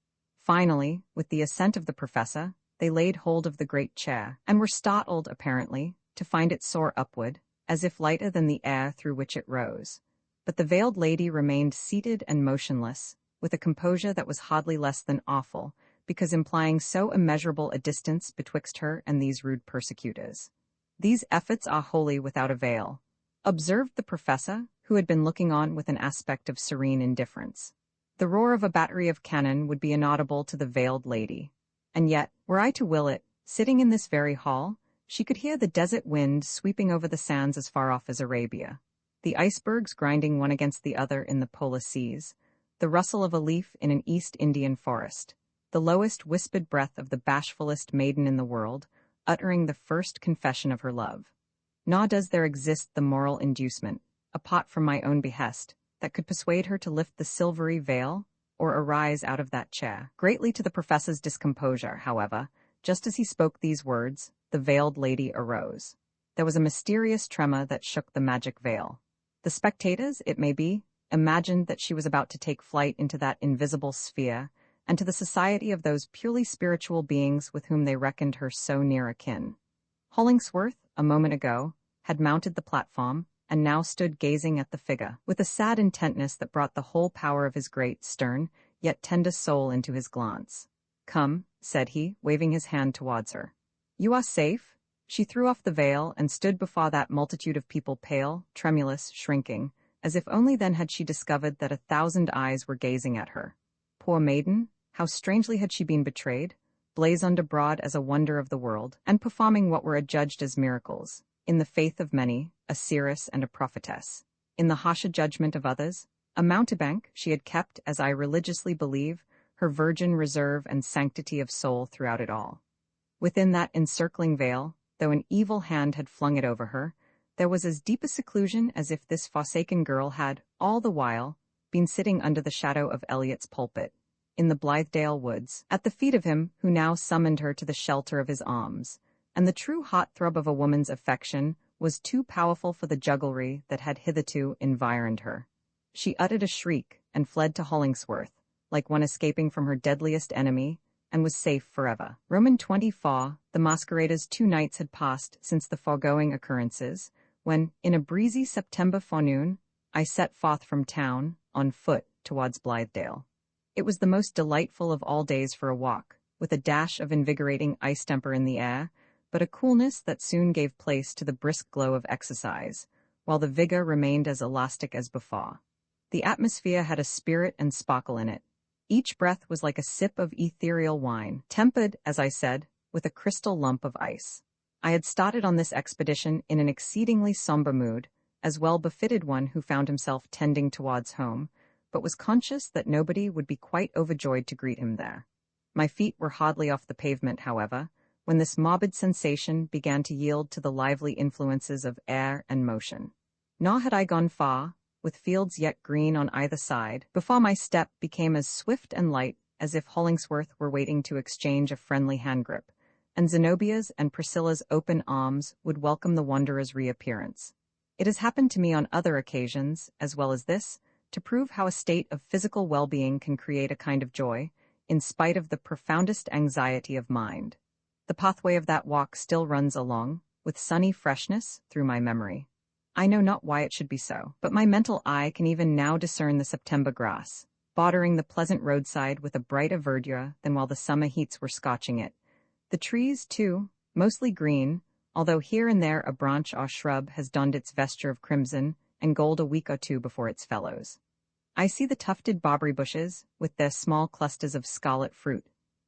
Speaker 1: Finally, with the assent of the professor, they laid hold of the great chair, and were startled, apparently, to find it soar upward, as if lighter than the air through which it rose. But the veiled lady remained seated and motionless, with a composure that was hardly less than awful, because implying so immeasurable a distance betwixt her and these rude persecutors. "These efforts are wholly without avail," observed the professor, who had been looking on with an aspect of serene indifference. "The roar of a battery of cannon would be inaudible to the veiled lady. And yet, were I to will it, sitting in this very hall, she could hear the desert wind sweeping over the sands as far off as Arabia, the icebergs grinding one against the other in the polar seas, the rustle of a leaf in an East Indian forest, the lowest whispered breath of the bashfulest maiden in the world, uttering the first confession of her love. Nor does there exist the moral inducement, apart from my own behest, that could persuade her to lift the silvery veil or arise out of that chair. Greatly to the professor's discomposure, however, just as he spoke these words, the veiled lady arose. There was a mysterious tremor that shook the magic veil. The spectators, it may be, imagined that she was about to take flight into that invisible sphere, and to the society of those purely spiritual beings with whom they reckoned her so near akin. Hollingsworth, a moment ago, had mounted the platform, and now stood gazing at the figure, with a sad intentness that brought the whole power of his great, stern, yet tender soul into his glance. "Come," said he, waving his hand towards her. "You are safe." She threw off the veil and stood before that multitude of people, pale, tremulous, shrinking, as if only then had she discovered that 1,000 eyes were gazing at her. Poor maiden, how strangely had she been betrayed, blazoned abroad as a wonder of the world, and performing what were adjudged as miracles, in the faith of many, a seeress and a prophetess. In the harsher judgment of others, a mountebank, she had kept, as I religiously believe, her virgin reserve and sanctity of soul throughout it all. Within that encircling veil, though an evil hand had flung it over her, there was as deep a seclusion as if this forsaken girl had, all the while, been sitting under the shadow of Eliot's pulpit, in the Blithedale woods, at the feet of him who now summoned her to the shelter of his arms, and the true heart-throb of a woman's affection was too powerful for the jugglery that had hitherto environed her. She uttered a shriek and fled to Hollingsworth, like one escaping from her deadliest enemy, and was safe forever. Roman 24, the masqueraders 2 nights had passed since the foregoing occurrences, when, in a breezy September forenoon, I set forth from town, on foot, towards Blithedale. It was the most delightful of all days for a walk, with a dash of invigorating ice temper in the air, but a coolness that soon gave place to the brisk glow of exercise, while the vigor remained as elastic as before. The atmosphere had a spirit and sparkle in it. Each breath was like a sip of ethereal wine, tempered, as I said, with a crystal lump of ice. I had started on this expedition in an exceedingly somber mood, as well befitted one who found himself tending towards home, but was conscious that nobody would be quite overjoyed to greet him there. My feet were hardly off the pavement, however, when this morbid sensation began to yield to the lively influences of air and motion. Nor had I gone far, with fields yet green on either side, before my step became as swift and light as if Hollingsworth were waiting to exchange a friendly hand-grip, and Zenobia's and Priscilla's open arms would welcome the wanderer's reappearance. It has happened to me on other occasions, as well as this, to prove how a state of physical well-being can create a kind of joy, in spite of the profoundest anxiety of mind. The pathway of that walk still runs along, with sunny freshness, through my memory. I know not why it should be so, but my mental eye can even now discern the September grass, bordering the pleasant roadside with a brighter verdure than while the summer heats were scorching it. The trees, too, mostly green, although here and there a branch or shrub has donned its vesture of crimson and gold a week or two before its fellows. I see the tufted barberry bushes, with their small clusters of scarlet fruit.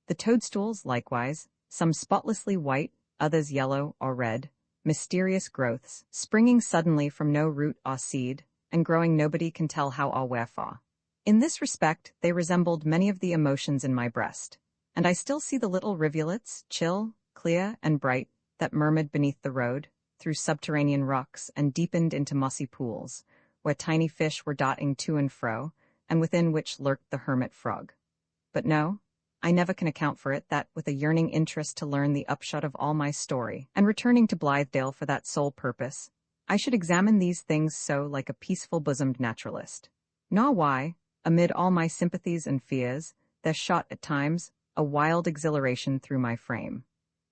Speaker 1: The toadstools, likewise, some spotlessly white, others yellow or red, mysterious growths, springing suddenly from no root or seed, and growing nobody can tell how or wherefore. In this respect, they resembled many of the emotions in my breast, and I still see the little rivulets, chill, clear, and bright, that murmured beneath the road, through subterranean rocks and deepened into mossy pools, where tiny fish were dotting to and fro, and within which lurked the hermit frog. But no, I never can account for it that, with a yearning interest to learn the upshot of all my story, and returning to Blithedale for that sole purpose, I should examine these things so like a peaceful-bosomed naturalist. Nor why, amid all my sympathies and fears, there shot at times a wild exhilaration through my frame.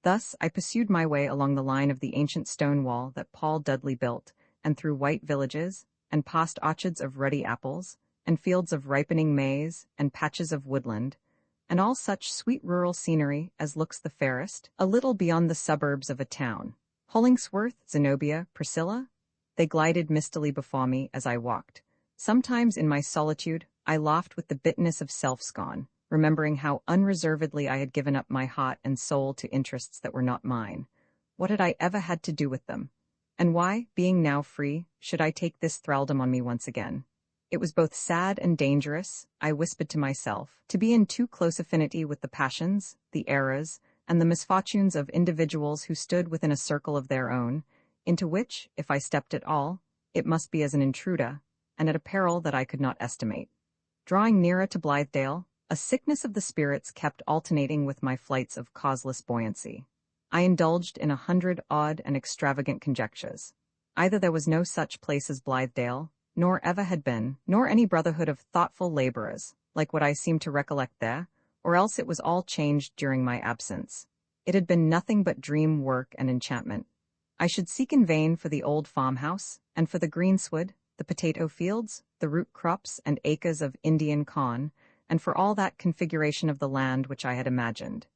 Speaker 1: Thus I pursued my way along the line of the ancient stone wall that Paul Dudley built, and through white villages, and past orchards of ruddy apples, and fields of ripening maize, and patches of woodland, and all such sweet rural scenery as looks the fairest, a little beyond the suburbs of a town. Hollingsworth, Zenobia, Priscilla, they glided mistily before me as I walked. Sometimes in my solitude I laughed with the bitterness of self-scorn, remembering how unreservedly I had given up my heart and soul to interests that were not mine. What had I ever had to do with them? And why, being now free, should I take this thraldom on me once again? It was both sad and dangerous, I whispered to myself, to be in too close affinity with the passions, the errors, and the misfortunes of individuals who stood within a circle of their own, into which, if I stepped at all, it must be as an intruder, and at a peril that I could not estimate. Drawing nearer to Blithedale, a sickness of the spirits kept alternating with my flights of causeless buoyancy. I indulged in 100 odd and extravagant conjectures. Either there was no such place as Blithedale, nor ever had been, nor any brotherhood of thoughtful laborers, like what I seemed to recollect there, or else it was all changed during my absence. It had been nothing but dream work and enchantment. I should seek in vain for the old farmhouse, and for the greensward, the potato fields, the root crops and acres of Indian corn, and for all that configuration of the land which I had imagined.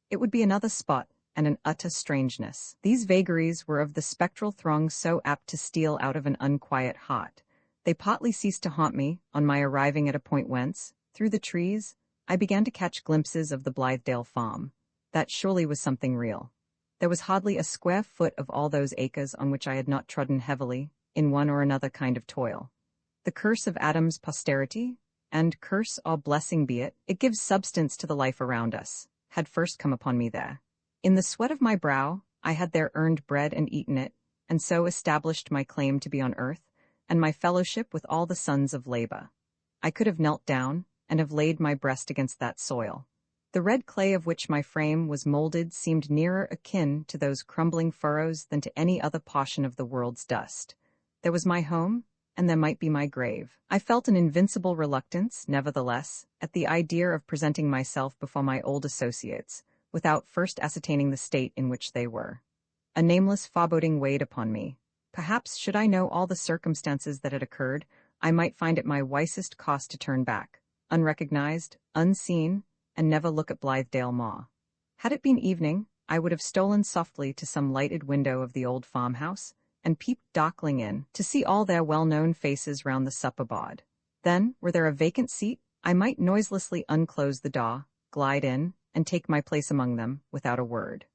Speaker 1: It would be another spot, and an utter strangeness. These vagaries were of the spectral throng so apt to steal out of an unquiet heart. They partly ceased to haunt me on my arriving at a point whence, through the trees, I began to catch glimpses of the Blithedale farm. That surely was something real. There was hardly a square foot of all those acres on which I had not trodden heavily, in one or another kind of toil. The curse of Adam's posterity, and curse or blessing be it, it gives substance to the life around us, had first come upon me there. In the sweat of my brow, I had there earned bread and eaten it, and so established my claim to be on earth, and my fellowship with all the sons of labor. I could have knelt down, and have laid my breast against that soil. The red clay of which my frame was molded seemed nearer akin to those crumbling furrows than to any other portion of the world's dust. There was my home, and there might be my grave. I felt an invincible reluctance, nevertheless, at the idea of presenting myself before my old associates, without first ascertaining the state in which they were. A nameless foreboding weighed upon me. Perhaps, should I know all the circumstances that had occurred, I might find it my wisest cost to turn back, unrecognized, unseen, and never look at Blithedale Maw. Had it been evening, I would have stolen softly to some lighted window of the old farmhouse, and peeped darkling in, to see all their well-known faces round the supper board. Then, were there a vacant seat, I might noiselessly unclose the door, glide in, and take my place among them, without a word.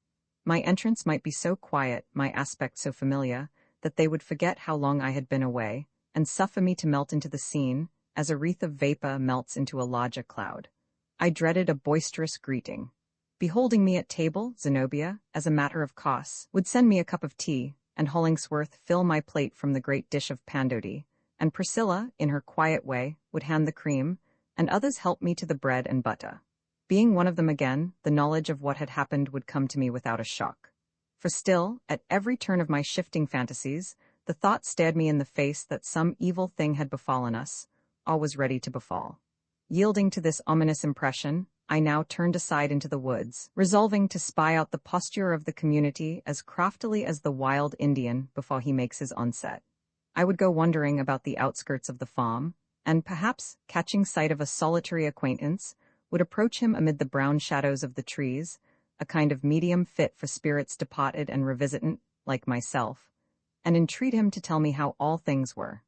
Speaker 1: My entrance might be so quiet, my aspect so familiar, that they would forget how long I had been away, and suffer me to melt into the scene, as a wreath of vapor melts into a larger cloud. I dreaded a boisterous greeting. Beholding me at table, Zenobia, as a matter of course, would send me a cup of tea, and Hollingsworth fill my plate from the great dish of pandodi, and Priscilla, in her quiet way, would hand the cream, and others help me to the bread and butter. Being one of them again, the knowledge of what had happened would come to me without a shock. For still, at every turn of my shifting fantasies, the thought stared me in the face that some evil thing had befallen us, or was ready to befall. Yielding to this ominous impression, I now turned aside into the woods, resolving to spy out the posture of the community as craftily as the wild Indian before he makes his onset. I would go wandering about the outskirts of the farm, and perhaps, catching sight of a solitary acquaintance, would approach him amid the brown shadows of the trees, a kind of medium fit for spirits departed and revisitant, like myself, and entreat him to tell me how all things were.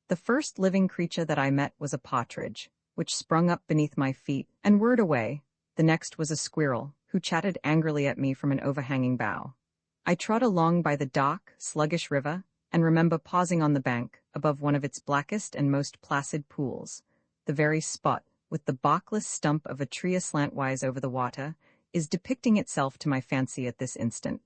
Speaker 1: The first living creature that I met was a partridge, which sprung up beneath my feet and whirred away. The next was a squirrel, who chatted angrily at me from an overhanging bough. I trod along by the dark, sluggish river, and remember pausing on the bank, above one of its blackest and most placid pools. The very spot, with the barkless stump of a tree aslantwise over the water, is depicting itself to my fancy at this instant,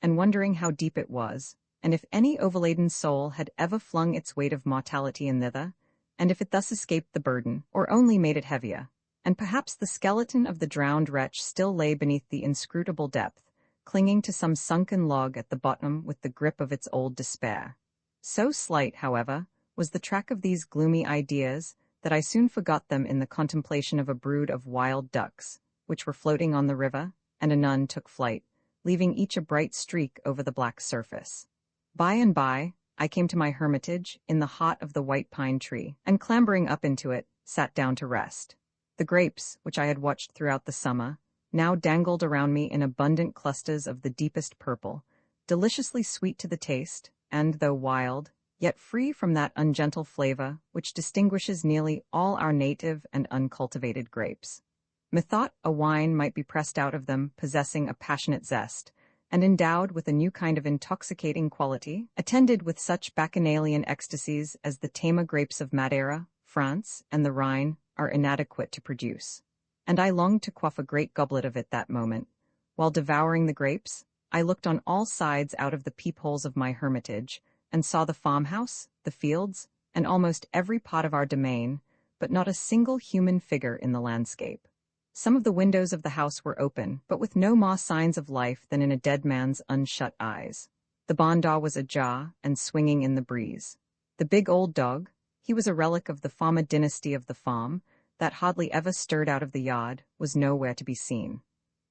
Speaker 1: and wondering how deep it was, and if any overladen soul had ever flung its weight of mortality in thither, and if it thus escaped the burden, or only made it heavier, and perhaps the skeleton of the drowned wretch still lay beneath the inscrutable depth, clinging to some sunken log at the bottom with the grip of its old despair. So slight, however, was the track of these gloomy ideas, that I soon forgot them in the contemplation of a brood of wild ducks, which were floating on the river, and anon took flight, leaving each a bright streak over the black surface. By and by, I came to my hermitage in the heart of the white pine tree, and clambering up into it, sat down to rest. The grapes, which I had watched throughout the summer, now dangled around me in abundant clusters of the deepest purple, deliciously sweet to the taste, and, though wild, yet free from that ungentle flavor which distinguishes nearly all our native and uncultivated grapes. Methought a wine might be pressed out of them possessing a passionate zest, and endowed with a new kind of intoxicating quality, attended with such bacchanalian ecstasies as the tamer grapes of Madeira, France, and the Rhine are inadequate to produce. And I longed to quaff a great goblet of it that moment. While devouring the grapes, I looked on all sides out of the peepholes of my hermitage, and saw the farmhouse, the fields, and almost every pot of our domain, but not a single human figure in the landscape. Some of the windows of the house were open, but with no more signs of life than in a dead man's unshut eyes. The barn door was ajar and swinging in the breeze. The big old dog, he was a relic of the former dynasty of the farm, that hardly ever stirred out of the yard, was nowhere to be seen.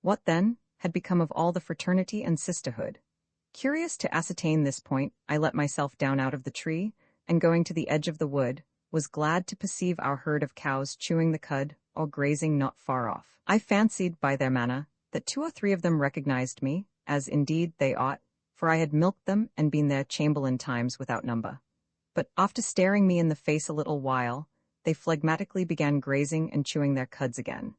Speaker 1: What, then, had become of all the fraternity and sisterhood? Curious to ascertain this point, I let myself down out of the tree, and going to the edge of the wood, was glad to perceive our herd of cows chewing the cud or grazing not far off. I fancied, by their manner, that 2 or 3 of them recognized me, as indeed they ought, for I had milked them and been their chamberlain times without number. But after staring me in the face a little while, they phlegmatically began grazing and chewing their cuds again.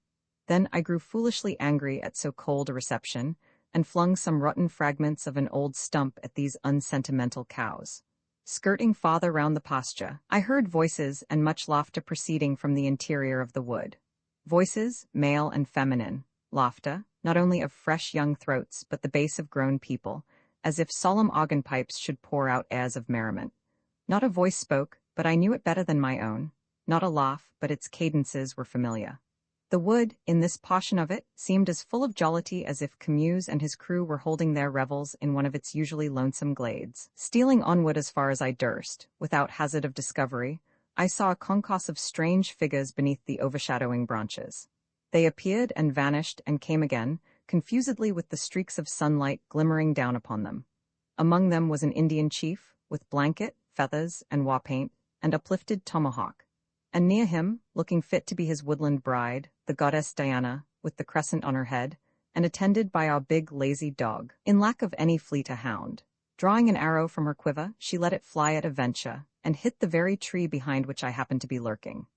Speaker 1: Then I grew foolishly angry at so cold a reception, and flung some rotten fragments of an old stump at these unsentimental cows. Skirting farther round the pasture, I heard voices and much laughter proceeding from the interior of the wood. Voices, male and feminine, laughter, not only of fresh young throats but the bass of grown people, as if solemn organ pipes should pour out airs of merriment. Not a voice spoke, but I knew it better than my own. Not a laugh, but its cadences were familiar. The wood, in this portion of it, seemed as full of jollity as if Camus and his crew were holding their revels in one of its usually lonesome glades. Stealing onward as far as I durst, without hazard of discovery, I saw a concourse of strange figures beneath the overshadowing branches. They appeared and vanished and came again, confusedly with the streaks of sunlight glimmering down upon them. Among them was an Indian chief, with blanket, feathers, and war paint, and uplifted tomahawk. And near him, looking fit to be his woodland bride, the goddess Diana, with the crescent on her head, and attended by our big lazy dog, in lack of any fleeter hound. Drawing an arrow from her quiver, she let it fly at a venture, and hit the very tree behind which I happened to be lurking.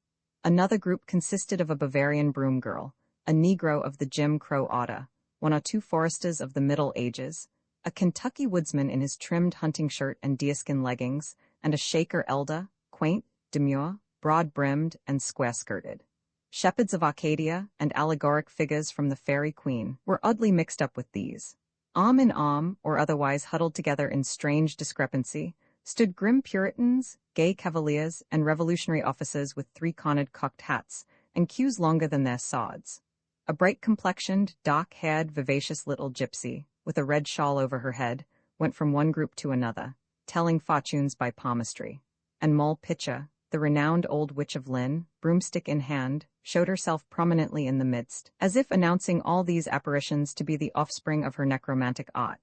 Speaker 1: Another group consisted of a Bavarian broom girl, a Negro of the Jim Crow order, 1 or 2 foresters of the Middle Ages, a Kentucky woodsman in his trimmed hunting shirt and deerskin leggings, and a Shaker elder, quaint, demure, broad-brimmed, and square-skirted. Shepherds of Arcadia and allegoric figures from the Fairy Queen were oddly mixed up with these. Arm in arm, or otherwise huddled together in strange discrepancy, stood grim Puritans, gay cavaliers, and revolutionary officers with 3-cornered cocked hats, and queues longer than their swords. A bright-complexioned, dark-haired, vivacious little gypsy, with a red shawl over her head, went from one group to another, telling fortunes by palmistry. And Moll Pitcher, the renowned old witch of Lynn, broomstick in hand, showed herself prominently in the midst, as if announcing all these apparitions to be the offspring of her necromantic art.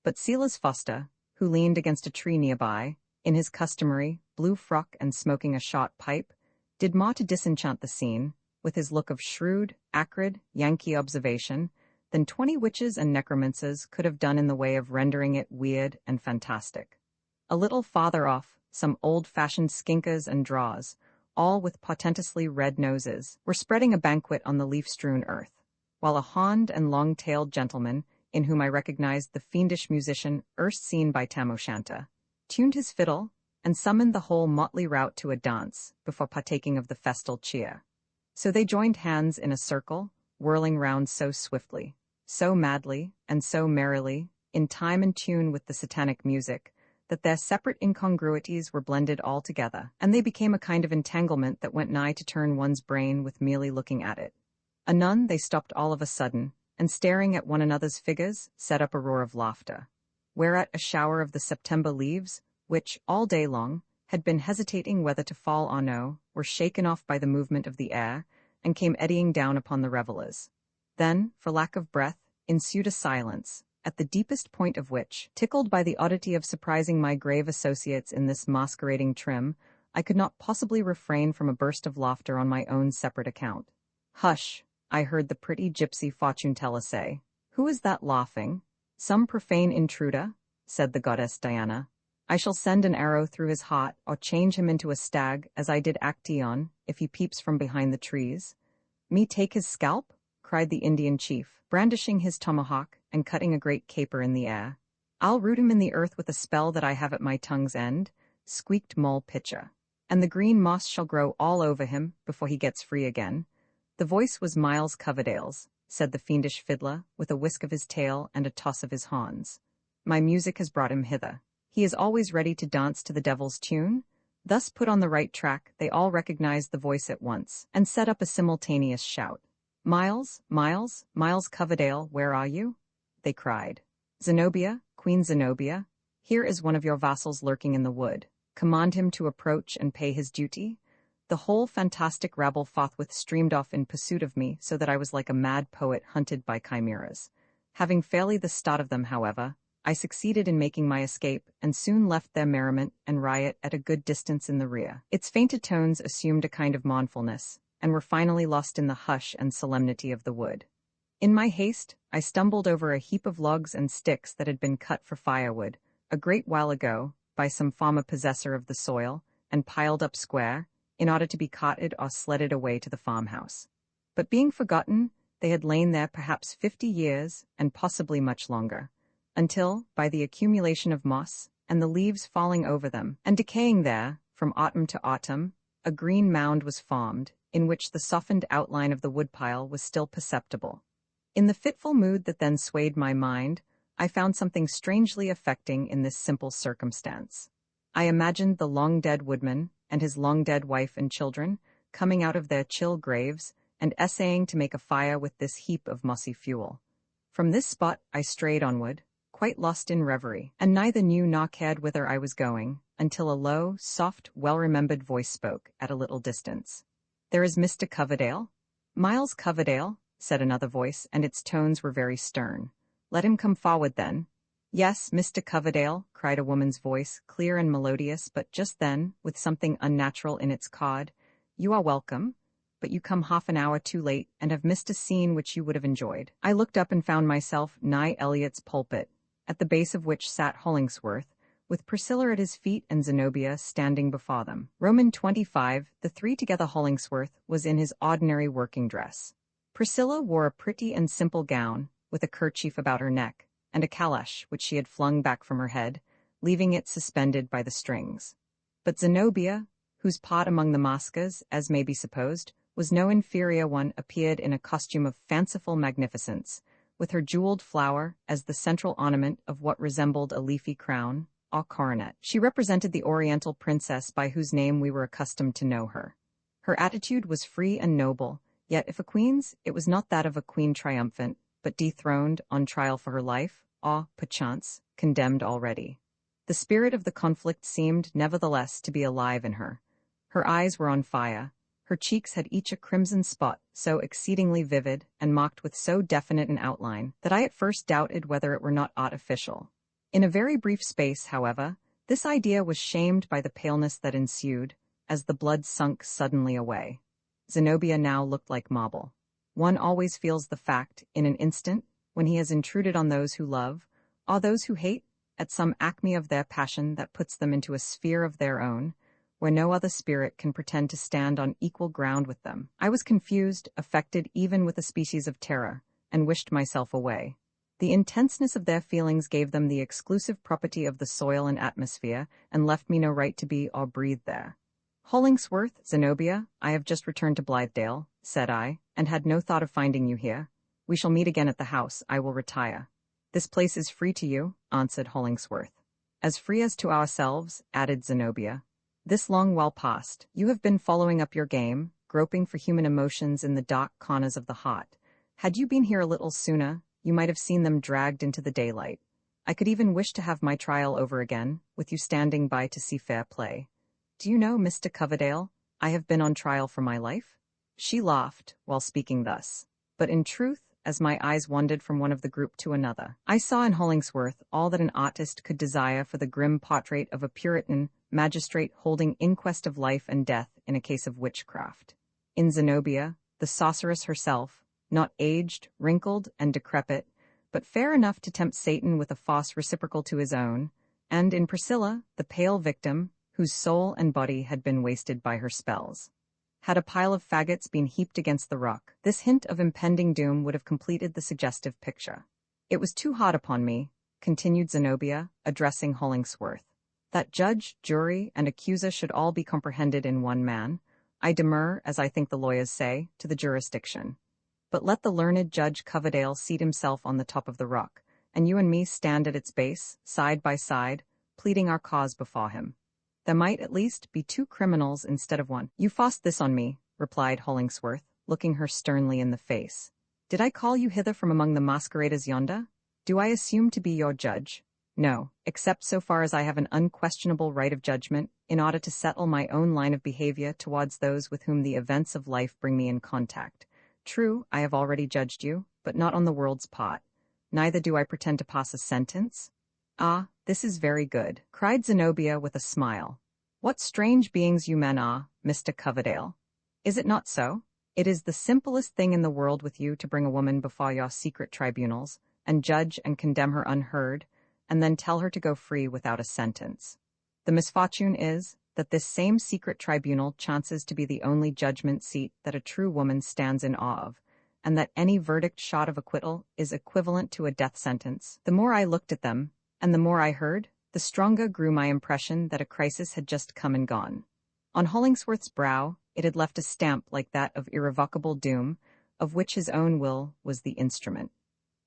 Speaker 1: But Silas Foster, who leaned against a tree nearby, in his customary blue frock and smoking a short pipe, did more to disenchant the scene, with his look of shrewd, acrid, Yankee observation, than 20 witches and necromancers could have done in the way of rendering it weird and fantastic. A little farther off, some old-fashioned skinkers and draws, all with portentously red noses, were spreading a banquet on the leaf-strewn earth, while a horned and long-tailed gentleman, in whom I recognized the fiendish musician erst seen by Tam O'Shanter, tuned his fiddle and summoned the whole motley rout to a dance before partaking of the festal cheer. So they joined hands in a circle, whirling round so swiftly, so madly, and so merrily, in time and tune with the satanic music, that their separate incongruities were blended all together, and they became a kind of entanglement that went nigh to turn one's brain with merely looking at it. Anon they stopped all of a sudden, and staring at one another's figures, set up a roar of laughter, whereat a shower of the September leaves, which, all day long, had been hesitating whether to fall or no, were shaken off by the movement of the air, and came eddying down upon the revellers. Then, for lack of breath, ensued a silence, at the deepest point of which, tickled by the oddity of surprising my grave associates in this masquerading trim, I could not possibly refrain from a burst of laughter on my own separate account. "Hush," I heard the pretty gypsy fortune-teller say. "Who is that laughing?" "Some profane intruder," said the goddess Diana. "I shall send an arrow through his heart, or change him into a stag, as I did Actaeon, if he peeps from behind the trees." "Me take his scalp?" cried the Indian chief, brandishing his tomahawk and cutting a great caper in the air. "I'll root him in the earth with a spell that I have at my tongue's end," squeaked Moll Pitcher. "And the green moss shall grow all over him before he gets free again." The voice was Miles Coverdale's, said the fiendish fiddler, with a whisk of his tail and a toss of his horns. "My music has brought him hither. He is always ready to dance to the devil's tune. Thus put on the right track, they all recognized the voice at once, and set up a simultaneous shout. "Miles, Miles, Miles Coverdale, where are you?" they cried. "Zenobia, Queen Zenobia, here is one of your vassals lurking in the wood. Command him to approach and pay his duty." The whole fantastic rabble forthwith streamed off in pursuit of me, so that I was like a mad poet hunted by chimeras. Having fairly the start of them, however, I succeeded in making my escape, and soon left their merriment and riot at a good distance in the rear. Its fainter tones assumed a kind of mournfulness, and were finally lost in the hush and solemnity of the wood. In my haste, I stumbled over a heap of logs and sticks that had been cut for firewood, a great while ago, by some former possessor of the soil, and piled up square, in order to be carted or sledded away to the farmhouse. But being forgotten, they had lain there perhaps 50 years, and possibly much longer, until, by the accumulation of moss, and the leaves falling over them, and decaying there, from autumn to autumn, a green mound was formed, in which the softened outline of the woodpile was still perceptible. In the fitful mood that then swayed my mind, I found something strangely affecting in this simple circumstance. I imagined the long-dead woodman, and his long-dead wife and children, coming out of their chill graves, and essaying to make a fire with this heap of mossy fuel. From this spot I strayed onward, quite lost in reverie, and neither knew nor cared whither I was going, until a low, soft, well-remembered voice spoke, at a little distance. "There is Mr. Coverdale." "Miles Coverdale," said another voice, and its tones were very stern. "Let him come forward, then." "Yes, Mr. Coverdale," cried a woman's voice, clear and melodious, but just then, with something unnatural in its chord, "you are welcome, but you come half an hour too late, and have missed a scene which you would have enjoyed." I looked up and found myself nigh Eliot's pulpit, at the base of which sat Hollingsworth, with Priscilla at his feet and Zenobia standing before them. Roman 25, the three together. Hollingsworth was in his ordinary working dress. Priscilla wore a pretty and simple gown, with a kerchief about her neck, and a calash which she had flung back from her head, leaving it suspended by the strings. But Zenobia, whose part among the maskers, as may be supposed, was no inferior one, appeared in a costume of fanciful magnificence, with her jeweled flower as the central ornament of what resembled a leafy crown, or coronet. She represented the Oriental princess by whose name we were accustomed to know her. Her attitude was free and noble, yet if a queen's, it was not that of a queen triumphant, but dethroned, on trial for her life, or, perchance, condemned already. The spirit of the conflict seemed, nevertheless, to be alive in her. Her eyes were on fire. Her cheeks had each a crimson spot, so exceedingly vivid, and marked with so definite an outline, that I at first doubted whether it were not artificial. In a very brief space, however, this idea was shamed by the paleness that ensued, as the blood sunk suddenly away. Zenobia now looked like marble. One always feels the fact, in an instant, when he has intruded on those who love, or those who hate, at some acme of their passion that puts them into a sphere of their own, where no other spirit can pretend to stand on equal ground with them. I was confused, affected even with a species of terror, and wished myself away. The intenseness of their feelings gave them the exclusive property of the soil and atmosphere, and left me no right to be or breathe there. "Hollingsworth, Zenobia, I have just returned to Blithedale," said I, "and had no thought of finding you here. We shall meet again at the house. I will retire." "This place is free to you," answered Hollingsworth. "As free as to ourselves," added Zenobia. "This long while past, you have been following up your game, groping for human emotions in the dark corners of the heart. Had you been here a little sooner, you might have seen them dragged into the daylight. I could even wish to have my trial over again, with you standing by to see fair play. Do you know, Mr. Coverdale, I have been on trial for my life?" She laughed, while speaking thus. But in truth, as my eyes wandered from one of the group to another, I saw in Hollingsworth all that an artist could desire for the grim portrait of a Puritan magistrate holding inquest of life and death in a case of witchcraft. In Zenobia, the sorceress herself, not aged, wrinkled, and decrepit, but fair enough to tempt Satan with a farce reciprocal to his own, and in Priscilla, the pale victim, whose soul and body had been wasted by her spells. Had a pile of faggots been heaped against the rock, this hint of impending doom would have completed the suggestive picture. "It was too hot upon me," continued Zenobia, addressing Hollingsworth, "that judge, jury, and accuser should all be comprehended in one man. I demur, as I think the lawyers say, to the jurisdiction. But let the learned Judge Coverdale seat himself on the top of the rock, and you and me stand at its base, side by side, pleading our cause before him. There might at least be 2 criminals instead of 1. You forced this on me, replied Hollingsworth, looking her sternly in the face. Did I call you hither from among the masqueraders yonder? Do I assume to be your judge? No, except so far as I have an unquestionable right of judgment in order to settle my own line of behavior towards those with whom the events of life bring me in contact. True, I have already judged you, but not on the world's part. Neither do I pretend to pass a sentence. Ah, this is very good, cried Zenobia with a smile. What strange beings you men are, Mr. Coverdale. Is it not so? It is the simplest thing in the world with you to bring a woman before your secret tribunals, and judge and condemn her unheard, and then tell her to go free without a sentence. The misfortune is that this same secret tribunal chances to be the only judgment seat that a true woman stands in awe of, and that any verdict short of acquittal is equivalent to a death sentence. The more I looked at them, and the more I heard, the stronger grew my impression that a crisis had just come and gone. On Hollingsworth's brow, it had left a stamp like that of irrevocable doom, of which his own will was the instrument.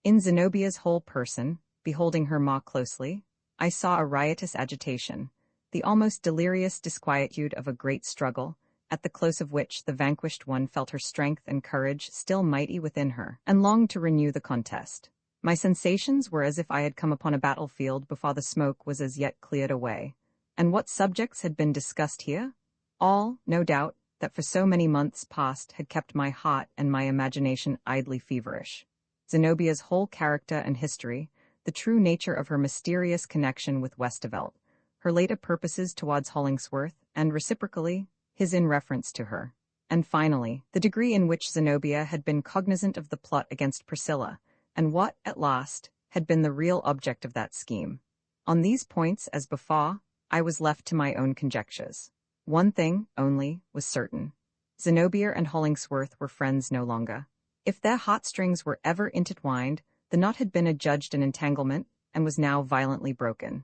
Speaker 1: In Zenobia's whole person, beholding her more closely, I saw a riotous agitation, the almost delirious disquietude of a great struggle, at the close of which the vanquished one felt her strength and courage still mighty within her, and longed to renew the contest. My sensations were as if I had come upon a battlefield before the smoke was as yet cleared away. And what subjects had been discussed here? All, no doubt, that for so many months past had kept my heart and my imagination idly feverish. Zenobia's whole character and history, the true nature of her mysterious connection with Westervelt, her later purposes towards Hollingsworth, and reciprocally, his in reference to her. And finally, the degree in which Zenobia had been cognizant of the plot against Priscilla, and what, at last, had been the real object of that scheme. On these points, as before, I was left to my own conjectures. One thing, only, was certain. Zenobia and Hollingsworth were friends no longer. If their heartstrings were ever intertwined, the knot had been adjudged an entanglement, and was now violently broken.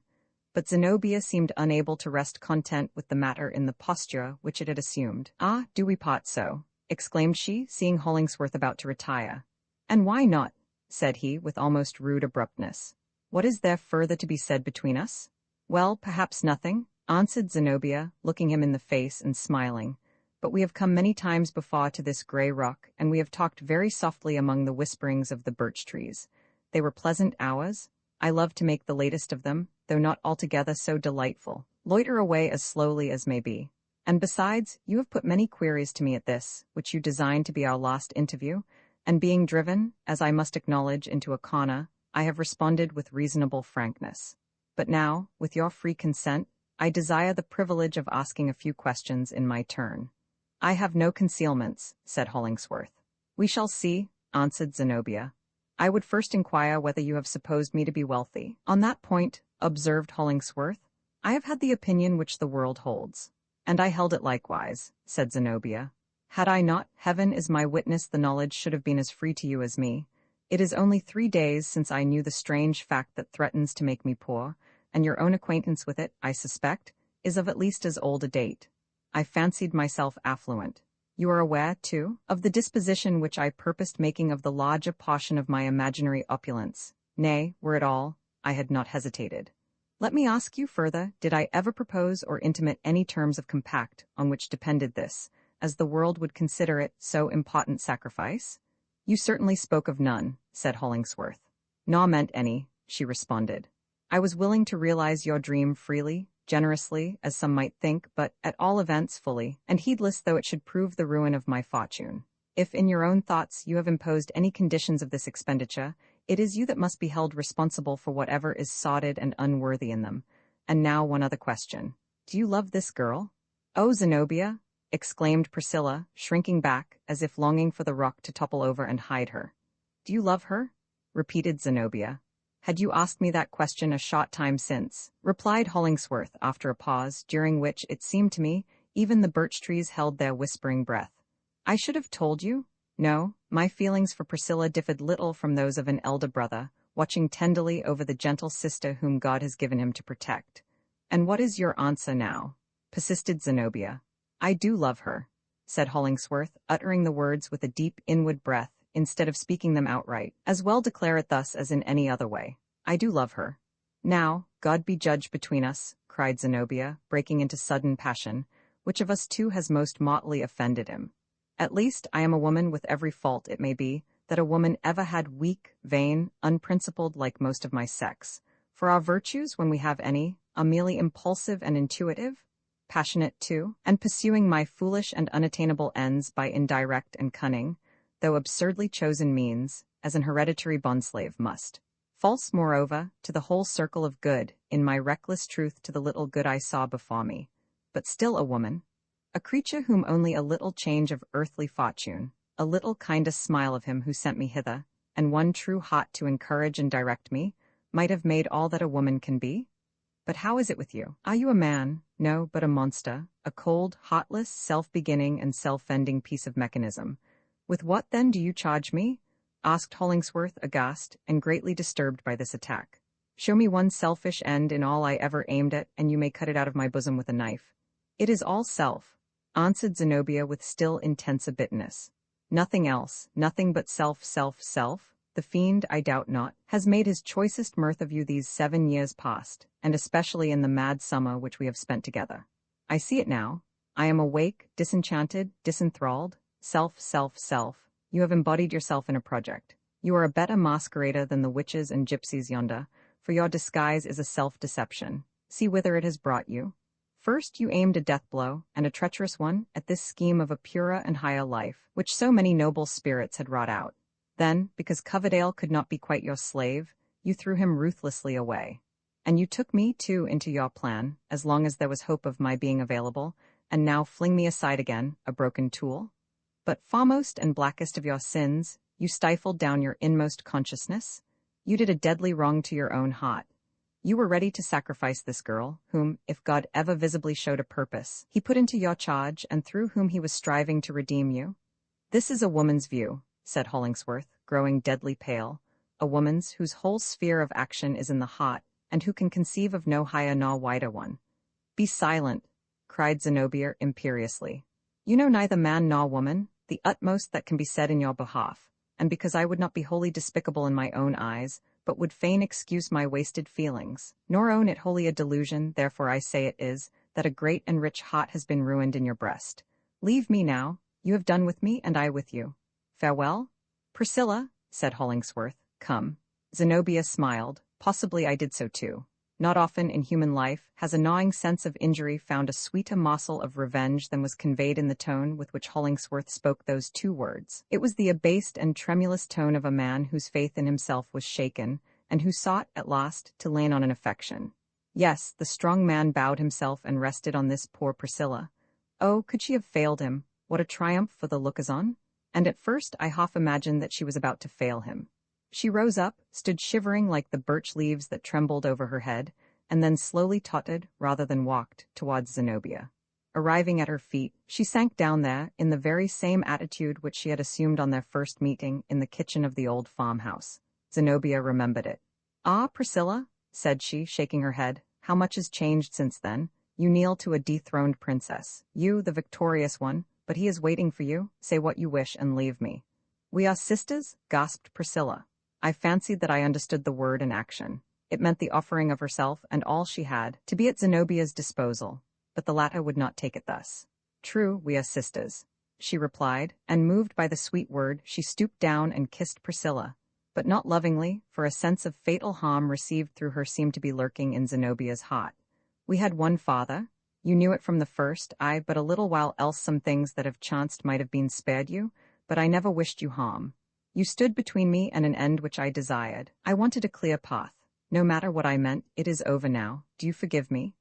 Speaker 1: But Zenobia seemed unable to rest content with the matter in the posture which it had assumed. "Ah, do we part so?" exclaimed she, seeing Hollingsworth about to retire. "And why not?" said he, with almost rude abruptness. "What is there further to be said between us?" "Well, perhaps nothing," answered Zenobia, looking him in the face and smiling. "But we have come many times before to this grey rock, and we have talked very softly among the whisperings of the birch trees. They were pleasant hours. I love to make the latest of them, though not altogether so delightful. Loiter away as slowly as may be. And besides, you have put many queries to me at this, which you designed to be our last interview, and being driven, as I must acknowledge, into a corner, I have responded with reasonable frankness. But now, with your free consent, I desire the privilege of asking a few questions in my turn." "I have no concealments," said Hollingsworth. "We shall see," answered Zenobia. "I would first inquire whether you have supposed me to be wealthy." "On that point," observed Hollingsworth, "I have had the opinion which the world holds." "And I held it likewise," said Zenobia. "Had I not, heaven is my witness, the knowledge should have been as free to you as me. It is only 3 days since I knew the strange fact that threatens to make me poor, and your own acquaintance with it, I suspect, is of at least as old a date. I fancied myself affluent. You are aware, too, of the disposition which I purposed making of the larger portion of my imaginary opulence. Nay, were it all, I had not hesitated. Let me ask you further, did I ever propose or intimate any terms of compact on which depended this, as the world would consider it, so important sacrifice?" "You certainly spoke of none," said Hollingsworth. "Nor meant any," she responded. "I was willing to realize your dream freely, generously, as some might think, but, at all events, fully, and heedless though it should prove the ruin of my fortune. If in your own thoughts you have imposed any conditions of this expenditure, it is you that must be held responsible for whatever is sordid and unworthy in them. And now one other question. Do you love this girl?" "Oh, Zenobia!" exclaimed Priscilla, shrinking back, as if longing for the rock to topple over and hide her. "Do you love her?" repeated Zenobia. "Had you asked me that question a short time since," replied Hollingsworth after a pause, during which, it seemed to me, even the birch trees held their whispering breath, "I should have told you. No, my feelings for Priscilla differed little from those of an elder brother, watching tenderly over the gentle sister whom God has given him to protect." "And what is your answer now?" persisted Zenobia. "I do love her," said Hollingsworth, uttering the words with a deep inward breath, instead of speaking them outright. "As well declare it thus as in any other way. I do love her. Now, God be judge between us," cried Zenobia, breaking into sudden passion. Which of us two has most motley offended him? At least I am a woman with every fault it may be, that a woman ever had, weak, vain, unprincipled like most of my sex. For our virtues, when we have any, are merely impulsive and intuitive, passionate too, and pursuing my foolish and unattainable ends by indirect and cunning, though absurdly chosen means, as an hereditary bondslave must. False, moreover, to the whole circle of good, in my reckless truth to the little good I saw before me. But still a woman, a creature whom only a little change of earthly fortune, a little kindest smile of him who sent me hither, and one true heart to encourage and direct me, might have made all that a woman can be? But how is it with you? Are you a man? No, but a monster, a cold, heartless, self-beginning and self-ending piece of mechanism. With what, then, do you charge me? Asked Hollingsworth, aghast, and greatly disturbed by this attack. Show me one selfish end in all I ever aimed at, and you may cut it out of my bosom with a knife. It is all self, answered Zenobia with still intenser bitterness. Nothing else, nothing but self, self, self. The fiend, I doubt not, has made his choicest mirth of you these 7 years past, and especially in the mad summer which we have spent together. I see it now. I am awake, disenchanted, disenthralled. Self, self, self. You have embodied yourself in a project. You are a better masquerader than the witches and gypsies yonder, for your disguise is a self-deception. See whither it has brought you. First you aimed a death blow, and a treacherous one, at this scheme of a purer and higher life, which so many noble spirits had wrought out. Then, because Coverdale could not be quite your slave, you threw him ruthlessly away. And you took me, too, into your plan, as long as there was hope of my being available, and now fling me aside again, a broken tool? But foremost and blackest of your sins, you stifled down your inmost consciousness. You did a deadly wrong to your own heart. You were ready to sacrifice this girl, whom, if God ever visibly showed a purpose, he put into your charge, and through whom he was striving to redeem you. This is a woman's view, said Hollingsworth, growing deadly pale, a woman's whose whole sphere of action is in the heart, and who can conceive of no higher nor wider one. Be silent, cried Zenobia imperiously. You know neither man nor woman, the utmost that can be said in your behalf, and because I would not be wholly despicable in my own eyes, but would fain excuse my wasted feelings, nor own it wholly a delusion, therefore I say it is, that a great and rich heart has been ruined in your breast. Leave me now, you have done with me, and I with you. Farewell? Priscilla, said Hollingsworth, come. Zenobia smiled. Possibly I did so too. Not often in human life has a gnawing sense of injury found a sweeter morsel of revenge than was conveyed in the tone with which Hollingsworth spoke those 2 words. It was the abased and tremulous tone of a man whose faith in himself was shaken, and who sought, at last, to lean on an affection. Yes, the strong man bowed himself and rested on this poor Priscilla. Oh, could she have failed him? What a triumph for the lookers-on! And at first I half imagined that she was about to fail him. She rose up, stood shivering like the birch leaves that trembled over her head, and then slowly tottered, rather than walked, towards Zenobia. Arriving at her feet, she sank down there, in the very same attitude which she had assumed on their first meeting in the kitchen of the old farmhouse. Zenobia remembered it. Ah, Priscilla, said she, shaking her head, how much has changed since then? You kneel to a dethroned princess. You, the victorious one, but he is waiting for you. Say what you wish and leave me. We are sisters, gasped Priscilla. I fancied that I understood the word and action. It meant the offering of herself and all she had, to be at Zenobia's disposal, but the latter would not take it thus. True, we are sisters, she replied, and moved by the sweet word, she stooped down and kissed Priscilla, but not lovingly, for a sense of fatal harm received through her seemed to be lurking in Zenobia's heart. We had one father. You knew it from the first, but a little while else some things that have chanced might have been spared you, but I never wished you harm. You stood between me and an end which I desired. I wanted a clear path. No matter what I meant, it is over now. Do you forgive me?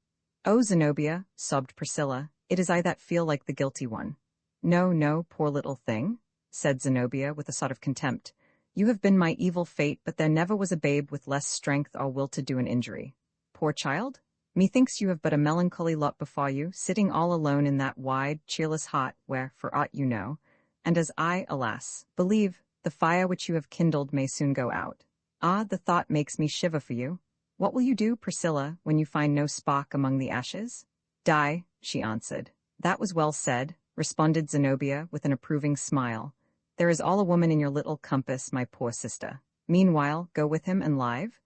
Speaker 1: Oh, Zenobia, sobbed Priscilla, it is I that feel like the guilty one. No, no, poor little thing, said Zenobia with a sort of contempt. You have been my evil fate, but there never was a babe with less strength or will to do an injury. Poor child? Methinks you have but a melancholy lot before you, sitting all alone in that wide, cheerless hut, where, for aught you know, and as I, alas, believe, the fire which you have kindled may soon go out. Ah, the thought makes me shiver for you. What will you do, Priscilla, when you find no spark among the ashes? Die, she answered. That was well said, responded Zenobia with an approving smile. There is all a woman in your little compass, my poor sister. Meanwhile, go with him and live.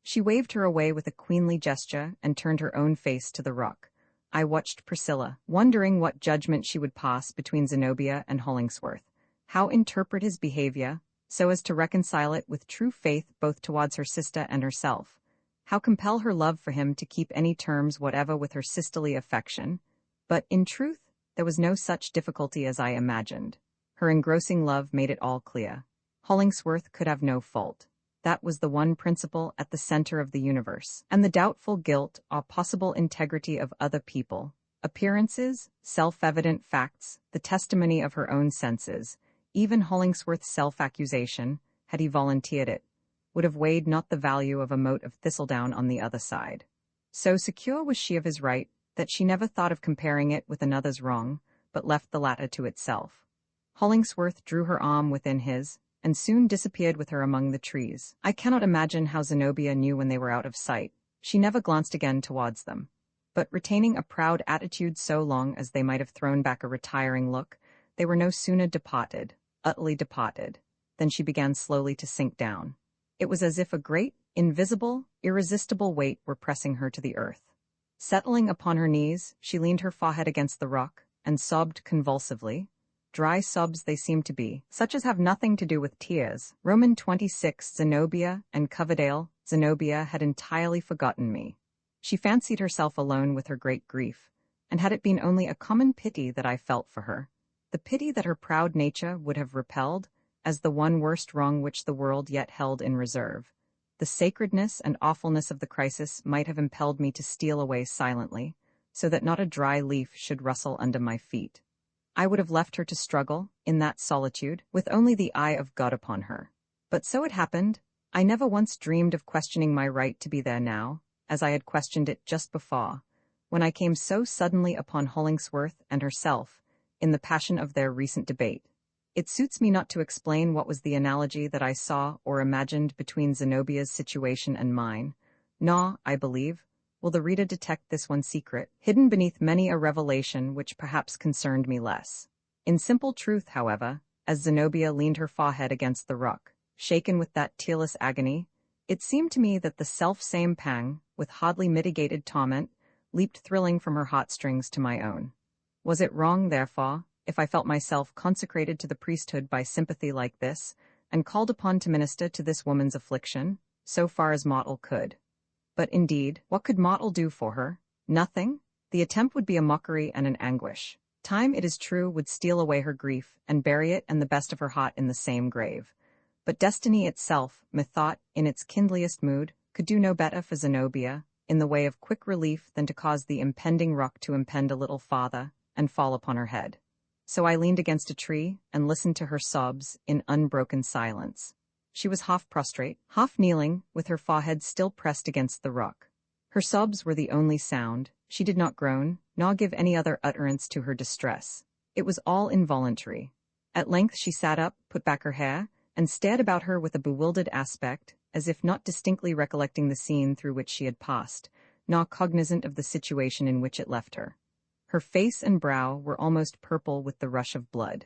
Speaker 1: She waved her away with a queenly gesture and turned her own face to the rock. I watched Priscilla, wondering what judgment she would pass between Zenobia and Hollingsworth, how interpret his behavior, so as to reconcile it with true faith both towards her sister and herself, how compel her love for him to keep any terms whatever with her sisterly affection. But, in truth, there was no such difficulty as I imagined. Her engrossing love made it all clear. Hollingsworth could have no fault. That was the one principle at the center of the universe, and the doubtful guilt or possible integrity of other people, appearances, self-evident facts, the testimony of her own senses, even Hollingsworth's self-accusation, had he volunteered it, would have weighed not the value of a mote of thistledown on the other side. So secure was she of his right that she never thought of comparing it with another's wrong, but left the latter to itself. Hollingsworth drew her arm within his, and soon disappeared with her among the trees. I cannot imagine how Zenobia knew when they were out of sight. She never glanced again towards them. But retaining a proud attitude so long as they might have thrown back a retiring look, they were no sooner departed, utterly departed, than she began slowly to sink down. It was as if a great, invisible, irresistible weight were pressing her to the earth. Settling upon her knees, she leaned her forehead against the rock, and sobbed convulsively. Dry sobs they seemed to be, such as have nothing to do with tears. Roman 26 Zenobia and Coverdale. Zenobia had entirely forgotten me. She fancied herself alone with her great grief, and had it been only a common pity that I felt for her, the pity that her proud nature would have repelled, as the one worst wrong which the world yet held in reserve, the sacredness and awfulness of the crisis might have impelled me to steal away silently, so that not a dry leaf should rustle under my feet. I would have left her to struggle, in that solitude, with only the eye of God upon her. But so it happened. I never once dreamed of questioning my right to be there now, as I had questioned it just before, when I came so suddenly upon Hollingsworth and herself, in the passion of their recent debate. It suits me not to explain what was the analogy that I saw or imagined between Zenobia's situation and mine, nor, I believe, will the reader detect this one secret, hidden beneath many a revelation which perhaps concerned me less. In simple truth, however, as Zenobia leaned her forehead against the rock, shaken with that tearless agony, it seemed to me that the self-same pang, with hardly mitigated torment, leaped thrilling from her heartstrings to my own. Was it wrong, therefore, if I felt myself consecrated to the priesthood by sympathy like this, and called upon to minister to this woman's affliction, so far as mortal could? But indeed, what could mortal do for her? Nothing. The attempt would be a mockery and an anguish. Time, it is true, would steal away her grief, and bury it and the best of her heart in the same grave. But destiny itself, methought, in its kindliest mood, could do no better for Zenobia, in the way of quick relief than to cause the impending rock to impend a little farther, and fall upon her head. So I leaned against a tree, and listened to her sobs, in unbroken silence. She was half prostrate, half kneeling, with her forehead still pressed against the rock. Her sobs were the only sound. She did not groan, nor give any other utterance to her distress. It was all involuntary. At length she sat up, put back her hair, and stared about her with a bewildered aspect, as if not distinctly recollecting the scene through which she had passed, nor cognizant of the situation in which it left her. Her face and brow were almost purple with the rush of blood.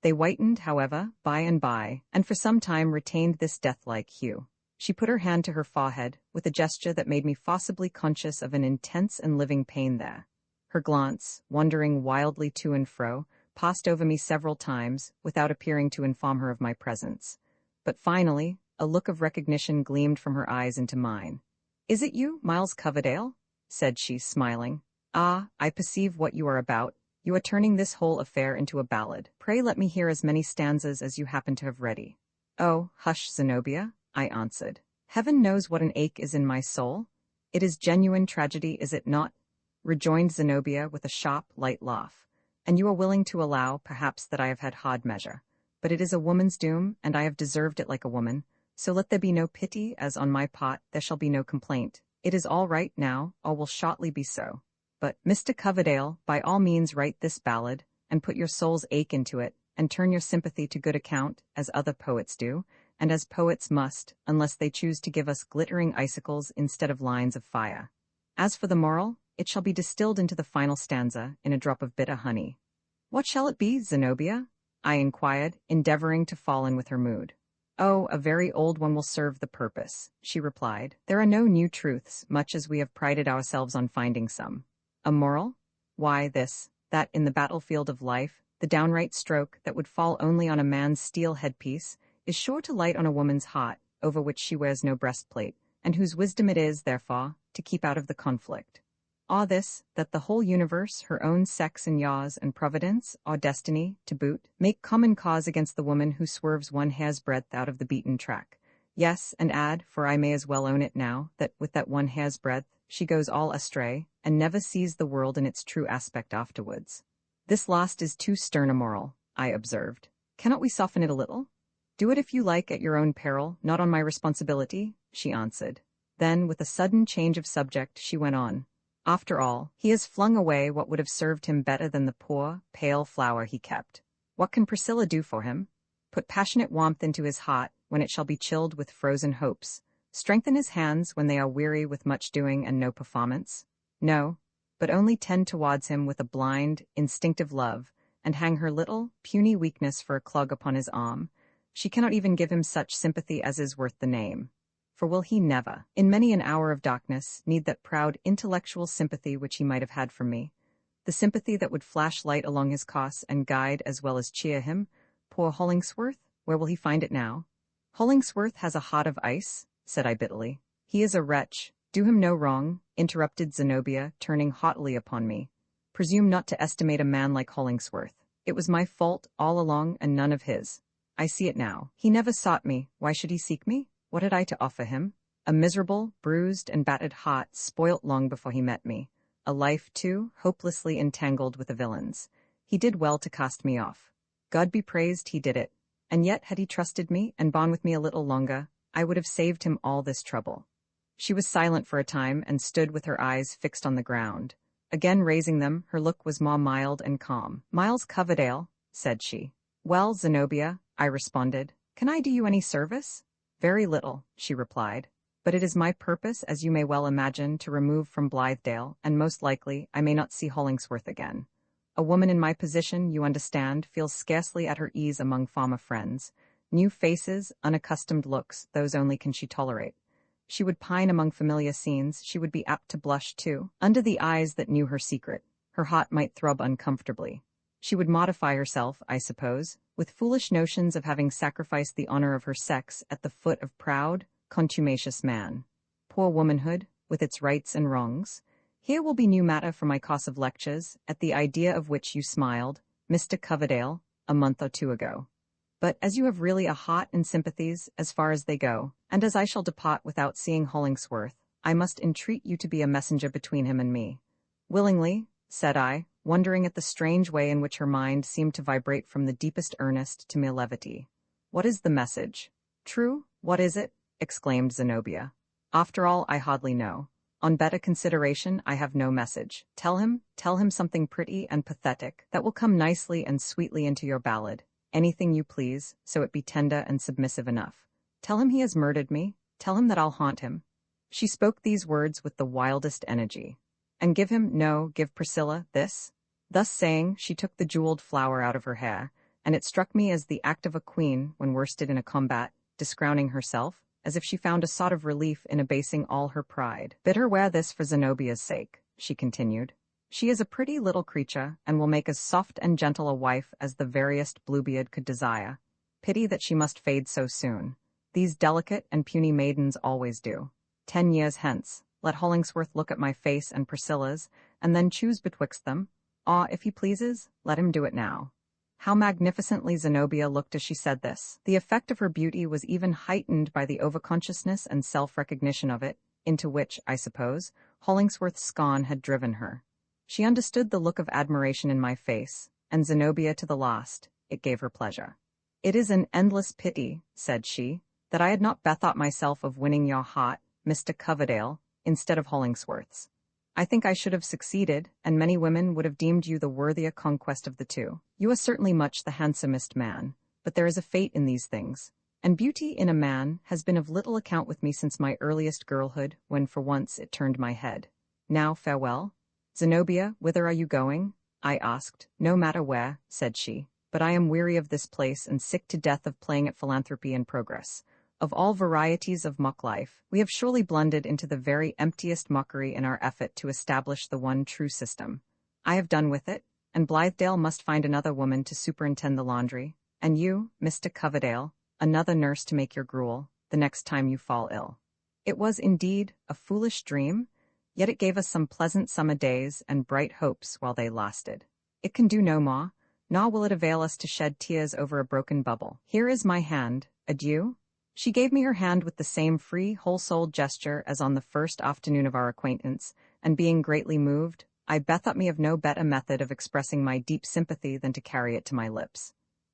Speaker 1: They whitened, however, by and by, and for some time retained this death-like hue. She put her hand to her forehead, with a gesture that made me forcibly conscious of an intense and living pain there. Her glance, wandering wildly to and fro, passed over me several times, without appearing to inform her of my presence. But finally, a look of recognition gleamed from her eyes into mine. "Is it you, Miles Coverdale?" said she, smiling. "Ah, I perceive what you are about. You are turning this whole affair into a ballad. Pray let me hear as many stanzas as you happen to have ready." "Oh, hush, Zenobia," I answered. "Heaven knows what an ache is in my soul. It is genuine tragedy, is it not?" rejoined Zenobia with a sharp, light laugh. "And you are willing to allow, perhaps, that I have had hard measure. But it is a woman's doom, and I have deserved it like a woman. So let there be no pity, as on my part there shall be no complaint. It is all right now, or will shortly be so. But, Mr. Coverdale, by all means write this ballad, and put your soul's ache into it, and turn your sympathy to good account, as other poets do, and as poets must, unless they choose to give us glittering icicles instead of lines of fire. As for the moral, it shall be distilled into the final stanza, in a drop of bitter honey." "What shall it be, Zenobia?" I inquired, endeavoring to fall in with her mood. Oh, a very old one will serve the purpose, she replied. There are no new truths, much as we have prided ourselves on finding some. A moral? Why, this, that in the battlefield of life, the downright stroke that would fall only on a man's steel headpiece is sure to light on a woman's heart, over which she wears no breastplate, and whose wisdom it is, therefore, to keep out of the conflict. Or this, that the whole universe, her own sex and yaws and providence, or destiny, to boot, make common cause against the woman who swerves one hair's breadth out of the beaten track. Yes, and add, for I may as well own it now, that with that one hair's breadth, she goes all astray, and never sees the world in its true aspect afterwards. This last is too stern a moral, I observed. Cannot we soften it a little? Do it if you like at your own peril, not on my responsibility, she answered. Then, with a sudden change of subject, she went on. After all, he has flung away what would have served him better than the poor, pale flower he kept. What can Priscilla do for him? Put passionate warmth into his heart when it shall be chilled with frozen hopes. Strengthen his hands when they are weary with much doing and no performance? No, but only tend towards him with a blind, instinctive love, and hang her little, puny weakness for a clog upon his arm. She cannot even give him such sympathy as is worth the name. For will he never, in many an hour of darkness, need that proud intellectual sympathy which he might have had from me? The sympathy that would flash light along his course and guide as well as cheer him? Poor Hollingsworth, where will he find it now? Hollingsworth has a heart of ice, said I bitterly. He is a wretch. Do him no wrong, interrupted Zenobia, turning haughtily upon me. Presume not to estimate a man like Hollingsworth. It was my fault all along and none of his. I see it now. He never sought me. Why should he seek me? What had I to offer him? A miserable, bruised, and battered heart spoilt long before he met me. A life, too, hopelessly entangled with the villains. He did well to cast me off. God be praised, he did it. And yet, had he trusted me and borne with me a little longer, I would have saved him all this trouble. She was silent for a time and stood with her eyes fixed on the ground. Again raising them, her look was more mild and calm. Miles Coverdale, said she. Well, Zenobia, I responded, can I do you any service? Very little, she replied, but it is my purpose, as you may well imagine, to remove from Blithedale, and most likely I may not see Hollingsworth again. A woman in my position, you understand, feels scarcely at her ease among former friends. New faces, unaccustomed looks, those only can she tolerate. She would pine among familiar scenes, she would be apt to blush too, under the eyes that knew her secret. Her heart might throb uncomfortably. She would modify herself, I suppose, with foolish notions of having sacrificed the honor of her sex at the foot of proud, contumacious man. Poor womanhood, with its rights and wrongs. Here will be new matter for my course of lectures, at the idea of which you smiled, Mr. Coverdale, a month or two ago. But as you have really a heart and sympathies, as far as they go, and as I shall depart without seeing Hollingsworth, I must entreat you to be a messenger between him and me. Willingly, said I, wondering at the strange way in which her mind seemed to vibrate from the deepest earnest to mere levity. What is the message? True, what is it? Exclaimed Zenobia. After all, I hardly know. On better consideration, I have no message. Tell him something pretty and pathetic, that will come nicely and sweetly into your ballad. Anything you please, so it be tender and submissive enough. Tell him he has murdered me. Tell him that I'll haunt him. She spoke these words with the wildest energy. And give Priscilla this? Thus saying, she took the jeweled flower out of her hair, and it struck me as the act of a queen when worsted in a combat, discrowning herself, as if she found a sort of relief in abasing all her pride. Bid her wear this for Zenobia's sake, she continued. She is a pretty little creature, and will make as soft and gentle a wife as the veriest Bluebeard could desire. Pity that she must fade so soon. These delicate and puny maidens always do. 10 years hence, let Hollingsworth look at my face and Priscilla's, and then choose betwixt them. Ah, if he pleases, let him do it now. How magnificently Zenobia looked as she said this. The effect of her beauty was even heightened by the overconsciousness and self-recognition of it, into which, I suppose, Hollingsworth's scorn had driven her. She understood the look of admiration in my face, and Zenobia to the last, it gave her pleasure. It is an endless pity, said she, that I had not bethought myself of winning your heart, Mr. Coverdale, instead of Hollingsworth's. I think I should have succeeded, and many women would have deemed you the worthier conquest of the two. You are certainly much the handsomest man, but there is a fate in these things, and beauty in a man has been of little account with me since my earliest girlhood, when for once it turned my head. Now farewell. Zenobia, whither are you going? I asked. No matter where, said she. but I am weary of this place and sick to death of playing at philanthropy and progress. Of all varieties of mock life, we have surely blundered into the very emptiest mockery in our effort to establish the one true system. I have done with it, and Blithedale must find another woman to superintend the laundry, and you, Mr. Coverdale, another nurse to make your gruel, the next time you fall ill. It was indeed a foolish dream, yet it gave us some pleasant summer days and bright hopes while they lasted. It can do no more, nor will it avail us to shed tears over a broken bubble. Here is my hand, adieu. She gave me her hand with the same free, whole-souled gesture as on the first afternoon of our acquaintance, and being greatly moved, I bethought me of no better method of expressing my deep sympathy than to carry it to my lips.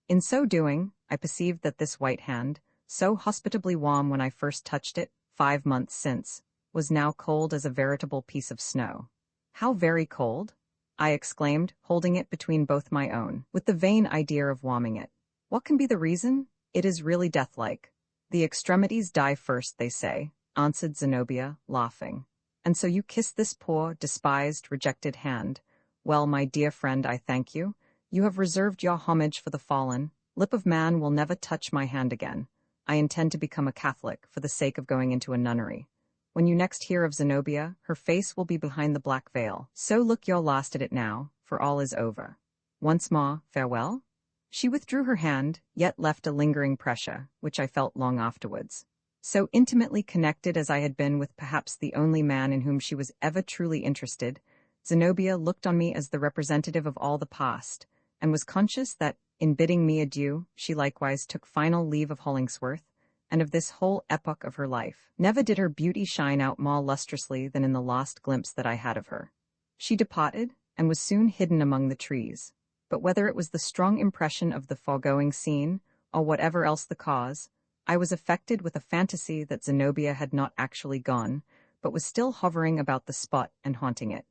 Speaker 1: In so doing, I perceived that this white hand, so hospitably warm when I first touched it, 5 months since, was now cold as a veritable piece of snow. "How very cold?" I exclaimed, holding it between both my own, with the vain idea of warming it. "What can be the reason? It is really death-like." "The extremities die first, they say," answered Zenobia, laughing. "And so you kiss this poor, despised, rejected hand. Well, my dear friend, I thank you. You have reserved your homage for the fallen. Lip of man will never touch my hand again. I intend to become a Catholic for the sake of going into a nunnery. When you next hear of Zenobia, her face will be behind the black veil. So look your last at it now, for all is over. Once more, farewell?" She withdrew her hand, yet left a lingering pressure, which I felt long afterwards. So intimately connected as I had been with perhaps the only man in whom she was ever truly interested, Zenobia looked on me as the representative of all the past, and was conscious that, in bidding me adieu, she likewise took final leave of Hollingsworth, and of this whole epoch of her life. Never did her beauty shine out more lustrously than in the last glimpse that I had of her. She departed, and was soon hidden among the trees. But whether it was the strong impression of the foregoing scene, or whatever else the cause, I was affected with a fantasy that Zenobia had not actually gone, but was still hovering about the spot and haunting it.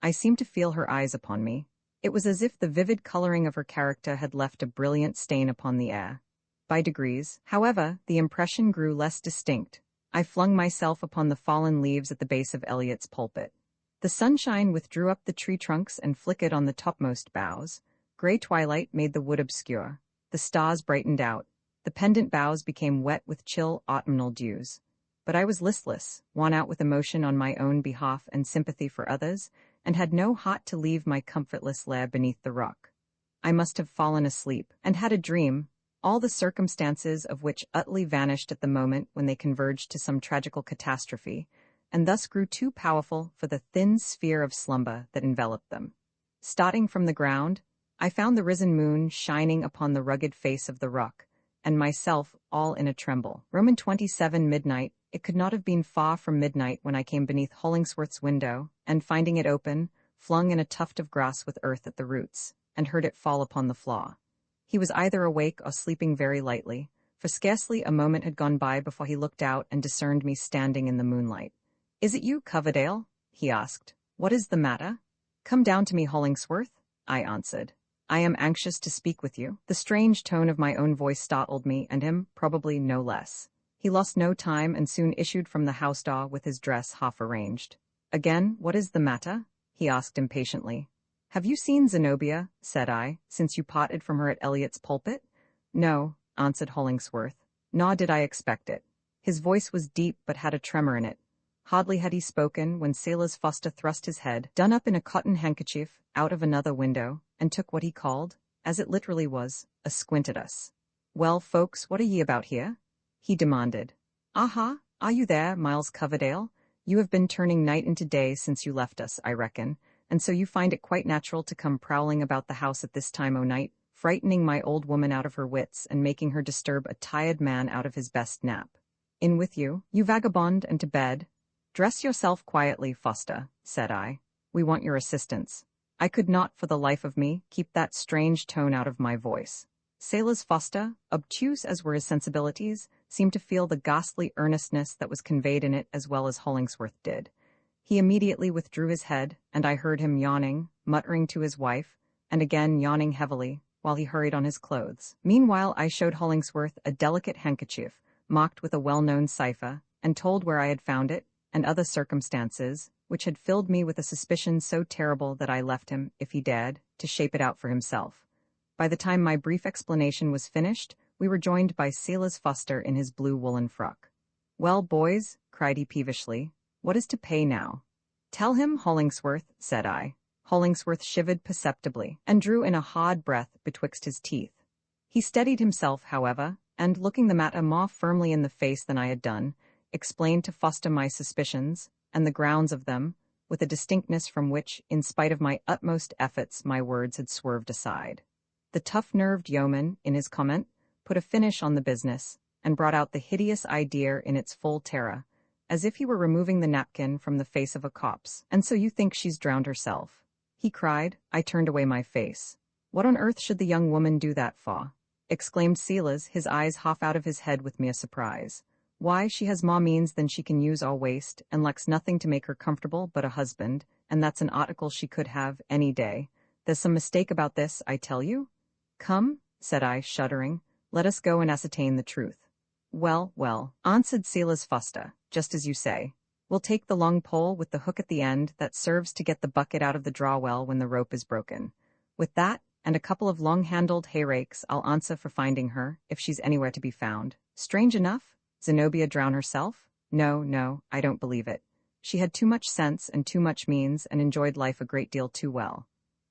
Speaker 1: I seemed to feel her eyes upon me. It was as if the vivid coloring of her character had left a brilliant stain upon the air. By degrees, however, the impression grew less distinct. I flung myself upon the fallen leaves at the base of Eliot's pulpit. The sunshine withdrew up the tree trunks and flickered on the topmost boughs. Gray twilight made the wood obscure. The stars brightened out. The pendant boughs became wet with chill autumnal dews. But I was listless, worn out with emotion on my own behalf and sympathy for others, and had no heart to leave my comfortless lair beneath the rock. I must have fallen asleep, and had a dream, all the circumstances of which utterly vanished at the moment when they converged to some tragical catastrophe, and thus grew too powerful for the thin sphere of slumber that enveloped them. Starting from the ground, I found the risen moon shining upon the rugged face of the rock, and myself all in a tremble. Roman 27 midnight. It could not have been far from midnight when I came beneath Hollingsworth's window, and finding it open, flung in a tuft of grass with earth at the roots, and heard it fall upon the floor. He was either awake or sleeping very lightly, for scarcely a moment had gone by before he looked out and discerned me standing in the moonlight. "Is it you, Coverdale?" he asked. "What is the matter?" "Come down to me, Hollingsworth," I answered. "I am anxious to speak with you." The strange tone of my own voice startled me, and him, probably, no less. He lost no time and soon issued from the house door with his dress half arranged. "Again, what is the matter?" he asked impatiently. "Have you seen Zenobia," said I, "since you parted from her at Eliot's pulpit?" "No," answered Hollingsworth, "nor did I expect it." His voice was deep but had a tremor in it. Hardly had he spoken when Silas Foster thrust his head, done up in a cotton handkerchief, out of another window, and took what he called, as it literally was, a squint at us. "Well, folks, what are ye about here?" he demanded. "Aha, are you there, Miles Coverdale? You have been turning night into day since you left us, I reckon, and so you find it quite natural to come prowling about the house at this time o' night, frightening my old woman out of her wits and making her disturb a tired man out of his best nap. In with you, you vagabond, and to bed." "Dress yourself quietly, Foster," said I. "We want your assistance." I could not, for the life of me, keep that strange tone out of my voice. Silas Foster, obtuse as were his sensibilities, seemed to feel the ghastly earnestness that was conveyed in it as well as Hollingsworth did. He immediately withdrew his head, and I heard him yawning, muttering to his wife, and again yawning heavily, while he hurried on his clothes. Meanwhile I showed Hollingsworth a delicate handkerchief, marked with a well-known cipher, and told where I had found it, and other circumstances, which had filled me with a suspicion so terrible that I left him, if he dared, to shape it out for himself. By the time my brief explanation was finished, we were joined by Silas Foster in his blue woolen frock. "Well, boys," cried he peevishly, "what is to pay now?" "Tell him, Hollingsworth," said I. Hollingsworth shivered perceptibly, and drew in a hard breath betwixt his teeth. He steadied himself, however, and, looking the matter more firmly in the face than I had done, explained to Foster my suspicions, and the grounds of them, with a distinctness from which, in spite of my utmost efforts, my words had swerved aside. The tough-nerved yeoman, in his comment, put a finish on the business, and brought out the hideous idea in its full terror, as if he were removing the napkin from the face of a corpse. "And so you think she's drowned herself?" he cried. I turned away my face. "What on earth should the young woman do that for?" exclaimed Silas, his eyes half out of his head with mere surprise. "Why, she has more means than she can use or waste, and lacks nothing to make her comfortable but a husband, and that's an article she could have any day. There's some mistake about this, I tell you." "Come," said I, shuddering, "let us go and ascertain the truth." "Well, well," answered Silas Foster, "just as you say. We'll take the long pole with the hook at the end that serves to get the bucket out of the draw-well when the rope is broken. With that, and a couple of long-handled hay-rakes, I'll answer for finding her, if she's anywhere to be found. Strange enough, Zenobia drown herself? No, no, I don't believe it. She had too much sense and too much means and enjoyed life a great deal too well."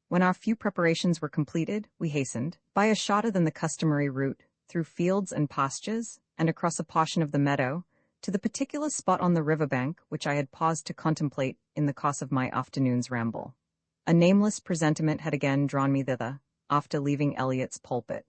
Speaker 1: When our few preparations were completed, we hastened, by a shorter than the customary route, through fields and pastures, and across a portion of the meadow, to the particular spot on the river-bank which I had paused to contemplate in the course of my afternoon's ramble. A nameless presentiment had again drawn me thither, after leaving Eliot's pulpit.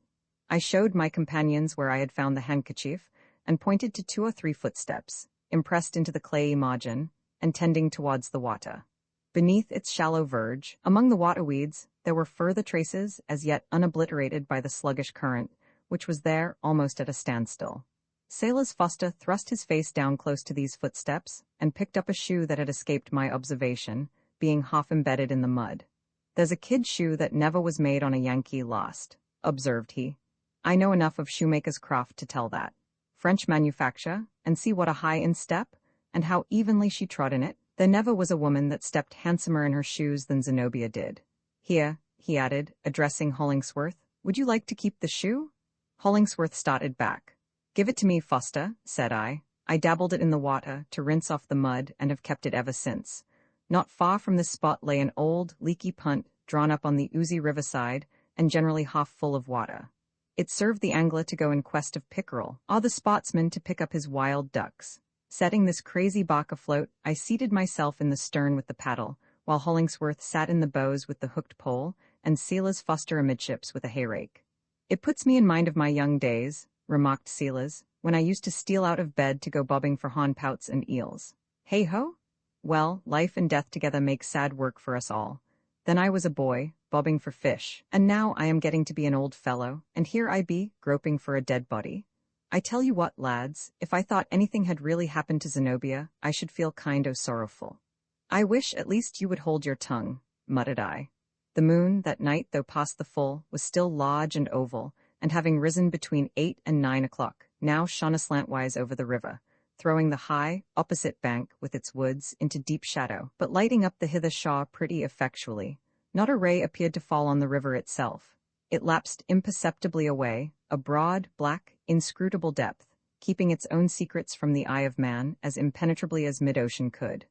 Speaker 1: I showed my companions where I had found the handkerchief, and pointed to 2 or 3 footsteps, impressed into the clayey margin, and tending towards the water. Beneath its shallow verge, among the water-weeds, there were further traces, as yet unobliterated by the sluggish current, which was there almost at a standstill. Silas Foster thrust his face down close to these footsteps, and picked up a shoe that had escaped my observation, being half embedded in the mud. "There's a kid shoe that never was made on a Yankee lost," observed he. "I know enough of shoemaker's craft to tell that. French manufacture, and see what a high instep, and how evenly she trod in it. There never was a woman that stepped handsomer in her shoes than Zenobia did. Here," he added, addressing Hollingsworth, "would you like to keep the shoe?" Hollingsworth started back. "Give it to me, Foster," said I. "I dabbled it in the water to rinse off the mud, and have kept it ever since." Not far from this spot lay an old, leaky punt drawn up on the oozy riverside, and generally half full of water. It served the angler to go in quest of pickerel, or the sportsman to pick up his wild ducks. Setting this crazy bark afloat, I seated myself in the stern with the paddle, while Hollingsworth sat in the bows with the hooked pole, and Silas Foster amidships with a hay-rake. "It puts me in mind of my young days," remarked Silas, "when I used to steal out of bed to go bobbing for hornpouts and eels. Hey-ho? Well, life and death together make sad work for us all. Then I was a boy, bobbing for fish, and now I am getting to be an old fellow, and here I be, groping for a dead body. I tell you what, lads, if I thought anything had really happened to Zenobia, I should feel kind o' sorrowful." "I wish at least you would hold your tongue," muttered I. The moon, that night, though past the full, was still large and oval, and having risen between 8 and 9 o'clock, now shone aslantwise over the river, throwing the high, opposite bank with its woods into deep shadow, but lighting up the hither shore pretty effectually. Not a ray appeared to fall on the river itself. It lapsed imperceptibly away, a broad, black, inscrutable depth, keeping its own secrets from the eye of man as impenetrably as mid-ocean could.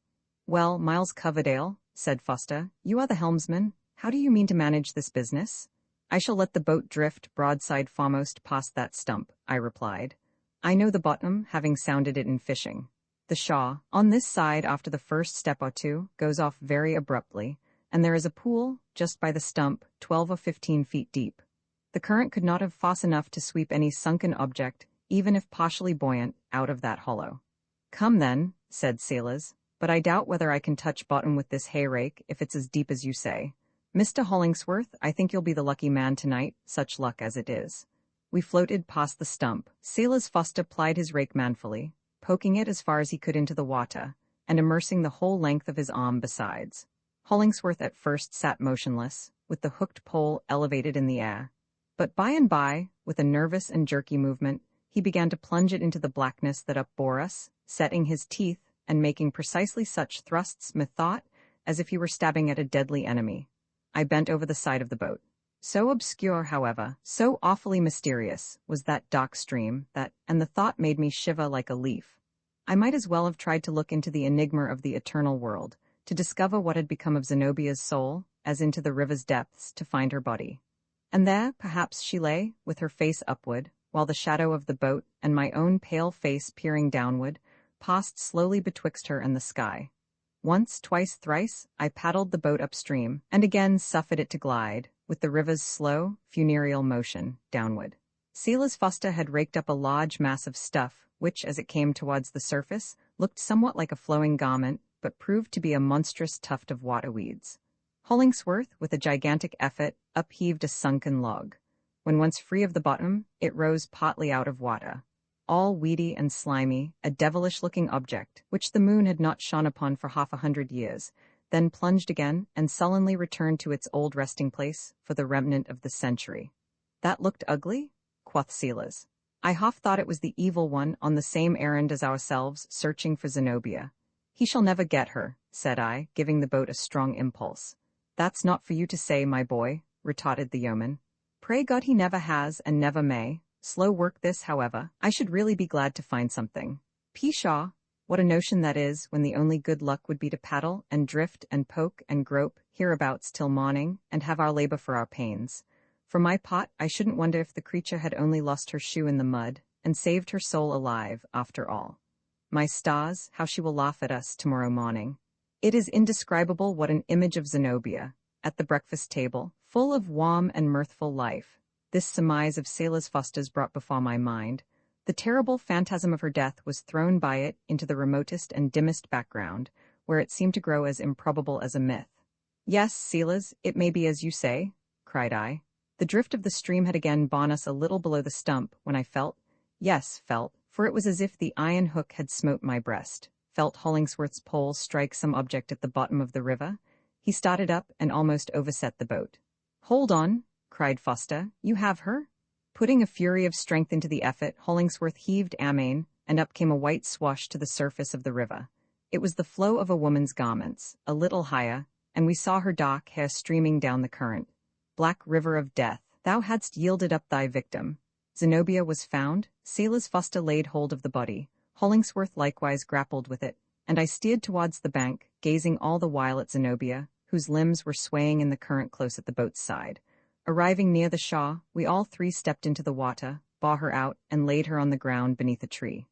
Speaker 1: "Well, Miles Coverdale," said Foster, "you are the helmsman. How do you mean to manage this business?" "I shall let the boat drift broadside foremost past that stump," I replied. "I know the bottom, having sounded it in fishing. The shaw, on this side after the first step or two, goes off very abruptly, and there is a pool, just by the stump, 12 or 15 feet deep. The current could not have force enough to sweep any sunken object, even if partially buoyant, out of that hollow." "Come then," said Silas, "but I doubt whether I can touch bottom with this hay-rake if it's as deep as you say. Mr. Hollingsworth, I think you'll be the lucky man tonight, such luck as it is." We floated past the stump. Silas Foster plied his rake manfully, poking it as far as he could into the water, and immersing the whole length of his arm besides. Hollingsworth at first sat motionless, with the hooked pole elevated in the air. But by and by, with a nervous and jerky movement, he began to plunge it into the blackness that upbore us, setting his teeth, and making precisely such thrusts, methought, as if he were stabbing at a deadly enemy. I bent over the side of the boat. So obscure, however, so awfully mysterious, was that dark stream and the thought made me shiver like a leaf. I might as well have tried to look into the enigma of the eternal world, to discover what had become of Zenobia's soul, as into the river's depths to find her body. And there, perhaps, she lay, with her face upward, while the shadow of the boat, and my own pale face peering downward, passed slowly betwixt her and the sky. Once, twice, thrice, I paddled the boat upstream, and again suffered it to glide, with the river's slow, funereal motion, downward. Silas Foster had raked up a large mass of stuff, which, as it came towards the surface, looked somewhat like a flowing garment, but proved to be a monstrous tuft of waterweeds. Hollingsworth, with a gigantic effort, upheaved a sunken log. When once free of the bottom, it rose partly out of water. All weedy and slimy, a devilish-looking object, which the moon had not shone upon for 100 years, then plunged again and sullenly returned to its old resting place for the remnant of the century. "That looked ugly?" quoth Silas. "I half thought it was the evil one on the same errand as ourselves, searching for Zenobia." "He shall never get her," said I, giving the boat a strong impulse. "That's not for you to say, my boy," retorted the yeoman. "Pray God he never has and never may. Slow work this, however. I should really be glad to find something." "Pshaw! What a notion that is, when the only good luck would be to paddle and drift and poke and grope hereabouts till morning, and have our labor for our pains. For my part, I shouldn't wonder if the creature had only lost her shoe in the mud, and saved her soul alive, after all. My stars, how she will laugh at us tomorrow morning. It is indescribable what an image of Zenobia, at the breakfast table, full of warm and mirthful life. This surmise of Silas Foster's brought before my mind. The terrible phantasm of her death was thrown by it into the remotest and dimmest background, where it seemed to grow as improbable as a myth. "Yes, Silas, it may be as you say," cried I. The drift of the stream had again borne us a little below the stump, when I felt, for it was as if the iron hook had smote my breast, felt Hollingsworth's pole strike some object at the bottom of the river. He started up and almost overset the boat. "Hold on," cried Foster. "You have her?" Putting a fury of strength into the effort, Hollingsworth heaved amain, and up came a white swash to the surface of the river. It was the flow of a woman's garments, a little higher, and we saw her dark hair streaming down the current. "Black river of death, thou hadst yielded up thy victim." Zenobia was found. Silas Foster laid hold of the body. Hollingsworth likewise grappled with it, and I steered towards the bank, gazing all the while at Zenobia, whose limbs were swaying in the current close at the boat's side. Arriving near the shaw, we all three stepped into the water, bore her out, and laid her on the ground beneath a tree.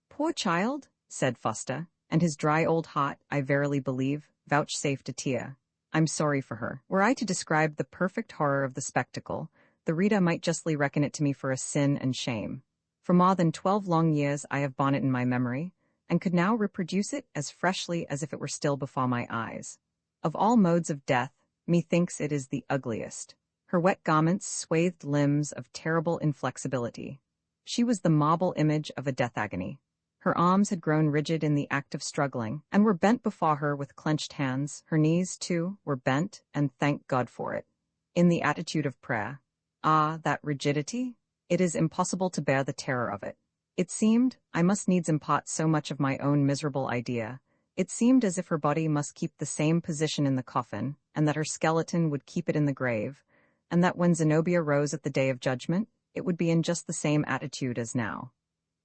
Speaker 1: "Poor child," said Foster, and his dry old heart, I verily believe, vouchsafed a tear. "I'm sorry for her. Were I to describe the perfect horror of the spectacle, the reader might justly reckon it to me for a sin and shame. For more than 12 long years I have borne it in my memory, and could now reproduce it as freshly as if it were still before my eyes. Of all modes of death, methinks it is the ugliest. Her wet garments swathed limbs of terrible inflexibility. She was the marble image of a death agony. Her arms had grown rigid in the act of struggling, and were bent before her with clenched hands. Her knees, too, were bent, and thank God for it, in the attitude of prayer. Ah, that rigidity! It is impossible to bear the terror of it. It seemed, I must needs impart so much of my own miserable idea, it seemed as if her body must keep the same position in the coffin, and that her skeleton would keep it in the grave, and that when Zenobia rose at the day of judgment, it would be in just the same attitude as now.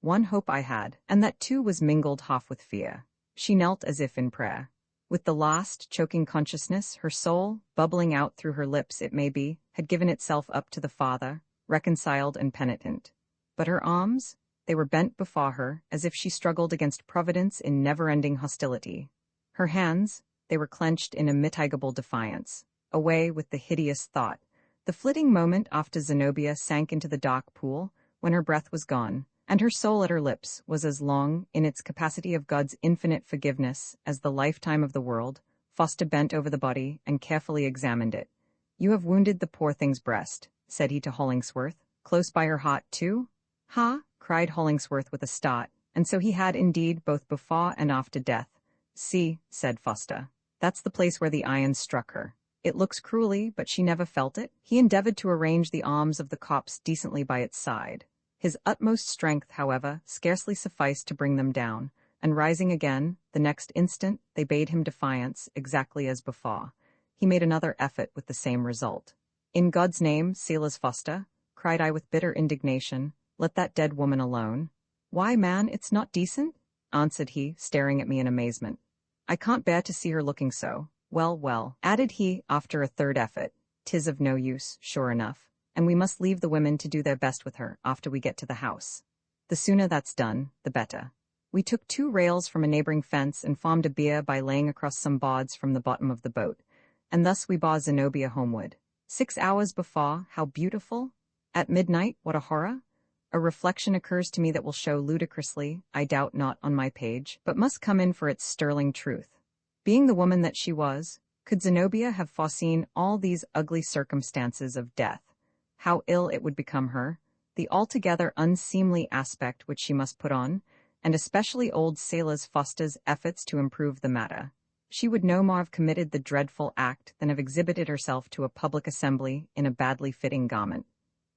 Speaker 1: One hope I had, and that too was mingled half with fear. She knelt as if in prayer. With the last, choking consciousness, her soul, bubbling out through her lips it may be, had given itself up to the Father, reconciled and penitent. But her arms, they were bent before her, as if she struggled against Providence in never-ending hostility. Her hands, they were clenched in immitigable defiance. Away with the hideous thought. The flitting moment after Zenobia sank into the dark pool, when her breath was gone, and her soul at her lips was as long, in its capacity of God's infinite forgiveness, as the lifetime of the world. Foster bent over the body and carefully examined it. "You have wounded the poor thing's breast," said he to Hollingsworth. "Close by her heart, too?" "Ha!" cried Hollingsworth with a start, and so he had indeed both before and after death. "See," said Foster. "That's the place where the iron struck her. It looks cruelly, but she never felt it." He endeavored to arrange the arms of the corpse decently by its side. His utmost strength, however, scarcely sufficed to bring them down, and rising again, the next instant, they bade him defiance, exactly as before. He made another effort with the same result. In God's name, Silas Foster, cried I with bitter indignation, let that dead woman alone. Why, man, it's not decent, answered he, staring at me in amazement. I can't bear to see her looking so. Well, well, added he, after a third effort, 'tis of no use, sure enough, and we must leave the women to do their best with her after we get to the house. The sooner that's done, the better. We took 2 rails from a neighboring fence and formed a bier by laying across some boards from the bottom of the boat, and thus we bore Zenobia homeward. 6 hours before, how beautiful! At midnight, what a horror! A reflection occurs to me that will show ludicrously, I doubt not, on my page, but must come in for its sterling truth. Being the woman that she was, could Zenobia have foreseen all these ugly circumstances of death? How ill it would become her, the altogether unseemly aspect which she must put on, and especially old Silas Foster's efforts to improve the matter. She would no more have committed the dreadful act than have exhibited herself to a public assembly in a badly fitting garment.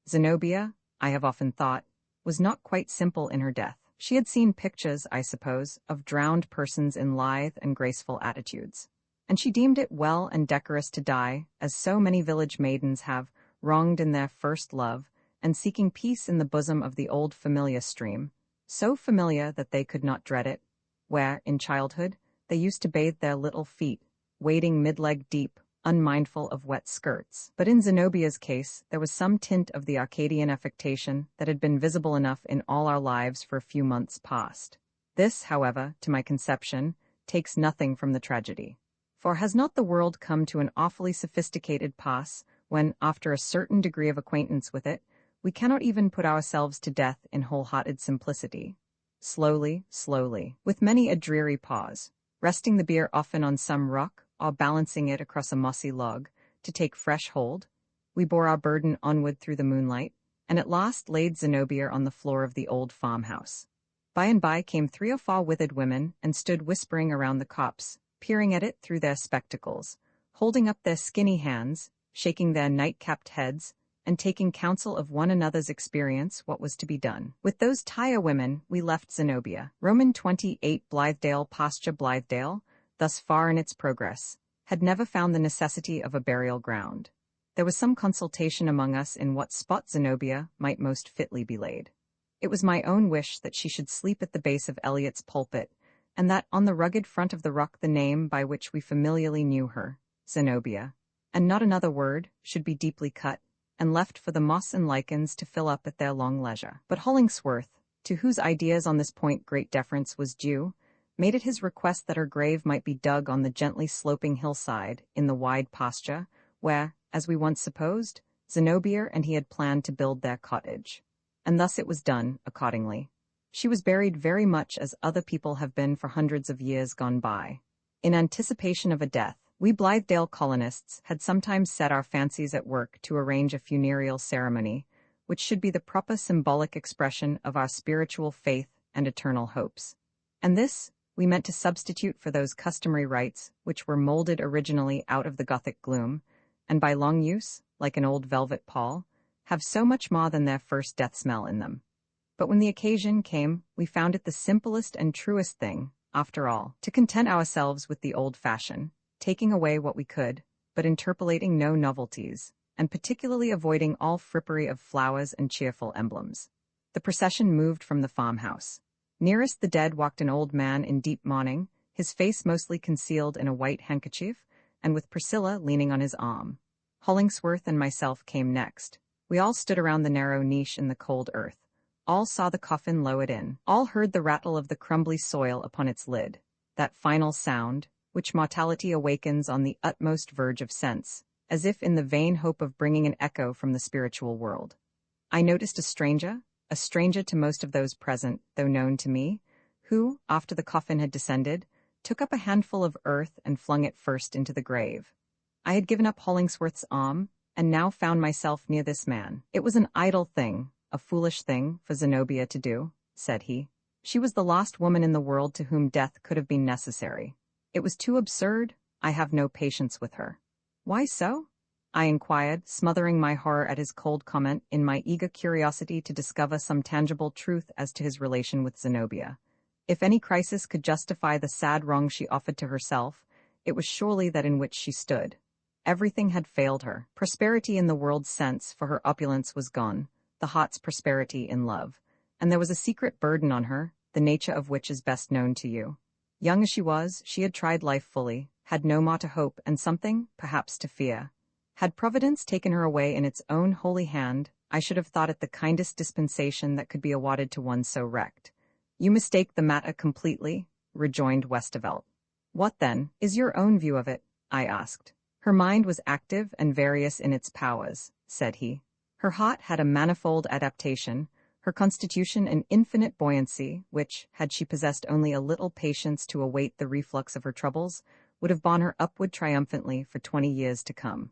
Speaker 1: Zenobia, I have often thought, was not quite simple in her death. She had seen pictures, I suppose, of drowned persons in lithe and graceful attitudes, and she deemed it well and decorous to die, as so many village maidens have, wronged in their first love, and seeking peace in the bosom of the old familiar stream, so familiar that they could not dread it, where, in childhood, they used to bathe their little feet, wading mid-leg deep, unmindful of wet skirts. But in Zenobia's case, there was some tint of the Arcadian affectation that had been visible enough in all our lives for a few months past. This, however, to my conception, takes nothing from the tragedy. For has not the world come to an awfully sophisticated pass when, after a certain degree of acquaintance with it, we cannot even put ourselves to death in wholehearted simplicity? Slowly, slowly, with many a dreary pause, resting the bier often on some rock, or balancing it across a mossy log, to take fresh hold, we bore our burden onward through the moonlight, and at last laid Zenobia on the floor of the old farmhouse. By and by came 3 or 4 withered women, and stood whispering around the copse, peering at it through their spectacles, holding up their skinny hands, shaking their night-capped heads, and taking counsel of one another's experience what was to be done. With those tire women we left Zenobia. Roman 28 Blithedale pasture Blithedale, thus far in its progress, had never found the necessity of a burial ground. There was some consultation among us in what spot Zenobia might most fitly be laid. It was my own wish that she should sleep at the base of Eliot's pulpit, and that on the rugged front of the rock the name by which we familiarly knew her, Zenobia, and not another word, should be deeply cut, and left for the moss and lichens to fill up at their long leisure. But Hollingsworth, to whose ideas on this point great deference was due, made it his request that her grave might be dug on the gently sloping hillside in the wide pasture, where, as we once supposed, Zenobia and he had planned to build their cottage. And thus it was done, accordingly. She was buried very much as other people have been for hundreds of years gone by. In anticipation of a death, we Blithedale colonists had sometimes set our fancies at work to arrange a funereal ceremony, which should be the proper symbolic expression of our spiritual faith and eternal hopes. And this we meant to substitute for those customary rites which were molded originally out of the Gothic gloom, and by long use, like an old velvet pall, have so much more than their first death smell in them. But when the occasion came, we found it the simplest and truest thing, after all, to content ourselves with the old fashion, taking away what we could, but interpolating no novelties, and particularly avoiding all frippery of flowers and cheerful emblems. The procession moved from the farmhouse. Nearest the dead walked an old man in deep mourning, his face mostly concealed in a white handkerchief, and with Priscilla leaning on his arm. Hollingsworth and myself came next. We all stood around the narrow niche in the cold earth. All saw the coffin lowered in. All heard the rattle of the crumbly soil upon its lid, that final sound, which mortality awakens on the utmost verge of sense, as if in the vain hope of bringing an echo from the spiritual world. I noticed a stranger to most of those present, though known to me, who, after the coffin had descended, took up a handful of earth and flung it first into the grave. I had given up Hollingsworth's arm, and now found myself near this man. It was an idle thing, a foolish thing, for Zenobia to do, said he. She was the last woman in the world to whom death could have been necessary. It was too absurd. I have no patience with her. Why so? I inquired, smothering my horror at his cold comment in my eager curiosity to discover some tangible truth as to his relation with Zenobia. If any crisis could justify the sad wrong she offered to herself, it was surely that in which she stood. Everything had failed her. Prosperity in the world's sense for her opulence was gone, the Hot's prosperity in love. And there was a secret burden on her, the nature of which is best known to you. Young as she was, she had tried life fully, had no more to hope and something, perhaps, to fear. Had Providence taken her away in its own holy hand, I should have thought it the kindest dispensation that could be awarded to one so wrecked. You mistake the matter completely, rejoined Westervelt. What, then, is your own view of it? I asked. Her mind was active and various in its powers, said he. Her heart had a manifold adaptation, her constitution an infinite buoyancy, which, had she possessed only a little patience to await the reflux of her troubles, would have borne her upward triumphantly for 20 years to come.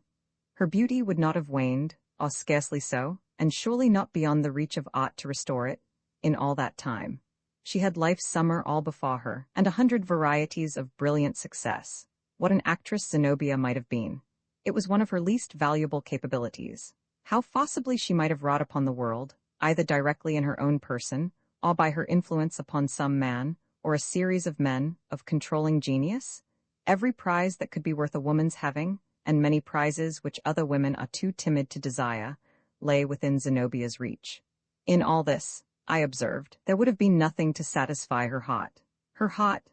Speaker 1: Her beauty would not have waned, or scarcely so, and surely not beyond the reach of art to restore it, in all that time. She had life's summer all before her, and 100 varieties of brilliant success. What an actress Zenobia might have been. It was one of her least valuable capabilities. How possibly she might have wrought upon the world, either directly in her own person, or by her influence upon some man, or a series of men, of controlling genius? Every prize that could be worth a woman's having, and many prizes which other women are too timid to desire, lay within Zenobia's reach. In all this, I observed, there would have been nothing to satisfy her heart. Her heart,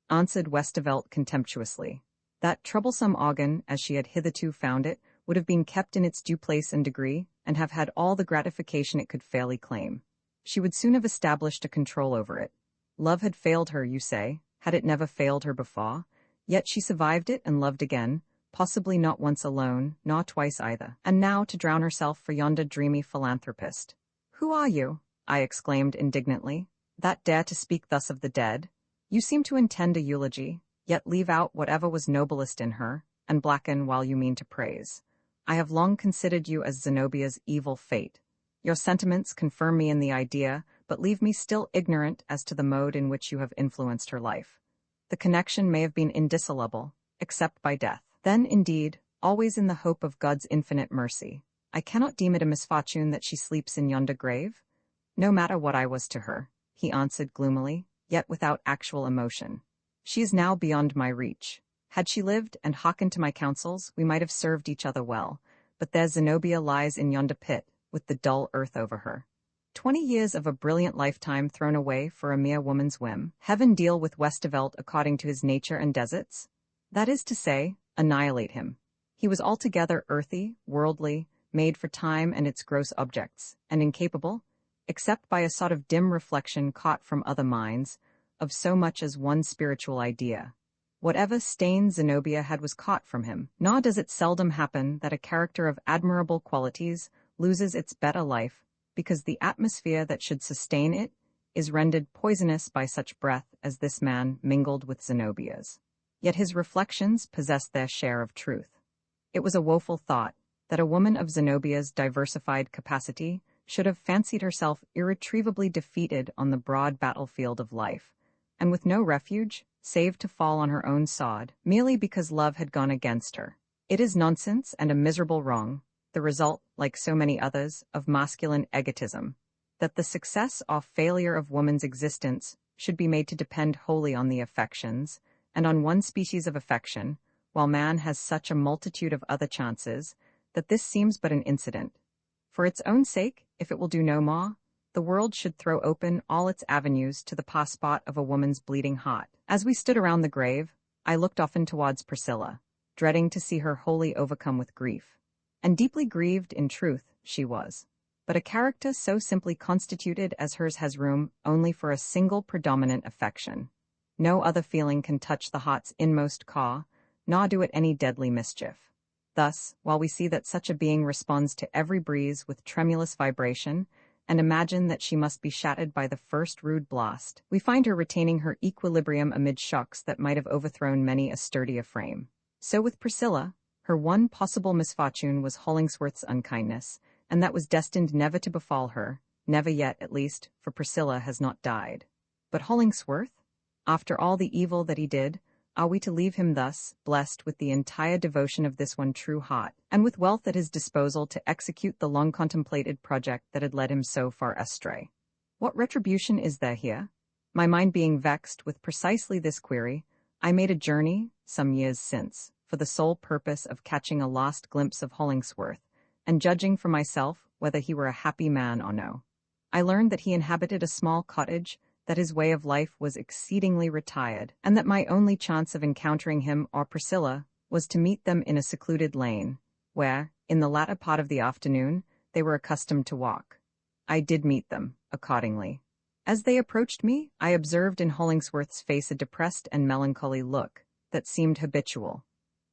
Speaker 1: answered Westervelt contemptuously. That troublesome organ, as she had hitherto found it, would have been kept in its due place and degree, and have had all the gratification it could fairly claim. She would soon have established a control over it. Love had failed her, you say, had it never failed her before? Yet she survived it and loved again, possibly not once alone, nor twice either, and now to drown herself for yonder dreamy philanthropist. Who are you? I exclaimed indignantly, that dare to speak thus of the dead? You seem to intend a eulogy, yet leave out whatever was noblest in her, and blacken while you mean to praise. I have long considered you as Zenobia's evil fate. Your sentiments confirm me in the idea, but leave me still ignorant as to the mode in which you have influenced her life. The connection may have been indissoluble, except by death. Then, indeed, always in the hope of God's infinite mercy, I cannot deem it a misfortune that she sleeps in yonder grave. No matter what I was to her, he answered gloomily, yet without actual emotion. She is now beyond my reach. Had she lived and hearkened to my counsels, we might have served each other well, but there Zenobia lies in yonder pit, with the dull earth over her. 20 years of a brilliant lifetime thrown away for a mere woman's whim. Heaven deal with Westervelt according to his nature and deserts? That is to say, annihilate him. He was altogether earthy, worldly, made for time and its gross objects, and incapable, except by a sort of dim reflection caught from other minds, of so much as one spiritual idea. Whatever stain Zenobia had was caught from him, nor does it seldom happen that a character of admirable qualities loses its better life, because the atmosphere that should sustain it is rendered poisonous by such breath as this man mingled with Zenobia's. Yet his reflections possessed their share of truth. It was a woeful thought, that a woman of Zenobia's diversified capacity should have fancied herself irretrievably defeated on the broad battlefield of life, and with no refuge, save to fall on her own sod, merely because love had gone against her. It is nonsense and a miserable wrong, the result, like so many others, of masculine egotism, that the success or failure of woman's existence should be made to depend wholly on the affections, and on one species of affection, while man has such a multitude of other chances, that this seems but an incident. For its own sake, if it will do no more, the world should throw open all its avenues to the passport of a woman's bleeding heart. As we stood around the grave, I looked often towards Priscilla, dreading to see her wholly overcome with grief. And deeply grieved, in truth, she was. But a character so simply constituted as hers has room only for a single predominant affection. No other feeling can touch the heart's inmost core, nor do it any deadly mischief. Thus, while we see that such a being responds to every breeze with tremulous vibration, and imagine that she must be shattered by the first rude blast, we find her retaining her equilibrium amid shocks that might have overthrown many a sturdier frame. So with Priscilla, her one possible misfortune was Hollingsworth's unkindness, and that was destined never to befall her, never yet, at least, for Priscilla has not died. But Hollingsworth? After all the evil that he did, are we to leave him thus, blessed with the entire devotion of this one true heart, and with wealth at his disposal to execute the long-contemplated project that had led him so far astray? What retribution is there here? My mind being vexed with precisely this query, I made a journey, some years since, for the sole purpose of catching a last glimpse of Hollingsworth, and judging for myself whether he were a happy man or no. I learned that he inhabited a small cottage, that his way of life was exceedingly retired, and that my only chance of encountering him or Priscilla was to meet them in a secluded lane, where, in the latter part of the afternoon, they were accustomed to walk. I did meet them, accordingly. As they approached me, I observed in Hollingsworth's face a depressed and melancholy look that seemed habitual.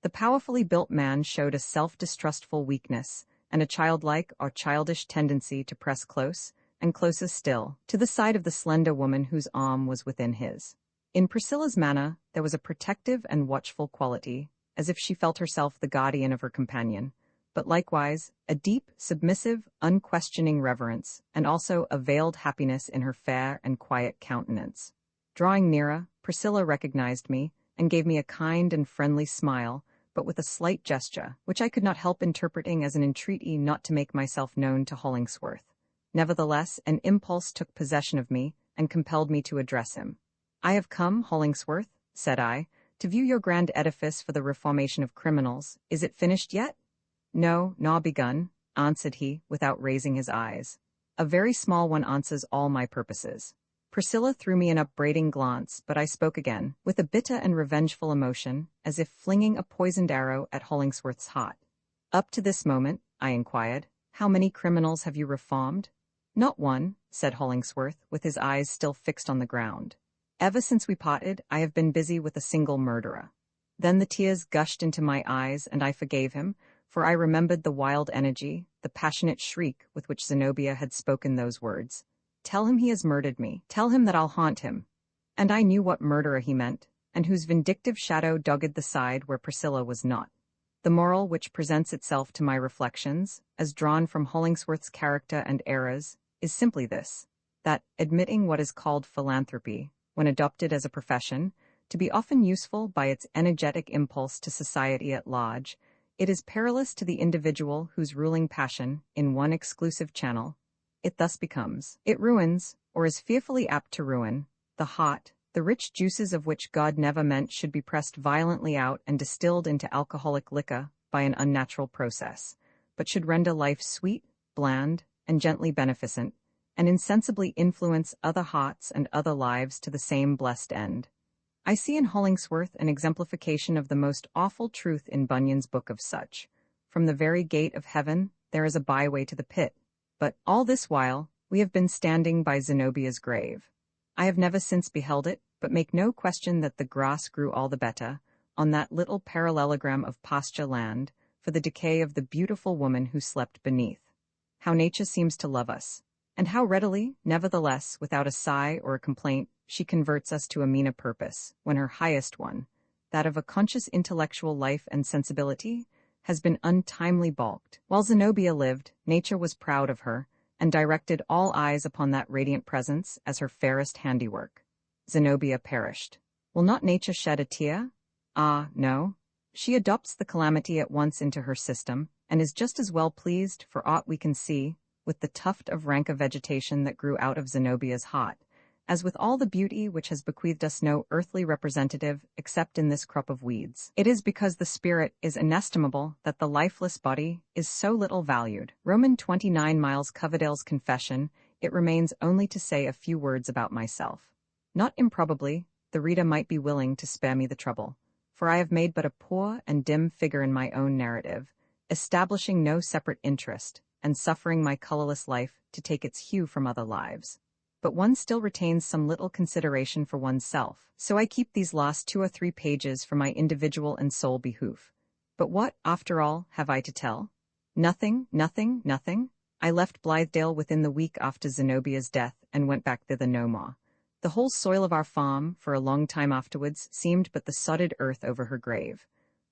Speaker 1: The powerfully built man showed a self-distrustful weakness and a childlike or childish tendency to press close, and closer still, to the side of the slender woman whose arm was within his. In Priscilla's manner there was a protective and watchful quality, as if she felt herself the guardian of her companion, but likewise a deep, submissive, unquestioning reverence, and also a veiled happiness in her fair and quiet countenance. Drawing nearer, Priscilla recognized me, and gave me a kind and friendly smile, but with a slight gesture, which I could not help interpreting as an entreaty not to make myself known to Hollingsworth. Nevertheless, an impulse took possession of me, and compelled me to address him. "I have come, Hollingsworth," said I, "to view your grand edifice for the reformation of criminals. Is it finished yet?" "No, nor begun," answered he, without raising his eyes. "A very small one answers all my purposes." Priscilla threw me an upbraiding glance, but I spoke again, with a bitter and revengeful emotion, as if flinging a poisoned arrow at Hollingsworth's heart. "Up to this moment," I inquired, "how many criminals have you reformed?" "Not one," said Hollingsworth, with his eyes still fixed on the ground. "Ever since we parted, I have been busy with a single murderer." Then the tears gushed into my eyes, and I forgave him, for I remembered the wild energy, the passionate shriek with which Zenobia had spoken those words. "Tell him he has murdered me. Tell him that I'll haunt him." And I knew what murderer he meant, and whose vindictive shadow dogged the side where Priscilla was not. The moral which presents itself to my reflections, as drawn from Hollingsworth's character and errors, is simply this, that, admitting what is called philanthropy, when adopted as a profession, to be often useful by its energetic impulse to society at large, it is perilous to the individual whose ruling passion, in one exclusive channel, it thus becomes. It ruins, or is fearfully apt to ruin, the heart, the rich juices of which God never meant should be pressed violently out and distilled into alcoholic liquor by an unnatural process, but should render life sweet, bland, and gently beneficent, and insensibly influence other hearts and other lives to the same blessed end. I see in Hollingsworth an exemplification of the most awful truth in Bunyan's book of such. From the very gate of heaven there is a byway to the pit. But, all this while, we have been standing by Zenobia's grave. I have never since beheld it, but make no question that the grass grew all the better, on that little parallelogram of pasture land, for the decay of the beautiful woman who slept beneath. How nature seems to love us, and how readily, nevertheless, without a sigh or a complaint, she converts us to a meaner purpose, when her highest one, that of a conscious intellectual life and sensibility, has been untimely balked. While Zenobia lived, nature was proud of her, and directed all eyes upon that radiant presence as her fairest handiwork. Zenobia perished. Will not nature shed a tear? Ah, no. She adopts the calamity at once into her system, and is just as well pleased, for aught we can see, with the tuft of ranker vegetation that grew out of Zenobia's heart, as with all the beauty which has bequeathed us no earthly representative except in this crop of weeds. It is because the spirit is inestimable that the lifeless body is so little valued. Roman 29 Miles Coverdale's confession, it remains only to say a few words about myself. Not improbably, the reader might be willing to spare me the trouble, for I have made but a poor and dim figure in my own narrative, establishing no separate interest, and suffering my colorless life to take its hue from other lives. But one still retains some little consideration for oneself, so I keep these last 2 or 3 pages for my individual and sole behoof. But what, after all, have I to tell? Nothing, nothing, nothing. I left Blithedale within the week after Zenobia's death, and went back thither no more. The whole soil of our farm, for a long time afterwards, seemed but the sodded earth over her grave.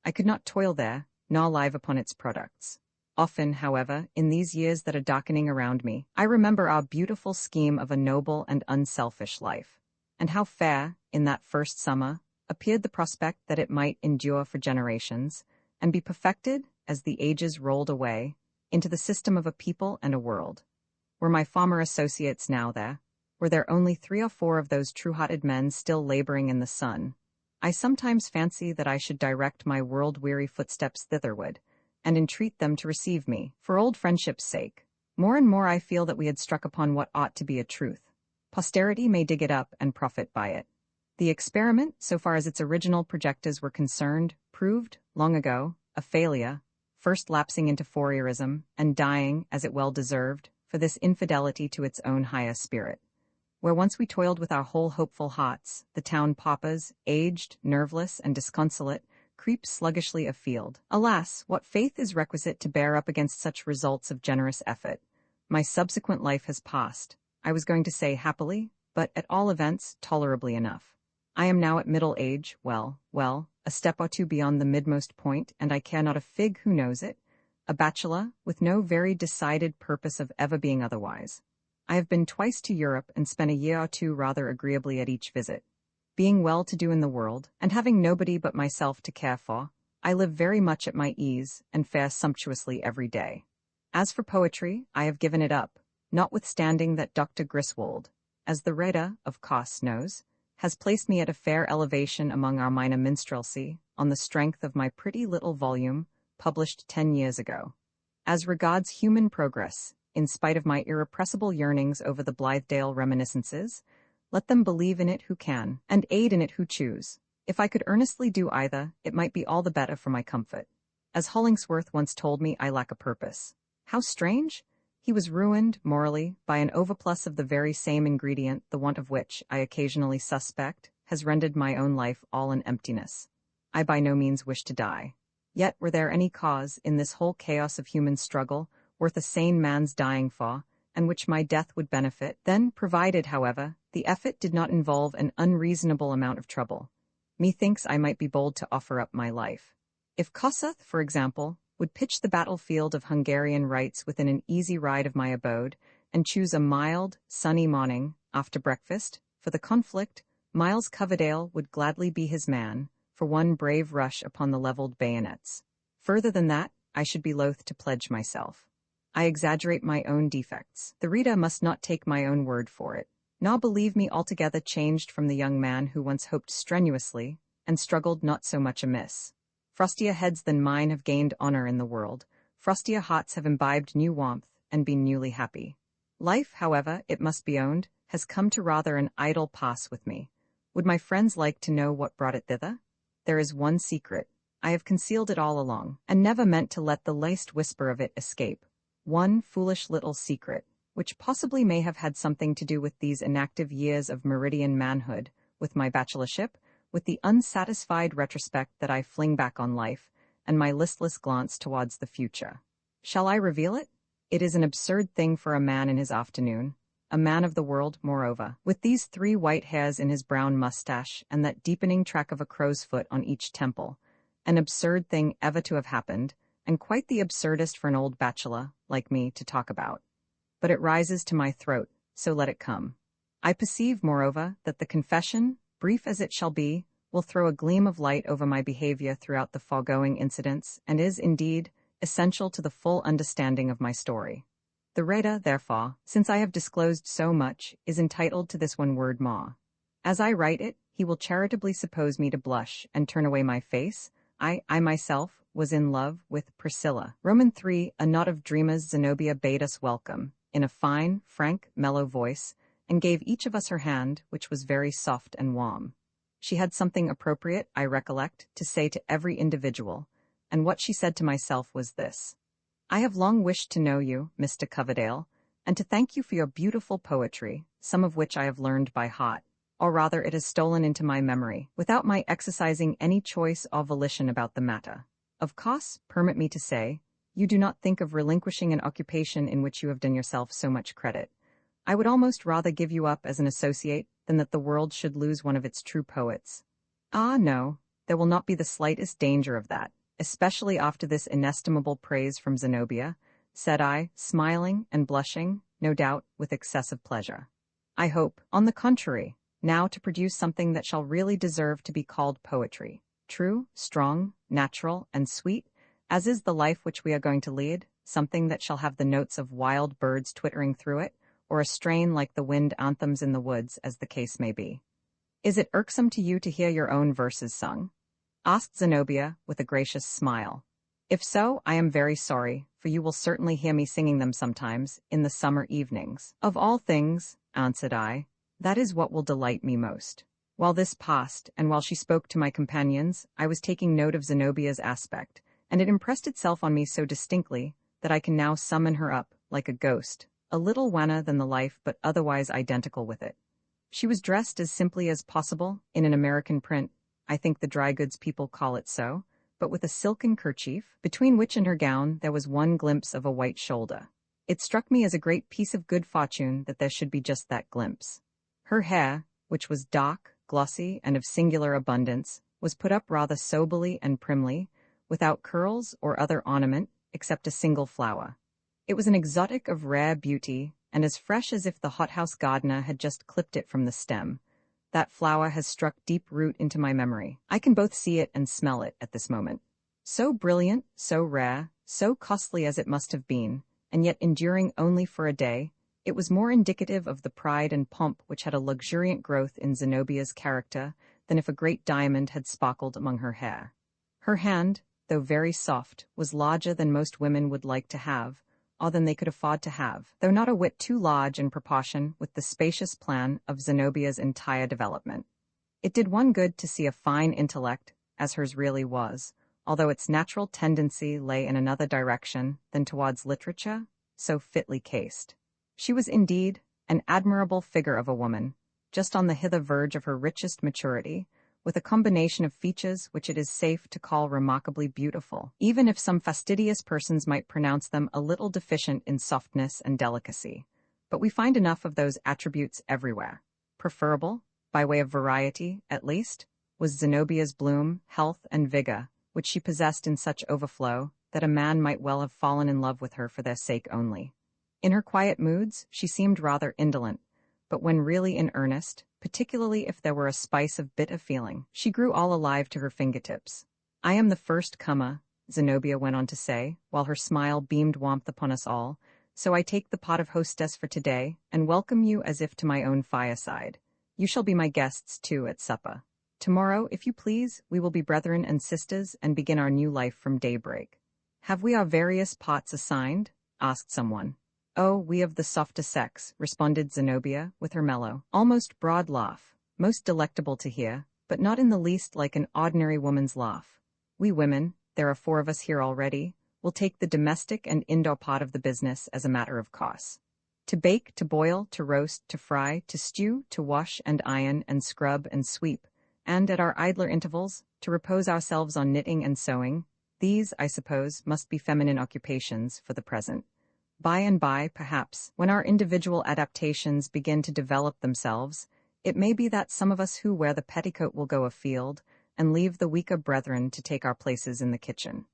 Speaker 1: I could not toil there, nor live upon its products. Often, however, in these years that are darkening around me, I remember our beautiful scheme of a noble and unselfish life, and how fair, in that first summer, appeared the prospect that it might endure for generations, and be perfected, as the ages rolled away, into the system of a people and a world. Were my former associates now there? Were there only 3 or 4 of those true-hearted men still laboring in the sun? I sometimes fancy that I should direct my world-weary footsteps thitherward, and entreat them to receive me, for old friendship's sake. More and more I feel that we had struck upon what ought to be a truth. Posterity may dig it up and profit by it. The experiment, so far as its original projectors were concerned, proved, long ago, a failure, first lapsing into Fourierism, and dying, as it well deserved, for this infidelity to its own higher spirit. Where once we toiled with our whole hopeful hearts, the town paupers, aged, nerveless, and disconsolate, creep sluggishly afield. Alas, what faith is requisite to bear up against such results of generous effort? My subsequent life has passed, I was going to say happily, but at all events, tolerably enough. I am now at middle age, well, a step or two beyond the midmost point, and I care not a fig who knows it, a bachelor, with no very decided purpose of ever being otherwise. I have been twice to Europe and spent a year or two rather agreeably at each visit. Being well-to-do in the world, and having nobody but myself to care for, I live very much at my ease and fare sumptuously every day. As for poetry, I have given it up, notwithstanding that Dr. Griswold, as the reader, of course, knows, has placed me at a fair elevation among our minor minstrelsy, on the strength of my pretty little volume, published 10 years ago. As regards human progress, in spite of my irrepressible yearnings over the Blithedale reminiscences, let them believe in it who can, and aid in it who choose. If I could earnestly do either, it might be all the better for my comfort. As Hollingsworth once told me, I lack a purpose. How strange! He was ruined, morally, by an overplus of the very same ingredient, the want of which, I occasionally suspect, has rendered my own life all an emptiness. I by no means wish to die. Yet were there any cause, in this whole chaos of human struggle, worth a sane man's dying for, and which my death would benefit, then, provided, however, the effort did not involve an unreasonable amount of trouble, methinks I might be bold to offer up my life. If Kossuth, for example, would pitch the battlefield of Hungarian rights within an easy ride of my abode, and choose a mild, sunny morning, after breakfast, for the conflict, Miles Coverdale would gladly be his man, for one brave rush upon the levelled bayonets. Further than that, I should be loath to pledge myself. I exaggerate my own defects. The reader must not take my own word for it, nor believe me altogether changed from the young man who once hoped strenuously, and struggled not so much amiss. Frostier heads than mine have gained honor in the world, frostier hearts have imbibed new warmth, and been newly happy. Life, however, it must be owned, has come to rather an idle pass with me. Would my friends like to know what brought it thither? There is one secret. I have concealed it all along, and never meant to let the least whisper of it escape. One foolish little secret, which possibly may have had something to do with these inactive years of meridian manhood, with my bachelorship, with the unsatisfied retrospect that I fling back on life, and my listless glance towards the future. Shall I reveal it? It is an absurd thing for a man in his afternoon, a man of the world, moreover, with these 3 white hairs in his brown mustache and that deepening track of a crow's foot on each temple, an absurd thing ever to have happened, and quite the absurdest for an old bachelor, like me, to talk about. But it rises to my throat, so let it come. I perceive, moreover, that the confession, brief as it shall be, will throw a gleam of light over my behavior throughout the foregoing incidents, and is, indeed, essential to the full understanding of my story. The reader, therefore, since I have disclosed so much, is entitled to this one word more. As I write it, he will charitably suppose me to blush and turn away my face. I myself, was in love with Priscilla. Roman 3, a knot of dreamers, Zenobia bade us welcome, in a fine, frank, mellow voice, and gave each of us her hand, which was very soft and warm. She had something appropriate, I recollect, to say to every individual, and what she said to myself was this: I have long wished to know you, Mr. Coverdale, and to thank you for your beautiful poetry, some of which I have learned by heart, or rather it has stolen into my memory, without my exercising any choice or volition about the matter. Of course, permit me to say, you do not think of relinquishing an occupation in which you have done yourself so much credit. I would almost rather give you up as an associate than that the world should lose one of its true poets. Ah, no, there will not be the slightest danger of that, especially after this inestimable praise from Zenobia, said I, smiling and blushing, no doubt, with excessive pleasure. I hope, on the contrary, now to produce something that shall really deserve to be called poetry, true, strong, natural, and sweet, as is the life which we are going to lead, something that shall have the notes of wild birds twittering through it, or a strain like the wind anthems in the woods, as the case may be. Is it irksome to you to hear your own verses sung? Asked Zenobia with a gracious smile. If so, I am very sorry, for you will certainly hear me singing them sometimes, in the summer evenings. Of all things, answered I, that is what will delight me most. While this passed, and while she spoke to my companions, I was taking note of Zenobia's aspect, and it impressed itself on me so distinctly that I can now summon her up, like a ghost, a little wanner than the life but otherwise identical with it. She was dressed as simply as possible, in an American print, I think the dry goods people call it so, but with a silken kerchief, between which and her gown there was one glimpse of a white shoulder. It struck me as a great piece of good fortune that there should be just that glimpse. Her hair, which was dark, glossy, and of singular abundance, was put up rather soberly and primly, without curls or other ornament, except a single flower. It was an exotic of rare beauty, and as fresh as if the hothouse gardener had just clipped it from the stem. That flower has struck deep root into my memory. I can both see it and smell it at this moment. So brilliant, so rare, so costly as it must have been, and yet enduring only for a day, it was more indicative of the pride and pomp which had a luxuriant growth in Zenobia's character than if a great diamond had sparkled among her hair. Her hand, though very soft, was larger than most women would like to have, or than they could afford to have, though not a whit too large in proportion with the spacious plan of Zenobia's entire development. It did one good to see a fine intellect, as hers really was, although its natural tendency lay in another direction than towards literature, so fitly cased. She was indeed an admirable figure of a woman, just on the hither verge of her richest maturity, with a combination of features which it is safe to call remarkably beautiful, even if some fastidious persons might pronounce them a little deficient in softness and delicacy. But we find enough of those attributes everywhere. Preferable, by way of variety, at least, was Zenobia's bloom, health, and vigor, which she possessed in such overflow that a man might well have fallen in love with her for their sake only. In her quiet moods, she seemed rather indolent, but when really in earnest, particularly if there were a spice of bitter feeling, she grew all alive to her fingertips. I am the first comer, Zenobia went on to say, while her smile beamed warmth upon us all, so I take the pot of hostess for today, and welcome you as if to my own fireside. You shall be my guests, too, at supper. Tomorrow, if you please, we will be brethren and sisters, and begin our new life from daybreak. Have we our various pots assigned? Asked someone. Oh, we of the softer sex, responded Zenobia, with her mellow, almost broad laugh, most delectable to hear, but not in the least like an ordinary woman's laugh. We women, there are 4 of us here already, will take the domestic and indoor part of the business as a matter of course. To bake, to boil, to roast, to fry, to stew, to wash and iron and scrub and sweep, and at our idler intervals, to repose ourselves on knitting and sewing, these, I suppose, must be feminine occupations for the present. By and by, perhaps, when our individual adaptations begin to develop themselves, it may be that some of us who wear the petticoat will go afield, and leave the weaker brethren to take our places in the kitchen.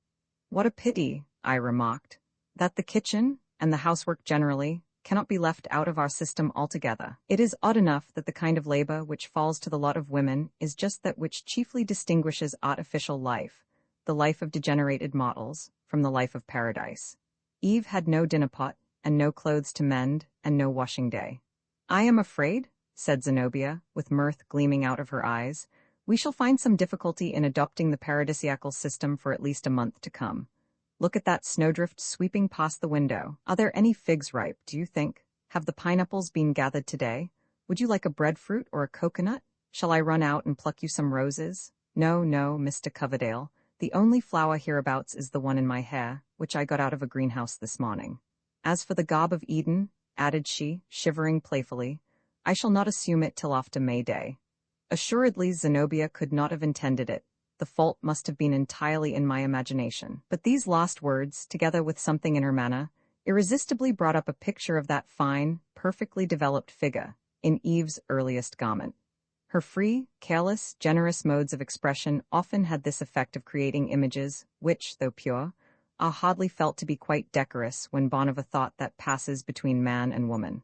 Speaker 1: What a pity, I remarked, that the kitchen, and the housework generally, cannot be left out of our system altogether. It is odd enough that the kind of labor which falls to the lot of women is just that which chiefly distinguishes artificial life, the life of degenerated mortals, from the life of paradise. Eve had no dinner pot, and no clothes to mend, and no washing day. I am afraid, said Zenobia, with mirth gleaming out of her eyes, we shall find some difficulty in adopting the paradisiacal system for at least a month to come. Look at that snowdrift sweeping past the window. Are there any figs ripe, do you think? Have the pineapples been gathered today? Would you like a breadfruit or a coconut? Shall I run out and pluck you some roses? No, no, Mr. Coverdale. The only flower hereabouts is the one in my hair, which I got out of a greenhouse this morning. As for the garb of Eden, added she, shivering playfully, I shall not assume it till after May Day. Assuredly Zenobia could not have intended it. The fault must have been entirely in my imagination. But these last words, together with something in her manner, irresistibly brought up a picture of that fine, perfectly developed figure, in Eve's earliest garment. Her free, careless, generous modes of expression often had this effect of creating images which, though pure, are hardly felt to be quite decorous when born of a thought that passes between man and woman.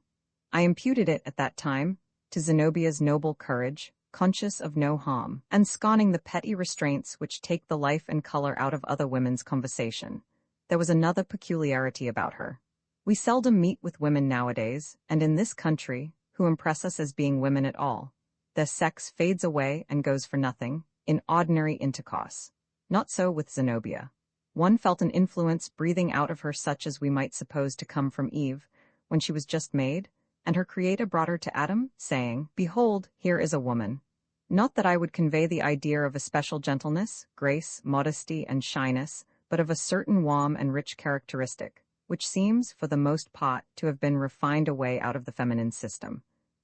Speaker 1: I imputed it, at that time, to Zenobia's noble courage, conscious of no harm, and scorning the petty restraints which take the life and color out of other women's conversation. There was another peculiarity about her. We seldom meet with women nowadays, and in this country, who impress us as being women at all. Their sex fades away and goes for nothing, in ordinary intercourse. Not so with Zenobia. One felt an influence breathing out of her such as we might suppose to come from Eve, when she was just made, and her Creator brought her to Adam, saying, "Behold, here is a woman." Not that I would convey the idea of a special gentleness, grace, modesty, and shyness, but of a certain warm and rich characteristic, which seems, for the most part, to have been refined away out of the feminine system.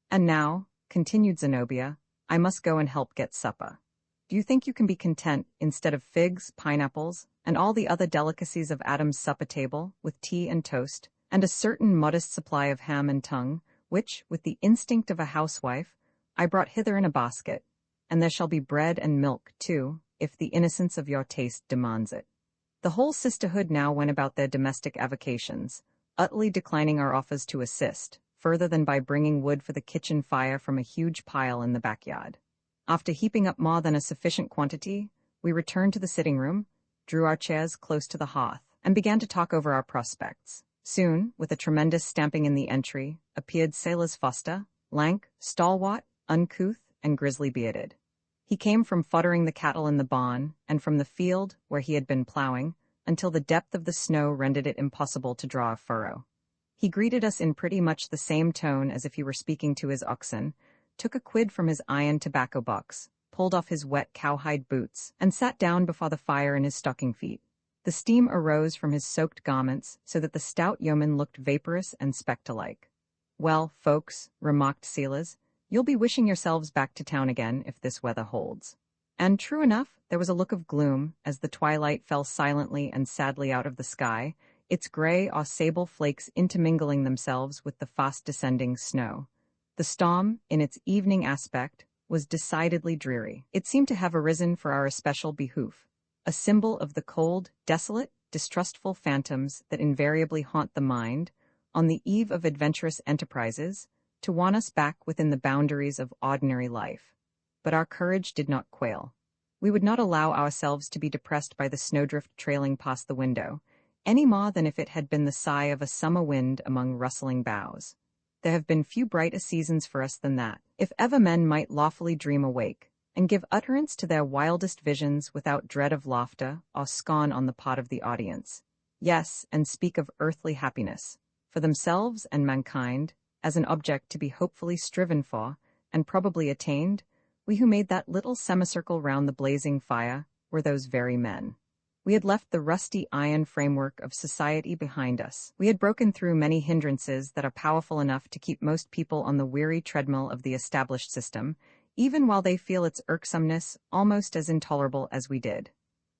Speaker 1: "And now," continued Zenobia, "I must go and help get supper. Do you think you can be content, instead of figs, pineapples, and all the other delicacies of Adam's supper table, with tea and toast, and a certain modest supply of ham and tongue, which, with the instinct of a housewife, I brought hither in a basket, and there shall be bread and milk, too, if the innocence of your taste demands it." The whole sisterhood now went about their domestic avocations, utterly declining our offers to assist, further than by bringing wood for the kitchen fire from a huge pile in the backyard. After heaping up more than a sufficient quantity, we returned to the sitting-room, drew our chairs close to the hearth, and began to talk over our prospects. Soon, with a tremendous stamping in the entry, appeared Silas Foster, lank, stalwart, uncouth, and grizzly-bearded. He came from foddering the cattle in the barn, and from the field, where he had been ploughing, until the depth of the snow rendered it impossible to draw a furrow. He greeted us in pretty much the same tone as if he were speaking to his oxen, took a quid from his iron tobacco box, pulled off his wet cowhide boots, and sat down before the fire in his stocking feet. The steam arose from his soaked garments, so that the stout yeoman looked vaporous and spectre-like. "Well, folks," remarked Silas, "you'll be wishing yourselves back to town again if this weather holds." And true enough, there was a look of gloom as the twilight fell silently and sadly out of the sky, its gray or sable flakes intermingling themselves with the fast-descending snow. The storm, in its evening aspect, was decidedly dreary. It seemed to have arisen for our especial behoof, a symbol of the cold, desolate, distrustful phantoms that invariably haunt the mind, on the eve of adventurous enterprises, to warn us back within the boundaries of ordinary life. But our courage did not quail. We would not allow ourselves to be depressed by the snowdrift trailing past the window, any more than if it had been the sigh of a summer wind among rustling boughs. There have been few brighter seasons for us than that, if ever men might lawfully dream awake, and give utterance to their wildest visions without dread of laughter or scorn on the part of the audience. Yes, and speak of earthly happiness, for themselves and mankind, as an object to be hopefully striven for, and probably attained, we who made that little semicircle round the blazing fire were those very men. We had left the rusty iron framework of society behind us. We had broken through many hindrances that are powerful enough to keep most people on the weary treadmill of the established system, even while they feel its irksomeness almost as intolerable as we did.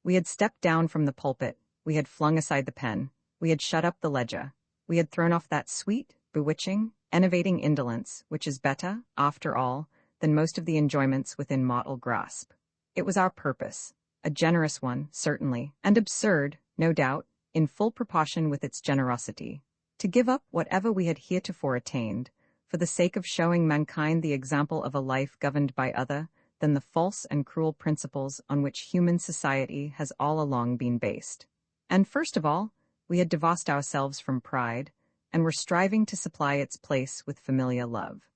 Speaker 1: We had stepped down from the pulpit, we had flung aside the pen, we had shut up the ledger, we had thrown off that sweet, bewitching, enervating indolence, which is better, after all, than most of the enjoyments within mortal grasp. It was our purpose, a generous one, certainly, and absurd, no doubt, in full proportion with its generosity, to give up whatever we had heretofore attained, for the sake of showing mankind the example of a life governed by other than the false and cruel principles on which human society has all along been based. And first of all, we had divorced ourselves from pride, and were striving to supply its place with familiar love.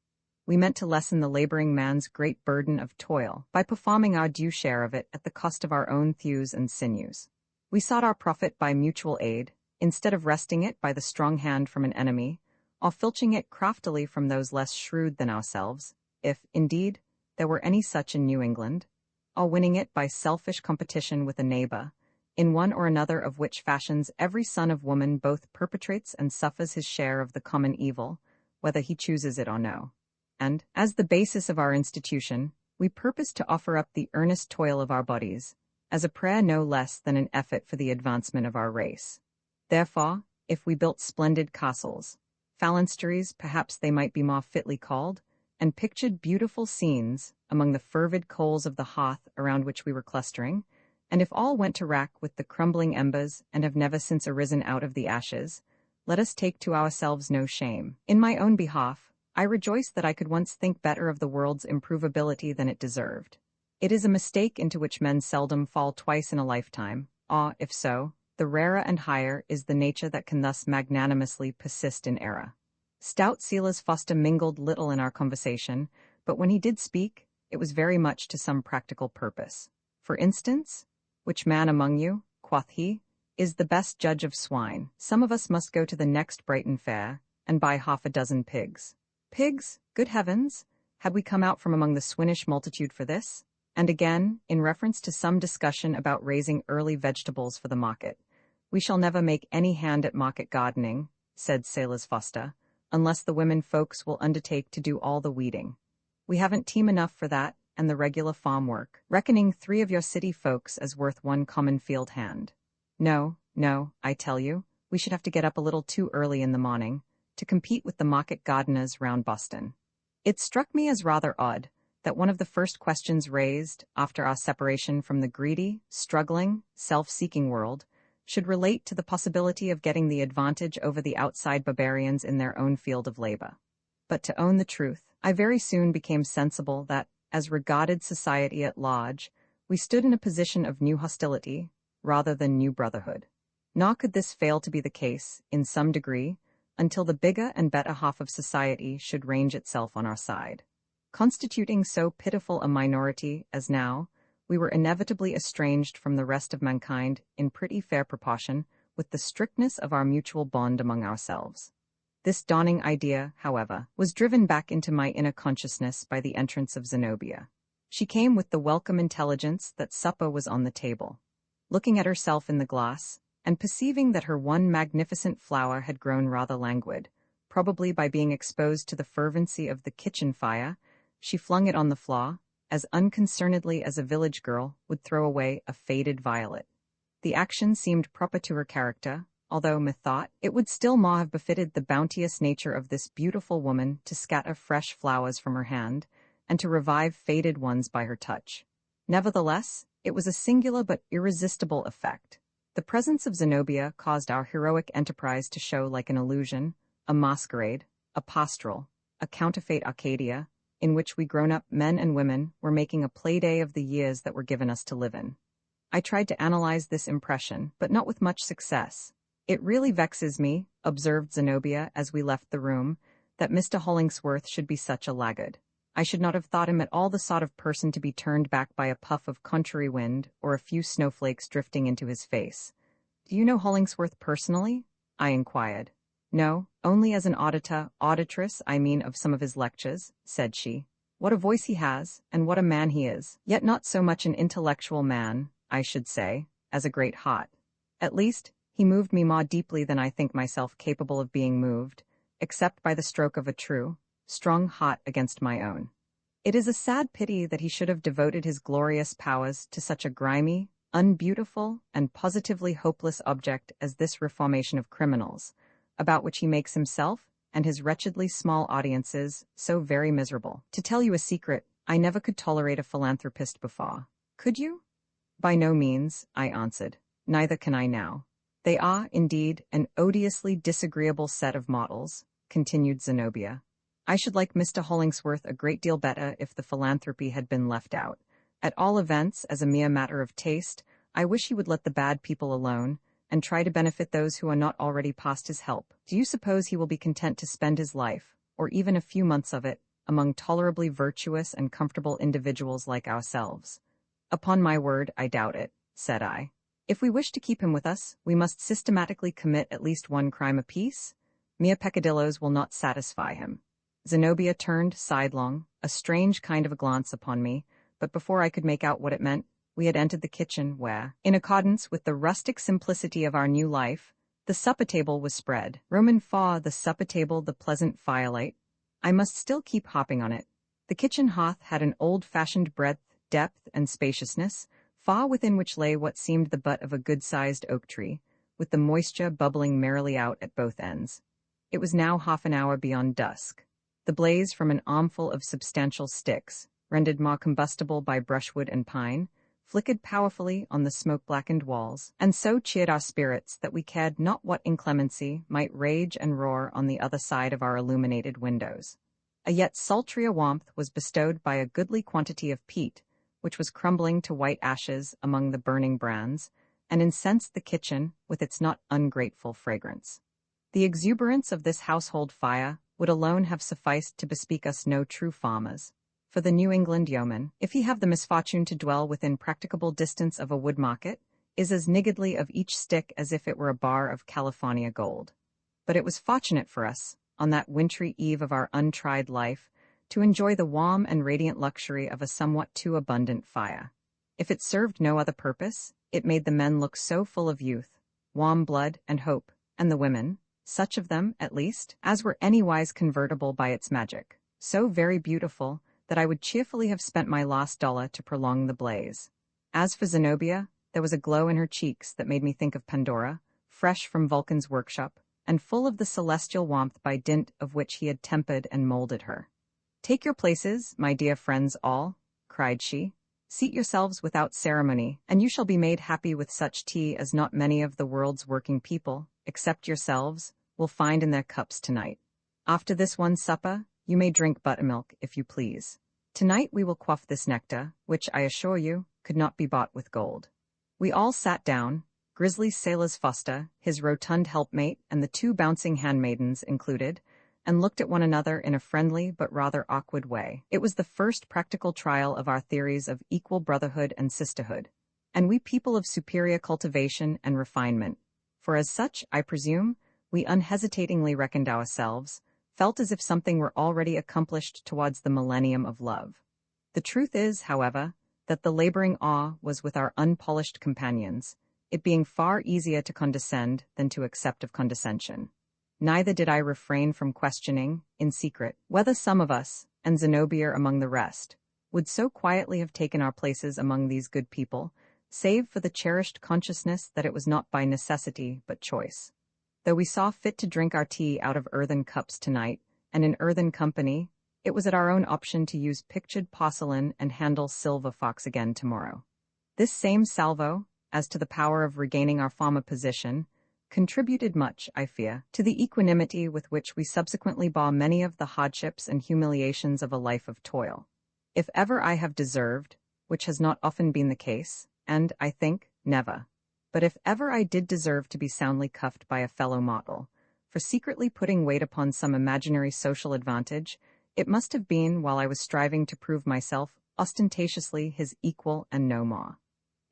Speaker 1: We meant to lessen the laboring man's great burden of toil by performing our due share of it at the cost of our own thews and sinews. We sought our profit by mutual aid, instead of wresting it by the strong hand from an enemy, or filching it craftily from those less shrewd than ourselves, if, indeed, there were any such in New England, or winning it by selfish competition with a neighbor, in one or another of which fashions every son of woman both perpetrates and suffers his share of the common evil, whether he chooses it or no. And, as the basis of our institution, we purpose to offer up the earnest toil of our bodies, as a prayer no less than an effort for the advancement of our race. Therefore, if we built splendid castles, phalansteries perhaps they might be more fitly called, and pictured beautiful scenes among the fervid coals of the hearth around which we were clustering, and if all went to rack with the crumbling embers and have never since arisen out of the ashes, let us take to ourselves no shame. In my own behalf, I rejoice that I could once think better of the world's improvability than it deserved. It is a mistake into which men seldom fall twice in a lifetime, or, if so, the rarer and higher is the nature that can thus magnanimously persist in error. Stout Silas Foster mingled little in our conversation, but when he did speak, it was very much to some practical purpose. For instance, which man among you, quoth he, is the best judge of swine? Some of us must go to the next Brighton fair, and buy 6 pigs. Pigs? Good heavens! Had we come out from among the swinish multitude for this? And again, in reference to some discussion about raising early vegetables for the market. We shall never make any hand at market gardening, said Sailor's Foster, unless the women folks will undertake to do all the weeding. We haven't team enough for that, and the regular farm work, reckoning 3 of your city folks as worth 1 common field hand. No, I tell you, we should have to get up a little too early in the morning, to compete with the market gardeners round Boston. It struck me as rather odd that one of the first questions raised after our separation from the greedy, struggling, self-seeking world should relate to the possibility of getting the advantage over the outside barbarians in their own field of labor. But to own the truth, I very soon became sensible that, as regarded society at large, we stood in a position of new hostility rather than new brotherhood. Nor could this fail to be the case, in some degree, until the bigger and better half of society should range itself on our side. Constituting so pitiful a minority as now, we were inevitably estranged from the rest of mankind in pretty fair proportion with the strictness of our mutual bond among ourselves. This dawning idea, however, was driven back into my inner consciousness by the entrance of Zenobia. She came with the welcome intelligence that supper was on the table. Looking at herself in the glass, and perceiving that her one magnificent flower had grown rather languid, probably by being exposed to the fervency of the kitchen fire, she flung it on the floor, as unconcernedly as a village girl would throw away a faded violet. The action seemed proper to her character, although, methought, it would still more have befitted the bounteous nature of this beautiful woman to scatter fresh flowers from her hand, and to revive faded ones by her touch. Nevertheless, it was a singular but irresistible effect. The presence of Zenobia caused our heroic enterprise to show like an illusion, a masquerade, a pastoral, a counterfeit Arcadia, in which we grown-up men and women were making a play-day of the years that were given us to live in. I tried to analyze this impression, but not with much success. It really vexes me, observed Zenobia as we left the room, that Mr. Hollingsworth should be such a laggard. I should not have thought him at all the sort of person to be turned back by a puff of contrary wind or a few snowflakes drifting into his face. Do you know Hollingsworth personally? I inquired. No, only as an auditress, I mean, of some of his lectures, said she. What a voice he has, and what a man he is, yet not so much an intellectual man, I should say, as a great heart. At least, he moved me more deeply than I think myself capable of being moved, except by the stroke of a true, strong heart against my own. It is a sad pity that he should have devoted his glorious powers to such a grimy, unbeautiful, and positively hopeless object as this reformation of criminals, about which he makes himself and his wretchedly small audiences so very miserable. To tell you a secret, I never could tolerate a philanthropist before. Could you? By no means, I answered. Neither can I now. They are, indeed, an odiously disagreeable set of models, continued Zenobia. I should like Mr. Hollingsworth a great deal better if the philanthropy had been left out. At all events, as a mere matter of taste, I wish he would let the bad people alone, and try to benefit those who are not already past his help. Do you suppose he will be content to spend his life, or even a few months of it, among tolerably virtuous and comfortable individuals like ourselves? Upon my word, I doubt it, said I. If we wish to keep him with us, we must systematically commit at least one crime apiece. Mere peccadilloes will not satisfy him. Zenobia turned sidelong, a strange kind of a glance upon me, but before I could make out what it meant, we had entered the kitchen where, in accordance with the rustic simplicity of our new life, the supper table was spread. Roman IV, the supper table, the pleasant firelight. I must still keep hopping on it. The kitchen hearth had an old-fashioned breadth, depth, and spaciousness, far within which lay what seemed the butt of a good-sized oak tree, with the moisture bubbling merrily out at both ends. It was now half an hour beyond dusk. The blaze from an armful of substantial sticks, rendered more combustible by brushwood and pine, flickered powerfully on the smoke-blackened walls, and so cheered our spirits that we cared not what inclemency might rage and roar on the other side of our illuminated windows. A yet sultrier warmth was bestowed by a goodly quantity of peat, which was crumbling to white ashes among the burning brands, and incensed the kitchen with its not ungrateful fragrance. The exuberance of this household fire would alone have sufficed to bespeak us no true farmers. For the New England yeoman, if he have the misfortune to dwell within practicable distance of a wood market, is as niggardly of each stick as if it were a bar of California gold. But it was fortunate for us, on that wintry eve of our untried life, to enjoy the warm and radiant luxury of a somewhat too abundant fire. If it served no other purpose, it made the men look so full of youth, warm blood, and hope, and the women, such of them, at least, as were anywise convertible by its magic, so very beautiful, that I would cheerfully have spent my last dollar to prolong the blaze. As for Zenobia, there was a glow in her cheeks that made me think of Pandora, fresh from Vulcan's workshop, and full of the celestial warmth by dint of which he had tempered and molded her. "Take your places, my dear friends all," cried she. "Seat yourselves without ceremony, and you shall be made happy with such tea as not many of the world's working people, except yourselves, will find in their cups tonight. After this one supper, you may drink buttermilk, if you please. Tonight we will quaff this nectar, which, I assure you, could not be bought with gold." We all sat down, Grizzly Sailor's Foster, his rotund helpmate, and the 2 bouncing handmaidens included, and looked at one another in a friendly but rather awkward way. It was the first practical trial of our theories of equal brotherhood and sisterhood, and we people of superior cultivation and refinement, for as such, I presume, we unhesitatingly reckoned ourselves, felt as if something were already accomplished towards the millennium of love. The truth is, however, that the laboring awe was with our unpolished companions, it being far easier to condescend than to accept of condescension. Neither did I refrain from questioning, in secret, whether some of us, and Zenobia among the rest, would so quietly have taken our places among these good people, save for the cherished consciousness that it was not by necessity but choice. Though we saw fit to drink our tea out of earthen cups tonight, and in earthen company, it was at our own option to use pictured porcelain and handle silver fox again tomorrow. This same salvo, as to the power of regaining our former position, contributed much, I fear, to the equanimity with which we subsequently bore many of the hardships and humiliations of a life of toil. If ever I have deserved, which has not often been the case, and, I think, never, but if ever I did deserve to be soundly cuffed by a fellow mortal, for secretly putting weight upon some imaginary social advantage, it must have been while I was striving to prove myself ostentatiously his equal and no more.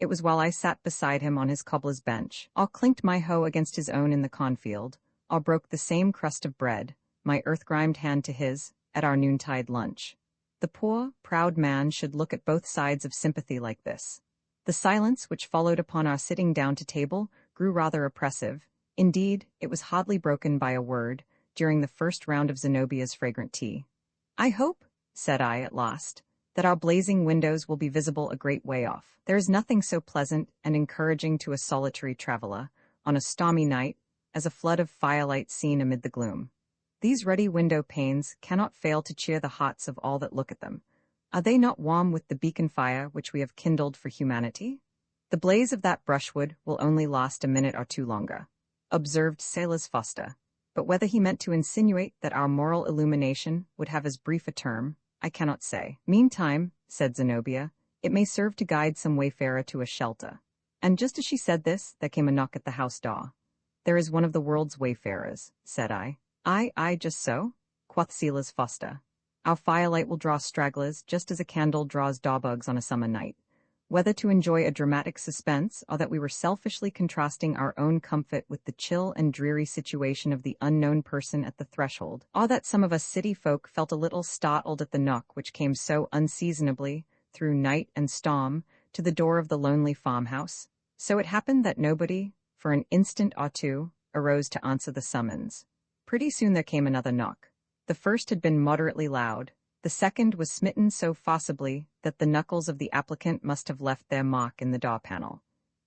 Speaker 1: It was while I sat beside him on his cobbler's bench, or clinked my hoe against his own in the cornfield, or broke the same crust of bread, my earth-grimed hand to his, at our noontide lunch. The poor, proud man should look at both sides of sympathy like this. The silence which followed upon our sitting down to table grew rather oppressive. Indeed, it was hardly broken by a word, during the first round of Zenobia's fragrant tea. "I hope," said I at last, "that our blazing windows will be visible a great way off. There is nothing so pleasant and encouraging to a solitary traveler, on a stormy night, as a flood of firelight seen amid the gloom. These ruddy window panes cannot fail to cheer the hearts of all that look at them. Are they not warm with the beacon fire which we have kindled for humanity? The blaze of that brushwood will only last a minute or two longer," observed Sailor's Foster, but whether he meant to insinuate that our moral illumination would have as brief a term, I cannot say. "Meantime," said Zenobia, "it may serve to guide some wayfarer to a shelter." And just as she said this, there came a knock at the house door. "There is one of the world's wayfarers," said I. Aye, just so," quoth Sailor's Foster. "Our firelight will draw stragglers just as a candle draws dawbugs on a summer night. Whether to enjoy a dramatic suspense, or that we were selfishly contrasting our own comfort with the chill and dreary situation of the unknown person at the threshold, or that some of us city folk felt a little startled at the knock which came so unseasonably, through night and storm, to the door of the lonely farmhouse, so it happened that nobody, for an instant or two, arose to answer the summons. Pretty soon there came another knock. The first had been moderately loud. The second was smitten so forcibly that the knuckles of the applicant must have left their mark in the door panel.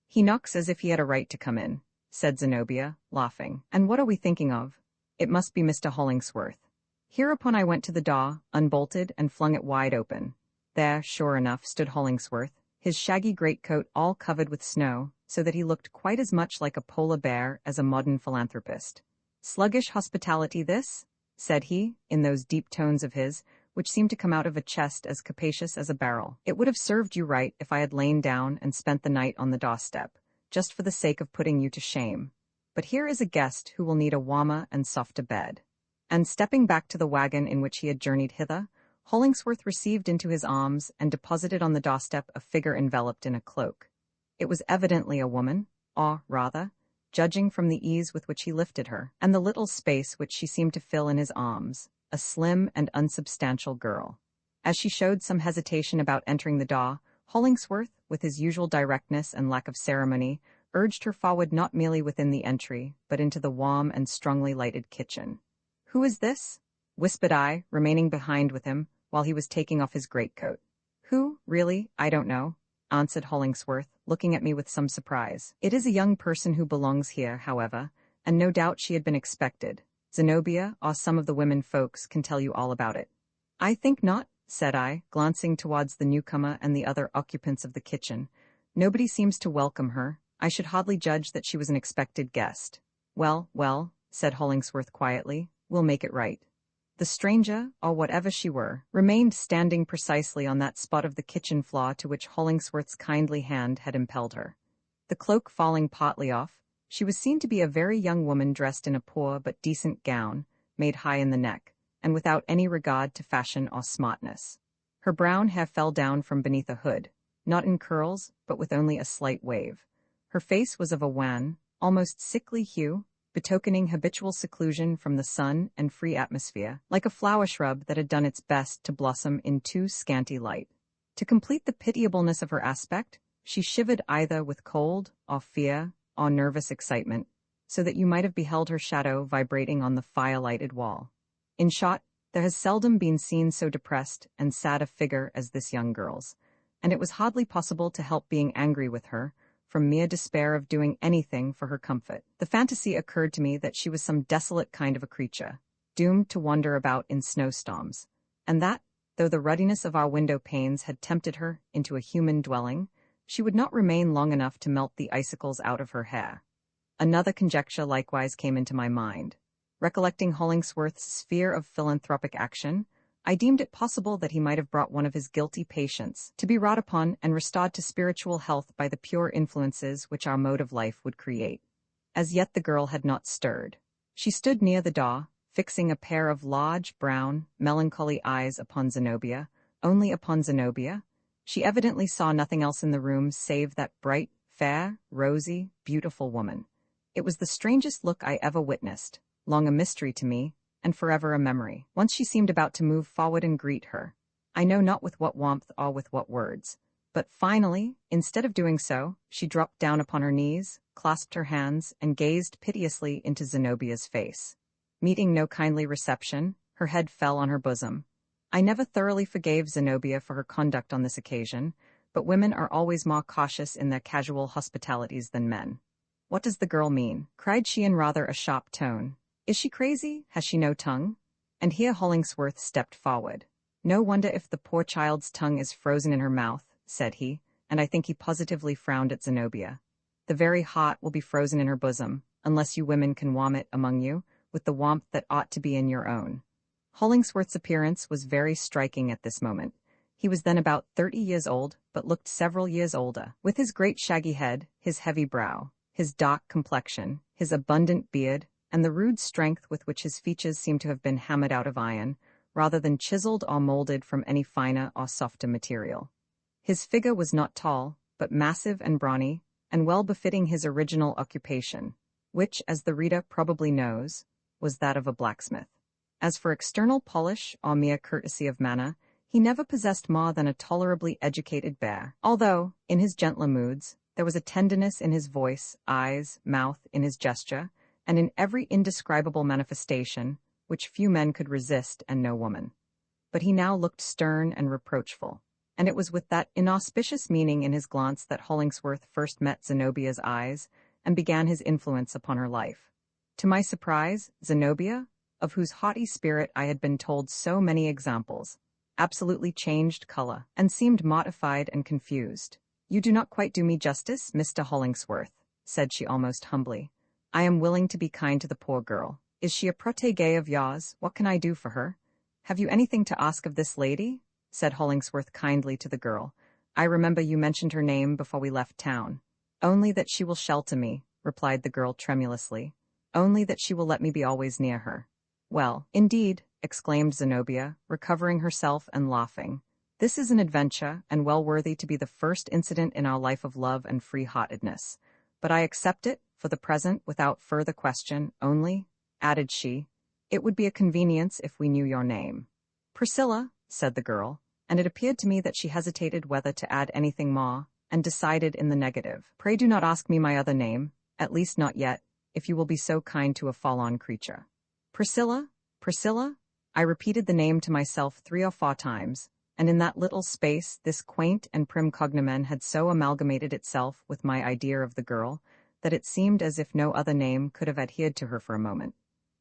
Speaker 1: "He knocks as if he had a right to come in," said Zenobia, laughing. "And what are we thinking of? It must be Mr. Hollingsworth." Hereupon I went to the door, unbolted, and flung it wide open. There, sure enough, stood Hollingsworth, his shaggy greatcoat all covered with snow, so that he looked quite as much like a polar bear as a modern philanthropist. "Sluggish hospitality this?" said he, in those deep tones of his, which seemed to come out of a chest as capacious as a barrel. "It would have served you right if I had lain down and spent the night on the doorstep, just for the sake of putting you to shame. But here is a guest who will need a warmer and softer bed." And stepping back to the wagon in which he had journeyed hither, Hollingsworth received into his arms and deposited on the doorstep a figure enveloped in a cloak. It was evidently a woman, or rather, judging from the ease with which he lifted her, and the little space which she seemed to fill in his arms, a slim and unsubstantial girl. As she showed some hesitation about entering the door, Hollingsworth, with his usual directness and lack of ceremony, urged her forward not merely within the entry, but into the warm and strongly lighted kitchen. "Who is this?" whispered I, remaining behind with him, while he was taking off his greatcoat. "Who, really, I don't know," answered Hollingsworth, looking at me with some surprise. "It is a young person who belongs here, however, and no doubt she had been expected. Zenobia, or some of the women folks, can tell you all about it." "I think not," said I, glancing towards the newcomer and the other occupants of the kitchen. "Nobody seems to welcome her. I should hardly judge that she was an expected guest." "Well, well," said Hollingsworth quietly, "we'll make it right." The stranger, or whatever she were, remained standing precisely on that spot of the kitchen floor to which Hollingsworth's kindly hand had impelled her. The cloak falling partly off, she was seen to be a very young woman dressed in a poor but decent gown, made high in the neck, and without any regard to fashion or smartness. Her brown hair fell down from beneath a hood, not in curls, but with only a slight wave. Her face was of a wan, almost sickly hue, betokening habitual seclusion from the sun and free atmosphere, like a flower shrub that had done its best to blossom in too scanty light. To complete the pitiableness of her aspect, she shivered either with cold, or fear, or nervous excitement, so that you might have beheld her shadow vibrating on the fire-lighted wall. In short, there has seldom been seen so depressed and sad a figure as this young girl's, and it was hardly possible to help being angry with her, from mere despair of doing anything for her comfort. The fantasy occurred to me that she was some desolate kind of a creature, doomed to wander about in snowstorms, and that, though the ruddiness of our window panes had tempted her into a human dwelling, she would not remain long enough to melt the icicles out of her hair. Another conjecture likewise came into my mind. Recollecting Hollingsworth's sphere of philanthropic action, I deemed it possible that he might have brought one of his guilty patients to be wrought upon and restored to spiritual health by the pure influences which our mode of life would create. As yet the girl had not stirred. She stood near the door, fixing a pair of large, brown, melancholy eyes upon Zenobia, only upon Zenobia. She evidently saw nothing else in the room save that bright, fair, rosy, beautiful woman. It was the strangest look I ever witnessed, long a mystery to me, and forever a memory. Once she seemed about to move forward and greet her, I know not with what warmth or with what words, but finally, instead of doing so, she dropped down upon her knees, clasped her hands, and gazed piteously into Zenobia's face. Meeting no kindly reception, her head fell on her bosom. I never thoroughly forgave Zenobia for her conduct on this occasion, but women are always more cautious in their casual hospitalities than men. "What does the girl mean?" cried she in rather a sharp tone. "Is she crazy? Has she no tongue?" And here Hollingsworth stepped forward. "No wonder if the poor child's tongue is frozen in her mouth," said he, and I think he positively frowned at Zenobia. "The very heart will be frozen in her bosom, unless you women can warm it among you, with the warmth that ought to be in your own." Hollingsworth's appearance was very striking at this moment. He was then about 30 years old, but looked several years older. With his great shaggy head, his heavy brow, his dark complexion, his abundant beard, and the rude strength with which his features seemed to have been hammered out of iron, rather than chiseled or molded from any finer or softer material. His figure was not tall, but massive and brawny, and well befitting his original occupation, which, as the reader probably knows, was that of a blacksmith. As for external polish or mere courtesy of manner, he never possessed more than a tolerably educated bear, although, in his gentler moods, there was a tenderness in his voice, eyes, mouth, in his gesture, and in every indescribable manifestation, which few men could resist and no woman. But he now looked stern and reproachful, and it was with that inauspicious meaning in his glance that Hollingsworth first met Zenobia's eyes and began his influence upon her life. To my surprise, Zenobia, of whose haughty spirit I had been told so many examples, absolutely changed color, and seemed mortified and confused. "You do not quite do me justice, Mr. Hollingsworth," said she almost humbly. "I am willing to be kind to the poor girl. Is she a protégée of yours? What can I do for her? Have you anything to ask of this lady?" said Hollingsworth kindly to the girl. "I remember you mentioned her name before we left town." "Only that she will shelter me," replied the girl tremulously. "Only that she will let me be always near her." "Well, indeed, exclaimed Zenobia, recovering herself and laughing. "This is an adventure, and well worthy to be the first incident in our life of love and free-heartedness. But I accept it, for the present, without further question, only," added she, "it would be a convenience if we knew your name." "Priscilla," said the girl, and it appeared to me that she hesitated whether to add anything more, and decided in the negative. "Pray do not ask me my other name, at least not yet, if you will be so kind to a fallen creature." "Priscilla? Priscilla?" I repeated the name to myself 3 or 4 times, and in that little space this quaint and prim cognomen had so amalgamated itself with my idea of the girl, that it seemed as if no other name could have adhered to her for a moment.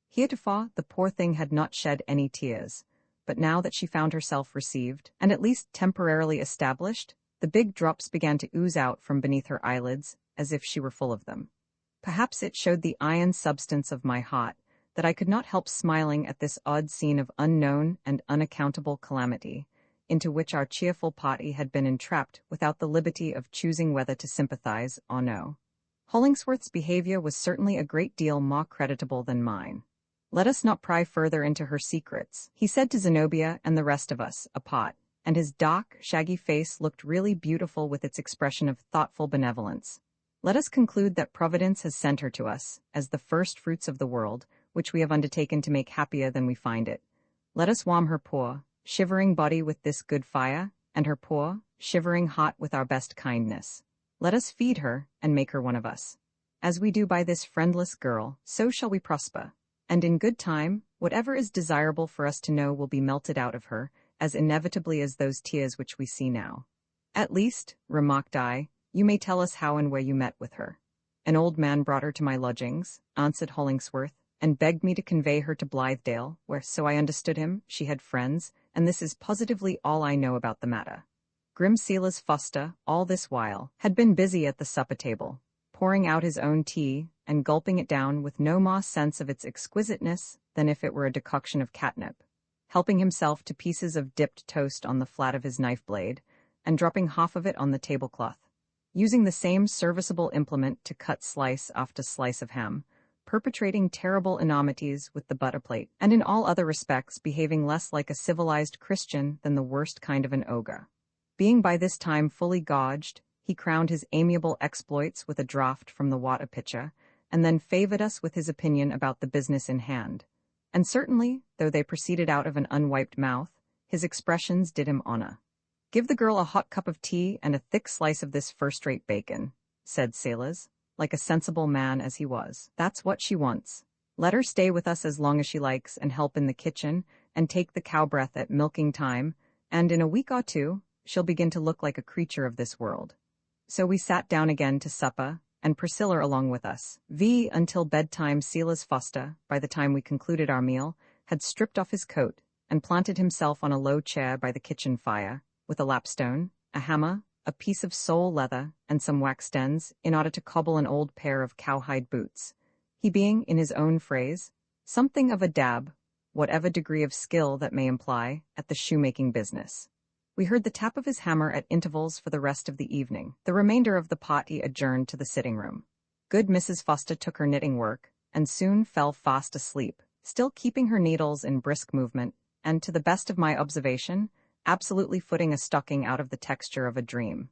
Speaker 1: Heretofore the poor thing had not shed any tears, but now that she found herself received, and at least temporarily established, the big drops began to ooze out from beneath her eyelids, as if she were full of them. Perhaps it showed the iron substance of my heart that I could not help smiling at this odd scene of unknown and unaccountable calamity, into which our cheerful party had been entrapped without the liberty of choosing whether to sympathize or no. Hollingsworth's behavior was certainly a great deal more creditable than mine. "Let us not pry further into her secrets," he said to Zenobia and the rest of us, apart, and his dark, shaggy face looked really beautiful with its expression of thoughtful benevolence. "Let us conclude that Providence has sent her to us, as the first fruits of the world, which we have undertaken to make happier than we find it. Let us warm her poor, shivering body with this good fire, and her poor, shivering heart with our best kindness. Let us feed her, and make her one of us. As we do by this friendless girl, so shall we prosper, and in good time, whatever is desirable for us to know will be melted out of her, as inevitably as those tears which we see now." "At least," remarked I, "you may tell us how and where you met with her." "An old man brought her to my lodgings," answered Hollingsworth, "and begged me to convey her to Blithedale, where, so I understood him, she had friends, and this is positively all I know about the matter." Grim Silas Foster, all this while, had been busy at the supper table, pouring out his own tea, and gulping it down with no more sense of its exquisiteness than if it were a decoction of catnip, helping himself to pieces of dipped toast on the flat of his knife blade, and dropping half of it on the tablecloth, using the same serviceable implement to cut slice after slice of ham, perpetrating terrible enormities with the butter plate, and in all other respects behaving less like a civilized Christian than the worst kind of an ogre. Being by this time fully gauged, he crowned his amiable exploits with a draught from the water pitcher, and then favored us with his opinion about the business in hand. And certainly, though they proceeded out of an unwiped mouth, his expressions did him honor. "Give the girl a hot cup of tea and a thick slice of this first-rate bacon," said Silas, like a sensible man as he was. "That's what she wants. Let her stay with us as long as she likes and help in the kitchen and take the cow breath at milking time, and in a week or 2, she'll begin to look like a creature of this world." So we sat down again to supper, and Priscilla along with us. Until bedtime Silas Foster, by the time we concluded our meal, had stripped off his coat and planted himself on a low chair by the kitchen fire, with a lapstone, a hammer, a piece of sole leather, and some wax ends, in order to cobble an old pair of cowhide boots, he being, in his own phrase, something of a dab, whatever degree of skill that may imply, at the shoemaking business. We heard the tap of his hammer at intervals for the rest of the evening. The remainder of the party adjourned to the sitting-room. Good Mrs. Foster took her knitting work, and soon fell fast asleep, still keeping her needles in brisk movement, and, to the best of my observation, absolutely footing a stocking out of the texture of a dream.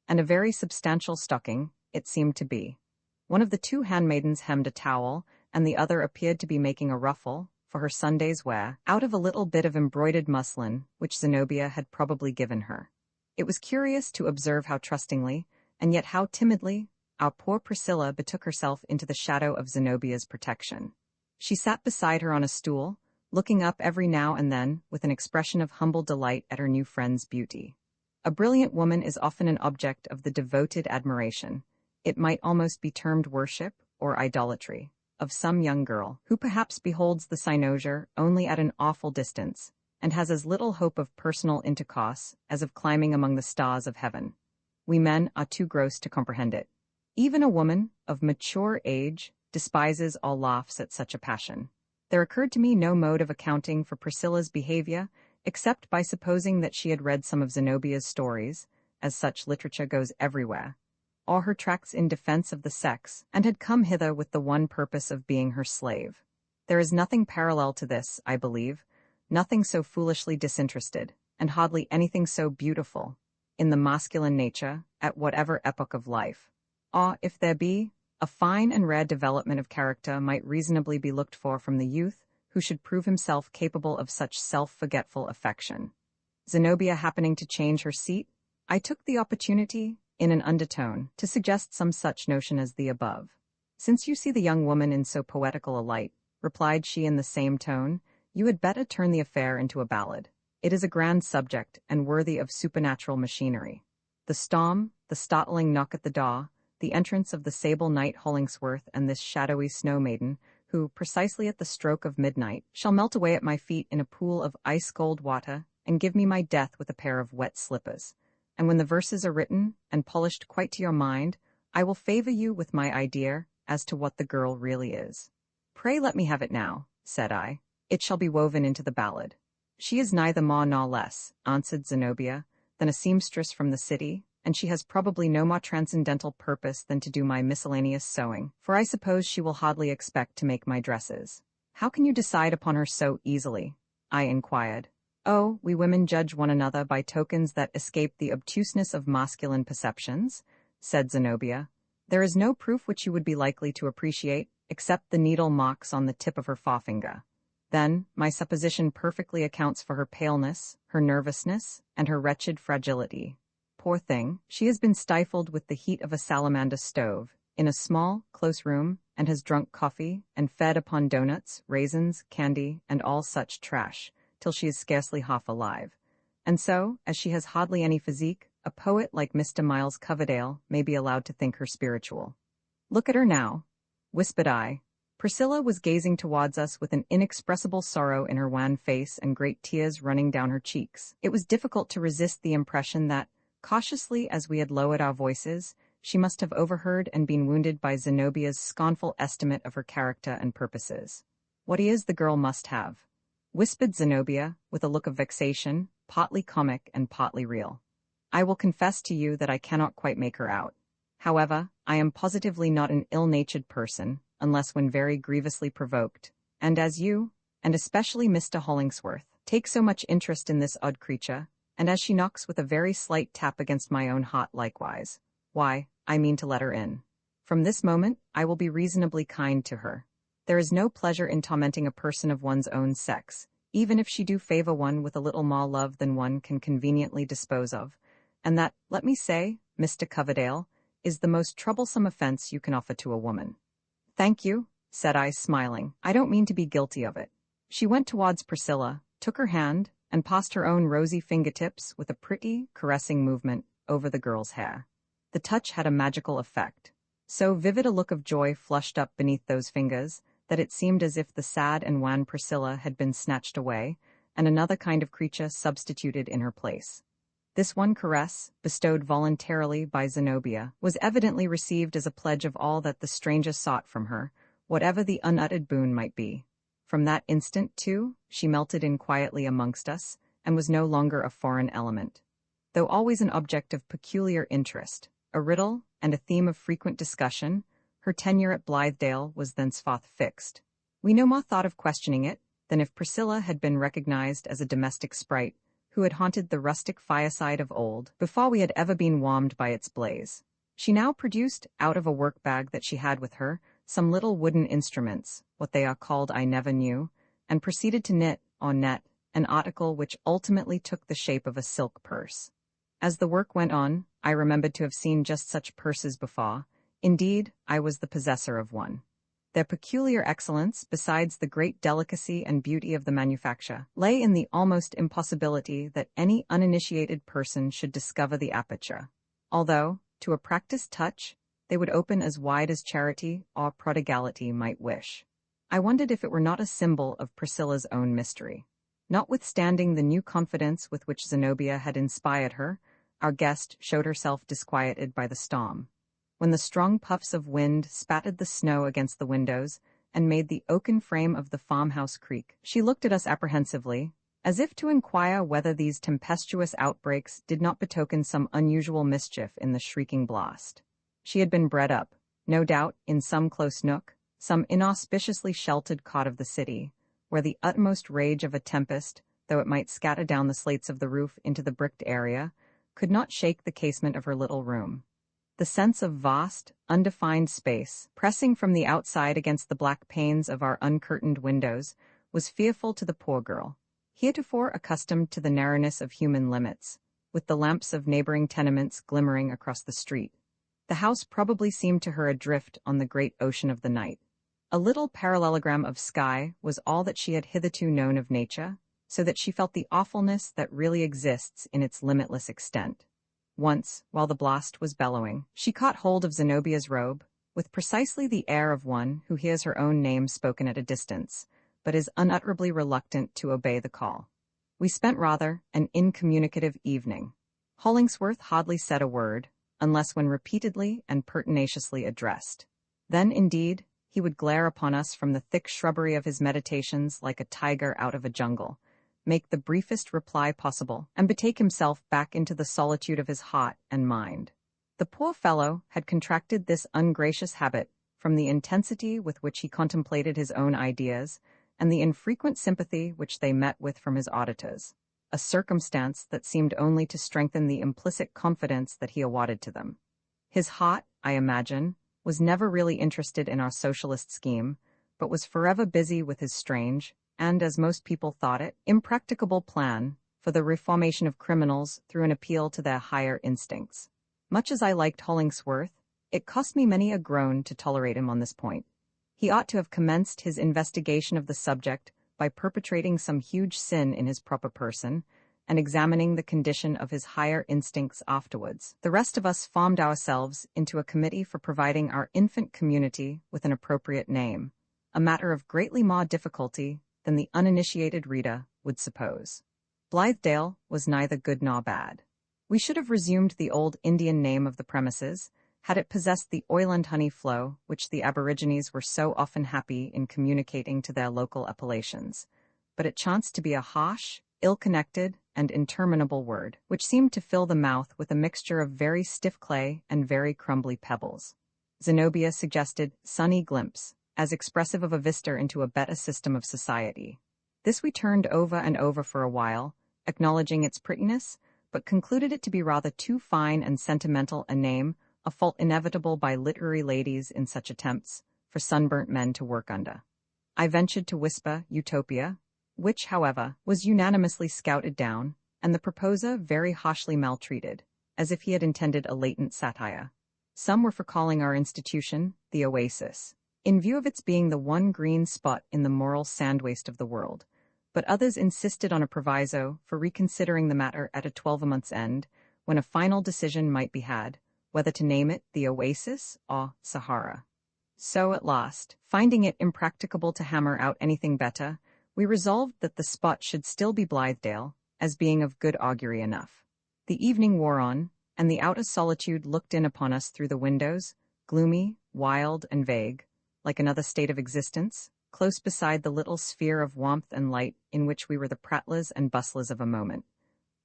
Speaker 1: And a very substantial stocking, it seemed to be. One of the 2 handmaidens hemmed a towel, and the other appeared to be making a ruffle, for her Sunday's wear, out of a little bit of embroidered muslin, which Zenobia had probably given her. It was curious to observe how trustingly, and yet how timidly, our poor Priscilla betook herself into the shadow of Zenobia's protection. She sat beside her on a stool, looking up every now and then with an expression of humble delight at her new friend's beauty. A brilliant woman is often an object of the devoted admiration, it might almost be termed worship or idolatry, of some young girl, who perhaps beholds the cynosure only at an awful distance, and has as little hope of personal intercourse as of climbing among the stars of heaven. We men are too gross to comprehend it. Even a woman, of mature age, despises or laughs at such a passion. There occurred to me no mode of accounting for Priscilla's behavior, except by supposing that she had read some of Zenobia's stories, as such literature goes everywhere, or her tracts in defense of the sex, and had come hither with the one purpose of being her slave. There is nothing parallel to this, I believe, Nothing so foolishly disinterested, and hardly anything so beautiful, in the masculine nature, at whatever epoch of life. Or, if there be, a fine and rare development of character might reasonably be looked for from the youth who should prove himself capable of such self-forgetful affection. Zenobia happening to change her seat, I took the opportunity, in an undertone, to suggest some such notion as the above. Since you see the young woman in so poetical a light, replied she in the same tone, you had better turn the affair into a ballad. It is a grand subject, and worthy of supernatural machinery. The storm, the startling knock at the door, the entrance of the sable knight Hollingsworth and this shadowy snow maiden, who, precisely at the stroke of midnight, shall melt away at my feet in a pool of ice-cold water, and give me my death with a pair of wet slippers. And when the verses are written, and polished quite to your mind, I will favor you with my idea as to what the girl really is. Pray let me have it now, said I. It shall be woven into the ballad. She is neither more nor less, answered Zenobia, than a seamstress from the city, and she has probably no more transcendental purpose than to do my miscellaneous sewing, for I suppose she will hardly expect to make my dresses. How can you decide upon her so easily? I inquired. Oh, we women judge one another by tokens that escape the obtuseness of masculine perceptions, said Zenobia. There is no proof which you would be likely to appreciate, except the needle marks on the tip of her forefinger. Then, my supposition perfectly accounts for her paleness, her nervousness, and her wretched fragility. Poor thing, she has been stifled with the heat of a salamander stove, in a small, close room, and has drunk coffee, and fed upon doughnuts, raisins, candy, and all such trash, till she is scarcely half alive. And so, as she has hardly any physique, a poet like Mr. Miles Coverdale may be allowed to think her spiritual. Look at her now, whispered I. Priscilla was gazing towards us with an inexpressible sorrow in her wan face and great tears running down her cheeks. It was difficult to resist the impression that, cautiously as we had lowered our voices, she must have overheard and been wounded by Zenobia's scornful estimate of her character and purposes. What he is the girl must have, whispered Zenobia, with a look of vexation, partly comic and partly real. I will confess to you that I cannot quite make her out. However, I am positively not an ill-natured person, unless when very grievously provoked, and as you, and especially Mr. Hollingsworth, take so much interest in this odd creature, and as she knocks with a very slight tap against my own heart likewise, why, I mean to let her in. From this moment, I will be reasonably kind to her. There is no pleasure in tormenting a person of one's own sex, even if she do favor one with a little more love than one can conveniently dispose of, and that, let me say, Mr. Coverdale, is the most troublesome offense you can offer to a woman. Thank you, said I, smiling. I don't mean to be guilty of it. She went towards Priscilla, took her hand, and passed her own rosy fingertips with a pretty, caressing movement over the girl's hair. The touch had a magical effect. So vivid a look of joy flushed up beneath those fingers that it seemed as if the sad and wan Priscilla had been snatched away, and another kind of creature substituted in her place. This one caress, bestowed voluntarily by Zenobia, was evidently received as a pledge of all that the stranger sought from her, whatever the unuttered boon might be. From that instant, too, she melted in quietly amongst us, and was no longer a foreign element. Though always an object of peculiar interest, a riddle, and a theme of frequent discussion, her tenure at Blithedale was thenceforth fixed. We no more thought of questioning it than if Priscilla had been recognized as a domestic sprite who had haunted the rustic fireside of old before we had ever been warmed by its blaze. She now produced, out of a work-bag that she had with her, some little wooden instruments, what they are called I never knew, and proceeded to knit, or net, an article which ultimately took the shape of a silk purse. As the work went on, I remembered to have seen just such purses before. Indeed, I was the possessor of one. Their peculiar excellence, besides the great delicacy and beauty of the manufacture, lay in the almost impossibility that any uninitiated person should discover the aperture, although, to a practiced touch, they would open as wide as charity or prodigality might wish. I wondered if it were not a symbol of Priscilla's own mystery. Notwithstanding the new confidence with which Zenobia had inspired her, our guest showed herself disquieted by the storm. When the strong puffs of wind spattered the snow against the windows and made the oaken frame of the farmhouse creak, she looked at us apprehensively, as if to inquire whether these tempestuous outbreaks did not betoken some unusual mischief in the shrieking blast. She had been bred up, no doubt, in some close nook, some inauspiciously sheltered cot of the city, where the utmost rage of a tempest, though it might scatter down the slates of the roof into the bricked area, could not shake the casement of her little room. The sense of vast, undefined space, pressing from the outside against the black panes of our uncurtained windows, was fearful to the poor girl, heretofore accustomed to the narrowness of human limits, with the lamps of neighboring tenements glimmering across the street. The house probably seemed to her adrift on the great ocean of the night. A little parallelogram of sky was all that she had hitherto known of nature, so that she felt the awfulness that really exists in its limitless extent. Once, while the blast was bellowing, she caught hold of Zenobia's robe, with precisely the air of one who hears her own name spoken at a distance, but is unutterably reluctant to obey the call. We spent rather an incommunicative evening. Hollingsworth hardly said a word, unless when repeatedly and pertinaciously addressed. Then, indeed, he would glare upon us from the thick shrubbery of his meditations like a tiger out of a jungle, make the briefest reply possible, and betake himself back into the solitude of his heart and mind. The poor fellow had contracted this ungracious habit from the intensity with which he contemplated his own ideas and the infrequent sympathy which they met with from his auditors, a circumstance that seemed only to strengthen the implicit confidence that he awarded to them. His heart, I imagine, was never really interested in our socialist scheme, but was forever busy with his strange, and, as most people thought it, impracticable plan for the reformation of criminals through an appeal to their higher instincts. Much as I liked Hollingsworth, it cost me many a groan to tolerate him on this point. He ought to have commenced his investigation of the subject by perpetrating some huge sin in his proper person, and examining the condition of his higher instincts afterwards. The rest of us formed ourselves into a committee for providing our infant community with an appropriate name, a matter of greatly more difficulty than the uninitiated reader would suppose. Blithedale was neither good nor bad. We should have resumed the old Indian name of the premises, had it possessed the oil and honey flow which the aborigines were so often happy in communicating to their local appellations, but it chanced to be a harsh, ill-connected, and interminable word, which seemed to fill the mouth with a mixture of very stiff clay and very crumbly pebbles. Zenobia suggested sunny glimpse, as expressive of a vista into a better system of society. This we turned over and over for a while, acknowledging its prettiness, but concluded it to be rather too fine and sentimental a name, a fault inevitable by literary ladies in such attempts, for sunburnt men to work under. I ventured to whisper Utopia, which, however, was unanimously scouted down, and the proposer very harshly maltreated, as if he had intended a latent satire. Some were for calling our institution the Oasis, in view of its being the one green spot in the moral sand-waste of the world, but others insisted on a proviso for reconsidering the matter at a 12-month's end, when a final decision might be had, whether to name it the Oasis or Sahara. So at last, finding it impracticable to hammer out anything better, we resolved that the spot should still be Blithedale, as being of good augury enough. The evening wore on, and the outer solitude looked in upon us through the windows, gloomy, wild, and vague, like another state of existence, close beside the little sphere of warmth and light in which we were the prattlers and bustlers of a moment.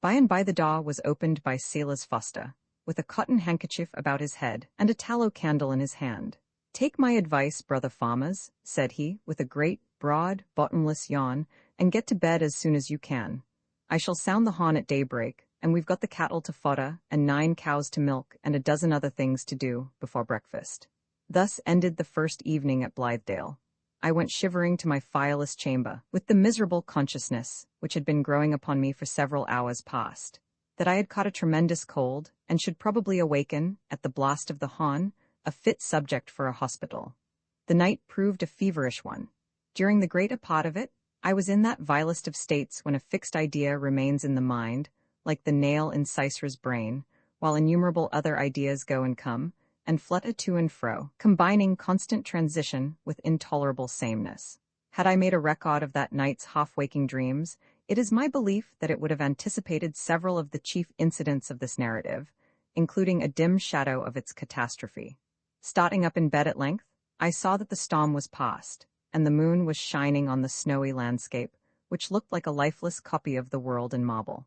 Speaker 1: By and by the door was opened by Silas Foster, with a cotton handkerchief about his head and a tallow candle in his hand. "Take my advice, brother farmers," said he, with a great, broad, bottomless yawn, "and get to bed as soon as you can. I shall sound the horn at daybreak, and we've got the cattle to fodder, and 9 cows to milk, and a dozen other things to do before breakfast." Thus ended the first evening at Blithedale. I went shivering to my fireless chamber, with the miserable consciousness, which had been growing upon me for several hours past, that I had caught a tremendous cold, and should probably awaken, at the blast of the horn, a fit subject for a hospital. The night proved a feverish one. During the greater part of it, I was in that vilest of states when a fixed idea remains in the mind, like the nail in Sisera's brain, while innumerable other ideas go and come, and flutter to and fro, combining constant transition with intolerable sameness. Had I made a record of that night's half-waking dreams, it is my belief that it would have anticipated several of the chief incidents of this narrative, including a dim shadow of its catastrophe. Starting up in bed at length, I saw that the storm was past, and the moon was shining on the snowy landscape, which looked like a lifeless copy of the world in marble.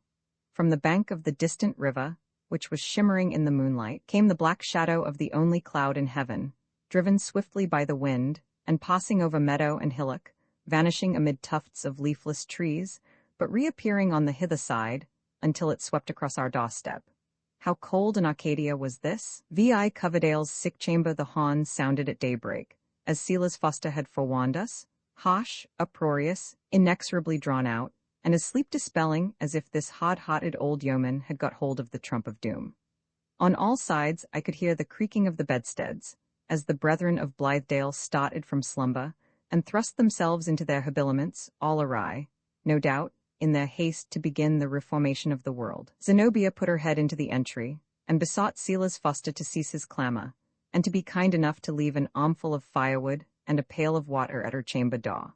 Speaker 1: From the bank of the distant river, which was shimmering in the moonlight, came the black shadow of the only cloud in heaven, driven swiftly by the wind, and passing over meadow and hillock, vanishing amid tufts of leafless trees, but reappearing on the hither side until it swept across our doorstep. How cold in Arcadia was this? V.I. Coverdale's sick chamber the horn sounded at daybreak, as Silas Foster had forewarned us, harsh, uproarious, inexorably drawn out, and as sleep-dispelling as if this hard-hearted old yeoman had got hold of the trump of doom. On all sides I could hear the creaking of the bedsteads, as the brethren of Blithedale started from slumber, and thrust themselves into their habiliments, all awry, no doubt, in their haste to begin the reformation of the world. Zenobia put her head into the entry, and besought Silas Foster to cease his clamour, and to be kind enough to leave an armful of firewood and a pail of water at her chamber door.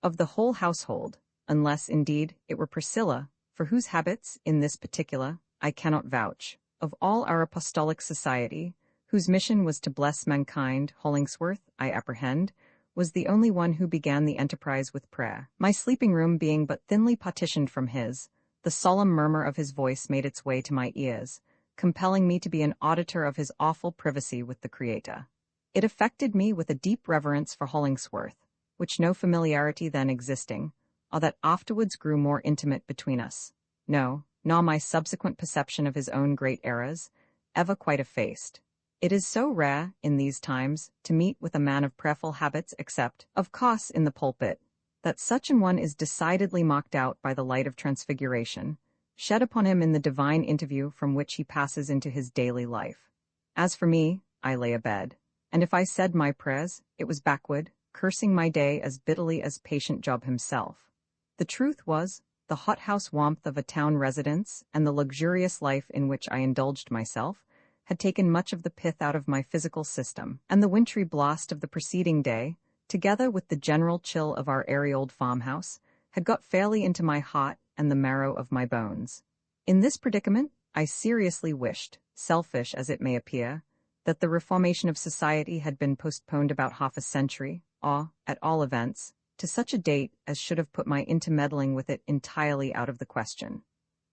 Speaker 1: Of the whole household, unless, indeed, it were Priscilla, for whose habits, in this particular, I cannot vouch, of all our apostolic society, whose mission was to bless mankind, Hollingsworth, I apprehend, was the only one who began the enterprise with prayer. My sleeping room being but thinly partitioned from his, the solemn murmur of his voice made its way to my ears, compelling me to be an auditor of his awful privacy with the Creator. It affected me with a deep reverence for Hollingsworth, which no familiarity then existing, or that afterwards grew more intimate between us, no, nor my subsequent perception of his own great errors, ever quite effaced. It is so rare, in these times, to meet with a man of prayerful habits except, of course, in the pulpit, that such an one is decidedly marked out by the light of transfiguration, shed upon him in the divine interview from which he passes into his daily life. As for me, I lay abed, and if I said my prayers, it was backward, cursing my day as bitterly as patient Job himself. The truth was, the hothouse warmth of a town residence and the luxurious life in which I indulged myself had taken much of the pith out of my physical system, and the wintry blast of the preceding day, together with the general chill of our airy old farmhouse, had got fairly into my heart and the marrow of my bones. In this predicament, I seriously wished, selfish as it may appear, that the reformation of society had been postponed about half a century, or, at all events, to such a date as should have put my intermeddling with it entirely out of the question.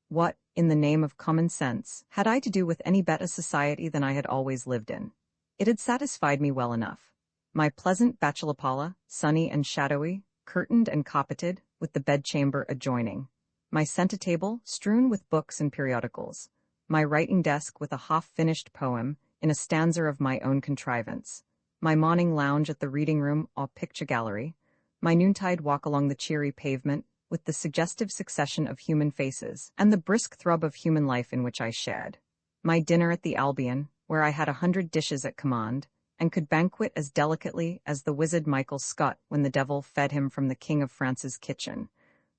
Speaker 1: What, in the name of common sense, had I to do with any better society than I had always lived in? It had satisfied me well enough. My pleasant bachelor parlour, sunny and shadowy, curtained and carpeted, with the bedchamber adjoining. My centre table, strewn with books and periodicals. My writing desk with a half-finished poem, in a stanza of my own contrivance. My morning lounge at the reading room or picture gallery. My noontide walk along the cheery pavement, with the suggestive succession of human faces, and the brisk throb of human life in which I shared. My dinner at the Albion, where I had 100 dishes at command, and could banquet as delicately as the wizard Michael Scott when the devil fed him from the King of France's kitchen.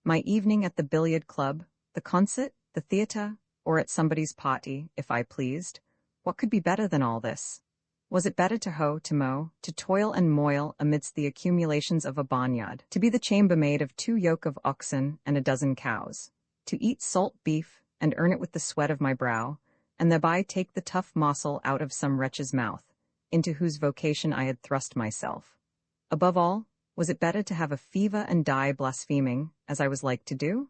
Speaker 1: My evening at the billiard club, the concert, the theatre, or at somebody's party, if I pleased. What could be better than all this? Was it better to hoe, to mow, to toil and moil amidst the accumulations of a barnyard, to be the chambermaid of 2 yoke of oxen and a dozen cows, to eat salt beef and earn it with the sweat of my brow, and thereby take the tough morsel out of some wretch's mouth, into whose vocation I had thrust myself? Above all, was it better to have a fever and die blaspheming, as I was like to do?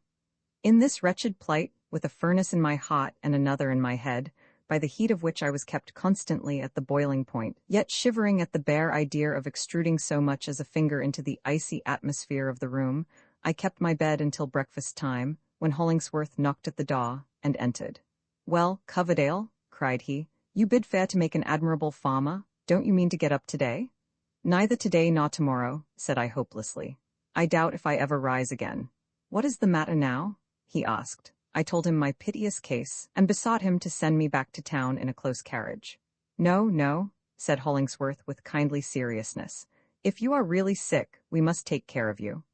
Speaker 1: In this wretched plight, with a furnace in my heart and another in my head, by the heat of which I was kept constantly at the boiling point, yet shivering at the bare idea of extruding so much as a finger into the icy atmosphere of the room, I kept my bed until breakfast time, when Hollingsworth knocked at the door, and entered. "Well, Coverdale," cried he, "you bid fair to make an admirable farmer. Don't you mean to get up today?" "Neither today nor tomorrow," said I hopelessly. "I doubt if I ever rise again." "What is the matter now?" he asked. I told him my piteous case, and besought him to send me back to town in a close carriage. "No, no," said Hollingsworth with kindly seriousness. "If you are really sick, we must take care of you."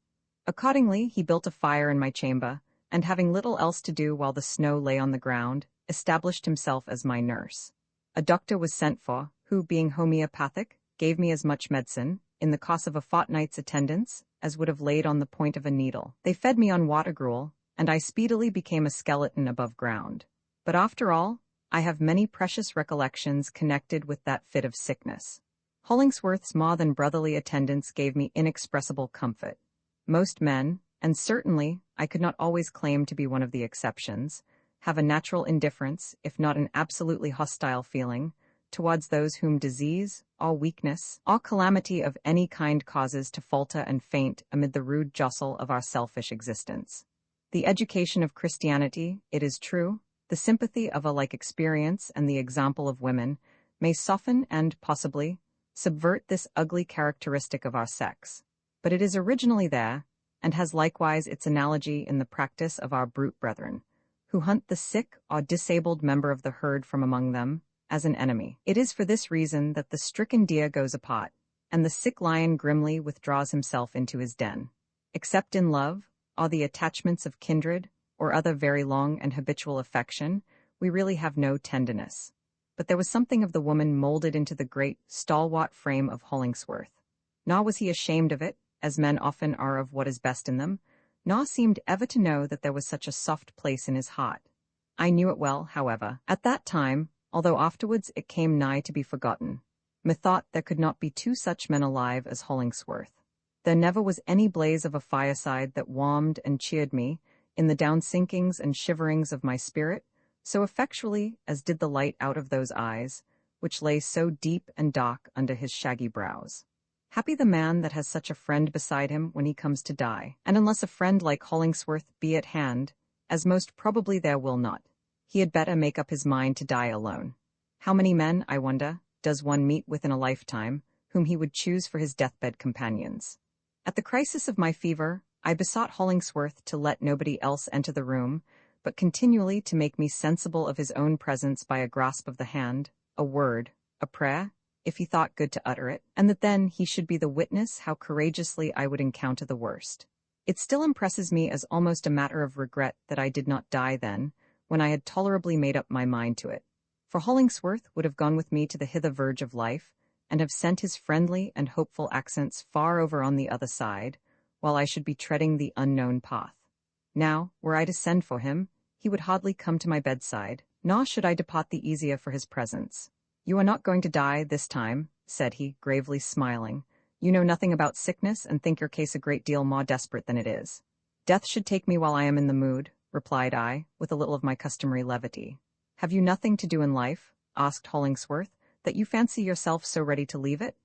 Speaker 1: Accordingly, he built a fire in my chamber, and having little else to do while the snow lay on the ground, established himself as my nurse. A doctor was sent for, who, being homeopathic, gave me as much medicine, in the course of a fortnight's attendance, as would have laid on the point of a needle. They fed me on water gruel, and I speedily became a skeleton above ground. But after all, I have many precious recollections connected with that fit of sickness. Hollingsworth's more than brotherly attendance gave me inexpressible comfort. Most men, and certainly I could not always claim to be one of the exceptions, have a natural indifference, if not an absolutely hostile feeling, towards those whom disease, or weakness, or calamity of any kind causes to falter and faint amid the rude jostle of our selfish existence. The education of Christianity, it is true, the sympathy of a like experience and the example of women, may soften and, possibly, subvert this ugly characteristic of our sex. But it is originally there, and has likewise its analogy in the practice of our brute brethren, who hunt the sick or disabled member of the herd from among them, as an enemy. It is for this reason that the stricken deer goes apart, and the sick lion grimly withdraws himself into his den. Except in love, or the attachments of kindred, or other very long and habitual affection, we really have no tenderness. But there was something of the woman molded into the great, stalwart frame of Hollingsworth. Nor was he ashamed of it, as men often are of what is best in them, nor seemed ever to know that there was such a soft place in his heart. I knew it well, however, at that time, although afterwards it came nigh to be forgotten. Methought there could not be two such men alive as Hollingsworth. There never was any blaze of a fireside that warmed and cheered me, in the down-sinkings and shiverings of my spirit, so effectually as did the light out of those eyes, which lay so deep and dark under his shaggy brows. Happy the man that has such a friend beside him when he comes to die, and unless a friend like Hollingsworth be at hand, as most probably there will not, he had better make up his mind to die alone. How many men, I wonder, does one meet with in a lifetime, whom he would choose for his deathbed companions? At the crisis of my fever, I besought Hollingsworth to let nobody else enter the room, but continually to make me sensible of his own presence by a grasp of the hand, a word, a prayer, if he thought good to utter it, and that then he should be the witness how courageously I would encounter the worst. It still impresses me as almost a matter of regret that I did not die then, when I had tolerably made up my mind to it. For Hollingsworth would have gone with me to the hither verge of life, and have sent his friendly and hopeful accents far over on the other side, while I should be treading the unknown path. Now, were I to send for him, he would hardly come to my bedside, nor should I depart the easier for his presence. "You are not going to die this time," said he, gravely smiling. "You know nothing about sickness, and think your case a great deal more desperate than it is." "Death should take me while I am in the mood," replied I, with a little of my customary levity. "Have you nothing to do in life," asked Hollingsworth, "that you fancy yourself so ready to leave it?"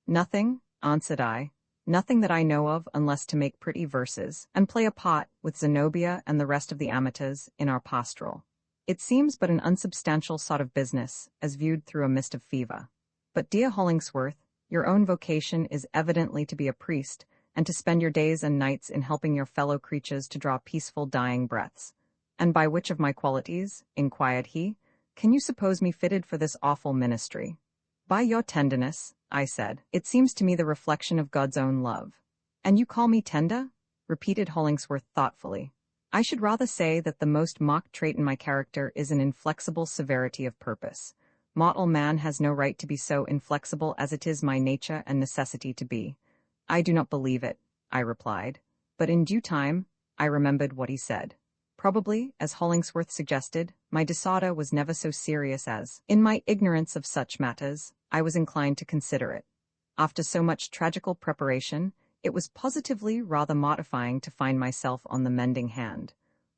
Speaker 1: "Nothing," answered I, "nothing that I know of unless to make pretty verses, and play a part with Zenobia and the rest of the amateurs in our pastoral. It seems but an unsubstantial sort of business, as viewed through a mist of fever. But, dear Hollingsworth, your own vocation is evidently to be a priest, and to spend your days and nights in helping your fellow creatures to draw peaceful dying breaths. And by which of my qualities, inquired he, can you suppose me fitted for this awful ministry?" "By your tenderness," I said. "It seems to me the reflection of God's own love." "And you call me tender?" repeated Hollingsworth thoughtfully. "I should rather say that the most marked trait in my character is an inflexible severity of purpose. Mortal man has no right to be so inflexible as it is my nature and necessity to be." "I do not believe it," I replied, but in due time I remembered what he said. Probably, as Hollingsworth suggested, my disorder was never so serious as, in my ignorance of such matters, I was inclined to consider it. After so much tragical preparation, it was positively rather mortifying to find myself on the mending hand.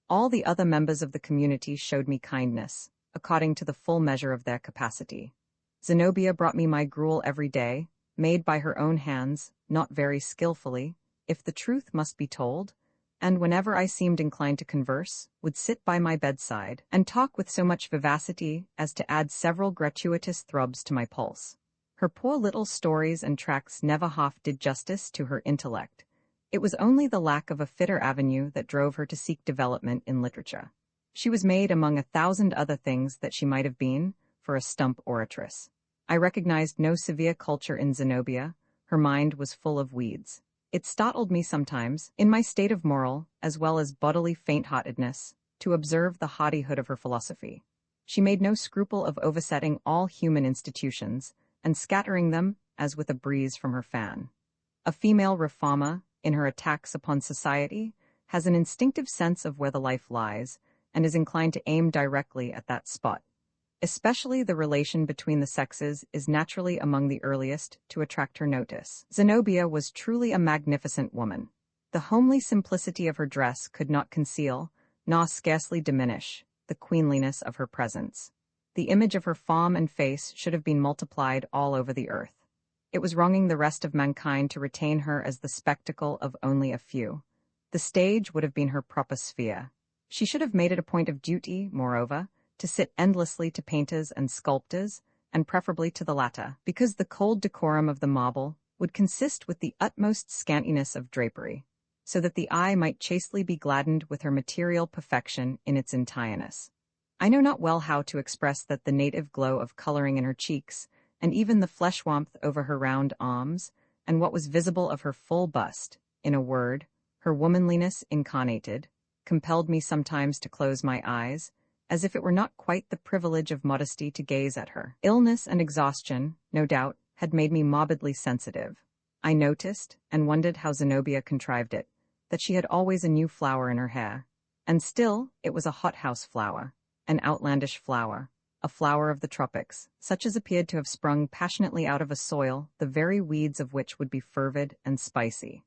Speaker 1: All the other members of the community showed me kindness, according to the full measure of their capacity. Zenobia brought me my gruel every day, made by her own hands, not very skillfully, if the truth must be told, and whenever I seemed inclined to converse, would sit by my bedside, and talk with so much vivacity as to add several gratuitous throbs to my pulse. Her poor little stories and tracts never half did justice to her intellect. It was only the lack of a fitter avenue that drove her to seek development in literature. She was made among 1,000 other things that she might have been, for a stump oratress. I recognized no severe culture in Zenobia. Her mind was full of weeds. It startled me sometimes, in my state of moral, as well as bodily faint-heartedness, to observe the hardihood of her philosophy. She made no scruple of oversetting all human institutions, and scattering them, as with a breeze from her fan. A female reformer, in her attacks upon society, has an instinctive sense of where the life lies, and is inclined to aim directly at that spot. Especially the relation between the sexes is naturally among the earliest to attract her notice. Zenobia was truly a magnificent woman. The homely simplicity of her dress could not conceal, nor scarcely diminish, the queenliness of her presence. The image of her form and face should have been multiplied all over the earth. It was wronging the rest of mankind to retain her as the spectacle of only a few. The stage would have been her proper sphere. She should have made it a point of duty, moreover, to sit endlessly to painters and sculptors, and preferably to the latter, because the cold decorum of the marble would consist with the utmost scantiness of drapery, so that the eye might chastely be gladdened with her material perfection in its entireness. I know not well how to express that the native glow of coloring in her cheeks, and even the flesh warmth over her round arms, and what was visible of her full bust, in a word, her womanliness incarnated, compelled me sometimes to close my eyes, as if it were not quite the privilege of modesty to gaze at her. Illness and exhaustion, no doubt, had made me morbidly sensitive. I noticed, and wondered how Zenobia contrived it, that she had always a new flower in her hair. And still, it was a hothouse flower, an outlandish flower, a flower of the tropics, such as appeared to have sprung passionately out of a soil the very weeds of which would be fervid and spicy.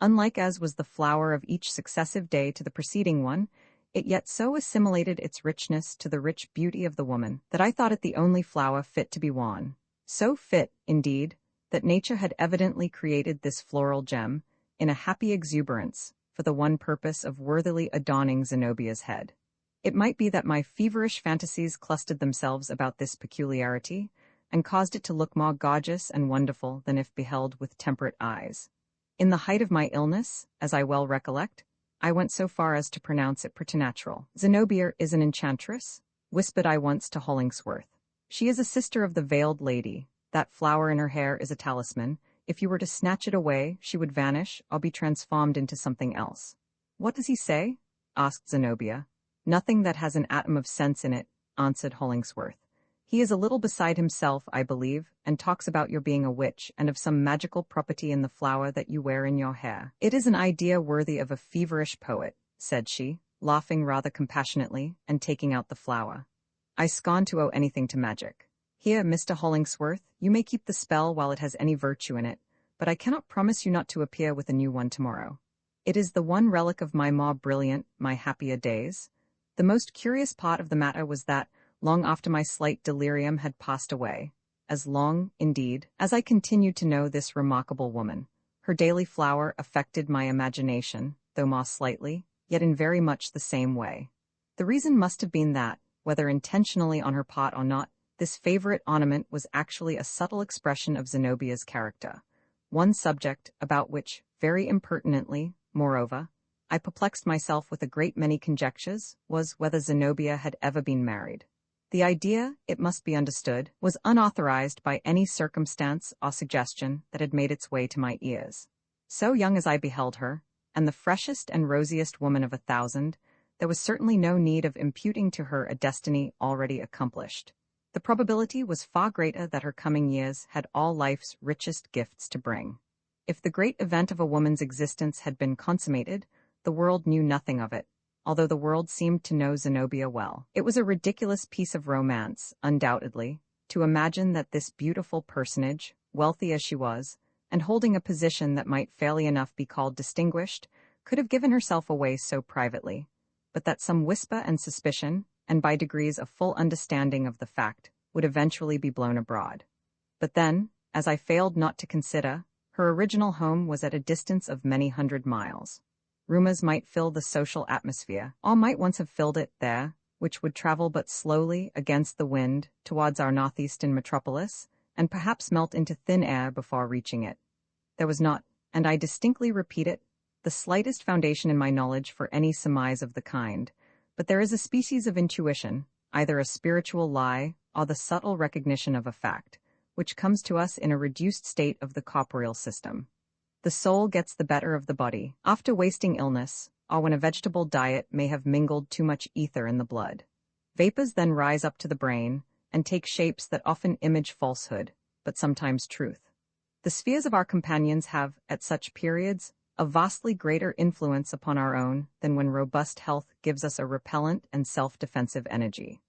Speaker 1: Unlike as was the flower of each successive day to the preceding one, it yet so assimilated its richness to the rich beauty of the woman that I thought it the only flower fit to be worn. So fit, indeed, that nature had evidently created this floral gem in a happy exuberance for the one purpose of worthily adorning Zenobia's head. It might be that my feverish fantasies clustered themselves about this peculiarity and caused it to look more gorgeous and wonderful than if beheld with temperate eyes. In the height of my illness, as I well recollect, I went so far as to pronounce it preternatural. "Zenobia is an enchantress," whispered I once to Hollingsworth. "She is a sister of the veiled lady. That flower in her hair is a talisman. If you were to snatch it away, she would vanish or be transformed into something else." "What does he say?" asked Zenobia. "Nothing that has an atom of sense in it," answered Hollingsworth. "He is a little beside himself, I believe, and talks about your being a witch and of some magical property in the flower that you wear in your hair." "It is an idea worthy of a feverish poet," said she, laughing rather compassionately and taking out the flower. "I scorn to owe anything to magic. Here, Mr. Hollingsworth, you may keep the spell while it has any virtue in it, but I cannot promise you not to appear with a new one tomorrow. It is the one relic of my more brilliant, my happier days. The most curious part of the matter was that, long after my slight delirium had passed away, as long, indeed, as I continued to know this remarkable woman, her daily flower affected my imagination, though more slightly, yet in very much the same way. The reason must have been that, whether intentionally on her part or not, this favorite ornament was actually a subtle expression of Zenobia's character. One subject, about which, very impertinently, moreover, I perplexed myself with a great many conjectures, was whether Zenobia had ever been married. The idea, it must be understood, was unauthorized by any circumstance or suggestion that had made its way to my ears. So young as I beheld her, and the freshest and rosiest woman of 1,000, there was certainly no need of imputing to her a destiny already accomplished. The probability was far greater that her coming years had all life's richest gifts to bring. If the great event of a woman's existence had been consummated, the world knew nothing of it, although the world seemed to know Zenobia well. It was a ridiculous piece of romance, undoubtedly, to imagine that this beautiful personage, wealthy as she was, and holding a position that might fairly enough be called distinguished, could have given herself away so privately, but that some whisper and suspicion, and by degrees a full understanding of the fact, would eventually be blown abroad. But then, as I failed not to consider, her original home was at a distance of many 100 miles. Rumors might fill the social atmosphere, or might once have filled it there, which would travel but slowly against the wind towards our northeastern metropolis, and perhaps melt into thin air before reaching it. There was not, and I distinctly repeat it, the slightest foundation in my knowledge for any surmise of the kind, but there is a species of intuition, either a spiritual lie or the subtle recognition of a fact, which comes to us in a reduced state of the corporeal system. The soul gets the better of the body, after wasting illness, or when a vegetable diet may have mingled too much ether in the blood. Vapors then rise up to the brain, and take shapes that often image falsehood, but sometimes truth. The spheres of our companions have, at such periods, a vastly greater influence upon our own than when robust health gives us a repellent and self-defensive energy.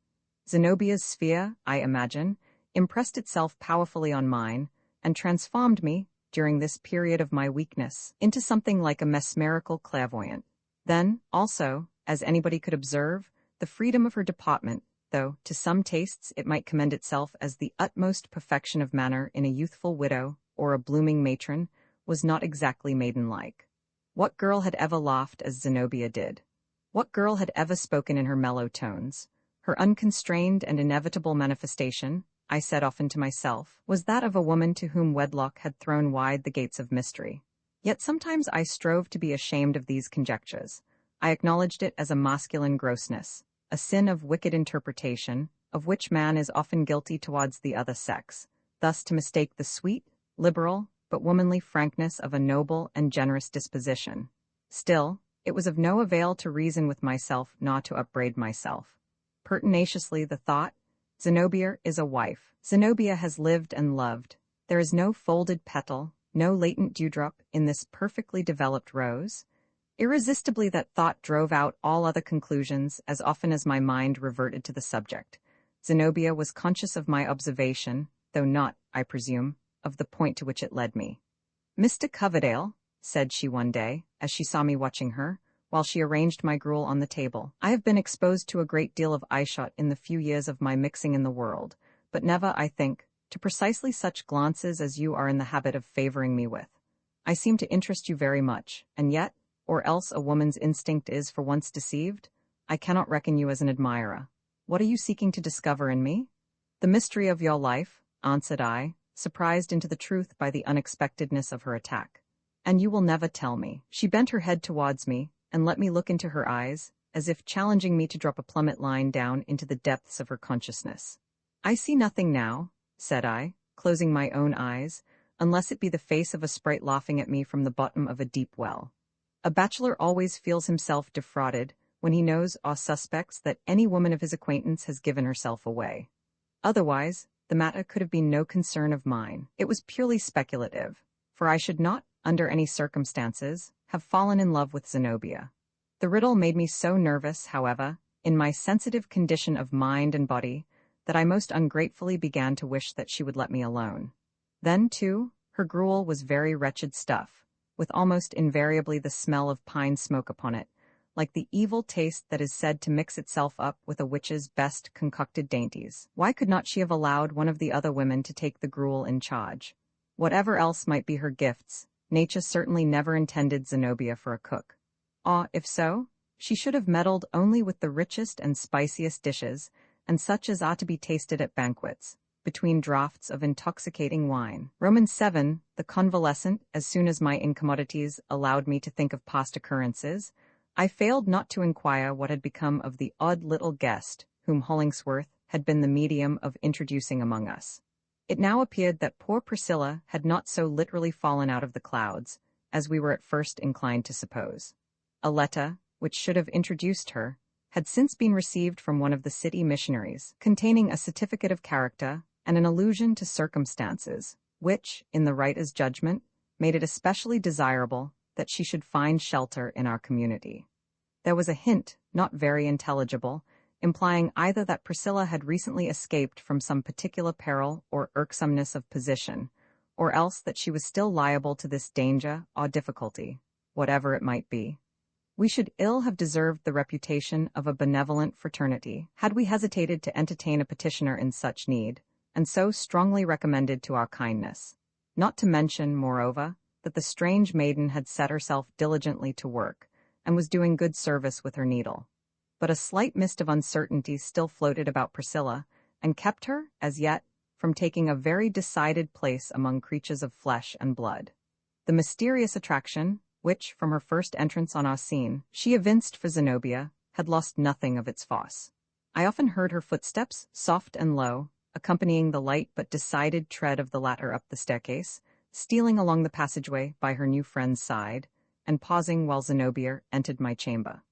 Speaker 1: Zenobia's sphere, I imagine, impressed itself powerfully on mine, and transformed me, during this period of my weakness, into something like a mesmerical clairvoyant. Then, also, as anybody could observe, the freedom of her deportment, though to some tastes it might commend itself as the utmost perfection of manner in a youthful widow or a blooming matron, was not exactly maiden-like. What girl had ever laughed as Zenobia did? What girl had ever spoken in her mellow tones? Her unconstrained and inevitable manifestation, I said often to myself, was that of a woman to whom wedlock had thrown wide the gates of mystery. Yet sometimes I strove to be ashamed of these conjectures. I acknowledged it as a masculine grossness, a sin of wicked interpretation, of which man is often guilty towards the other sex, thus to mistake the sweet, liberal, but womanly frankness of a noble and generous disposition. Still, it was of no avail to reason with myself nor to upbraid myself. Pertinaciously the thought, Zenobia is a wife. Zenobia has lived and loved. There is no folded petal, no latent dewdrop in this perfectly developed rose. Irresistibly that thought drove out all other conclusions as often as my mind reverted to the subject. Zenobia was conscious of my observation, though not, I presume, of the point to which it led me. "Mr. Coverdale," said she one day, as she saw me watching her, while she arranged my gruel on the table, "I have been exposed to a great deal of eyeshot in the few years of my mixing in the world, but never, I think, to precisely such glances as you are in the habit of favoring me with. I seem to interest you very much, and yet, or else a woman's instinct is for once deceived, I cannot reckon you as an admirer. What are you seeking to discover in me?" "The mystery of your life," answered I, surprised into the truth by the unexpectedness of her attack. "And you will never tell me." She bent her head towards me, and let me look into her eyes, as if challenging me to drop a plummet line down into the depths of her consciousness. "I see nothing now," said I, closing my own eyes, "unless it be the face of a sprite laughing at me from the bottom of a deep well. A bachelor always feels himself defrauded when he knows or suspects that any woman of his acquaintance has given herself away. Otherwise, the matter could have been no concern of mine. It was purely speculative, for I should not, under any circumstances, have fallen in love with Zenobia. The riddle made me so nervous, however, in my sensitive condition of mind and body, that I most ungratefully began to wish that she would let me alone. Then, too, her gruel was very wretched stuff, with almost invariably the smell of pine smoke upon it, like the evil taste that is said to mix itself up with a witch's best concocted dainties. Why could not she have allowed one of the other women to take the gruel in charge? Whatever else might be her gifts, nature certainly never intended Zenobia for a cook. Or, if so, she should have meddled only with the richest and spiciest dishes, and such as are to be tasted at banquets, between draughts of intoxicating wine. Romans 7, the convalescent, as soon as my incommodities allowed me to think of past occurrences, I failed not to inquire what had become of the odd little guest whom Hollingsworth had been the medium of introducing among us. It now appeared that poor Priscilla had not so literally fallen out of the clouds, as we were at first inclined to suppose. A letter, which should have introduced her, had since been received from one of the city missionaries, containing a certificate of character and an allusion to circumstances, which, in the writer's judgment, made it especially desirable that she should find shelter in our community. There was a hint, not very intelligible, implying either that Priscilla had recently escaped from some particular peril or irksomeness of position, or else that she was still liable to this danger or difficulty, whatever it might be. We should ill have deserved the reputation of a benevolent fraternity had we hesitated to entertain a petitioner in such need, and so strongly recommended to our kindness. Not to mention, moreover, that the strange maiden had set herself diligently to work, and was doing good service with her needle. But a slight mist of uncertainty still floated about Priscilla, and kept her, as yet, from taking a very decided place among creatures of flesh and blood. The mysterious attraction, which, from her first entrance on our scene, she evinced for Zenobia, had lost nothing of its force. I often heard her footsteps, soft and low, accompanying the light but decided tread of the latter up the staircase, stealing along the passageway by her new friend's side, and pausing while Zenobia entered my chamber.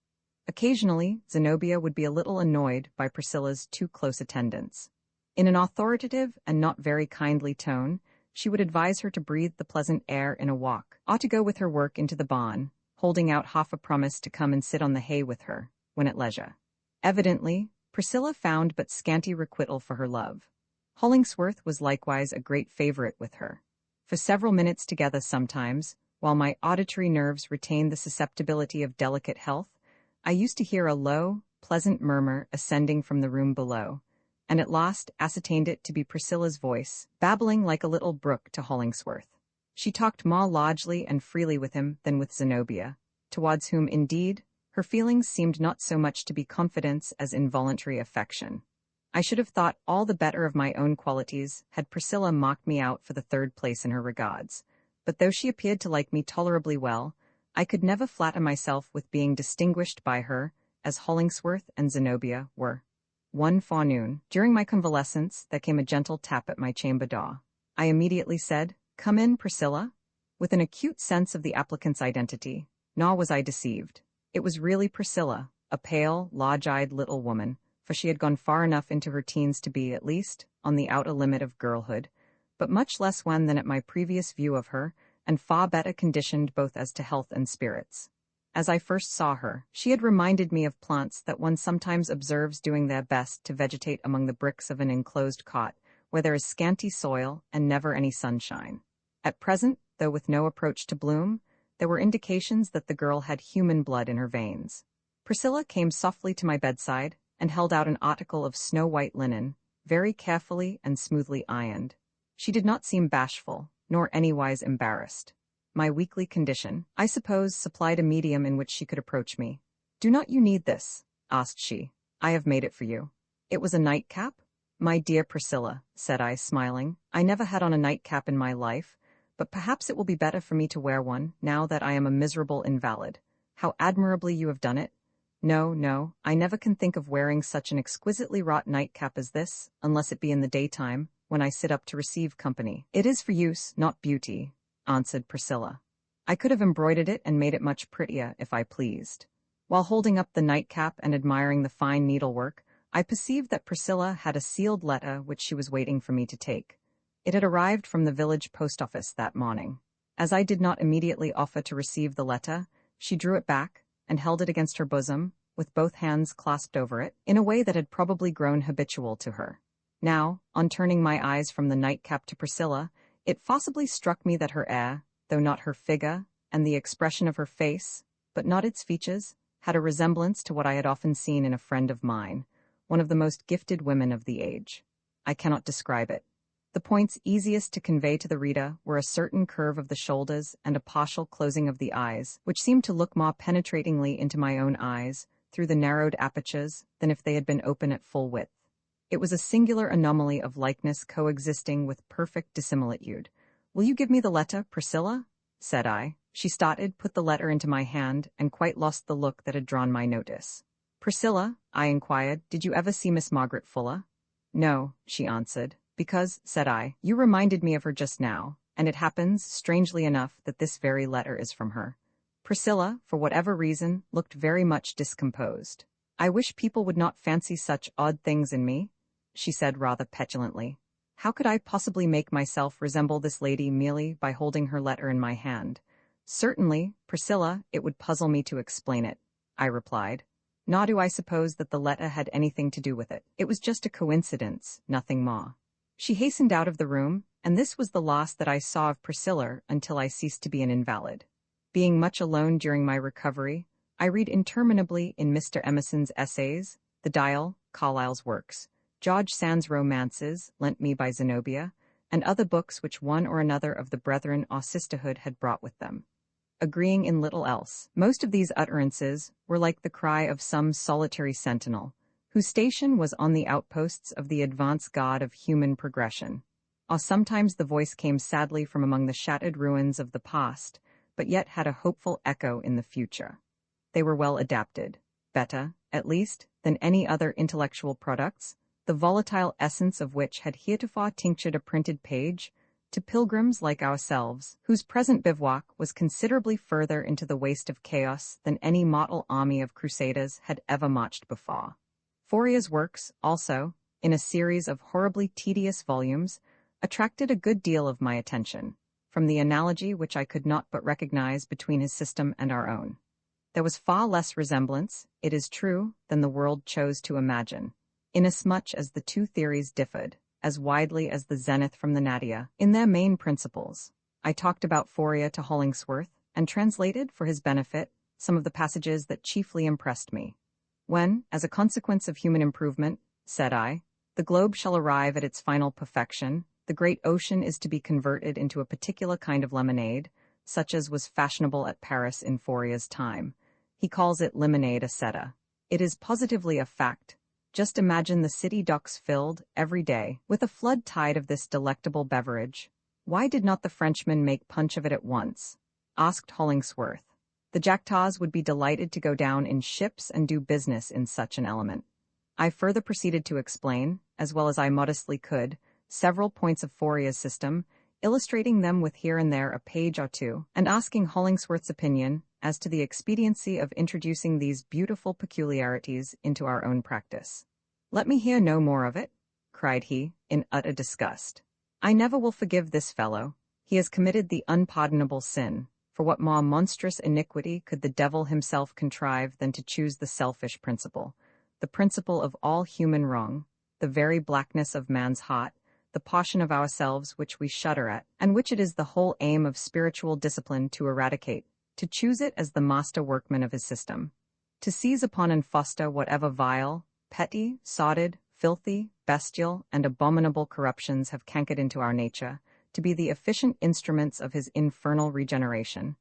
Speaker 1: Occasionally, Zenobia would be a little annoyed by Priscilla's too close attendance. In an authoritative and not very kindly tone, she would advise her to breathe the pleasant air in a walk, or to go with her work into the barn, holding out half a promise to come and sit on the hay with her, when at leisure. Evidently, Priscilla found but scanty requital for her love. Hollingsworth was likewise a great favorite with her. For several minutes together sometimes, while my auditory nerves retained the susceptibility of delicate health, I used to hear a low, pleasant murmur ascending from the room below, and at last ascertained it to be Priscilla's voice, babbling like a little brook to Hollingsworth. She talked more largely and freely with him than with Zenobia, towards whom, indeed, her feelings seemed not so much to be confidence as involuntary affection. I should have thought all the better of my own qualities had Priscilla marked me out for the third place in her regards, but though she appeared to like me tolerably well, I could never flatter myself with being distinguished by her, as Hollingsworth and Zenobia were. One forenoon, during my convalescence, there came a gentle tap at my chamber door. I immediately said, "Come in, Priscilla," with an acute sense of the applicant's identity, nor was I deceived. It was really Priscilla, a pale, large-eyed little woman, for she had gone far enough into her teens to be, at least, on the outer limit of girlhood, but much less one than at my previous view of her, and far better conditioned both as to health and spirits. As I first saw her, she had reminded me of plants that one sometimes observes doing their best to vegetate among the bricks of an enclosed cot, where there is scanty soil and never any sunshine. At present, though with no approach to bloom, there were indications that the girl had human blood in her veins. Priscilla came softly to my bedside and held out an article of snow-white linen, very carefully and smoothly ironed. She did not seem bashful, nor anywise embarrassed. My weakly condition, I suppose, supplied a medium in which she could approach me. "Do not you need this?" asked she. "I have made it for you." "It was a nightcap?" "My dear Priscilla," said I, smiling, "I never had on a nightcap in my life, but perhaps it will be better for me to wear one, now that I am a miserable invalid. How admirably you have done it! No, no, I never can think of wearing such an exquisitely wrought nightcap as this, unless it be in the daytime, when I sit up to receive company." "It is for use, not beauty," answered Priscilla. "I could have embroidered it and made it much prettier, if I pleased." While holding up the nightcap and admiring the fine needlework, I perceived that Priscilla had a sealed letter which she was waiting for me to take. It had arrived from the village post office that morning. As I did not immediately offer to receive the letter, she drew it back and held it against her bosom, with both hands clasped over it, in a way that had probably grown habitual to her. Now, on turning my eyes from the nightcap to Priscilla, it forcibly struck me that her air, though not her figure, and the expression of her face, but not its features, had a resemblance to what I had often seen in a friend of mine, one of the most gifted women of the age. I cannot describe it. The points easiest to convey to the reader were a certain curve of the shoulders and a partial closing of the eyes, which seemed to look more penetratingly into my own eyes, through the narrowed apertures, than if they had been open at full width. It was a singular anomaly of likeness coexisting with perfect dissimilitude. "Will you give me the letter, Priscilla?" said I. She started, put the letter into my hand, and quite lost the look that had drawn my notice. "Priscilla," I inquired, "did you ever see Miss Margaret Fuller?" "No," she answered. "Because," said I, "you reminded me of her just now, and it happens, strangely enough, that this very letter is from her." Priscilla, for whatever reason, looked very much discomposed. "I wish people would not fancy such odd things in me," she said rather petulantly. "How could I possibly make myself resemble this lady merely by holding her letter in my hand?" "Certainly, Priscilla, it would puzzle me to explain it," I replied. "Nor do I suppose that the letter had anything to do with it. It was just a coincidence, nothing more." She hastened out of the room, and this was the last that I saw of Priscilla until I ceased to be an invalid. Being much alone during my recovery, I read interminably in Mr. Emerson's essays, the Dial, Carlyle's works, George Sand's romances, lent me by Zenobia, and other books which one or another of the brethren or sisterhood had brought with them. Agreeing in little else, most of these utterances were like the cry of some solitary sentinel, whose station was on the outposts of the advance guard of human progression. Or sometimes the voice came sadly from among the shattered ruins of the past, but yet had a hopeful echo in the future. They were well adapted, better, at least, than any other intellectual products, the volatile essence of which had heretofore tinctured a printed page, to pilgrims like ourselves, whose present bivouac was considerably further into the waste of chaos than any mortal army of crusaders had ever marched before. Fouria's works, also, in a series of horribly tedious volumes, attracted a good deal of my attention, from the analogy which I could not but recognize between his system and our own. There was far less resemblance, it is true, than the world chose to imagine, inasmuch as the two theories differed, as widely as the zenith from the nadir, in their main principles. I talked about Fouria to Hollingsworth, and translated, for his benefit, some of the passages that chiefly impressed me. When, as a consequence of human improvement, said I, the globe shall arrive at its final perfection, the great ocean is to be converted into a particular kind of lemonade, such as was fashionable at Paris in Fourier's time. He calls it lemonade aceta. It is positively a fact. Just imagine the city docks filled, every day, with a flood tide of this delectable beverage. Why did not the Frenchmen make punch of it at once? Asked Hollingsworth. The Jacktaws would be delighted to go down in ships and do business in such an element. I further proceeded to explain, as well as I modestly could, several points of Fourier's system, illustrating them with here and there a page or two, and asking Hollingsworth's opinion as to the expediency of introducing these beautiful peculiarities into our own practice. "Let me hear no more of it," cried he, in utter disgust. "I never will forgive this fellow. He has committed the unpardonable sin. For what more monstrous iniquity could the devil himself contrive than to choose the selfish principle, the principle of all human wrong, the very blackness of man's heart, the passion of ourselves which we shudder at, and which it is the whole aim of spiritual discipline to eradicate, to choose it as the master workman of his system, to seize upon and foster whatever vile, petty, sordid, filthy, bestial, and abominable corruptions have cankered into our nature, to be the efficient instruments of his infernal regeneration,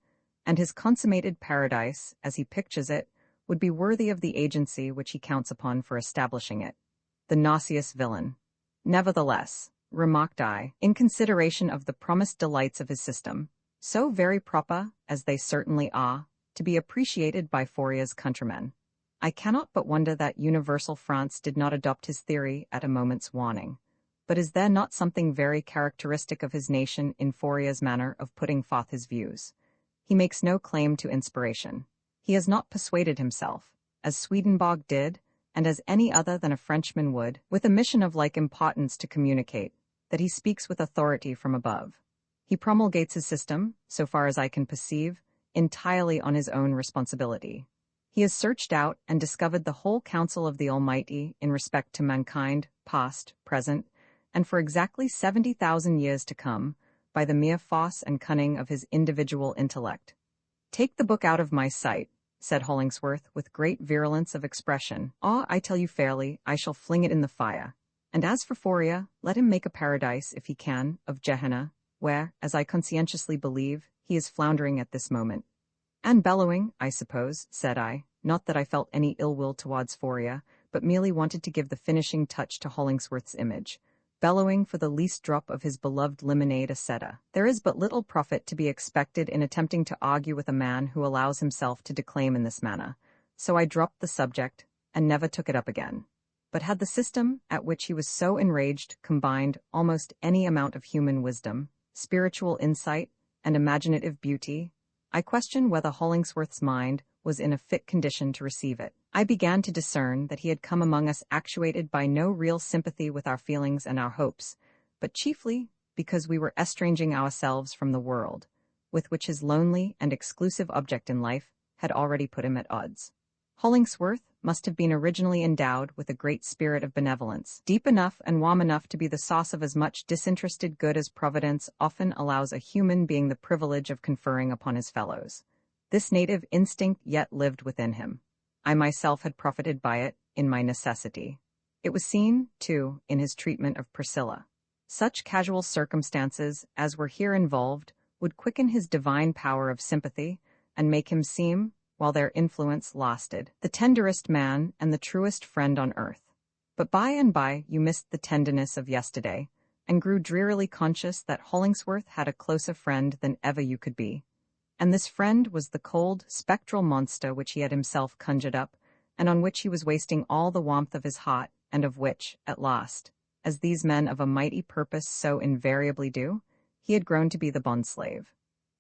Speaker 1: and his consummated paradise, as he pictures it, would be worthy of the agency which he counts upon for establishing it. The nauseous villain. Nevertheless, remarked I, in consideration of the promised delights of his system, so very proper, as they certainly are, to be appreciated by Fourier's countrymen, I cannot but wonder that universal France did not adopt his theory at a moment's warning. But is there not something very characteristic of his nation in Fourier's manner of putting forth his views? He makes no claim to inspiration. He has not persuaded himself, as Swedenborg did, and as any other than a Frenchman would, with a mission of like importance to communicate, that he speaks with authority from above. He promulgates his system, so far as I can perceive, entirely on his own responsibility. He has searched out and discovered the whole counsel of the Almighty in respect to mankind, past, present, and for exactly 70,000 years to come, by the mere force and cunning of his individual intellect. "Take the book out of my sight," said Hollingsworth with great virulence of expression, "or, I tell you fairly, I shall fling it in the fire. And as for Fourier, let him make a paradise, if he can, of Gehenna, where, as I conscientiously believe, he is floundering at this moment. And bellowing, I suppose," said I, not that I felt any ill will towards Fourier, but merely wanted to give the finishing touch to Hollingsworth's image, bellowing for the least drop of his beloved lemonade aceta. There is but little profit to be expected in attempting to argue with a man who allows himself to declaim in this manner, so I dropped the subject, and never took it up again. But had the system, at which he was so enraged, combined almost any amount of human wisdom, spiritual insight, and imaginative beauty, I question whether Hollingsworth's mind was in a fit condition to receive it. I began to discern that he had come among us actuated by no real sympathy with our feelings and our hopes, but chiefly because we were estranging ourselves from the world, with which his lonely and exclusive object in life had already put him at odds. Hollingsworth must have been originally endowed with a great spirit of benevolence, deep enough and warm enough to be the source of as much disinterested good as Providence often allows a human being the privilege of conferring upon his fellows. This native instinct yet lived within him. I myself had profited by it in my necessity. It was seen, too, in his treatment of Priscilla. Such casual circumstances as were here involved would quicken his divine power of sympathy and make him seem, while their influence lasted, the tenderest man and the truest friend on earth. But by and by you missed the tenderness of yesterday, and grew drearily conscious that Hollingsworth had a closer friend than ever you could be. And this friend was the cold, spectral monster which he had himself conjured up, and on which he was wasting all the warmth of his heart, and of which, at last, as these men of a mighty purpose so invariably do, he had grown to be the bondslave.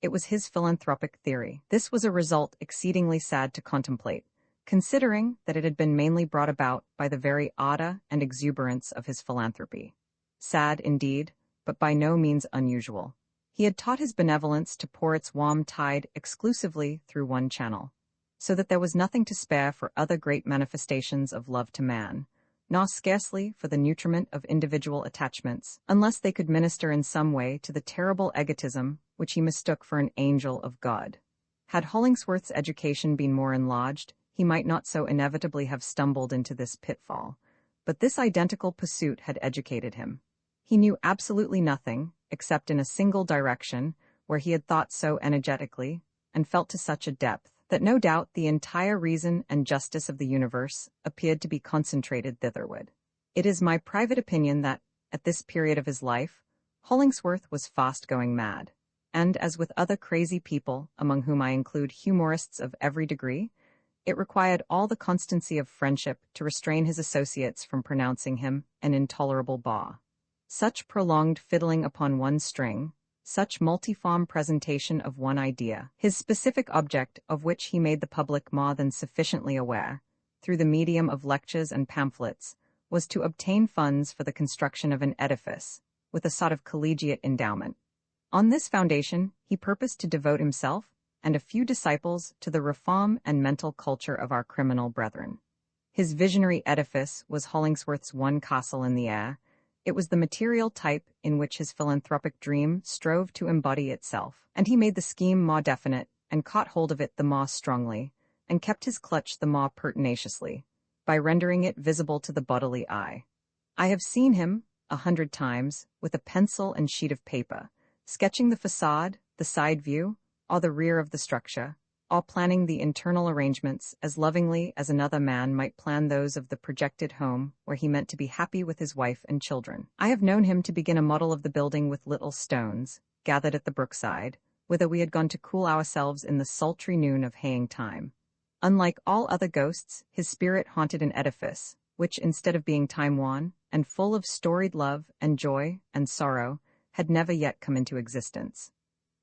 Speaker 1: It was his philanthropic theory. This was a result exceedingly sad to contemplate, considering that it had been mainly brought about by the very ardor and exuberance of his philanthropy. Sad, indeed, but by no means unusual. He had taught his benevolence to pour its warm tide exclusively through one channel, so that there was nothing to spare for other great manifestations of love to man, nor scarcely for the nutriment of individual attachments, unless they could minister in some way to the terrible egotism which he mistook for an angel of God. Had Hollingsworth's education been more enlarged, he might not so inevitably have stumbled into this pitfall, but this identical pursuit had educated him. He knew absolutely nothing, except in a single direction, where he had thought so energetically, and felt to such a depth, that no doubt the entire reason and justice of the universe appeared to be concentrated thitherward. It is my private opinion that, at this period of his life, Hollingsworth was fast going mad, and as with other crazy people, among whom I include humorists of every degree, it required all the constancy of friendship to restrain his associates from pronouncing him an intolerable bore. Such prolonged fiddling upon one string, such multiform presentation of one idea, his specific object of which he made the public more than sufficiently aware, through the medium of lectures and pamphlets, was to obtain funds for the construction of an edifice, with a sort of collegiate endowment. On this foundation, he purposed to devote himself and a few disciples to the reform and mental culture of our criminal brethren. His visionary edifice was Hollingsworth's one castle in the air. It was the material type in which his philanthropic dream strove to embody itself, and he made the scheme more definite, and caught hold of it the more strongly, and kept his clutch the more pertinaciously, by rendering it visible to the bodily eye. I have seen him, 100 times, with a pencil and sheet of paper, sketching the facade, the side view, or the rear of the structure, or planning the internal arrangements as lovingly as another man might plan those of the projected home where he meant to be happy with his wife and children. I have known him to begin a model of the building with little stones, gathered at the brookside, whither we had gone to cool ourselves in the sultry noon of haying time. Unlike all other ghosts, his spirit haunted an edifice, which, instead of being time-worn, and full of storied love and joy and sorrow, had never yet come into existence.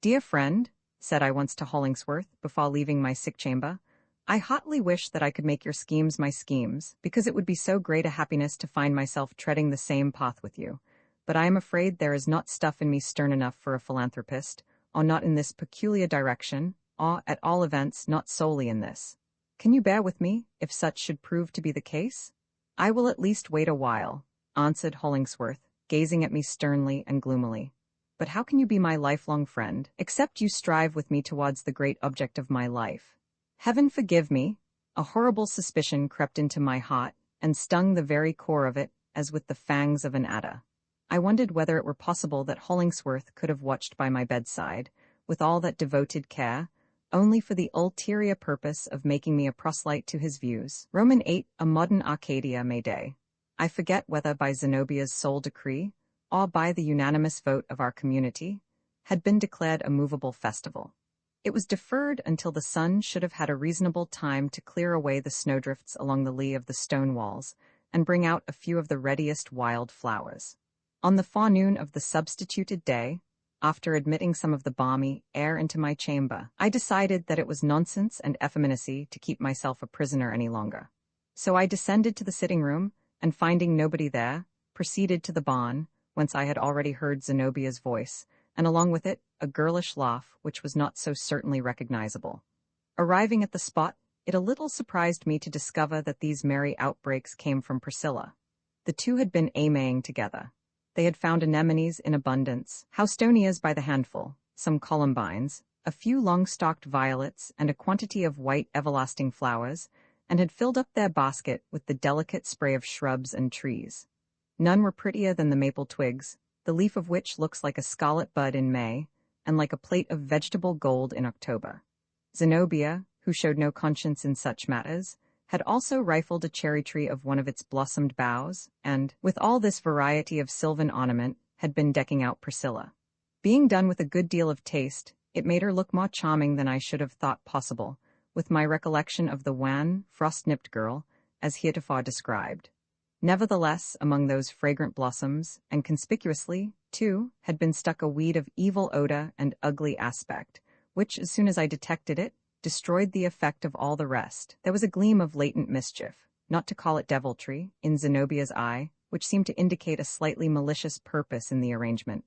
Speaker 1: "Dear friend," said I once to Hollingsworth before leaving my sick chamber, "I heartily wish that I could make your schemes my schemes, because it would be so great a happiness to find myself treading the same path with you. But I am afraid there is not stuff in me stern enough for a philanthropist, or not in this peculiar direction, or, at all events, not solely in this. Can you bear with me, if such should prove to be the case?" "I will at least wait a while," answered Hollingsworth, gazing at me sternly and gloomily. "But how can you be my lifelong friend, except you strive with me towards the great object of my life?" Heaven forgive me! A horrible suspicion crept into my heart, and stung the very core of it, as with the fangs of an adder. I wondered whether it were possible that Hollingsworth could have watched by my bedside, with all that devoted care, only for the ulterior purpose of making me a proselyte to his views. Roman 8, a modern Arcadia May Day. I forget whether by Zenobia's sole decree, or by the unanimous vote of our community, had been declared a movable festival. It was deferred until the sun should have had a reasonable time to clear away the snowdrifts along the lee of the stone walls and bring out a few of the readiest wild flowers. On the forenoon of the substituted day, after admitting some of the balmy air into my chamber, I decided that it was nonsense and effeminacy to keep myself a prisoner any longer. So I descended to the sitting room, and finding nobody there, proceeded to the barn, whence I had already heard Zenobia's voice, and along with it, a girlish laugh which was not so certainly recognizable. Arriving at the spot, it a little surprised me to discover that these merry outbreaks came from Priscilla. The two had been amaying together. They had found anemones in abundance, houstonias by the handful, some columbines, a few long-stalked violets, and a quantity of white everlasting flowers, and had filled up their basket with the delicate spray of shrubs and trees. None were prettier than the maple twigs, the leaf of which looks like a scarlet bud in May, and like a plate of vegetable gold in October. Zenobia, who showed no conscience in such matters, had also rifled a cherry tree of one of its blossomed boughs, and, with all this variety of sylvan ornament, had been decking out Priscilla. Being done with a good deal of taste, it made her look more charming than I should have thought possible, with my recollection of the wan, frost-nipped girl, as heretofore described. Nevertheless, among those fragrant blossoms, and conspicuously, too, had been stuck a weed of evil odor and ugly aspect, which, as soon as I detected it, destroyed the effect of all the rest. There was a gleam of latent mischief, not to call it deviltry, in Zenobia's eye, which seemed to indicate a slightly malicious purpose in the arrangement.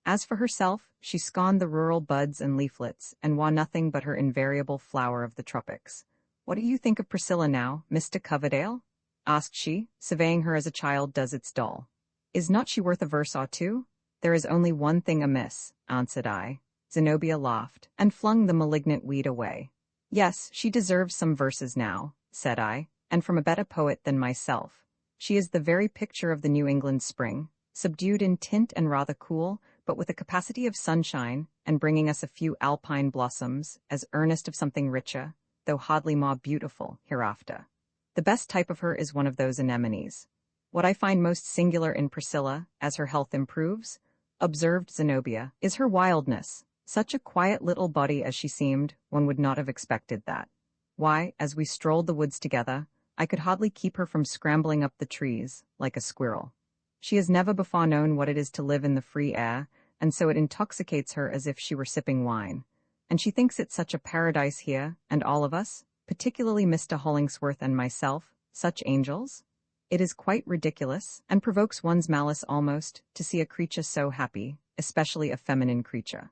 Speaker 1: As for herself, she scorned the rural buds and leaflets, and wore nothing but her invariable flower of the tropics. "What do you think of Priscilla now, Mr. Coverdale?" asked she, surveying her as a child does its doll. "Is not she worth a verse or two?" "There is only one thing amiss," answered I. Zenobia laughed, and flung the malignant weed away. "Yes, she deserves some verses now, said I, and from a better poet than myself. She is the very picture of the New England spring, subdued in tint and rather cool, but with a capacity of sunshine, and bringing us a few alpine blossoms, as earnest of something richer, though hardly more beautiful, hereafter. The best type of her is one of those anemones. What I find most singular in Priscilla, as her health improves, observed Zenobia, is her wildness. Such a quiet little body as she seemed, one would not have expected that. Why, as we strolled the woods together, I could hardly keep her from scrambling up the trees, like a squirrel. She has never before known what it is to live in the free air, and so it intoxicates her as if she were sipping wine. And she thinks it such a paradise here, and all of us, particularly Mr. Hollingsworth and myself, such angels. It is quite ridiculous, and provokes one's malice almost, to see a creature so happy, especially a feminine creature.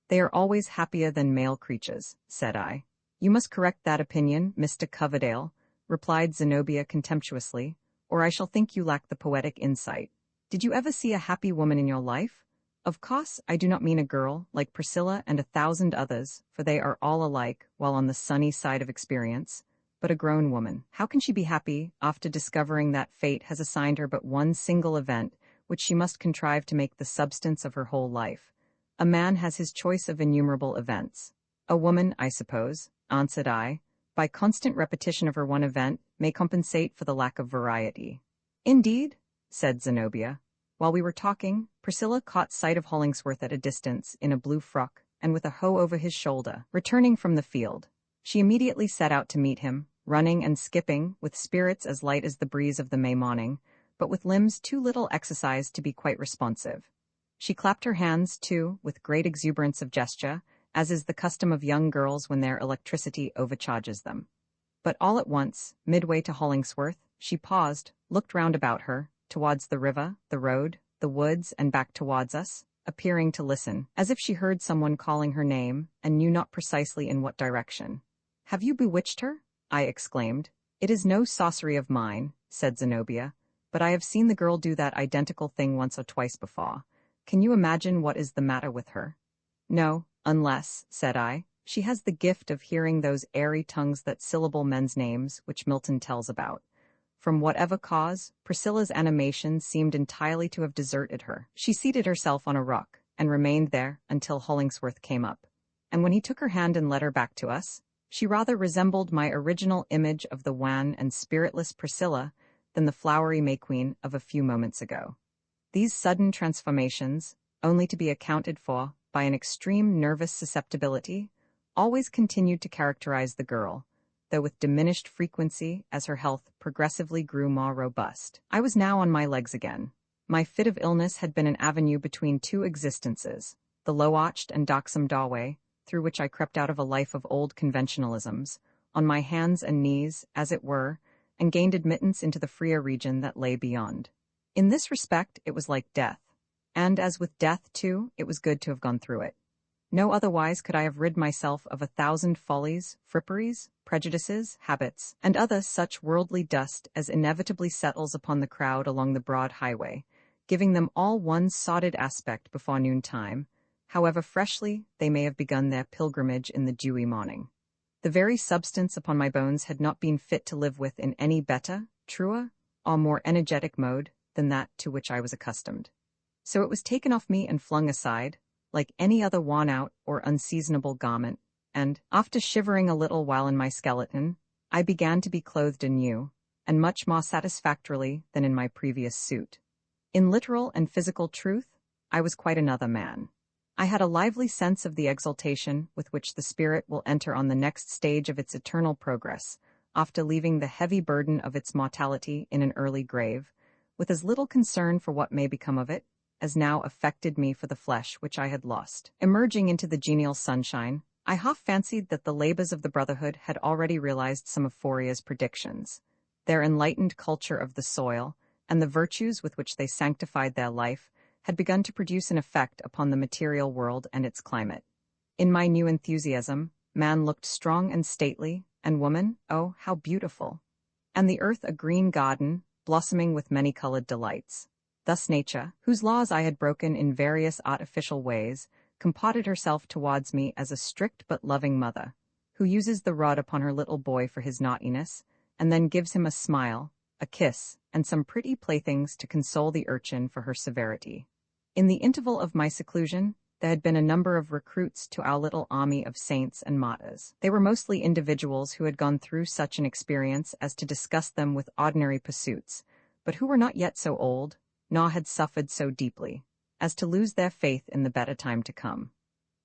Speaker 1: They are always happier than male creatures, said I. You must correct that opinion, Mr. Coverdale, replied Zenobia contemptuously, or I shall think you lack the poetic insight. Did you ever see a happy woman in your life? Of course, I do not mean a girl, like Priscilla and 1,000 others, for they are all alike, while on the sunny side of experience, but a grown woman. How can she be happy, after discovering that fate has assigned her but one single event, which she must contrive to make the substance of her whole life? A man has his choice of innumerable events. A woman, I suppose, answered I, by constant repetition of her one event, may compensate for the lack of variety. Indeed, said Zenobia. While we were talking, Priscilla caught sight of Hollingsworth at a distance, in a blue frock, and with a hoe over his shoulder, returning from the field. She immediately set out to meet him, running and skipping, with spirits as light as the breeze of the May morning, but with limbs too little exercised to be quite responsive. She clapped her hands, too, with great exuberance of gesture, as is the custom of young girls when their electricity overcharges them. But all at once, midway to Hollingsworth, she paused, looked round about her, towards the river, the road, the woods, and back towards us, appearing to listen, as if she heard someone calling her name, and knew not precisely in what direction. "Have you bewitched her?" I exclaimed. "It is no sorcery of mine," said Zenobia, "but I have seen the girl do that identical thing once or twice before. Can you imagine what is the matter with her?" "No, unless," said I, "she has the gift of hearing those airy tongues that syllable men's names which Milton tells about." From whatever cause, Priscilla's animation seemed entirely to have deserted her. She seated herself on a rock, and remained there until Hollingsworth came up. And when he took her hand and led her back to us, she rather resembled my original image of the wan and spiritless Priscilla than the flowery May Queen of a few moments ago. These sudden transformations, only to be accounted for by an extreme nervous susceptibility, always continued to characterize the girl, though with diminished frequency as her health progressively grew more robust. I was now on my legs again. My fit of illness had been an avenue between two existences, the low-arched and darksome doorway, through which I crept out of a life of old conventionalisms, on my hands and knees, as it were, and gained admittance into the freer region that lay beyond. In this respect, it was like death, and as with death, too, it was good to have gone through it. No otherwise could I have rid myself of 1,000 follies, fripperies, prejudices, habits, and other such worldly dust as inevitably settles upon the crowd along the broad highway, giving them all one sordid aspect before noontime, however freshly they may have begun their pilgrimage in the dewy morning. The very substance upon my bones had not been fit to live with in any better, truer, or more energetic mode than that to which I was accustomed. So it was taken off me and flung aside, like any other worn-out or unseasonable garment, and, after shivering a little while in my skeleton, I began to be clothed anew, and much more satisfactorily than in my previous suit. In literal and physical truth, I was quite another man. I had a lively sense of the exultation with which the spirit will enter on the next stage of its eternal progress, after leaving the heavy burden of its mortality in an early grave, with as little concern for what may become of it, as now affected me for the flesh which I had lost. Emerging into the genial sunshine, I half fancied that the labors of the Brotherhood had already realized some of Fouria's predictions. Their enlightened culture of the soil, and the virtues with which they sanctified their life, had begun to produce an effect upon the material world and its climate. In my new enthusiasm, man looked strong and stately, and woman, oh, how beautiful! And the earth a green garden, blossoming with many-colored delights. Thus nature, whose laws I had broken in various artificial ways, comported herself towards me as a strict but loving mother, who uses the rod upon her little boy for his naughtiness, and then gives him a smile, a kiss, and some pretty playthings to console the urchin for her severity. In the interval of my seclusion, there had been a number of recruits to our little army of saints and martyrs. They were mostly individuals who had gone through such an experience as to discuss them with ordinary pursuits, but who were not yet so old, nor had suffered so deeply, as to lose their faith in the better time to come.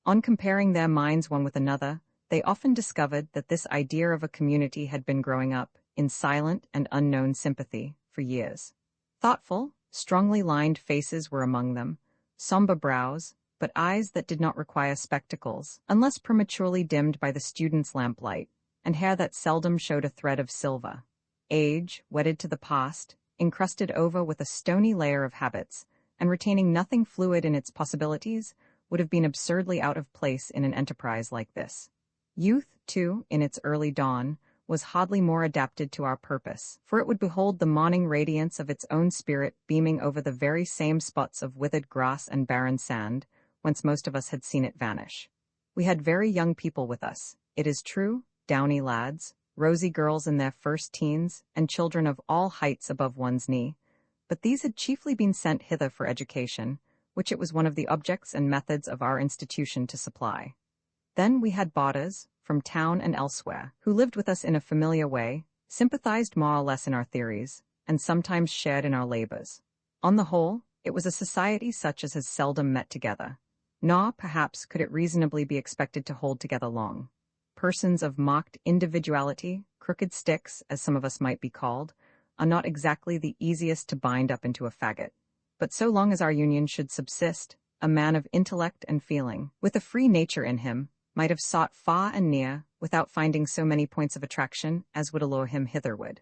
Speaker 1: On comparing their minds one with another, they often discovered that this idea of a community had been growing up, in silent and unknown sympathy, for years. Thoughtful, strongly lined faces were among them, somber brows, but eyes that did not require spectacles, unless prematurely dimmed by the student's lamplight, and hair that seldom showed a thread of silver. Age, wedded to the past, encrusted over with a stony layer of habits, and retaining nothing fluid in its possibilities, would have been absurdly out of place in an enterprise like this. Youth, too, in its early dawn, was hardly more adapted to our purpose, for it would behold the morning radiance of its own spirit beaming over the very same spots of withered grass and barren sand, whence most of us had seen it vanish. We had very young people with us, it is true, downy lads, rosy girls in their first teens, and children of all heights above one's knee, but these had chiefly been sent hither for education, which it was one of the objects and methods of our institution to supply. Then we had boarders, from town and elsewhere, who lived with us in a familiar way, sympathized more or less in our theories, and sometimes shared in our labors. On the whole, it was a society such as has seldom met together, nor, perhaps, could it reasonably be expected to hold together long. Persons of marked individuality, crooked sticks, as some of us might be called, are not exactly the easiest to bind up into a faggot. But so long as our union should subsist, a man of intellect and feeling, with a free nature in him, might have sought far and near, without finding so many points of attraction as would allure him hitherward.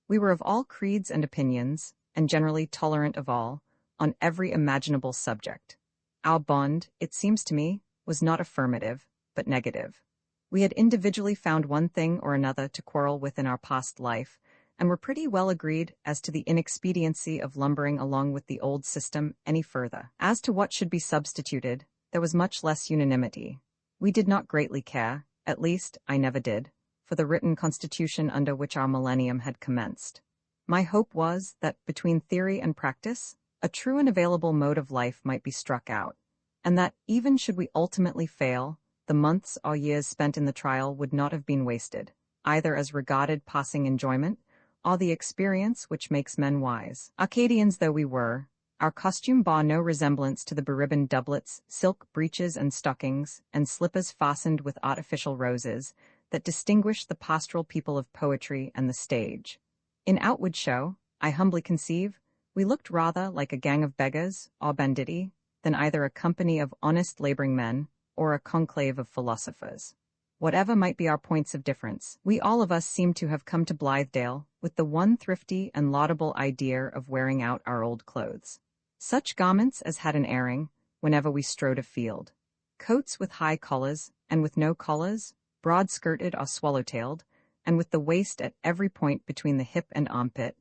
Speaker 1: We were of all creeds and opinions, and generally tolerant of all, on every imaginable subject. Our bond, it seems to me, was not affirmative, but negative. We had individually found one thing or another to quarrel with in our past life, and were pretty well agreed as to the inexpediency of lumbering along with the old system any further. As to what should be substituted, there was much less unanimity. We did not greatly care, at least I never did, for the written constitution under which our millennium had commenced. My hope was that, between theory and practice, a true and available mode of life might be struck out, and that, even should we ultimately fail, the months or years spent in the trial would not have been wasted, either as regarded passing enjoyment, or the experience which makes men wise. Arcadians though we were, our costume bore no resemblance to the beribboned doublets, silk breeches and stockings, and slippers fastened with artificial roses, that distinguish the pastoral people of poetry and the stage. In outward show, I humbly conceive, we looked rather like a gang of beggars, or banditti, than either a company of honest laboring men, or a conclave of philosophers. Whatever might be our points of difference, we all of us seemed to have come to Blithedale with the one thrifty and laudable idea of wearing out our old clothes. Such garments as had an airing, whenever we strode afield. Coats with high collars, and with no collars, broad-skirted or swallow-tailed, and with the waist at every point between the hip and armpit,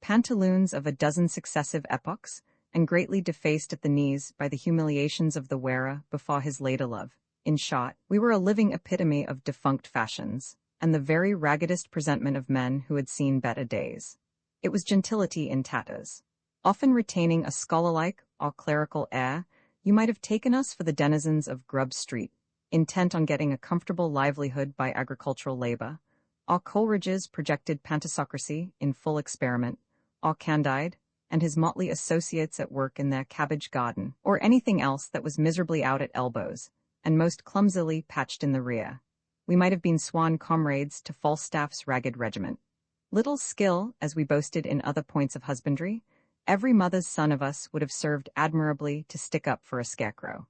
Speaker 1: pantaloons of a dozen successive epochs, and greatly defaced at the knees by the humiliations of the wearer before his later love. In short, we were a living epitome of defunct fashions, and the very raggedest presentment of men who had seen better days. It was gentility in tatters. Often retaining a scholar-like or clerical air, you might have taken us for the denizens of Grub Street, intent on getting a comfortable livelihood by agricultural labor, or Coleridge's projected pantisocracy in full experiment, or Candide and his motley associates at work in their cabbage garden, or anything else that was miserably out at elbows, and most clumsily patched in the rear. We might have been sworn comrades to Falstaff's ragged regiment. Little skill, as we boasted in other points of husbandry, every mother's son of us would have served admirably to stick up for a scarecrow.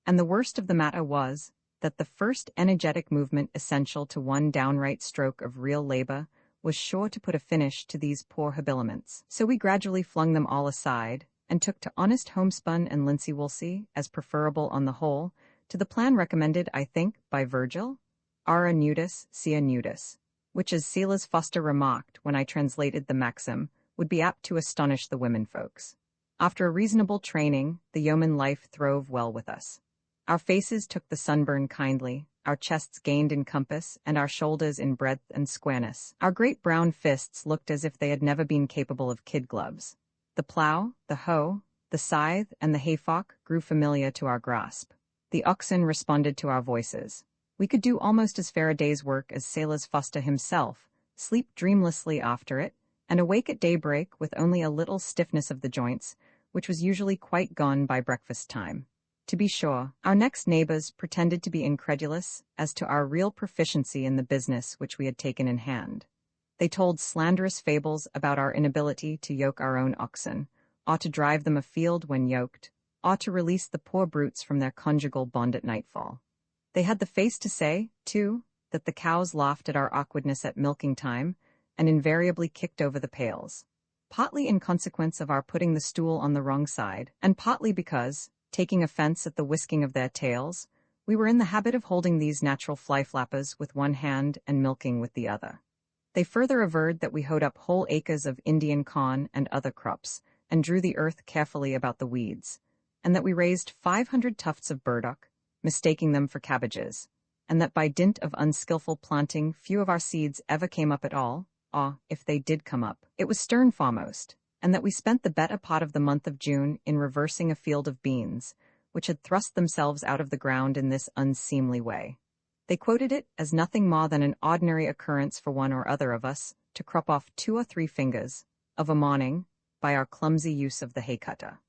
Speaker 1: And the worst of the matter was, that the first energetic movement essential to one downright stroke of real labor was sure to put a finish to these poor habiliments. So we gradually flung them all aside, and took to honest homespun and linsey-woolsey, as preferable on the whole, to the plan recommended, I think, by Virgil, ara nudis, sia nudis, which, as Silas Foster remarked when I translated the maxim, would be apt to astonish the women folks. After a reasonable training, the yeoman life throve well with us. Our faces took the sunburn kindly, our chests gained in compass, and our shoulders in breadth and squareness. Our great brown fists looked as if they had never been capable of kid gloves. The plough, the hoe, the scythe, and the hayfork grew familiar to our grasp. The oxen responded to our voices. We could do almost as fair a day's work as Sailor's Foster himself, sleep dreamlessly after it, and awake at daybreak with only a little stiffness of the joints, which was usually quite gone by breakfast time. To be sure, our next neighbors pretended to be incredulous as to our real proficiency in the business which we had taken in hand. They told slanderous fables about our inability to yoke our own oxen, or to drive them afield when yoked, or to release the poor brutes from their conjugal bond at nightfall. They had the face to say, too, that the cows laughed at our awkwardness at milking time, and invariably kicked over the pails. Partly in consequence of our putting the stool on the wrong side, and partly because, taking offense at the whisking of their tails, we were in the habit of holding these natural fly-flappers with one hand and milking with the other. They further averred that we hoed up whole acres of Indian corn and other crops, and drew the earth carefully about the weeds, and that we raised 500 tufts of burdock, mistaking them for cabbages, and that by dint of unskilful planting few of our seeds ever came up at all, or, if they did come up, it was stern foremost, and that we spent the better part of the month of June in reversing a field of beans, which had thrust themselves out of the ground in this unseemly way. They quoted it as nothing more than an ordinary occurrence for one or other of us to crop off 2 or 3 fingers of a morning by our clumsy use of the hay-cutter.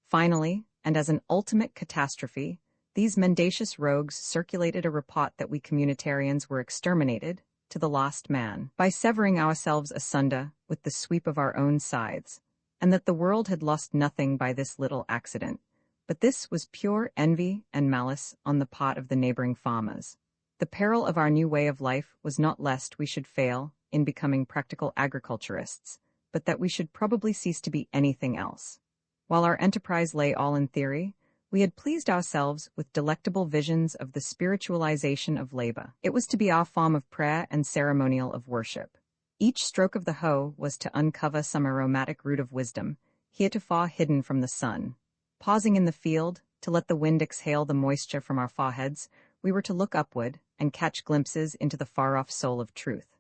Speaker 1: Finally, and as an ultimate catastrophe, these mendacious rogues circulated a report that we communitarians were exterminated, to the last man, by severing ourselves asunder with the sweep of our own scythes, and that the world had lost nothing by this little accident. But this was pure envy and malice on the part of the neighboring farmers. The peril of our new way of life was not lest we should fail in becoming practical agriculturists, but that we should probably cease to be anything else. While our enterprise lay all in theory, we had pleased ourselves with delectable visions of the spiritualization of labor. It was to be our form of prayer and ceremonial of worship. Each stroke of the hoe was to uncover some aromatic root of wisdom, heretofore hidden from the sun. Pausing in the field, to let the wind exhale the moisture from our foreheads, we were to look upward and catch glimpses into the far-off soul of truth.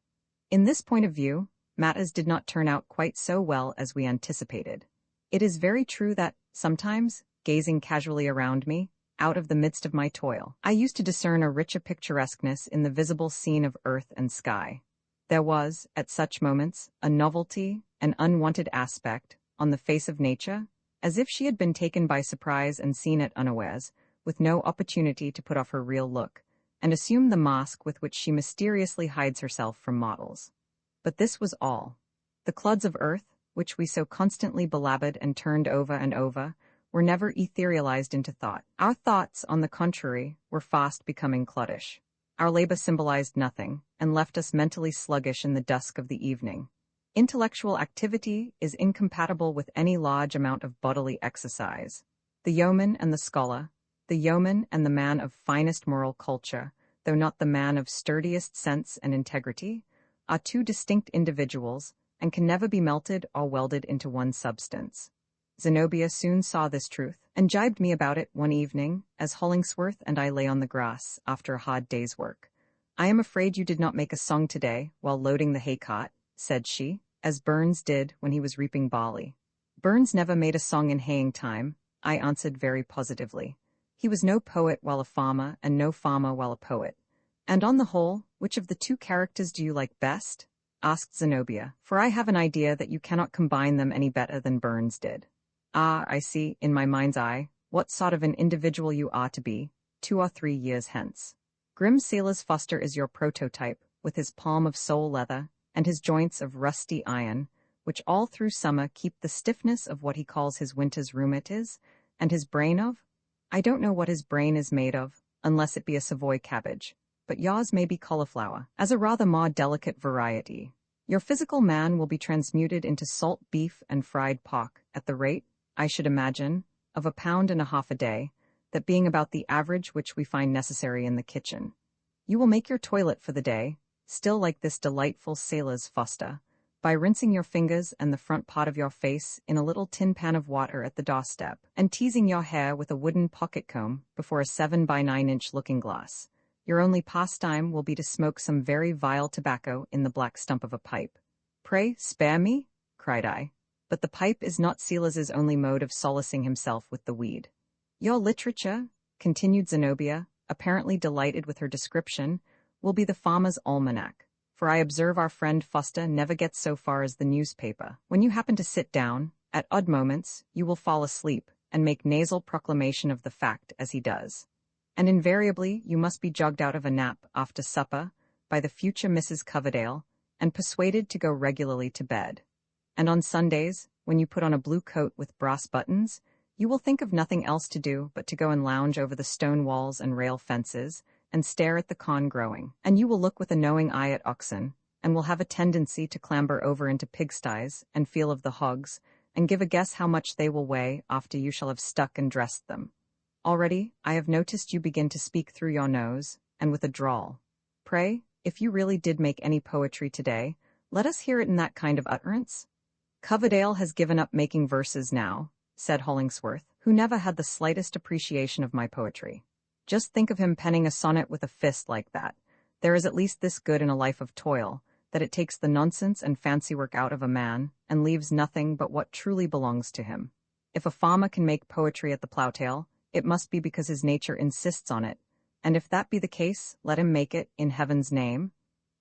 Speaker 1: In this point of view, matters did not turn out quite so well as we anticipated. It is very true that, sometimes, gazing casually around me, out of the midst of my toil, I used to discern a richer picturesqueness in the visible scene of earth and sky. There was, at such moments, a novelty, an unwonted aspect, on the face of nature, as if she had been taken by surprise and seen at unawares, with no opportunity to put off her real look, and assume the mask with which she mysteriously hides herself from mortals. But this was all. The clods of earth, which we so constantly belaboured and turned over and over, were never etherealized into thought. Our thoughts, on the contrary, were fast becoming cloddish. Our labor symbolized nothing, and left us mentally sluggish in the dusk of the evening. Intellectual activity is incompatible with any large amount of bodily exercise. The yeoman and the scholar, the yeoman and the man of finest moral culture, though not the man of sturdiest sense and integrity, are 2 distinct individuals, and can never be melted or welded into one substance. Zenobia soon saw this truth, and jibed me about it one evening, as Hollingsworth and I lay on the grass after a hard day's work. "I am afraid you did not make a song today while loading the hay-cart," said she, as Burns did when he was reaping barley. "Burns never made a song in haying time," I answered very positively. "He was no poet while a farmer, and no farmer while a poet." "And on the whole, which of the 2 characters do you like best?" asked Zenobia, "for I have an idea that you cannot combine them any better than Burns did." "Ah, I see, in my mind's eye, what sort of an individual you are to be, 2 or 3 years hence. Grim Sailor's Foster is your prototype, with his palm of sole leather, and his joints of rusty iron, which all through summer keep the stiffness of what he calls his winter's rheumatiz, and his brain of? I don't know what his brain is made of, unless it be a Savoy cabbage, but yours may be cauliflower, as a rather more delicate variety. Your physical man will be transmuted into salt beef and fried pork, at the rate, I should imagine, of £1.50 a day, that being about the average which we find necessary in the kitchen. You will make your toilet for the day, still like this delightful Sailor's Foster, by rinsing your fingers and the front part of your face in a little tin pan of water at the doorstep, and teasing your hair with a wooden pocket comb before a 7 by 9 inch looking glass, Your only pastime will be to smoke some very vile tobacco in the black stump of a pipe. Pray, spare me, cried I. But the pipe is not Silas's only mode of solacing himself with the weed. Your literature, continued Zenobia, apparently delighted with her description, will be the farmer's almanac, for I observe our friend Foster never gets so far as the newspaper. When you happen to sit down, at odd moments, you will fall asleep, and make nasal proclamation of the fact as he does. And invariably you must be jogged out of a nap after supper by the future Mrs. Coverdale, and persuaded to go regularly to bed. And on Sundays, when you put on a blue coat with brass buttons, you will think of nothing else to do but to go and lounge over the stone walls and rail fences, and stare at the corn growing. And you will look with a knowing eye at oxen, and will have a tendency to clamber over into pigsties, and feel of the hogs, and give a guess how much they will weigh after you shall have stuck and dressed them. Already, I have noticed you begin to speak through your nose, and with a drawl. Pray, if you really did make any poetry today, let us hear it in that kind of utterance. Coverdale has given up making verses now, said Hollingsworth, who never had the slightest appreciation of my poetry. Just think of him penning a sonnet with a fist like that. There is at least this good in a life of toil, that it takes the nonsense and fancy work out of a man, and leaves nothing but what truly belongs to him. If a farmer can make poetry at the plough-tail, it must be because his nature insists on it, and if that be the case, let him make it, in heaven's name.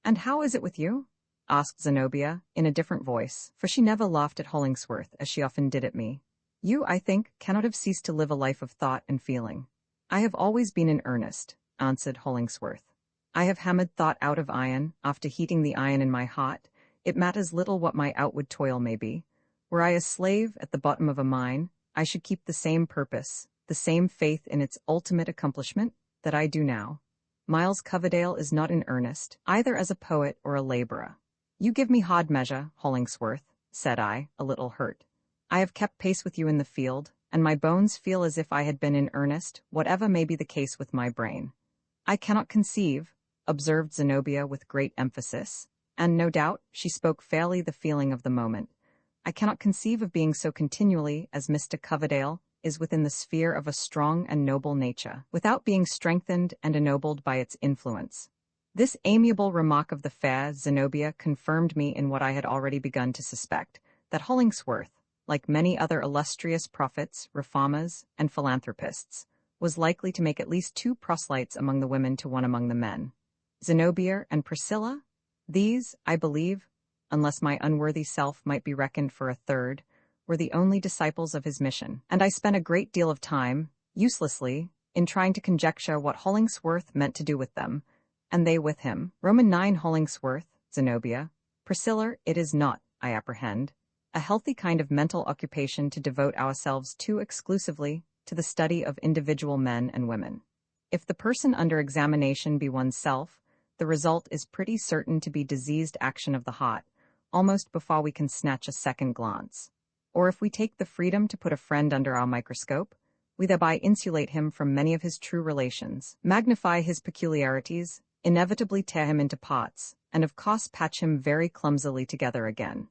Speaker 1: And how is it with you? Asked Zenobia, in a different voice, for she never laughed at Hollingsworth as she often did at me. You, I think, cannot have ceased to live a life of thought and feeling. I have always been in earnest, answered Hollingsworth. I have hammered thought out of iron, after heating the iron in my heart. It matters little what my outward toil may be. Were I a slave at the bottom of a mine, I should keep the same purpose, the same faith in its ultimate accomplishment, that I do now. Miles Coverdale is not in earnest, either as a poet or a laborer. You give me hard measure, Hollingsworth, said I, a little hurt. I have kept pace with you in the field, and my bones feel as if I had been in earnest, whatever may be the case with my brain. I cannot conceive, observed Zenobia with great emphasis, and no doubt she spoke fairly the feeling of the moment. I cannot conceive of being so continually as Mr. Coverdale is within the sphere of a strong and noble nature, without being strengthened and ennobled by its influence. This amiable remark of the fair Zenobia confirmed me in what I had already begun to suspect, that Hollingsworth, like many other illustrious prophets, reformers, and philanthropists, was likely to make at least two proselytes among the women to one among the men. Zenobia and Priscilla? These, I believe, unless my unworthy self might be reckoned for a third, were the only disciples of his mission, and I spent a great deal of time, uselessly, in trying to conjecture what Hollingsworth meant to do with them, and they with him. Roman 9 Hollingsworth, Zenobia. Priscilla, it is not, I apprehend, a healthy kind of mental occupation to devote ourselves too exclusively to the study of individual men and women. If the person under examination be oneself, the result is pretty certain to be diseased action of the heart, almost before we can snatch a second glance. Or if we take the freedom to put a friend under our microscope, we thereby insulate him from many of his true relations, magnify his peculiarities, inevitably tear him into parts, and of course patch him very clumsily together again.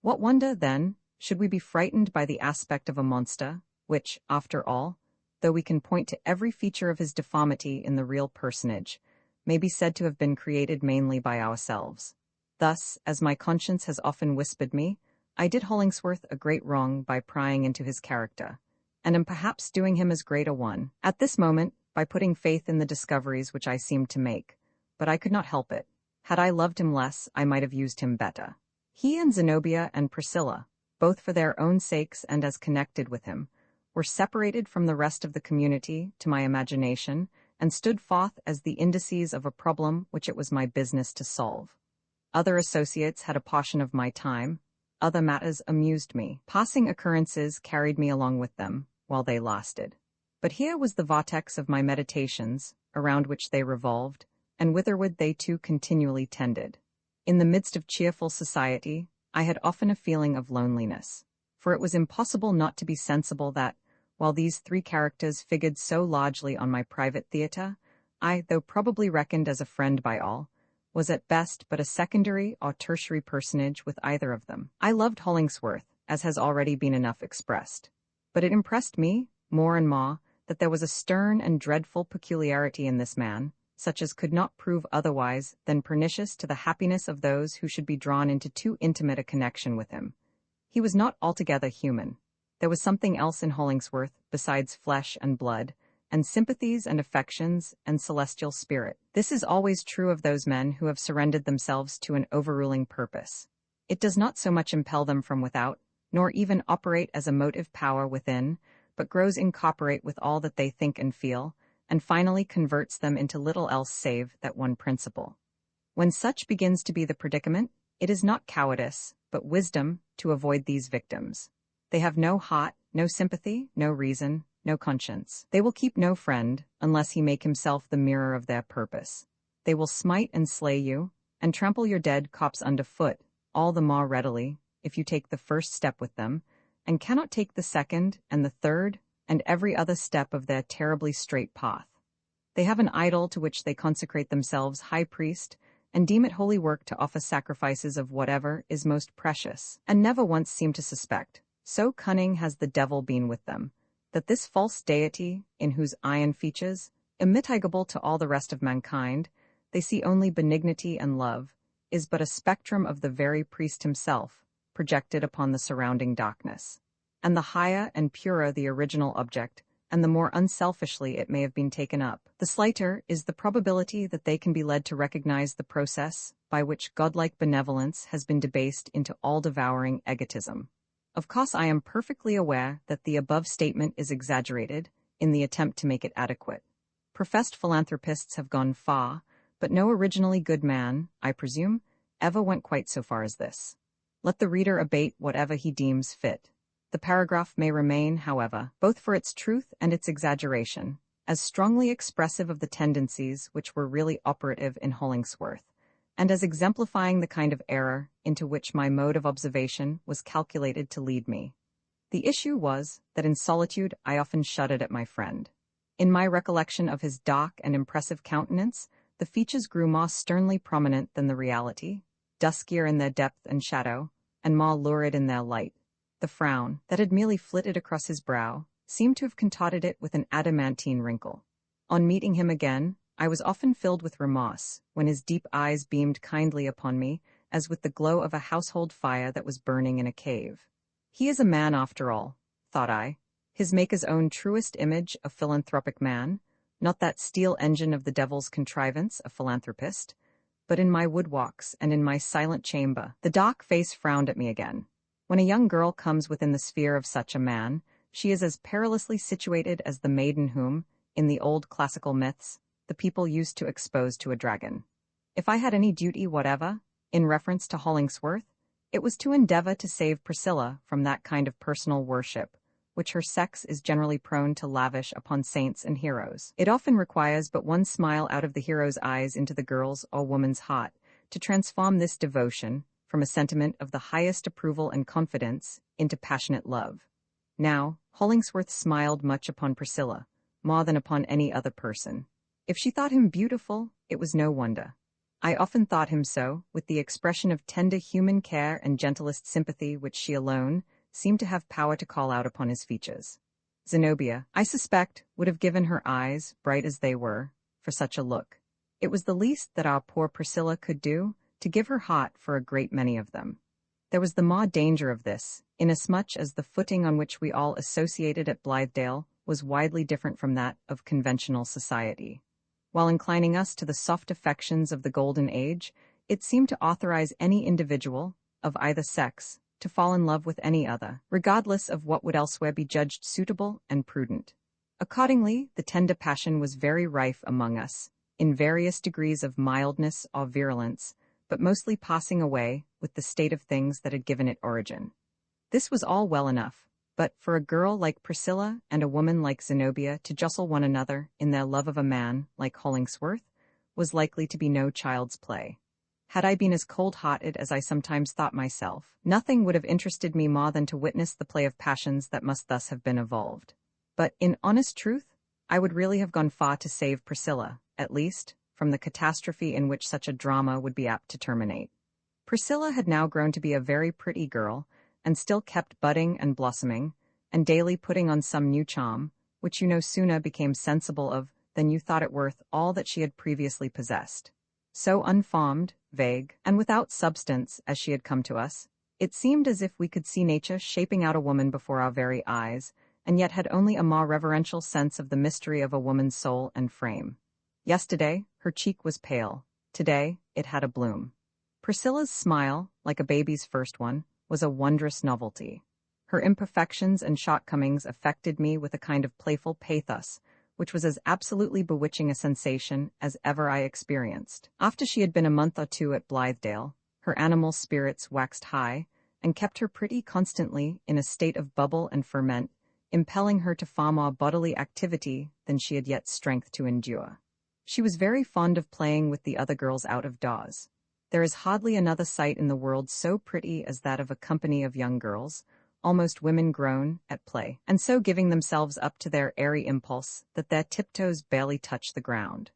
Speaker 1: What wonder, then, should we be frightened by the aspect of a monster, which, after all, though we can point to every feature of his deformity in the real personage, may be said to have been created mainly by ourselves. Thus, as my conscience has often whispered me, I did Hollingsworth a great wrong by prying into his character, and am perhaps doing him as great a one, at this moment, by putting faith in the discoveries which I seemed to make, but I could not help it. Had I loved him less, I might have used him better. He and Zenobia and Priscilla, both for their own sakes and as connected with him, were separated from the rest of the community, to my imagination, and stood forth as the indices of a problem which it was my business to solve. Other associates had a portion of my time, other matters amused me. Passing occurrences carried me along with them, while they lasted. But here was the vortex of my meditations, around which they revolved, and whitherward they too continually tended. In the midst of cheerful society, I had often a feeling of loneliness, for it was impossible not to be sensible that, while these three characters figured so largely on my private theatre, I, though probably reckoned as a friend by all, was at best but a secondary or tertiary personage with either of them. I loved Hollingsworth, as has already been enough expressed, but it impressed me, more and more, that there was a stern and dreadful peculiarity in this man, such as could not prove otherwise than pernicious to the happiness of those who should be drawn into too intimate a connection with him. He was not altogether human. There was something else in Hollingsworth besides flesh and blood, and sympathies and affections and celestial spirit. This is always true of those men who have surrendered themselves to an overruling purpose. It does not so much impel them from without, nor even operate as a motive power within, but grows incorporate with all that they think and feel, and finally converts them into little else save that one principle. When such begins to be the predicament, it is not cowardice, but wisdom to avoid these victims. They have no heart, no sympathy, no reason, no conscience. They will keep no friend, unless he make himself the mirror of their purpose. They will smite and slay you, and trample your dead corpse under foot, all the more readily, if you take the first step with them, and cannot take the second, and the third, and every other step of their terribly straight path. They have an idol to which they consecrate themselves high priest, and deem it holy work to offer sacrifices of whatever is most precious, and never once seem to suspect, so cunning has the devil been with them, that this false deity, in whose iron features, immitigable to all the rest of mankind, they see only benignity and love, is but a spectrum of the very priest himself, projected upon the surrounding darkness. And the higher and purer the original object, and the more unselfishly it may have been taken up, the slighter is the probability that they can be led to recognize the process by which godlike benevolence has been debased into all-devouring egotism. Of course, I am perfectly aware that the above statement is exaggerated in the attempt to make it adequate. Professed philanthropists have gone far, but no originally good man, I presume, ever went quite so far as this. Let the reader abate whatever he deems fit. The paragraph may remain, however, both for its truth and its exaggeration, as strongly expressive of the tendencies which were really operative in Hollingsworth, and as exemplifying the kind of error into which my mode of observation was calculated to lead me. The issue was that in solitude I often shuddered at my friend. In my recollection of his dark and impressive countenance, the features grew more sternly prominent than the reality, duskier in their depth and shadow, and more lurid in their light. The frown, that had merely flitted across his brow, seemed to have contorted it with an adamantine wrinkle. On meeting him again, I was often filled with remorse, when his deep eyes beamed kindly upon me, as with the glow of a household fire that was burning in a cave. He is a man after all, thought I, his Maker's own truest image, a philanthropic man, not that steel engine of the devil's contrivance, a philanthropist, but in my wood-walks and in my silent chamber, the dark face frowned at me again. When a young girl comes within the sphere of such a man, she is as perilously situated as the maiden whom, in the old classical myths, the people used to expose to a dragon. If I had any duty whatever, in reference to Hollingsworth, it was to endeavor to save Priscilla from that kind of personal worship, which her sex is generally prone to lavish upon saints and heroes. It often requires but one smile out of the hero's eyes into the girl's or woman's heart to transform this devotion from a sentiment of the highest approval and confidence into passionate love. Now, Hollingsworth smiled much upon Priscilla, more than upon any other person. If she thought him beautiful, it was no wonder. I often thought him so, with the expression of tender human care and gentlest sympathy which she alone seemed to have power to call out upon his features. Zenobia, I suspect, would have given her eyes, bright as they were, for such a look. It was the least that our poor Priscilla could do, to give her heart for a great many of them. There was the more danger of this, inasmuch as the footing on which we all associated at Blithedale was widely different from that of conventional society. While inclining us to the soft affections of the golden age, it seemed to authorize any individual, of either sex, to fall in love with any other, regardless of what would elsewhere be judged suitable and prudent. Accordingly, the tender passion was very rife among us, in various degrees of mildness or virulence, but mostly passing away with the state of things that had given it origin. This was all well enough, but for a girl like Priscilla and a woman like Zenobia to jostle one another in their love of a man like Hollingsworth was likely to be no child's play. Had I been as cold-hearted as I sometimes thought myself, nothing would have interested me more than to witness the play of passions that must thus have been evolved. But, in honest truth, I would really have gone far to save Priscilla, at least, from the catastrophe in which such a drama would be apt to terminate. Priscilla had now grown to be a very pretty girl, and still kept budding and blossoming, and daily putting on some new charm, which you no sooner became sensible of then you thought it worth all that she had previously possessed. So unformed, vague, and without substance as she had come to us, it seemed as if we could see nature shaping out a woman before our very eyes, and yet had only a more reverential sense of the mystery of a woman's soul and frame. Yesterday, her cheek was pale. Today, it had a bloom. Priscilla's smile, like a baby's first one, was a wondrous novelty. Her imperfections and shortcomings affected me with a kind of playful pathos, which was as absolutely bewitching a sensation as ever I experienced. After she had been a month or two at Blithedale, her animal spirits waxed high, and kept her pretty constantly in a state of bubble and ferment, impelling her to far more bodily activity than she had yet strength to endure. She was very fond of playing with the other girls out of doors. There is hardly another sight in the world so pretty as that of a company of young girls, almost women grown, at play, and so giving themselves up to their airy impulse that their tiptoes barely touch the ground.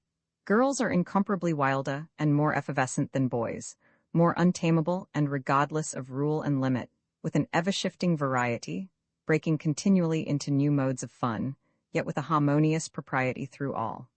Speaker 1: Girls are incomparably wilder and more effervescent than boys, more untamable and regardless of rule and limit, with an ever-shifting variety, breaking continually into new modes of fun, yet with a harmonious propriety through all.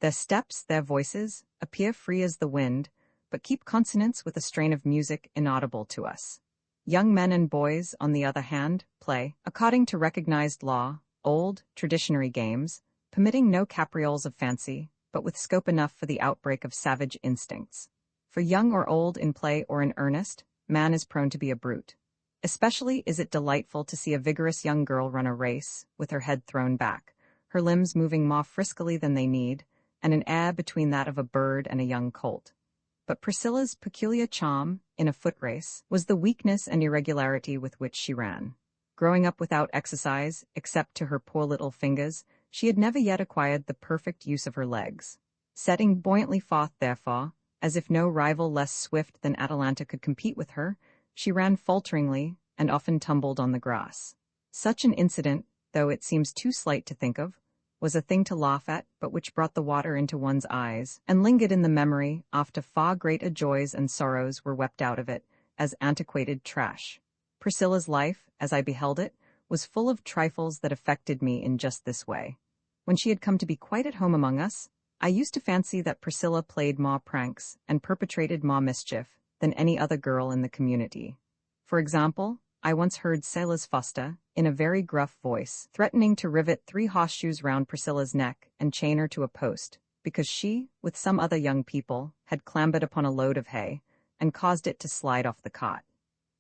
Speaker 1: Their steps, their voices, appear free as the wind, but keep consonance with a strain of music inaudible to us. Young men and boys, on the other hand, play, according to recognized law, old, traditionary games, permitting no caprioles of fancy, but with scope enough for the outbreak of savage instincts. For young or old in play or in earnest, man is prone to be a brute. Especially is it delightful to see a vigorous young girl run a race, with her head thrown back, her limbs moving more friskily than they need, and an air between that of a bird and a young colt. But Priscilla's peculiar charm, in a foot race, was the weakness and irregularity with which she ran. Growing up without exercise, except to her poor little fingers, she had never yet acquired the perfect use of her legs. Setting buoyantly forth, therefore, as if no rival less swift than Atalanta could compete with her, she ran falteringly, and often tumbled on the grass. Such an incident, though it seems too slight to think of, was a thing to laugh at, but which brought the water into one's eyes, and lingered in the memory after far greater joys and sorrows were wept out of it, as antiquated trash. Priscilla's life, as I beheld it, was full of trifles that affected me in just this way. When she had come to be quite at home among us, I used to fancy that Priscilla played more pranks and perpetrated more mischief than any other girl in the community. For example, I once heard Silas Foster, in a very gruff voice, threatening to rivet 3 horseshoes round Priscilla's neck and chain her to a post, because she, with some other young people, had clambered upon a load of hay, and caused it to slide off the cot.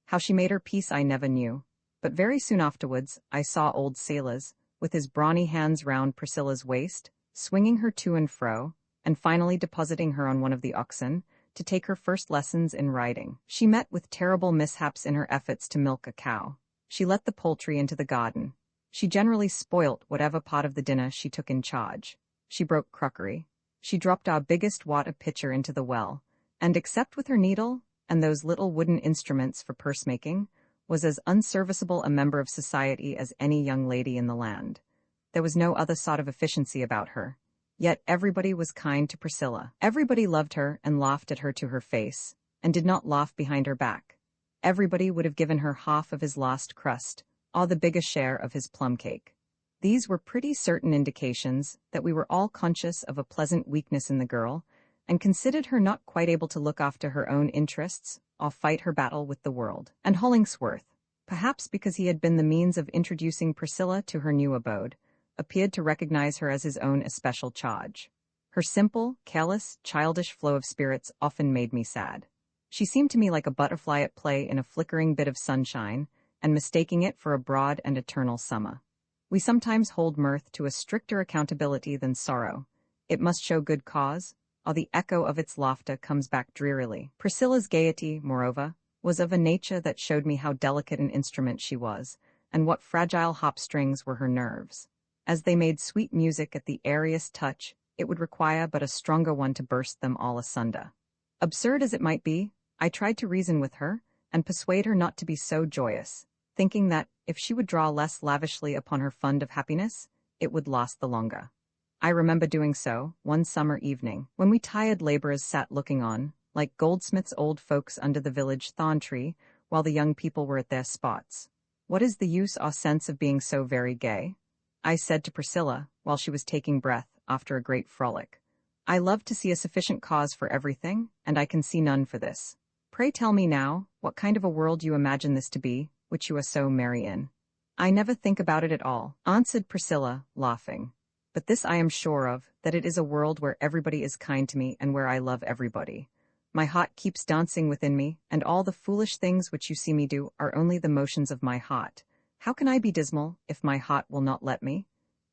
Speaker 1: How she made her peace I never knew, but very soon afterwards I saw old Silas, with his brawny hands round Priscilla's waist, swinging her to and fro, and finally depositing her on one of the oxen, to take her first lessons in riding. She met with terrible mishaps in her efforts to milk a cow. She let the poultry into the garden. She generally spoilt whatever part of the dinner she took in charge. She broke crockery. She dropped our biggest water pitcher into the well, and except with her needle and those little wooden instruments for purse-making, was as unserviceable a member of society as any young lady in the land. There was no other sort of efficiency about her. Yet everybody was kind to Priscilla. Everybody loved her and laughed at her to her face, and did not laugh behind her back. Everybody would have given her half of his lost crust, or the biggest share of his plum cake. These were pretty certain indications that we were all conscious of a pleasant weakness in the girl, and considered her not quite able to look after her own interests, or fight her battle with the world. And Hollingsworth, perhaps because he had been the means of introducing Priscilla to her new abode, appeared to recognize her as his own especial charge. Her simple, careless, childish flow of spirits often made me sad. She seemed to me like a butterfly at play in a flickering bit of sunshine, and mistaking it for a broad and eternal summer. We sometimes hold mirth to a stricter accountability than sorrow. It must show good cause, or the echo of its laughter comes back drearily. Priscilla's gaiety, moreover, was of a nature that showed me how delicate an instrument she was, and what fragile hop-strings were her nerves. As they made sweet music at the airiest touch, it would require but a stronger one to burst them all asunder. Absurd as it might be, I tried to reason with her, and persuade her not to be so joyous, thinking that, if she would draw less lavishly upon her fund of happiness, it would last the longer. I remember doing so, one summer evening, when we tired laborers sat looking on, like goldsmiths' old folks under the village thorn-tree, while the young people were at their spots. What is the use or sense of being so very gay? I said to Priscilla, while she was taking breath, after a great frolic. I love to see a sufficient cause for everything, and I can see none for this. Pray tell me now, what kind of a world you imagine this to be, which you are so merry in. I never think about it at all, answered Priscilla, laughing. But this I am sure of, that it is a world where everybody is kind to me and where I love everybody. My heart keeps dancing within me, and all the foolish things which you see me do are only the motions of my heart. How can I be dismal, if my heart will not let me?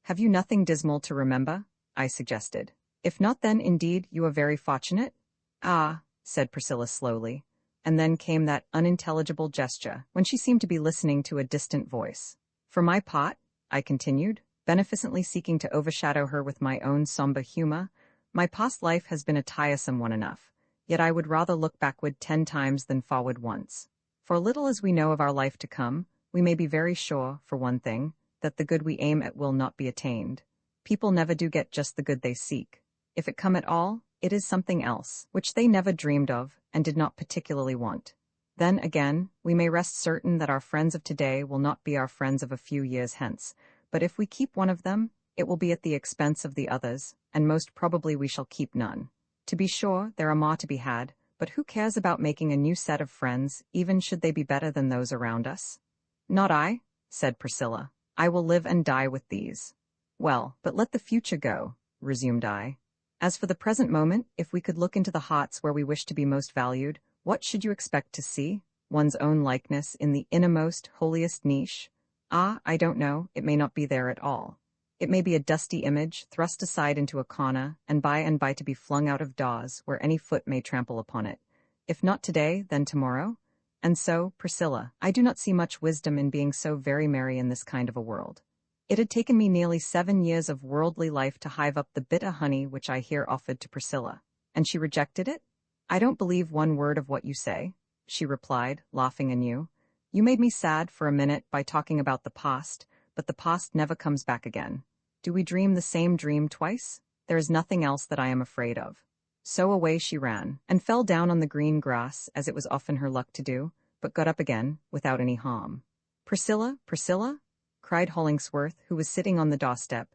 Speaker 1: Have you nothing dismal to remember? I suggested. If not, then indeed you are very fortunate. Ah, said Priscilla slowly, and then came that unintelligible gesture, when she seemed to be listening to a distant voice. For my part, I continued, beneficently seeking to overshadow her with my own sombre humor, my past life has been a tiresome one enough. Yet I would rather look backward 10 times than forward once. For little as we know of our life to come, we may be very sure, for one thing, that the good we aim at will not be attained. People never do get just the good they seek. If it come at all, it is something else, which they never dreamed of, and did not particularly want. Then, again, we may rest certain that our friends of today will not be our friends of a few years hence, but if we keep one of them, it will be at the expense of the others, and most probably we shall keep none. To be sure, there are more to be had, but who cares about making a new set of friends, even should they be better than those around us? Not I, said Priscilla. I will live and die with these. Well, but let the future go, resumed I. As for the present moment, if we could look into the hearts where we wish to be most valued, what should you expect to see? One's own likeness in the innermost, holiest niche? Ah, I don't know, it may not be there at all. It may be a dusty image, thrust aside into a corner, and by to be flung out of doors, where any foot may trample upon it. If not today, then tomorrow? And so, Priscilla, I do not see much wisdom in being so very merry in this kind of a world. It had taken me nearly 7 years of worldly life to hive up the bitter honey which I here offered to Priscilla. And she rejected it? I don't believe one word of what you say, she replied, laughing anew. You made me sad for a minute by talking about the past, but the past never comes back again. Do we dream the same dream twice? There is nothing else that I am afraid of. So away she ran, and fell down on the green grass, as it was often her luck to do, but got up again, without any harm. Priscilla, Priscilla, cried Hollingsworth, who was sitting on the doorstep,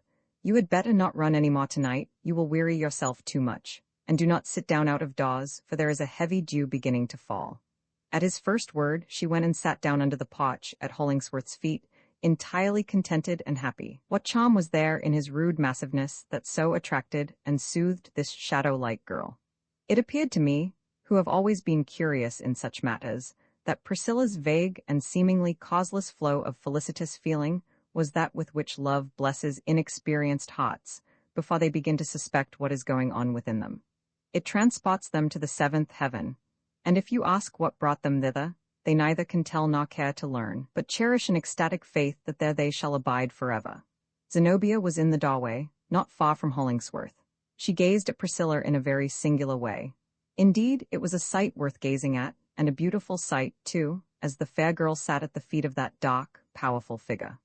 Speaker 1: you had better not run any more tonight, you will weary yourself too much, and do not sit down out of doors, for there is a heavy dew beginning to fall. At his first word, she went and sat down under the porch at Hollingsworth's feet, entirely contented and happy. What charm was there in his rude massiveness that so attracted and soothed this shadow-like girl? It appeared to me, who have always been curious in such matters, that Priscilla's vague and seemingly causeless flow of felicitous feeling was that with which love blesses inexperienced hearts before they begin to suspect what is going on within them. It transports them to the 7th heaven, and if you ask what brought them thither, they neither can tell nor care to learn, but cherish an ecstatic faith that there they shall abide forever. Zenobia was in the doorway, not far from Hollingsworth. She gazed at Priscilla in a very singular way. Indeed, it was a sight worth gazing at, and a beautiful sight, too, as the fair girl sat at the feet of that dark, powerful figure.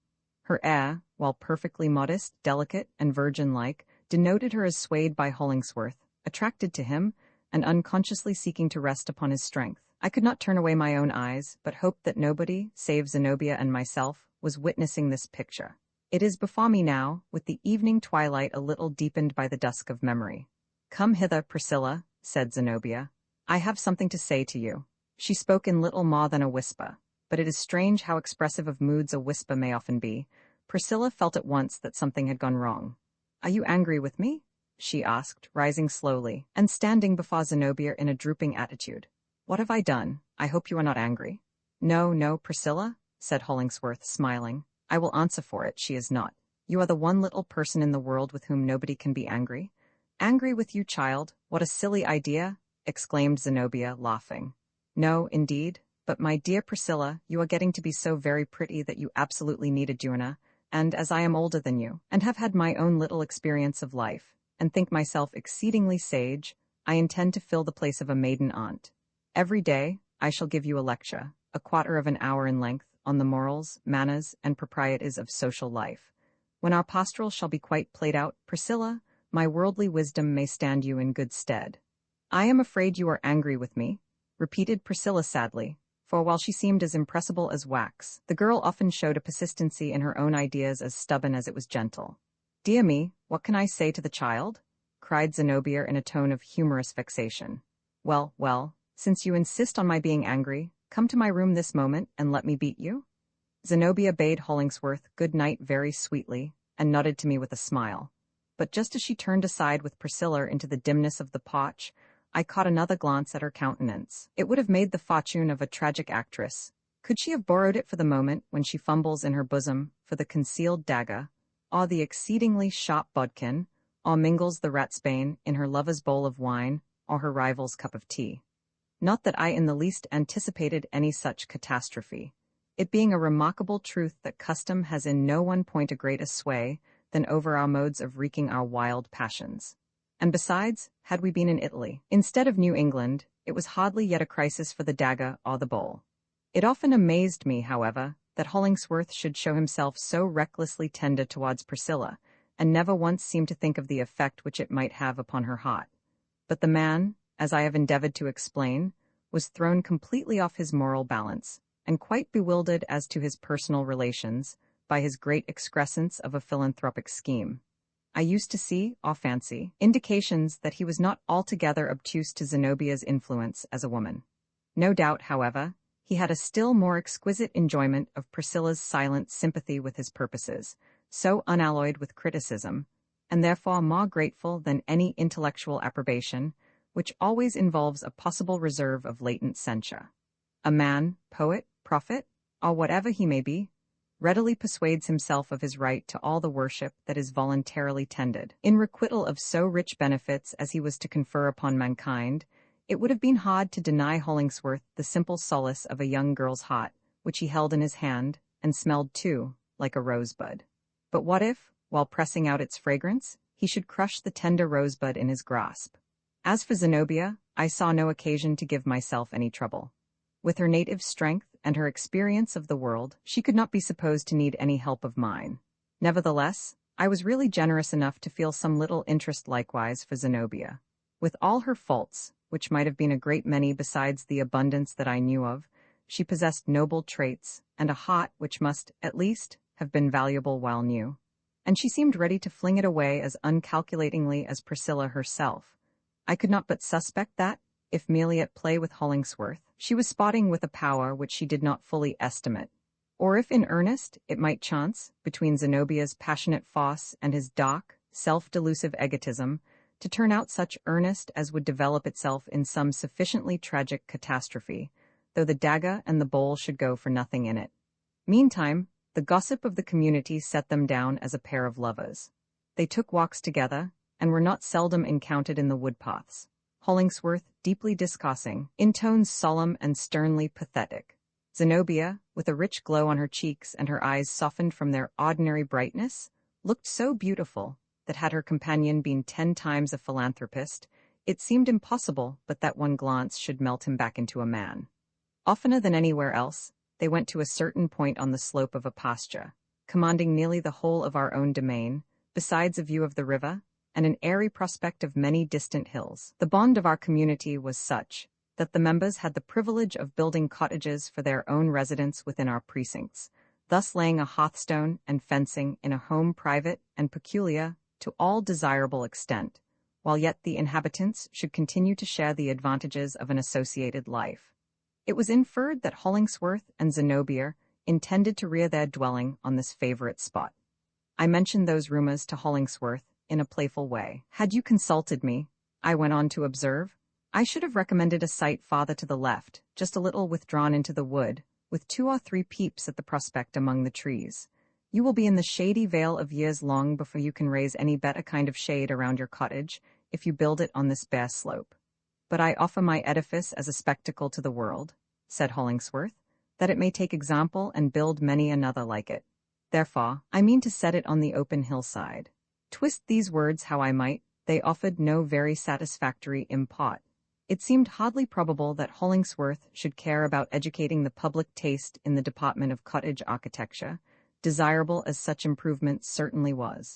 Speaker 1: Her air, while perfectly modest, delicate, and virgin-like, denoted her as swayed by Hollingsworth, attracted to him, and unconsciously seeking to rest upon his strength. I could not turn away my own eyes, but hoped that nobody, save Zenobia and myself, was witnessing this picture. It is before me now, with the evening twilight a little deepened by the dusk of memory. Come hither, Priscilla, said Zenobia. I have something to say to you. She spoke in little more than a whisper, but it is strange how expressive of moods a whisper may often be. Priscilla felt at once that something had gone wrong. Are you angry with me? She asked, rising slowly, and standing before Zenobia in a drooping attitude. What have I done? I hope you are not angry. No, no, Priscilla, said Hollingsworth, smiling. I will answer for it, she is not. You are the one little person in the world with whom nobody can be angry. Angry with you, child? What a silly idea, exclaimed Zenobia, laughing. No, indeed, but my dear Priscilla, you are getting to be so very pretty that you absolutely need a duenna, and as I am older than you, and have had my own little experience of life, and think myself exceedingly sage, I intend to fill the place of a maiden aunt. Every day, I shall give you a lecture, a quarter of an hour in length, on the morals, manners, and proprieties of social life. When our pastoral shall be quite played out, Priscilla, my worldly wisdom may stand you in good stead. I am afraid you are angry with me, repeated Priscilla sadly, for while she seemed as impressible as wax, the girl often showed a persistency in her own ideas as stubborn as it was gentle. Dear me, what can I say to the child? Cried Zenobia in a tone of humorous vexation. Well, well, since you insist on my being angry, come to my room this moment and let me beat you. Zenobia bade Hollingsworth good night very sweetly, and nodded to me with a smile. But just as she turned aside with Priscilla into the dimness of the porch, I caught another glance at her countenance. It would have made the fortune of a tragic actress. Could she have borrowed it for the moment when she fumbles in her bosom for the concealed dagger, or the exceedingly sharp bodkin, or mingles the ratsbane in her lover's bowl of wine, or her rival's cup of tea? Not that I in the least anticipated any such catastrophe, it being a remarkable truth that custom has in no one point a greater sway than over our modes of wreaking our wild passions. And besides, had we been in Italy, instead of New England, it was hardly yet a crisis for the dagger or the bowl. It often amazed me, however, that Hollingsworth should show himself so recklessly tender towards Priscilla, and never once seem to think of the effect which it might have upon her heart. But the man, as I have endeavored to explain, was thrown completely off his moral balance, and quite bewildered as to his personal relations, by his great excrescence of a philanthropic scheme. I used to see, or fancy, indications that he was not altogether obtuse to Zenobia's influence as a woman. No doubt, however, he had a still more exquisite enjoyment of Priscilla's silent sympathy with his purposes, so unalloyed with criticism, and therefore more grateful than any intellectual approbation, which always involves a possible reserve of latent censure. A man, poet, prophet, or whatever he may be, readily persuades himself of his right to all the worship that is voluntarily tendered. In requital of so rich benefits as he was to confer upon mankind, it would have been hard to deny Hollingsworth the simple solace of a young girl's heart, which he held in his hand, and smelled too, like a rosebud. But what if, while pressing out its fragrance, he should crush the tender rosebud in his grasp? As for Zenobia, I saw no occasion to give myself any trouble. With her native strength and her experience of the world, she could not be supposed to need any help of mine. Nevertheless, I was really generous enough to feel some little interest likewise for Zenobia. With all her faults, which might have been a great many besides the abundance that I knew of, she possessed noble traits, and a heart which must, at least, have been valuable while new. And she seemed ready to fling it away as uncalculatingly as Priscilla herself. I could not but suspect that, if merely at play with Hollingsworth, she was spotting with a power which she did not fully estimate. Or if in earnest, it might chance, between Zenobia's passionate farce and his dark, self-delusive egotism, to turn out such earnest as would develop itself in some sufficiently tragic catastrophe, though the dagger and the bowl should go for nothing in it. Meantime, the gossip of the community set them down as a pair of lovers. They took walks together, and were not seldom encountered in the woodpaths, Hollingsworth deeply discoursing, in tones solemn and sternly pathetic. Zenobia, with a rich glow on her cheeks and her eyes softened from their ordinary brightness, looked so beautiful that had her companion been 10 times a philanthropist, it seemed impossible but that one glance should melt him back into a man. Oftener than anywhere else, they went to a certain point on the slope of a pasture, commanding nearly the whole of our own domain, besides a view of the river, and an airy prospect of many distant hills. The bond of our community was such that the members had the privilege of building cottages for their own residence within our precincts, thus laying a hearthstone and fencing in a home private and peculiar to all desirable extent, while yet the inhabitants should continue to share the advantages of an associated life. It was inferred that Hollingsworth and Zenobia intended to rear their dwelling on this favorite spot. I mentioned those rumors to Hollingsworth in a playful way. Had you consulted me, I went on to observe, I should have recommended a site farther to the left, just a little withdrawn into the wood, with 2 or 3 peeps at the prospect among the trees. You will be in the shady vale of years long before you can raise any better kind of shade around your cottage, if you build it on this bare slope. But I offer my edifice as a spectacle to the world, said Hollingsworth, that it may take example and build many another like it. Therefore, I mean to set it on the open hillside. Twist these words how I might, they offered no very satisfactory import. It seemed hardly probable that Hollingsworth should care about educating the public taste in the department of cottage architecture, desirable as such improvement certainly was.